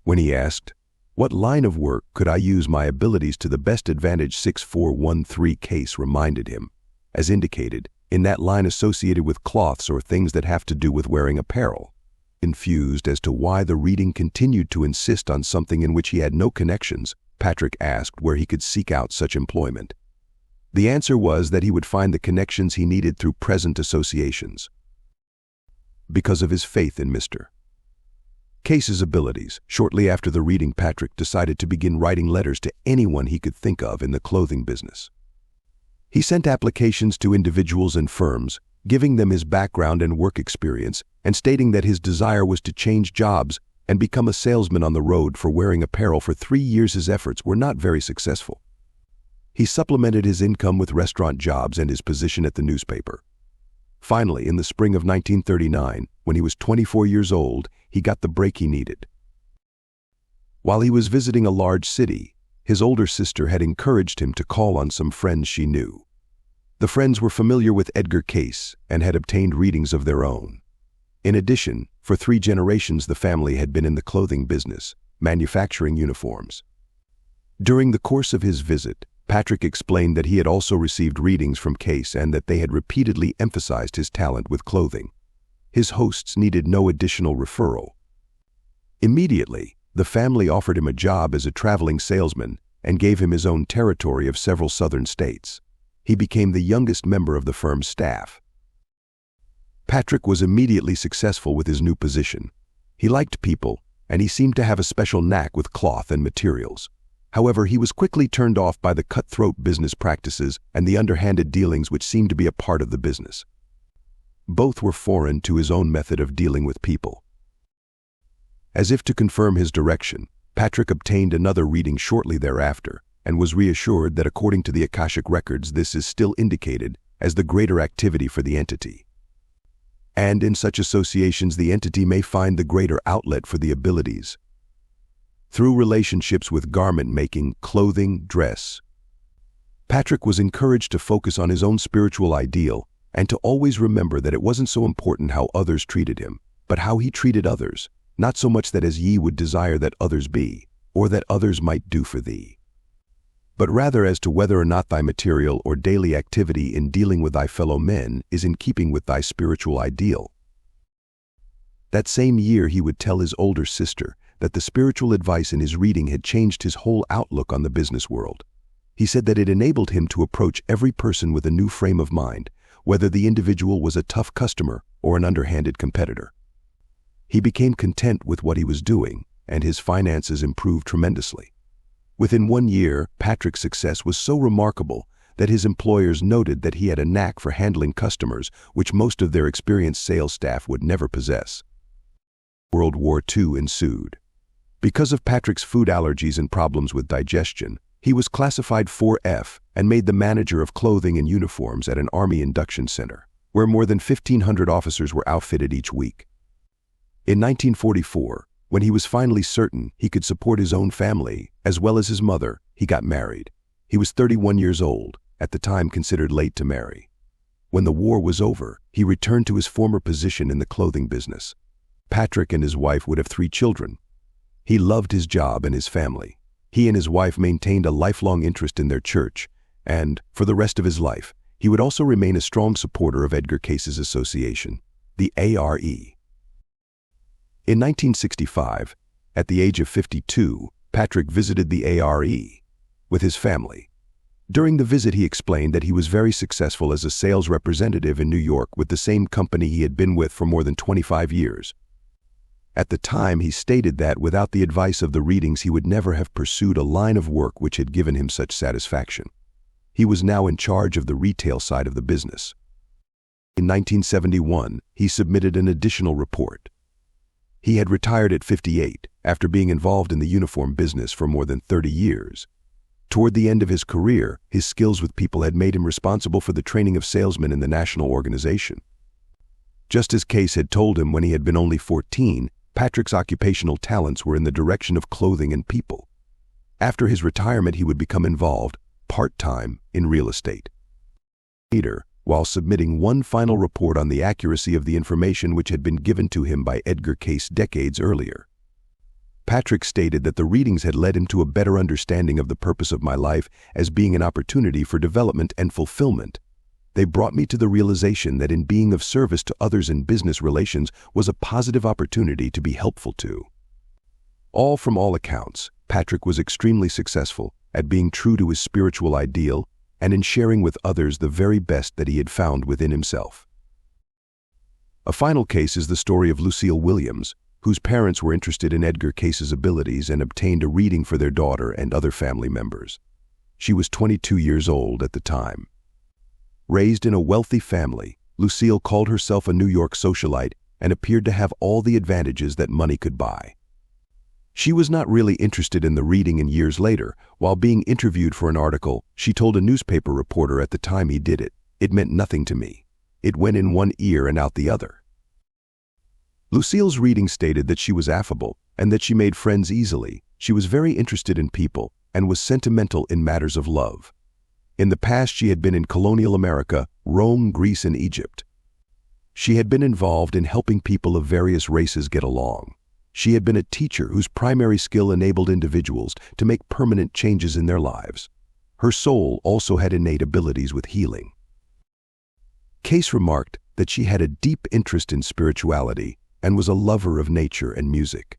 When he asked, "What line of work could I use my abilities to the best advantage?" 6413 Cayce reminded him, as indicated, in that line associated with cloths or things that have to do with wearing apparel. Confused as to why the reading continued to insist on something in which he had no connections, Patrick asked where he could seek out such employment. The answer was that he would find the connections he needed through present associations. Because of his faith in Mr. Cayce's abilities, shortly after the reading, Patrick decided to begin writing letters to anyone he could think of in the clothing business. He sent applications to individuals and firms, giving them his background and work experience, and stating that his desire was to change jobs and become a salesman on the road for wearing apparel. For 3 years, his efforts were not very successful. He supplemented his income with restaurant jobs and his position at the newspaper. Finally, in the spring of 1939, when he was 24 years old, he got the break he needed. While he was visiting a large city, his older sister had encouraged him to call on some friends she knew. The friends were familiar with Edgar Cayce and had obtained readings of their own. In addition, for 3 generations the family had been in the clothing business, manufacturing uniforms. During the course of his visit, Patrick explained that he had also received readings from Cayce and that they had repeatedly emphasized his talent with clothing. His hosts needed no additional referral. Immediately, the family offered him a job as a traveling salesman and gave him his own territory of several southern states. He became the youngest member of the firm's staff. Patrick was immediately successful with his new position. He liked people, and he seemed to have a special knack with cloth and materials. However, he was quickly turned off by the cutthroat business practices and the underhanded dealings which seemed to be a part of the business. Both were foreign to his own method of dealing with people. As if to confirm his direction, Patrick obtained another reading shortly thereafter and was reassured that according to the Akashic Records, this is still indicated as the greater activity for the entity. And in such associations, the entity may find the greater outlet for the abilities. Through relationships with garment making, clothing, dress, Patrick was encouraged to focus on his own spiritual ideal and to always remember that it wasn't so important how others treated him, but how he treated others, not so much that as ye would desire that others be, or that others might do for thee, but rather as to whether or not thy material or daily activity in dealing with thy fellow men is in keeping with thy spiritual ideal. That same year he would tell his older sister that the spiritual advice in his reading had changed his whole outlook on the business world. He said that it enabled him to approach every person with a new frame of mind, whether the individual was a tough customer or an underhanded competitor. He became content with what he was doing, and his finances improved tremendously. Within 1 year, Patrick's success was so remarkable that his employers noted that he had a knack for handling customers, which most of their experienced sales staff would never possess. World War II ensued. Because of Patrick's food allergies and problems with digestion, he was classified 4F and made the manager of clothing and uniforms at an Army induction center, where more than 1,500 officers were outfitted each week. In 1944, when he was finally certain he could support his own family, as well as his mother, he got married. He was 31 years old, at the time considered late to marry. When the war was over, he returned to his former position in the clothing business. Patrick and his wife would have 3 children. He loved his job and his family. He and his wife maintained a lifelong interest in their church, and, for the rest of his life, he would also remain a strong supporter of Edgar Cayce's association, the ARE. In 1965, at the age of 52, Patrick visited the ARE with his family. During the visit, he explained that he was very successful as a sales representative in New York with the same company he had been with for more than 25 years. At the time, he stated that without the advice of the readings, he would never have pursued a line of work which had given him such satisfaction. He was now in charge of the retail side of the business. In 1971, he submitted an additional report. He had retired at 58 after being involved in the uniform business for more than 30 years. Toward the end of his career, his skills with people had made him responsible for the training of salesmen in the national organization. Just as Cayce had told him when he had been only 14, Patrick's occupational talents were in the direction of clothing and people. After his retirement, he would become involved, part-time, in real estate. Later, while submitting one final report on the accuracy of the information which had been given to him by Edgar Cayce decades earlier, Patrick stated that the readings had led him to a better understanding of the purpose of my life as being an opportunity for development and fulfillment. They brought me to the realization that in being of service to others in business relations was a positive opportunity to be helpful to. From all accounts, Patrick was extremely successful at being true to his spiritual ideal and in sharing with others the very best that he had found within himself. A final case is the story of Lucille Williams, whose parents were interested in Edgar Cayce's abilities and obtained a reading for their daughter and other family members. She was 22 years old at the time. Raised in a wealthy family, Lucille called herself a New York socialite and appeared to have all the advantages that money could buy. She was not really interested in the reading, and years later, while being interviewed for an article, she told a newspaper reporter at the time he did it, "It meant nothing to me. It went in one ear and out the other." Lucille's reading stated that she was affable and that she made friends easily. She was very interested in people and was sentimental in matters of love. In the past, she had been in colonial America, Rome, Greece, and Egypt. She had been involved in helping people of various races get along. She had been a teacher whose primary skill enabled individuals to make permanent changes in their lives. Her soul also had innate abilities with healing. Cayce remarked that she had a deep interest in spirituality and was a lover of nature and music.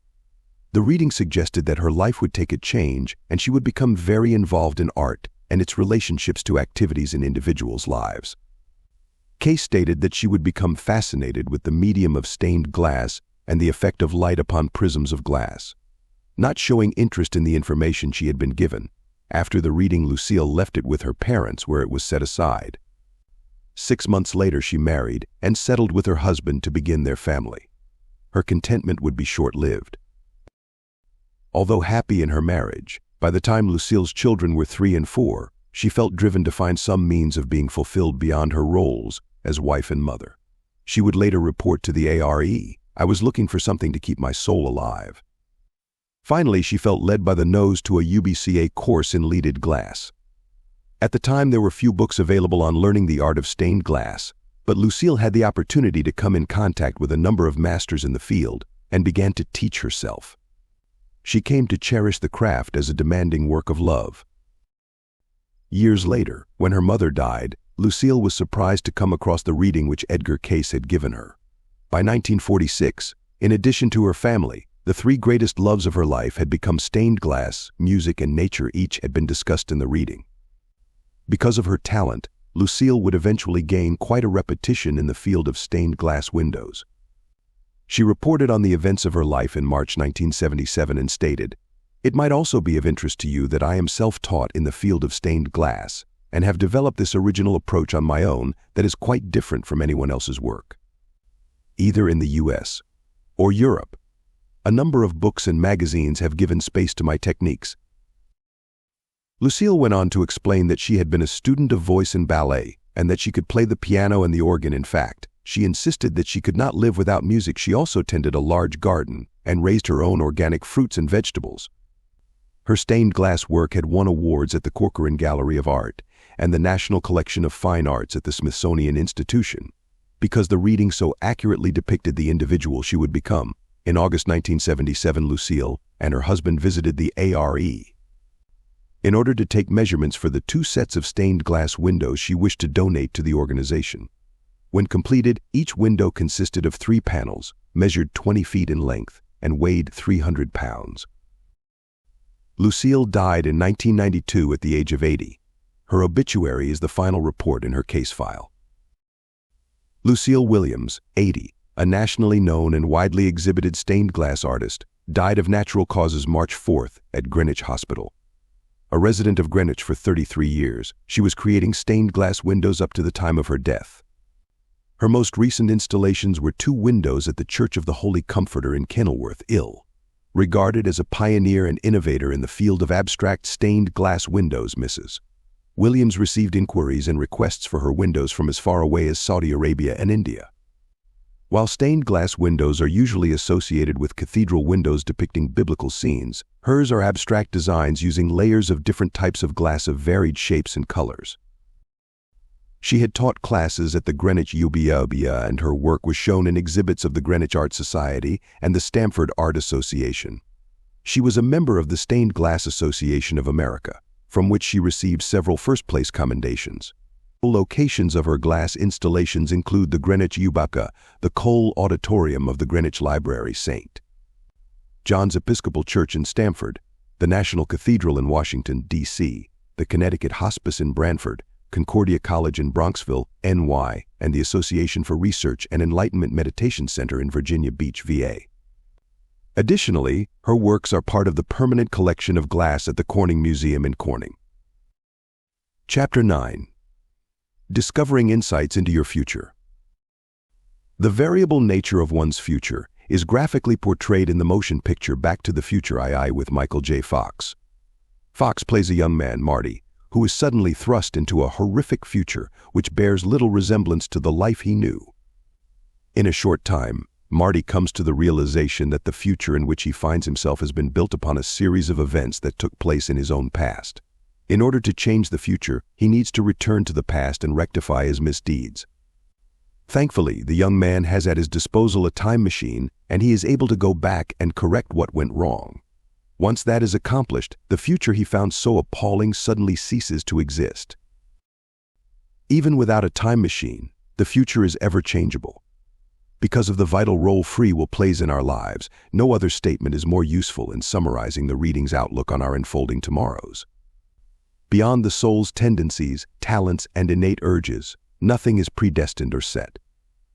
The reading suggested that her life would take a change and she would become very involved in art and its relationships to activities in individuals' lives. Cayce stated that she would become fascinated with the medium of stained glass and the effect of light upon prisms of glass. Not showing interest in the information she had been given, after the reading, Lucille left it with her parents where it was set aside. 6 months later, she married and settled with her husband to begin their family. Her contentment would be short-lived. Although happy in her marriage, by the time Lucille's children were 3 and 4, she felt driven to find some means of being fulfilled beyond her roles as wife and mother. She would later report to the ARE, "I was looking for something to keep my soul alive." Finally, she felt led by the nose to a UBCA course in leaded glass. At the time, there were few books available on learning the art of stained glass, but Lucille had the opportunity to come in contact with a number of masters in the field and began to teach herself. She came to cherish the craft as a demanding work of love. Years later, when her mother died, Lucille was surprised to come across the reading which Edgar Cayce had given her. By 1946, in addition to her family, the 3 greatest loves of her life had become stained glass, music, and nature. Each had been discussed in the reading. Because of her talent, Lucille would eventually gain quite a reputation in the field of stained glass windows. She reported on the events of her life in March 1977 and stated, "It might also be of interest to you that I am self-taught in the field of stained glass and have developed this original approach on my own that is quite different from anyone else's work." Either in the US or Europe, a number of books and magazines have given space to my techniques. Lucille went on to explain that she had been a student of voice and ballet and that she could play the piano and the organ. In fact, she insisted that she could not live without music. She also tended a large garden and raised her own organic fruits and vegetables. Her stained glass work had won awards at the Corcoran Gallery of Art and the National Collection of Fine Arts at the Smithsonian Institution, because the reading so accurately depicted the individual she would become. In August 1977, Lucille and her husband visited the ARE. In order to take measurements for the 2 sets of stained glass windows she wished to donate to the organization. When completed, each window consisted of 3 panels, measured 20 feet in length, and weighed 300 pounds. Lucille died in 1992 at the age of 80. Her obituary is the final report in her case file. Lucille Williams, 80, a nationally known and widely exhibited stained glass artist, died of natural causes March 4th at Greenwich Hospital. A resident of Greenwich for 33 years, she was creating stained glass windows up to the time of her death. Her most recent installations were 2 windows at the Church of the Holy Comforter in Kenilworth, Ill. Regarded as a pioneer and innovator in the field of abstract stained glass windows, Mrs. Williams received inquiries and requests for her windows from as far away as Saudi Arabia and India. While stained glass windows are usually associated with cathedral windows depicting biblical scenes, hers are abstract designs using layers of different types of glass of varied shapes and colors. She had taught classes at the Greenwich UBA, and her work was shown in exhibits of the Greenwich Art Society and the Stamford Art Association. She was a member of the Stained Glass Association of America, from which she received several first-place commendations. Locations of her glass installations include the Greenwich UBA, the Cole Auditorium of the Greenwich Library, St. John's Episcopal Church in Stamford, the National Cathedral in Washington, D.C., the Connecticut Hospice in Branford, Concordia College in Bronxville, NY, and the Association for Research and Enlightenment Meditation Center in Virginia Beach, VA. Additionally, her works are part of the permanent collection of glass at the Corning Museum in Corning. Chapter 9. Discovering Insights into Your Future. The variable nature of one's future is graphically portrayed in the motion picture Back to the Future II with Michael J. Fox. Fox plays a young man, Marty, who is suddenly thrust into a horrific future which bears little resemblance to the life he knew. In a short time, Marty comes to the realization that the future in which he finds himself has been built upon a series of events that took place in his own past. In order to change the future, he needs to return to the past and rectify his misdeeds. Thankfully, the young man has at his disposal a time machine, and he is able to go back and correct what went wrong. Once that is accomplished, the future he found so appalling suddenly ceases to exist. Even without a time machine, the future is ever changeable. Because of the vital role free will plays in our lives, no other statement is more useful in summarizing the reading's outlook on our unfolding tomorrows. Beyond the soul's tendencies, talents, and innate urges, nothing is predestined or set.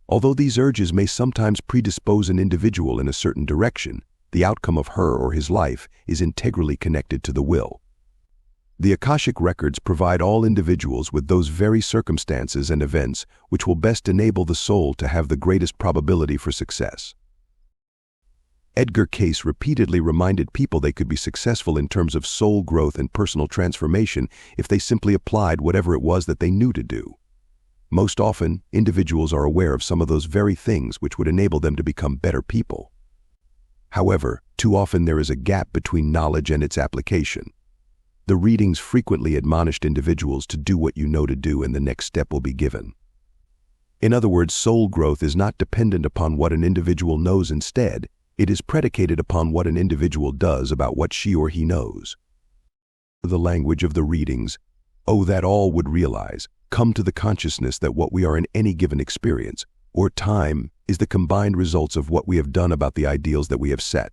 Although these urges may sometimes predispose an individual in a certain direction, the outcome of her or his life is integrally connected to the will. The Akashic Records provide all individuals with those very circumstances and events which will best enable the soul to have the greatest probability for success. Edgar Cayce repeatedly reminded people they could be successful in terms of soul growth and personal transformation if they simply applied whatever it was that they knew to do. Most often, individuals are aware of some of those very things which would enable them to become better people. However, too often there is a gap between knowledge and its application. The readings frequently admonished individuals to do what you know to do, and the next step will be given. In other words, soul growth is not dependent upon what an individual knows. Instead, it is predicated upon what an individual does about what she or he knows. The language of the readings, oh, that all would realize, come to the consciousness that what we are in any given experience, or time, is the combined results of what we have done about the ideals that we have set.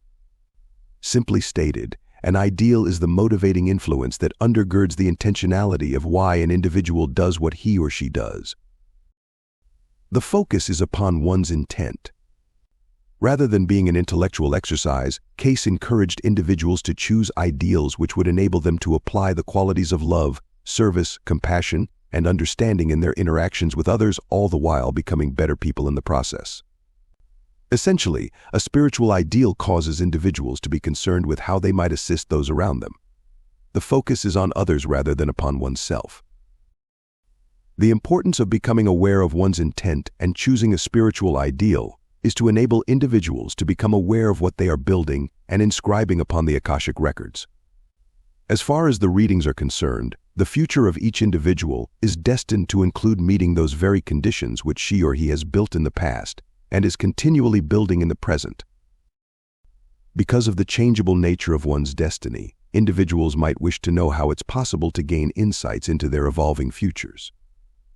Simply stated, an ideal is the motivating influence that undergirds the intentionality of why an individual does what he or she does. The focus is upon one's intent. Rather than being an intellectual exercise, Cayce encouraged individuals to choose ideals which would enable them to apply the qualities of love, service, compassion, and understanding in their interactions with others, all the while becoming better people in the process. Essentially, a spiritual ideal causes individuals to be concerned with how they might assist those around them. The focus is on others rather than upon oneself. The importance of becoming aware of one's intent and choosing a spiritual ideal is to enable individuals to become aware of what they are building and inscribing upon the Akashic Records. As far as the readings are concerned, the future of each individual is destined to include meeting those very conditions which she or he has built in the past and is continually building in the present. Because of the changeable nature of one's destiny, individuals might wish to know how it's possible to gain insights into their evolving futures.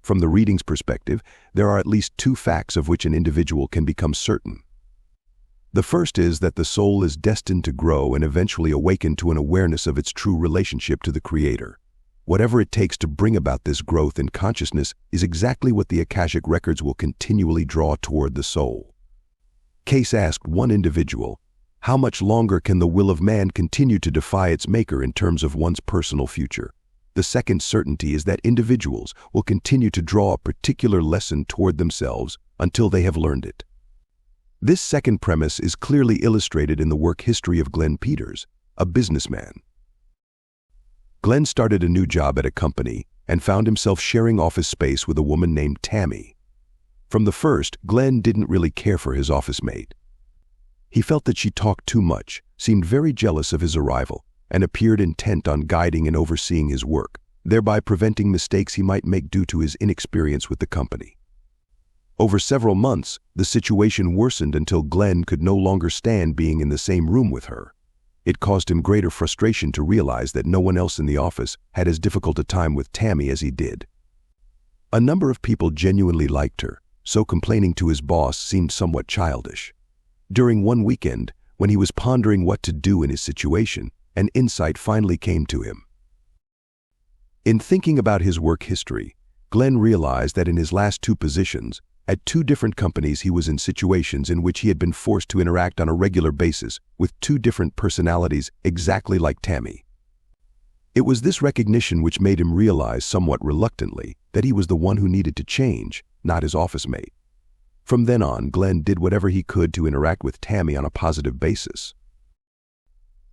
From the reading's perspective, there are at least two facts of which an individual can become certain. The first is that the soul is destined to grow and eventually awaken to an awareness of its true relationship to the Creator. Whatever it takes to bring about this growth in consciousness is exactly what the Akashic Records will continually draw toward the soul. Cayce asked one individual, how much longer can the will of man continue to defy its maker in terms of one's personal future? The second certainty is that individuals will continue to draw a particular lesson toward themselves until they have learned it. This second premise is clearly illustrated in the work history of Glenn Peters, a businessman. Glenn started a new job at a company and found himself sharing office space with a woman named Tammy. From the first, Glenn didn't really care for his office mate. He felt that she talked too much, seemed very jealous of his arrival, and appeared intent on guiding and overseeing his work, thereby preventing mistakes he might make due to his inexperience with the company. Over several months, the situation worsened until Glenn could no longer stand being in the same room with her. It caused him greater frustration to realize that no one else in the office had as difficult a time with Tammy as he did. A number of people genuinely liked her, so complaining to his boss seemed somewhat childish. During one weekend, when he was pondering what to do in his situation, an insight finally came to him. In thinking about his work history, Glenn realized that in his last two positions, at two different companies, he was in situations in which he had been forced to interact on a regular basis with two different personalities exactly like Tammy. It was this recognition which made him realize somewhat reluctantly that he was the one who needed to change, not his office mate. From then on, Glenn did whatever he could to interact with Tammy on a positive basis.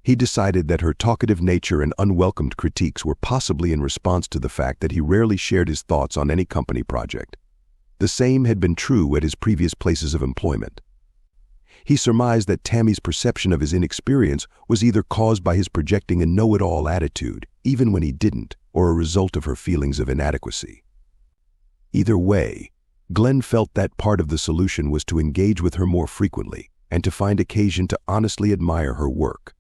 He decided that her talkative nature and unwelcomed critiques were possibly in response to the fact that he rarely shared his thoughts on any company project. The same had been true at his previous places of employment. He surmised that Tammy's perception of his inexperience was either caused by his projecting a know-it-all attitude, even when he didn't, or a result of her feelings of inadequacy. Either way, Glenn felt that part of the solution was to engage with her more frequently and to find occasion to honestly admire her work.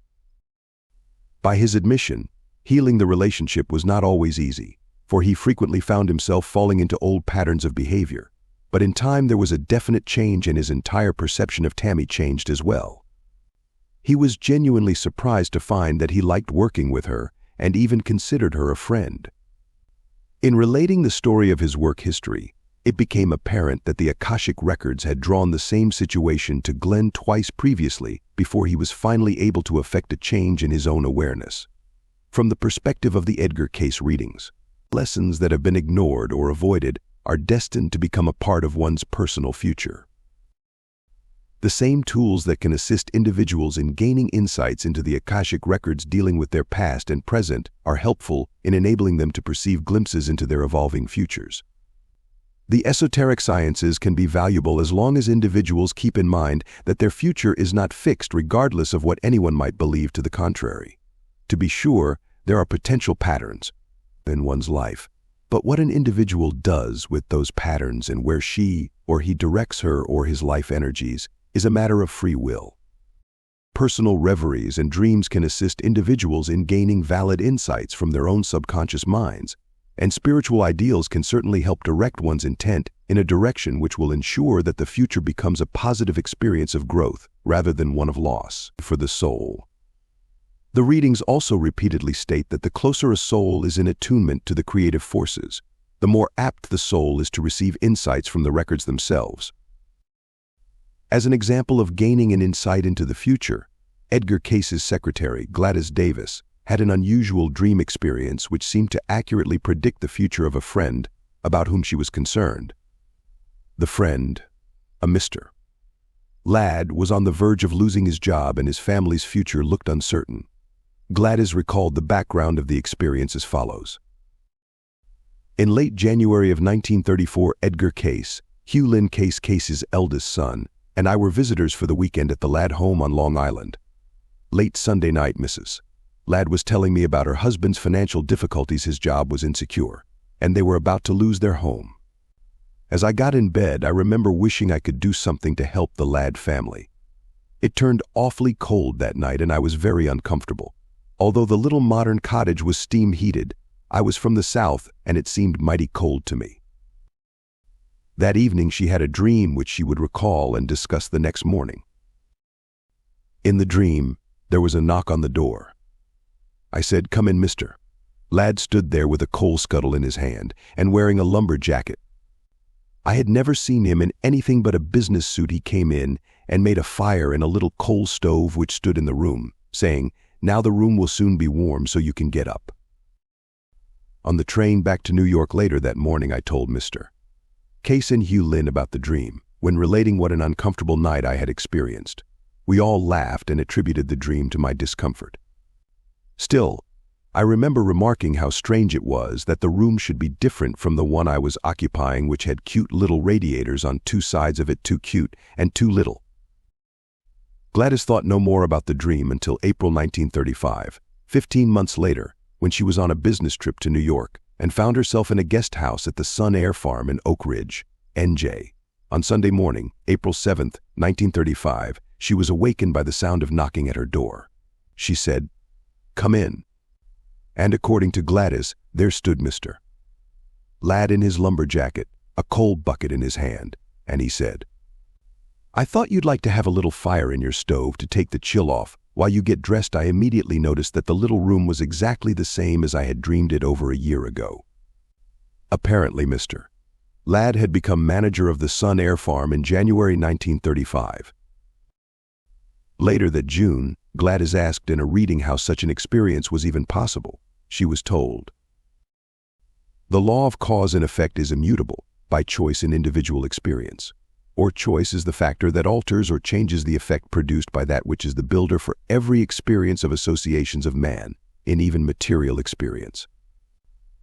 By his admission, healing the relationship was not always easy, for he frequently found himself falling into old patterns of behavior. But in time there was a definite change and his entire perception of Tammy changed as well. He was genuinely surprised to find that he liked working with her and even considered her a friend. In relating the story of his work history, it became apparent that the Akashic Records had drawn the same situation to Glenn twice previously before he was finally able to effect a change in his own awareness. From the perspective of the Edgar Cayce readings, lessons that have been ignored or avoided are destined to become a part of one's personal future. The same tools that can assist individuals in gaining insights into the Akashic Records dealing with their past and present are helpful in enabling them to perceive glimpses into their evolving futures. The esoteric sciences can be valuable as long as individuals keep in mind that their future is not fixed regardless of what anyone might believe to the contrary. To be sure, there are potential patterns in one's life, but what an individual does with those patterns and where she or he directs her or his life energies is a matter of free will. Personal reveries and dreams can assist individuals in gaining valid insights from their own subconscious minds, and spiritual ideals can certainly help direct one's intent in a direction which will ensure that the future becomes a positive experience of growth rather than one of loss for the soul. The readings also repeatedly state that the closer a soul is in attunement to the creative forces, the more apt the soul is to receive insights from the records themselves. As an example of gaining an insight into the future, Edgar Cayce's secretary, Gladys Davis, had an unusual dream experience which seemed to accurately predict the future of a friend about whom she was concerned. The friend, a Mr. Ladd, was on the verge of losing his job and his family's future looked uncertain. Gladys recalled the background of the experience as follows. In late January of 1934, Edgar Cayce, Hugh Lynn Cayce, Cayce's eldest son, and I were visitors for the weekend at the Ladd home on Long Island. Late Sunday night, Mrs. Ladd was telling me about her husband's financial difficulties. His job was insecure, and they were about to lose their home. As I got in bed, I remember wishing I could do something to help the Ladd family. It turned awfully cold that night and I was very uncomfortable. Although the little modern cottage was steam heated, I was from the South and it seemed mighty cold to me. That evening she had a dream which she would recall and discuss the next morning. In the dream, there was a knock on the door. I said, "Come in, Mr." Ladd stood there with a coal scuttle in his hand and wearing a lumber jacket. I had never seen him in anything but a business suit. He came in and made a fire in a little coal stove which stood in the room, saying, "Now the room will soon be warm so you can get up." On the train back to New York later that morning, I told Mr. Cayce and Hugh Lynn about the dream, when relating what an uncomfortable night I had experienced. We all laughed and attributed the dream to my discomfort. Still, I remember remarking how strange it was that the room should be different from the one I was occupying, which had cute little radiators on two sides of it, too cute and too little. Gladys thought no more about the dream until April 1935, 15 months later, when she was on a business trip to New York and found herself in a guest house at the Sun Air Farm in Oak Ridge, NJ. On Sunday morning, April 7, 1935, she was awakened by the sound of knocking at her door. She said, "Come in." And according to Gladys, there stood Mr. Ladd in his lumber jacket, a coal bucket in his hand, and he said, "I thought you'd like to have a little fire in your stove to take the chill off. While you get dressed." I immediately noticed that the little room was exactly the same as I had dreamed it over a year ago. Apparently, Mr. Ladd had become manager of the Sun Air Farm in January 1935. Later that June, Gladys asked in a reading how such an experience was even possible. She was told, "The law of cause and effect is immutable by choice in individual experience, or choice is the factor that alters or changes the effect produced by that which is the builder for every experience of associations of man, in even material experience.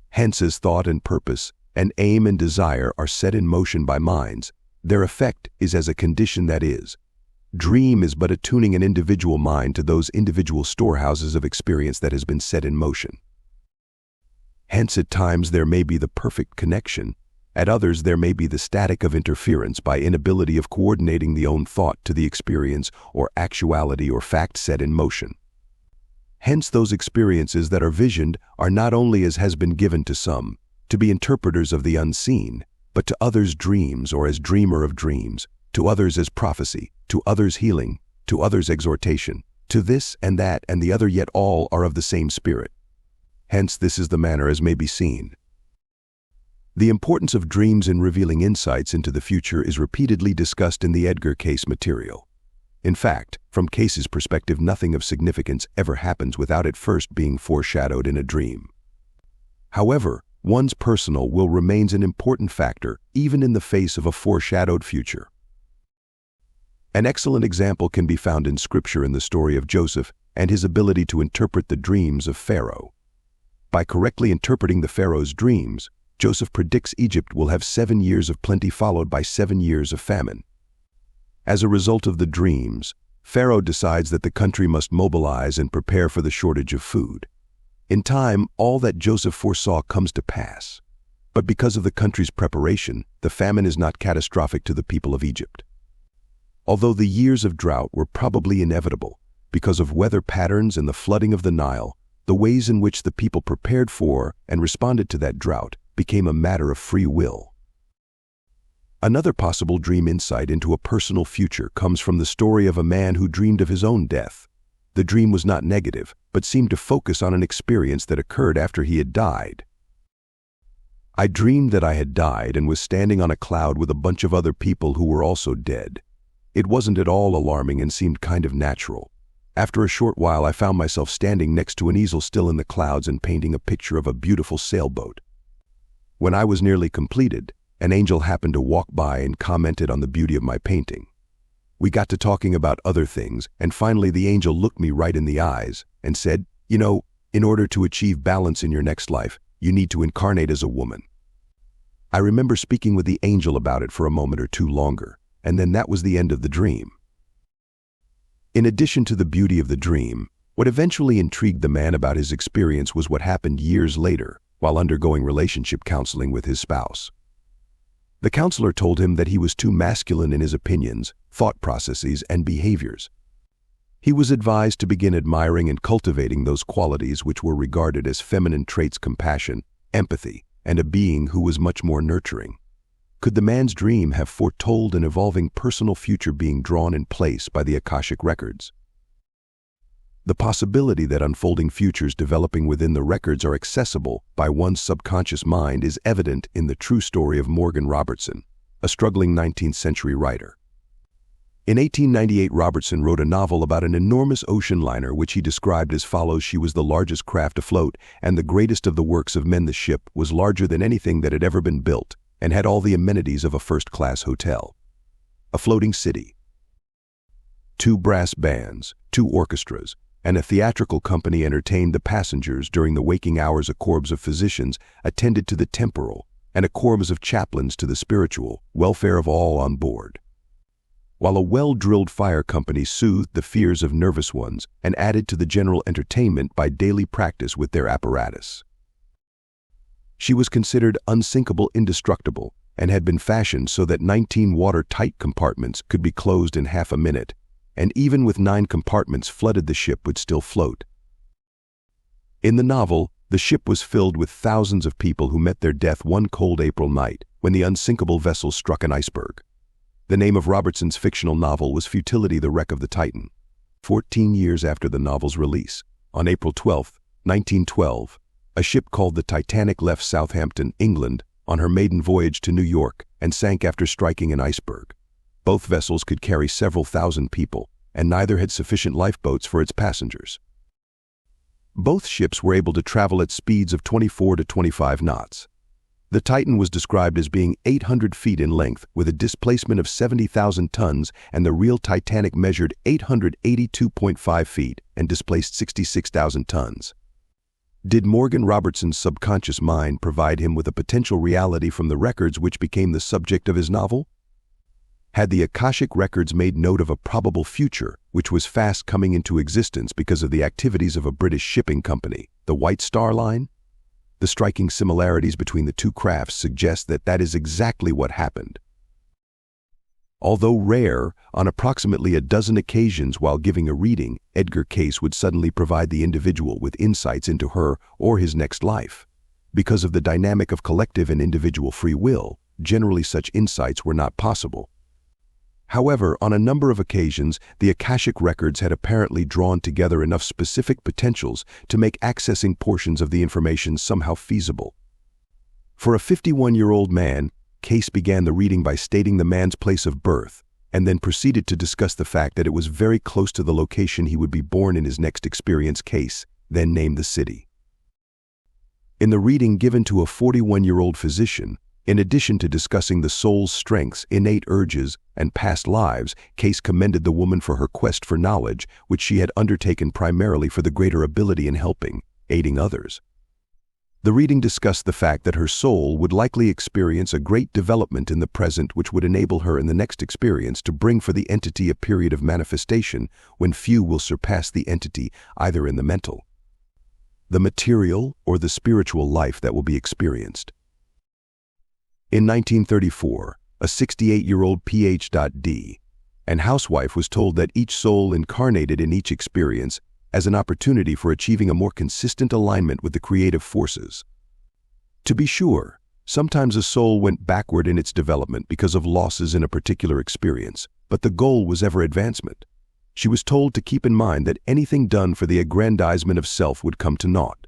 Hence, as thought and purpose, and aim and desire are set in motion by minds, their effect is as a condition that is. Dream is but attuning an individual mind to those individual storehouses of experience that has been set in motion. Hence, at times there may be the perfect connection, at others there may be the static of interference by inability of coordinating the own thought to the experience or actuality or fact set in motion. Hence, those experiences that are visioned are not only, as has been given to some, to be interpreters of the unseen, but to others dreams, or as dreamer of dreams, to others as prophecy, to others healing, to others exhortation, to this and that and the other, yet all are of the same spirit. Hence, this is the manner as may be seen. The importance of dreams in revealing insights into the future is repeatedly discussed in the Edgar Cayce material. In fact, from Cayce's perspective, nothing of significance ever happens without it first being foreshadowed in a dream. However, one's personal will remains an important factor even in the face of a foreshadowed future. An excellent example can be found in Scripture in the story of Joseph and his ability to interpret the dreams of Pharaoh. By correctly interpreting the Pharaoh's dreams, Joseph predicts Egypt will have 7 years of plenty followed by 7 years of famine. As a result of the dreams, Pharaoh decides that the country must mobilize and prepare for the shortage of food. In time, all that Joseph foresaw comes to pass. But because of the country's preparation, the famine is not catastrophic to the people of Egypt. Although the years of drought were probably inevitable, because of weather patterns and the flooding of the Nile, the ways in which the people prepared for and responded to that drought became a matter of free will. Another possible dream insight into a personal future comes from the story of a man who dreamed of his own death. The dream was not negative, but seemed to focus on an experience that occurred after he had died. "I dreamed that I had died and was standing on a cloud with a bunch of other people who were also dead. It wasn't at all alarming and seemed kind of natural. After a short while, I found myself standing next to an easel still in the clouds and painting a picture of a beautiful sailboat. When I was nearly completed, an angel happened to walk by and commented on the beauty of my painting. We got to talking about other things, and finally the angel looked me right in the eyes and said, 'You know, in order to achieve balance in your next life, you need to incarnate as a woman.' I remember speaking with the angel about it for a moment or two longer, and then that was the end of the dream." In addition to the beauty of the dream, what eventually intrigued the man about his experience was what happened years later, while undergoing relationship counseling with his spouse. The counselor told him that he was too masculine in his opinions, thought processes, and behaviors. He was advised to begin admiring and cultivating those qualities which were regarded as feminine traits: compassion, empathy, and a being who was much more nurturing. Could the man's dream have foretold an evolving personal future being drawn in place by the Akashic Records? The possibility that unfolding futures developing within the records are accessible by one's subconscious mind is evident in the true story of Morgan Robertson, a struggling 19th century writer. In 1898, Robertson wrote a novel about an enormous ocean liner which he described as follows: "She was the largest craft afloat, and the greatest of the works of men. The ship was larger than anything that had ever been built, and had all the amenities of a first-class hotel. A floating city, 2 brass bands, 2 orchestras, and a theatrical company entertained the passengers. During the waking hours, a corps of physicians attended to the temporal, and a corps of chaplains to the spiritual welfare of all on board, while a well-drilled fire company soothed the fears of nervous ones and added to the general entertainment by daily practice with their apparatus. She was considered unsinkable, indestructible, and had been fashioned so that 19 watertight compartments could be closed in half a minute, and even with 9 compartments flooded, the ship would still float. In the novel, the ship was filled with thousands of people who met their death one cold April night when the unsinkable vessel struck an iceberg. The name of Robertson's fictional novel was Futility, the Wreck of the Titan. 14 years after the novel's release, on April 12, 1912, a ship called the Titanic left Southampton, England, on her maiden voyage to New York and sank after striking an iceberg. Both vessels could carry several thousand people, and neither had sufficient lifeboats for its passengers. Both ships were able to travel at speeds of 24 to 25 knots. The Titan was described as being 800 feet in length with a displacement of 70,000 tons, and the real Titanic measured 882.5 feet and displaced 66,000 tons. Did Morgan Robertson's subconscious mind provide him with a potential reality from the records which became the subject of his novel? Had the Akashic Records made note of a probable future which was fast coming into existence because of the activities of a British shipping company, the White Star Line? The striking similarities between the two crafts suggest that that is exactly what happened. Although rare, on approximately a dozen occasions while giving a reading, Edgar Cayce would suddenly provide the individual with insights into her or his next life. Because of the dynamic of collective and individual free will, generally such insights were not possible. However, on a number of occasions, the Akashic Records had apparently drawn together enough specific potentials to make accessing portions of the information somehow feasible. For a 51-year-old man, Cayce began the reading by stating the man's place of birth, and then proceeded to discuss the fact that it was very close to the location he would be born in his next experience. Cayce then named the city. In the reading given to a 41-year-old physician, in addition to discussing the soul's strengths, innate urges, and past lives, Cayce commended the woman for her quest for knowledge, which she had undertaken primarily for the greater ability in helping, aiding others. The reading discussed the fact that her soul would likely experience a great development in the present which would enable her in the next experience to bring for the entity a period of manifestation when few will surpass the entity either in the mental, the material, or the spiritual life that will be experienced. In 1934, a 68-year-old Ph.D. and housewife was told that each soul incarnated in each experience as an opportunity for achieving a more consistent alignment with the creative forces. To be sure, sometimes a soul went backward in its development because of losses in a particular experience, but the goal was ever advancement. She was told to keep in mind that anything done for the aggrandizement of self would come to naught,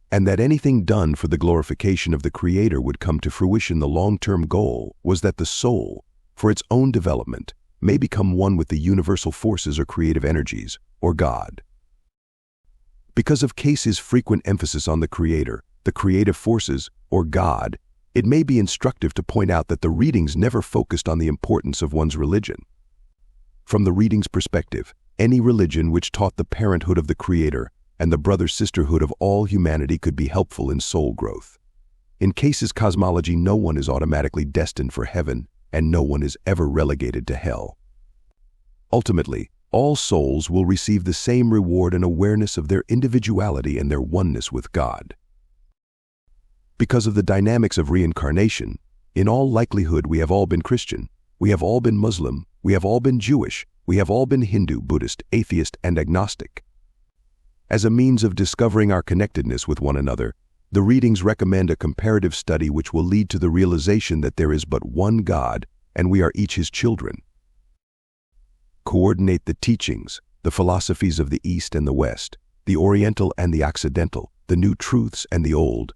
and that anything done for the glorification of the Creator would come to fruition. The long-term goal was that the soul, for its own development, may become one with the universal forces or creative energies, or God. Because of Cayce's frequent emphasis on the Creator, the creative forces, or God, it may be instructive to point out that the readings never focused on the importance of one's religion. From the reading's perspective, any religion which taught the parenthood of the Creator and the brother-sisterhood of all humanity could be helpful in soul growth. In Cayce's cosmology, no one is automatically destined for heaven, and no one is ever relegated to hell. Ultimately, all souls will receive the same reward and awareness of their individuality and their oneness with God. Because of the dynamics of reincarnation, in all likelihood we have all been Christian, we have all been Muslim, we have all been Jewish, we have all been Hindu, Buddhist, atheist, and agnostic. As a means of discovering our connectedness with one another, the readings recommend a comparative study which will lead to the realization that there is but one God and we are each His children. Coordinate the teachings, the philosophies of the East and the West, the Oriental and the Occidental, the new truths and the old.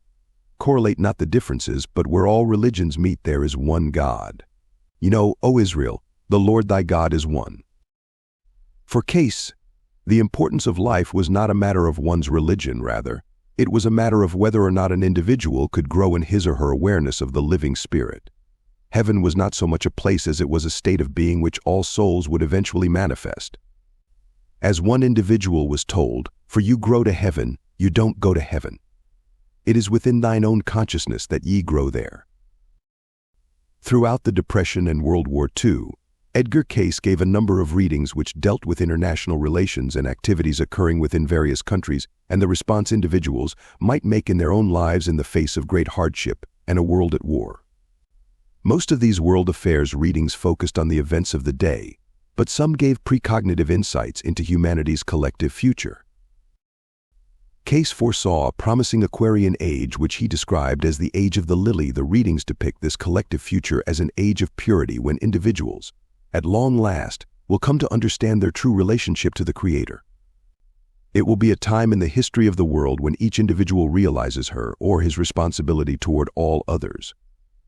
Correlate not the differences, but where all religions meet there is one God. You know, O Israel, the Lord thy God is one. For Cayce, the importance of life was not a matter of one's religion, rather, it was a matter of whether or not an individual could grow in his or her awareness of the living spirit. Heaven was not so much a place as it was a state of being which all souls would eventually manifest. As one individual was told, "For you grow to heaven, you don't go to heaven. It is within thine own consciousness that ye grow there." Throughout the Depression and World War II, Edgar Cayce gave a number of readings which dealt with international relations and activities occurring within various countries and the response individuals might make in their own lives in the face of great hardship and a world at war. Most of these world affairs readings focused on the events of the day, but some gave precognitive insights into humanity's collective future. Cayce foresaw a promising Aquarian age which he described as the age of the lily. The readings depict this collective future as an age of purity when individuals, at long last, will come to understand their true relationship to the Creator. It will be a time in the history of the world when each individual realizes her or his responsibility toward all others.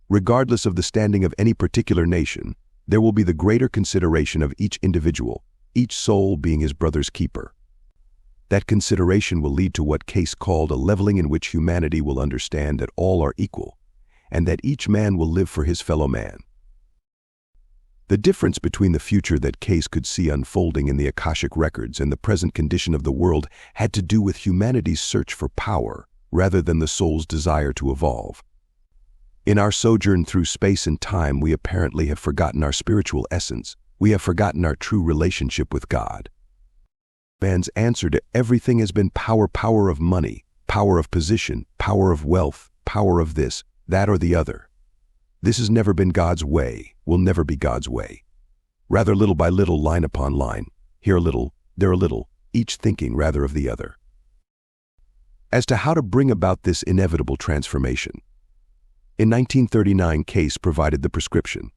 Regardless of the standing of any particular nation, there will be the greater consideration of each individual, each soul being his brother's keeper. That consideration will lead to what Cayce called a leveling in which humanity will understand that all are equal, and that each man will live for his fellow man. The difference between the future that Cayce could see unfolding in the Akashic Records and the present condition of the world had to do with humanity's search for power rather than the soul's desire to evolve. In our sojourn through space and time, we apparently have forgotten our spiritual essence. We have forgotten our true relationship with God. Man's answer to everything has been power, power of money, power of position, power of wealth, power of this, that, or the other. This has never been God's way, will never be God's way. Rather, little by little, line upon line, here a little, there a little, each thinking rather of the other. As to how to bring about this inevitable transformation, in 1939, Cayce provided the prescription.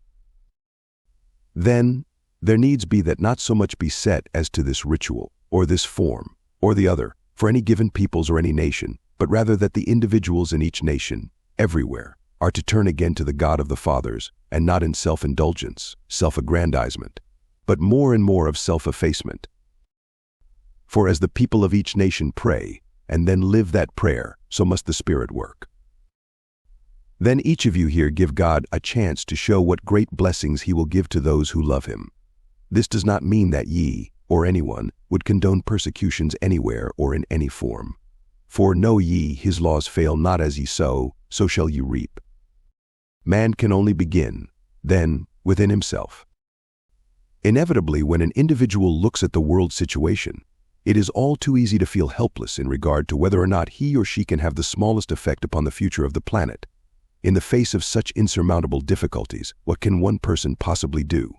Then, there needs be that not so much be set as to this ritual, or this form, or the other, for any given peoples or any nation, but rather that the individuals in each nation, everywhere, are to turn again to the God of the fathers, and not in self-indulgence, self-aggrandizement, but more and more of self-effacement. For as the people of each nation pray, and then live that prayer, so must the Spirit work. Then each of you here give God a chance to show what great blessings He will give to those who love Him. This does not mean that ye, or anyone, would condone persecutions anywhere or in any form. For know ye, His laws fail not. As ye sow, so shall ye reap. Man can only begin, then, within himself. Inevitably, when an individual looks at the world situation, it is all too easy to feel helpless in regard to whether or not he or she can have the smallest effect upon the future of the planet. In the face of such insurmountable difficulties, what can one person possibly do?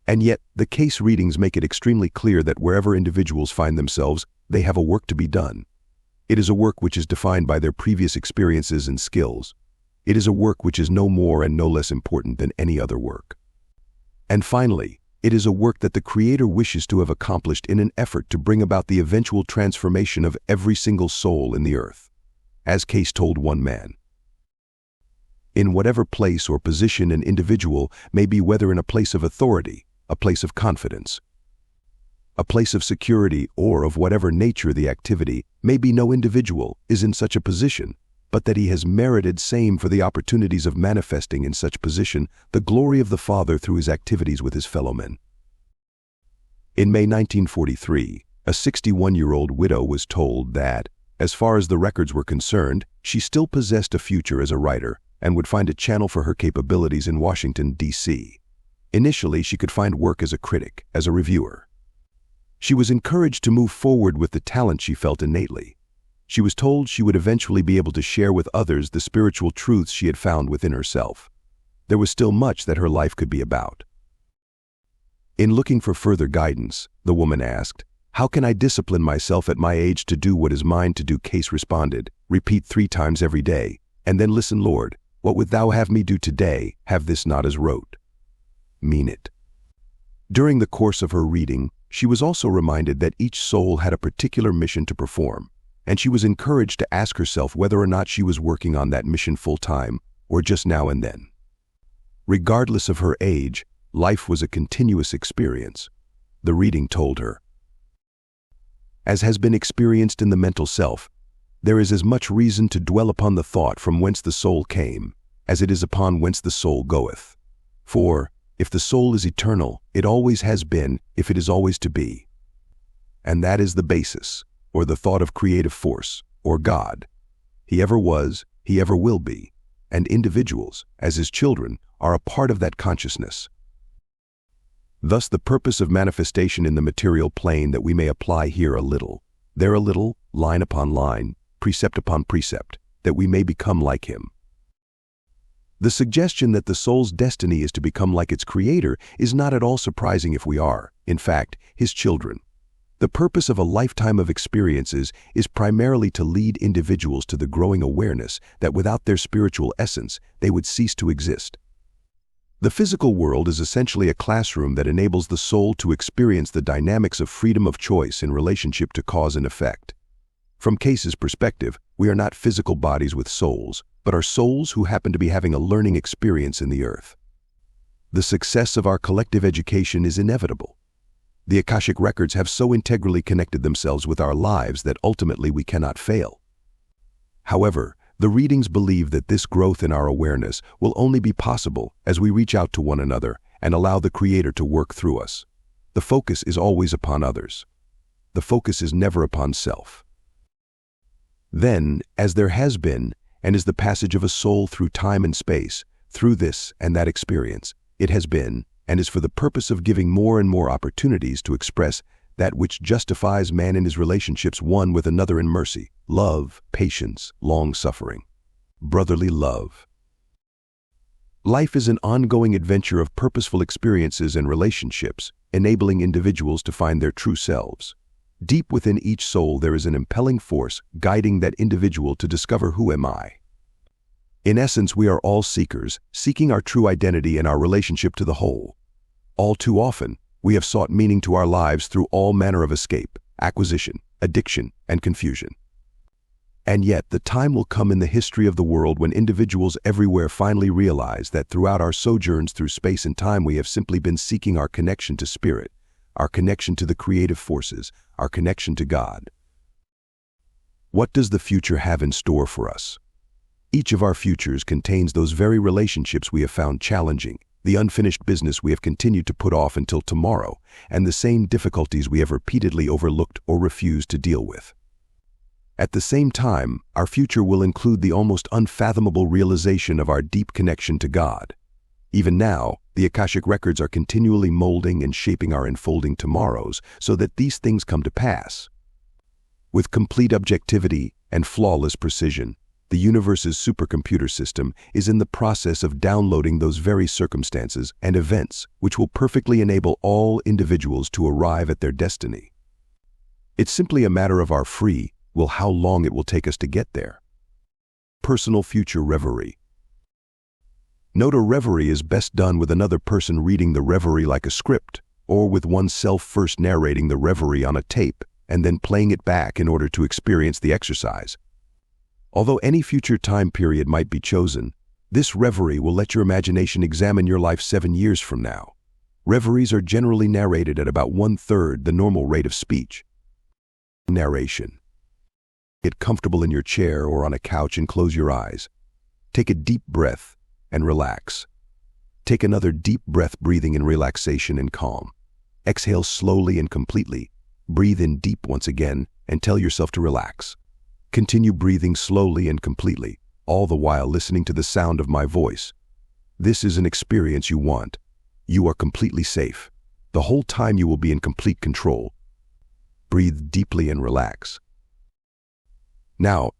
And yet, the Cayce readings make it extremely clear that wherever individuals find themselves, they have a work to be done. It is a work which is defined by their previous experiences and skills. It is a work which is no more and no less important than any other work. And finally, it is a work that the Creator wishes to have accomplished in an effort to bring about the eventual transformation of every single soul in the earth. As Cayce told one man, in whatever place or position an individual may be, whether in a place of authority, a place of confidence, a place of security, or of whatever nature the activity may be, no individual is in such a position, but that he has merited same for the opportunities of manifesting in such position the glory of the Father through his activities with his fellow men. In May 1943, a 61-year-old widow was told that, as far as the records were concerned, she still possessed a future as a writer and would find a channel for her capabilities in Washington, D.C. Initially, she could find work as a critic, as a reviewer. She was encouraged to move forward with the talent she felt innately. She was told she would eventually be able to share with others the spiritual truths she had found within herself. There was still much that her life could be about. In looking for further guidance, the woman asked, "How can I discipline myself at my age to do what is mine to do?" Cayce responded, "Repeat 3 times every day, and then listen, Lord, what would thou have me do today? Have this not as rote. Mean it." During the course of her reading, she was also reminded that each soul had a particular mission to perform, and she was encouraged to ask herself whether or not she was working on that mission full-time or just now and then. Regardless of her age, life was a continuous experience, the reading told her. As has been experienced in the mental self, there is as much reason to dwell upon the thought from whence the soul came, as it is upon whence the soul goeth. For, if the soul is eternal, it always has been, if it is always to be. and that is the basis, or the thought of creative force, or God. He ever was, he ever will be, and individuals, as his children, are a part of that consciousness. Thus the purpose of manifestation in the material plane that we may apply here a little, there a little, line upon line, precept upon precept, that we may become like him. The suggestion that the soul's destiny is to become like its creator is not at all surprising if we are, in fact, his children. The purpose of a lifetime of experiences is primarily to lead individuals to the growing awareness that without their spiritual essence, they would cease to exist. The physical world is essentially a classroom that enables the soul to experience the dynamics of freedom of choice in relationship to cause and effect. From Cayce's perspective, we are not physical bodies with souls, but are souls who happen to be having a learning experience in the earth. The success of our collective education is inevitable. The Akashic Records have so integrally connected themselves with our lives that ultimately we cannot fail. However, the readings believe that this growth in our awareness will only be possible as we reach out to one another and allow the Creator to work through us. The focus is always upon others. The focus is never upon self. Then, as there has been, and is the passage of a soul through time and space, through this and that experience, it has been, and is for the purpose of giving more and more opportunities to express that which justifies man in his relationships one with another in mercy, love, patience, long-suffering, brotherly love. Life is an ongoing adventure of purposeful experiences and relationships, enabling individuals to find their true selves. Deep within each soul there is an impelling force guiding that individual to discover who am I. In essence, we are all seekers, seeking our true identity and our relationship to the whole. All too often, we have sought meaning to our lives through all manner of escape, acquisition, addiction, and confusion. And yet, the time will come in the history of the world when individuals everywhere finally realize that throughout our sojourns through space and time we have simply been seeking our connection to spirit, our connection to the creative forces, our connection to God. What does the future have in store for us? Each of our futures contains those very relationships we have found challenging, the unfinished business we have continued to put off until tomorrow, and the same difficulties we have repeatedly overlooked or refused to deal with. At the same time, our future will include the almost unfathomable realization of our deep connection to God. Even now, the Akashic Records are continually molding and shaping our unfolding tomorrows so that these things come to pass. With complete objectivity and flawless precision, the universe's supercomputer system is in the process of downloading those very circumstances and events which will perfectly enable all individuals to arrive at their destiny. It's simply a matter of our free will, how long it will take us to get there. Personal future reverie. Note, a reverie is best done with another person reading the reverie like a script, or with oneself first narrating the reverie on a tape and then playing it back in order to experience the exercise. Although any future time period might be chosen, this reverie will let your imagination examine your life 7 years from now. Reveries are generally narrated at about 1/3 the normal rate of speech. Narration. Get comfortable in your chair or on a couch and close your eyes. Take a deep breath and relax. Take another deep breath, breathing in relaxation and calm. Exhale slowly and completely. Breathe in deep once again and tell yourself to relax. Continue breathing slowly and completely, all the while listening to the sound of my voice. This is an experience you want. You are completely safe. The whole time you will be in complete control. Breathe deeply and relax. Now,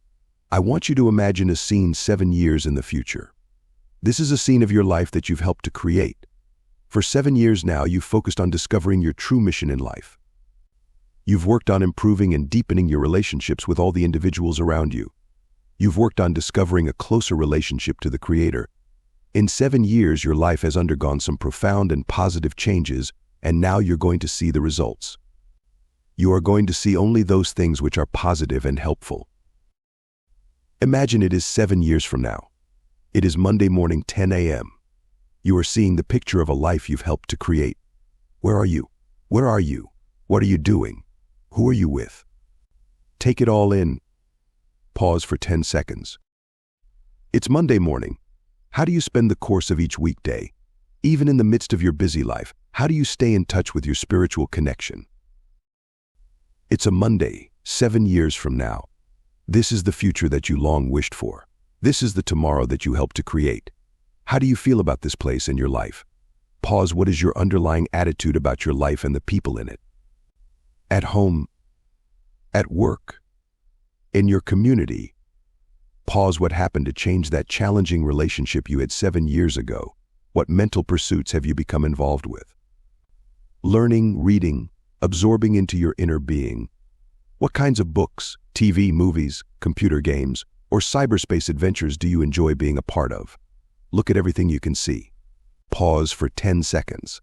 I want you to imagine a scene 7 years in the future. This is a scene of your life that you've helped to create. For 7 years now, you've focused on discovering your true mission in life. You've worked on improving and deepening your relationships with all the individuals around you. You've worked on discovering a closer relationship to the Creator. In 7 years, your life has undergone some profound and positive changes, and now you're going to see the results. You are going to see only those things which are positive and helpful. Imagine it is 7 years from now. It is Monday morning, 10 a.m. You are seeing the picture of a life you've helped to create. Where are you? Where are you? What are you doing? Who are you with? Take it all in. Pause for 10 seconds. It's Monday morning. How do you spend the course of each weekday? Even in the midst of your busy life, how do you stay in touch with your spiritual connection? It's a Monday, 7 years from now. This is the future that you long wished for. This is the tomorrow that you helped to create. How do you feel about this place and your life? Pause. What is your underlying attitude about your life and the people in it? At home, at work, in your community. Pause. What happened to change that challenging relationship you had 7 years ago? What mental pursuits have you become involved with? Learning, reading, absorbing into your inner being. What kinds of books, TV, movies, computer games, or cyberspace adventures do you enjoy being a part of? Look at everything you can see. Pause for 10 seconds.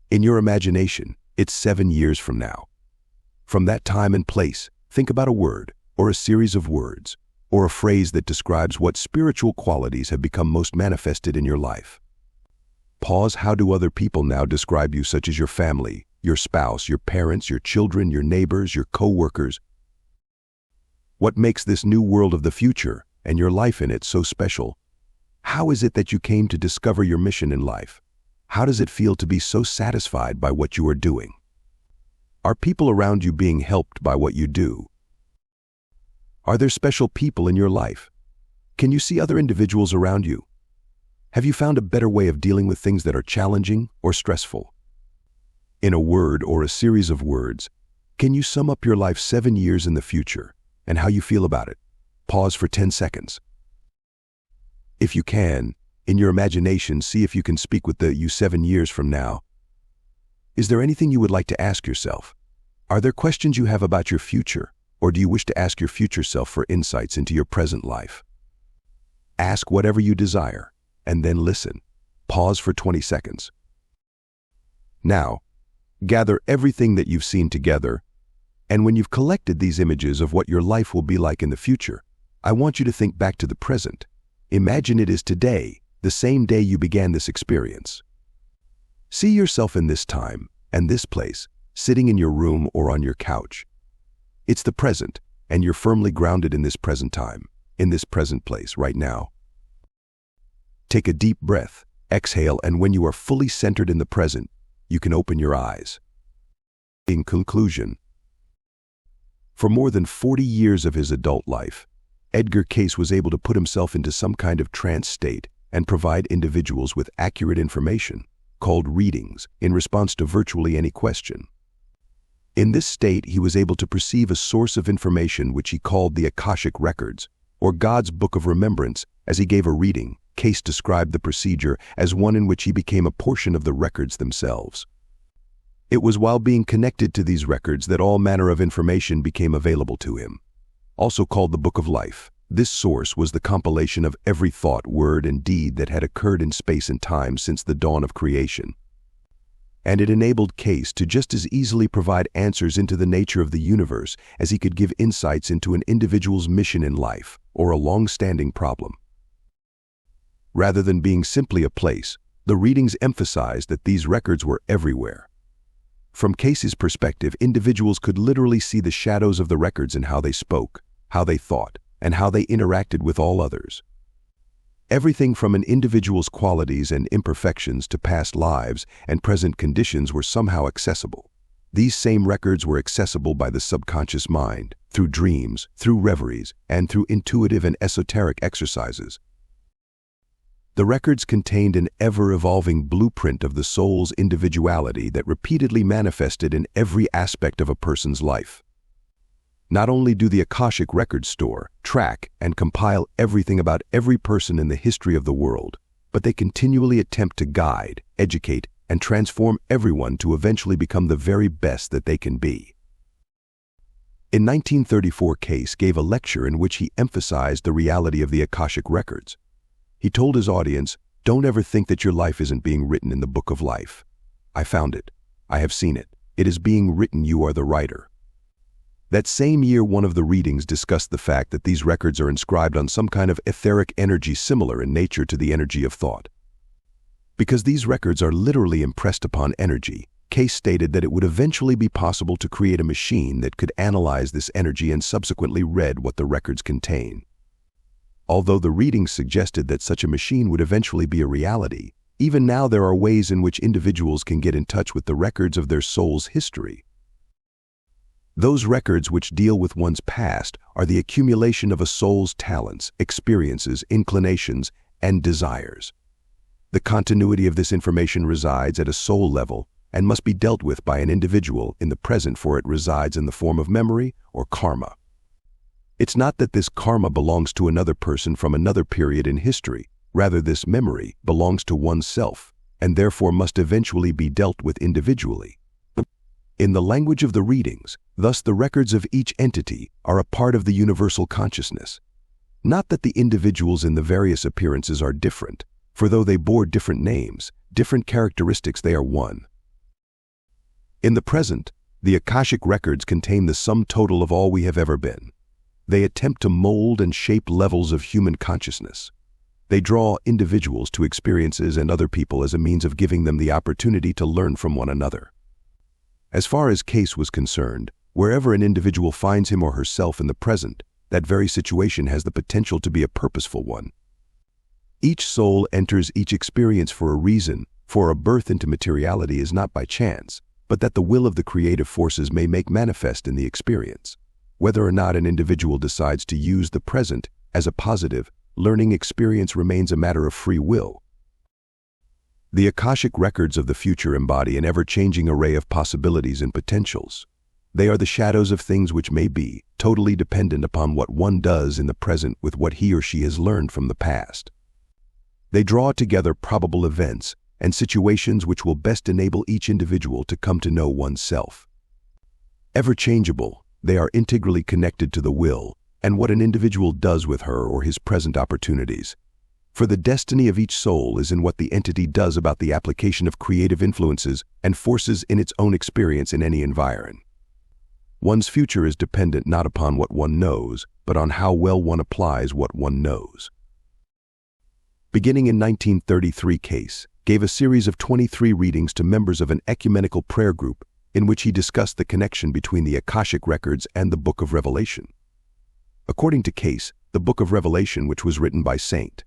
In your imagination, it's 7 years from now. From that time and place, think about a word, or a series of words, or a phrase that describes what spiritual qualities have become most manifested in your life. Pause. How do other people now describe you, such as your family, your spouse, your parents, your children, your neighbors, your co-workers? What makes this new world of the future, and your life in it, so special? How is it that you came to discover your mission in life? How does it feel to be so satisfied by what you are doing? Are people around you being helped by what you do? Are there special people in your life? Can you see other individuals around you? Have you found a better way of dealing with things that are challenging or stressful? In a word or a series of words, can you sum up your life 7 years in the future and how you feel about it? Pause for 10 seconds. If you can, in your imagination, see if you can speak with you 7 years from now. Is there anything you would like to ask yourself? Are there questions you have about your future, or do you wish to ask your future self for insights into your present life? Ask whatever you desire, and then listen. Pause for 20 seconds. Now, gather everything that you've seen together, and when you've collected these images of what your life will be like in the future, I want you to think back to the present. Imagine it is today, the same day you began this experience. See yourself in this time and this place, sitting in your room or on your couch. It's the present, and you're firmly grounded in this present time, in this present place right now. Take a deep breath, exhale, and when you are fully centered in the present, you can open your eyes. In conclusion, for more than 40 years of his adult life, Edgar Cayce was able to put himself into some kind of trance state and provide individuals with accurate information, called readings, in response to virtually any question. In this state, he was able to perceive a source of information which he called the Akashic Records, or God's Book of Remembrance. As he gave a reading, Cayce described the procedure as one in which he became a portion of the records themselves. It was while being connected to these records that all manner of information became available to him. Also called the Book of Life, this source was the compilation of every thought, word, and deed that had occurred in space and time since the dawn of creation. And it enabled Cayce to just as easily provide answers into the nature of the universe as he could give insights into an individual's mission in life or a long-standing problem. Rather than being simply a place, the readings emphasized that these records were everywhere. From Cayce's perspective, individuals could literally see the shadows of the records in how they spoke, how they thought, and how they interacted with all others. Everything from an individual's qualities and imperfections to past lives and present conditions were somehow accessible. These same records were accessible by the subconscious mind, through dreams, through reveries, and through intuitive and esoteric exercises. The records contained an ever-evolving blueprint of the soul's individuality that repeatedly manifested in every aspect of a person's life. Not only do the Akashic Records store, track, and compile everything about every person in the history of the world, but they continually attempt to guide, educate, and transform everyone to eventually become the very best that they can be. In 1934, Cayce gave a lecture in which he emphasized the reality of the Akashic Records. He told his audience, "Don't ever think that your life isn't being written in the Book of Life. I found it. I have seen it. It is being written. You are the writer." That same year, one of the readings discussed the fact that these records are inscribed on some kind of etheric energy similar in nature to the energy of thought. Because these records are literally impressed upon energy, Cayce stated that it would eventually be possible to create a machine that could analyze this energy and subsequently read what the records contain. Although the readings suggested that such a machine would eventually be a reality, even now there are ways in which individuals can get in touch with the records of their soul's history. Those records which deal with one's past are the accumulation of a soul's talents, experiences, inclinations, and desires. The continuity of this information resides at a soul level and must be dealt with by an individual in the present, for it resides in the form of memory or karma. It's not that this karma belongs to another person from another period in history. Rather, this memory belongs to oneself and therefore must eventually be dealt with individually. In the language of the readings, thus the records of each entity are a part of the universal consciousness. Not that the individuals in the various appearances are different, for though they bore different names, different characteristics, they are one. In the present, the Akashic records contain the sum total of all we have ever been. They attempt to mold and shape levels of human consciousness. They draw individuals to experiences and other people as a means of giving them the opportunity to learn from one another. As far as Cayce was concerned, wherever an individual finds him or herself in the present, that very situation has the potential to be a purposeful one. Each soul enters each experience for a reason, for a birth into materiality is not by chance, but that the will of the creative forces may make manifest in the experience. Whether or not an individual decides to use the present as a positive, learning experience remains a matter of free will. The Akashic records of the future embody an ever-changing array of possibilities and potentials. They are the shadows of things which may be, totally dependent upon what one does in the present with what he or she has learned from the past. They draw together probable events and situations which will best enable each individual to come to know oneself. Ever-changeable, they are integrally connected to the will and what an individual does with her or his present opportunities. For the destiny of each soul is in what the entity does about the application of creative influences and forces in its own experience in any environment. One's future is dependent not upon what one knows, but on how well one applies what one knows. Beginning in 1933, Cayce gave a series of 23 readings to members of an ecumenical prayer group in which he discussed the connection between the Akashic records and the Book of Revelation. According to Cayce, the Book of Revelation, which was written by St.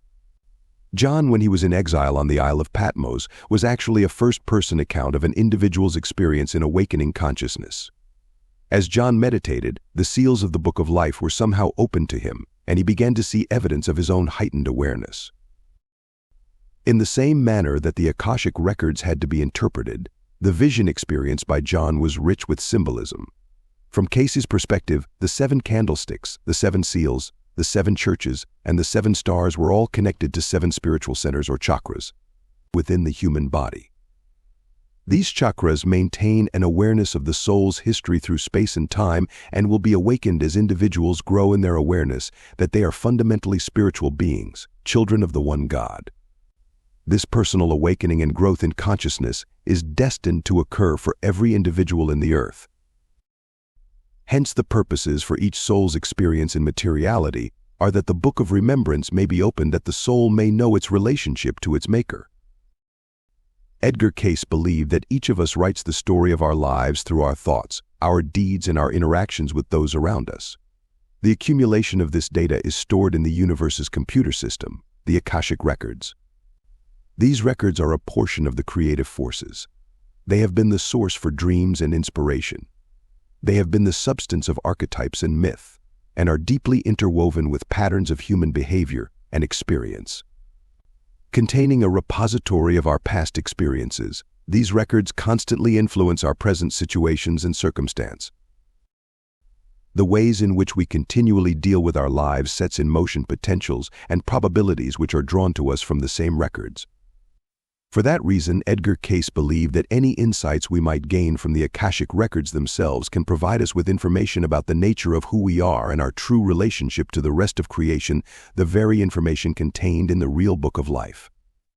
John when he was in exile on the Isle of Patmos, was actually a first-person account of an individual's experience in awakening consciousness. As John meditated, the seals of the Book of Life were somehow opened to him, and he began to see evidence of his own heightened awareness. In the same manner that the Akashic records had to be interpreted, the vision experienced by John was rich with symbolism. From Cayce's perspective, the 7 candlesticks, the 7 seals, the 7 churches, and the 7 stars were all connected to 7 spiritual centers or chakras within the human body. These chakras maintain an awareness of the soul's history through space and time and will be awakened as individuals grow in their awareness that they are fundamentally spiritual beings, children of the one God. This personal awakening and growth in consciousness is destined to occur for every individual in the earth. Hence the purposes for each soul's experience in materiality are that the Book of Remembrance may be opened, that the soul may know its relationship to its Maker. Edgar Cayce believed that each of us writes the story of our lives through our thoughts, our deeds, and our interactions with those around us. The accumulation of this data is stored in the universe's computer system, the Akashic records. These records are a portion of the creative forces. They have been the source for dreams and inspiration. They have been the substance of archetypes and myth, and are deeply interwoven with patterns of human behavior and experience. Containing a repository of our past experiences, these records constantly influence our present situations and circumstance. The ways in which we continually deal with our lives sets in motion potentials and probabilities which are drawn to us from the same records. For that reason, Edgar Cayce believed that any insights we might gain from the Akashic records themselves can provide us with information about the nature of who we are and our true relationship to the rest of creation, the very information contained in the real Book of Life.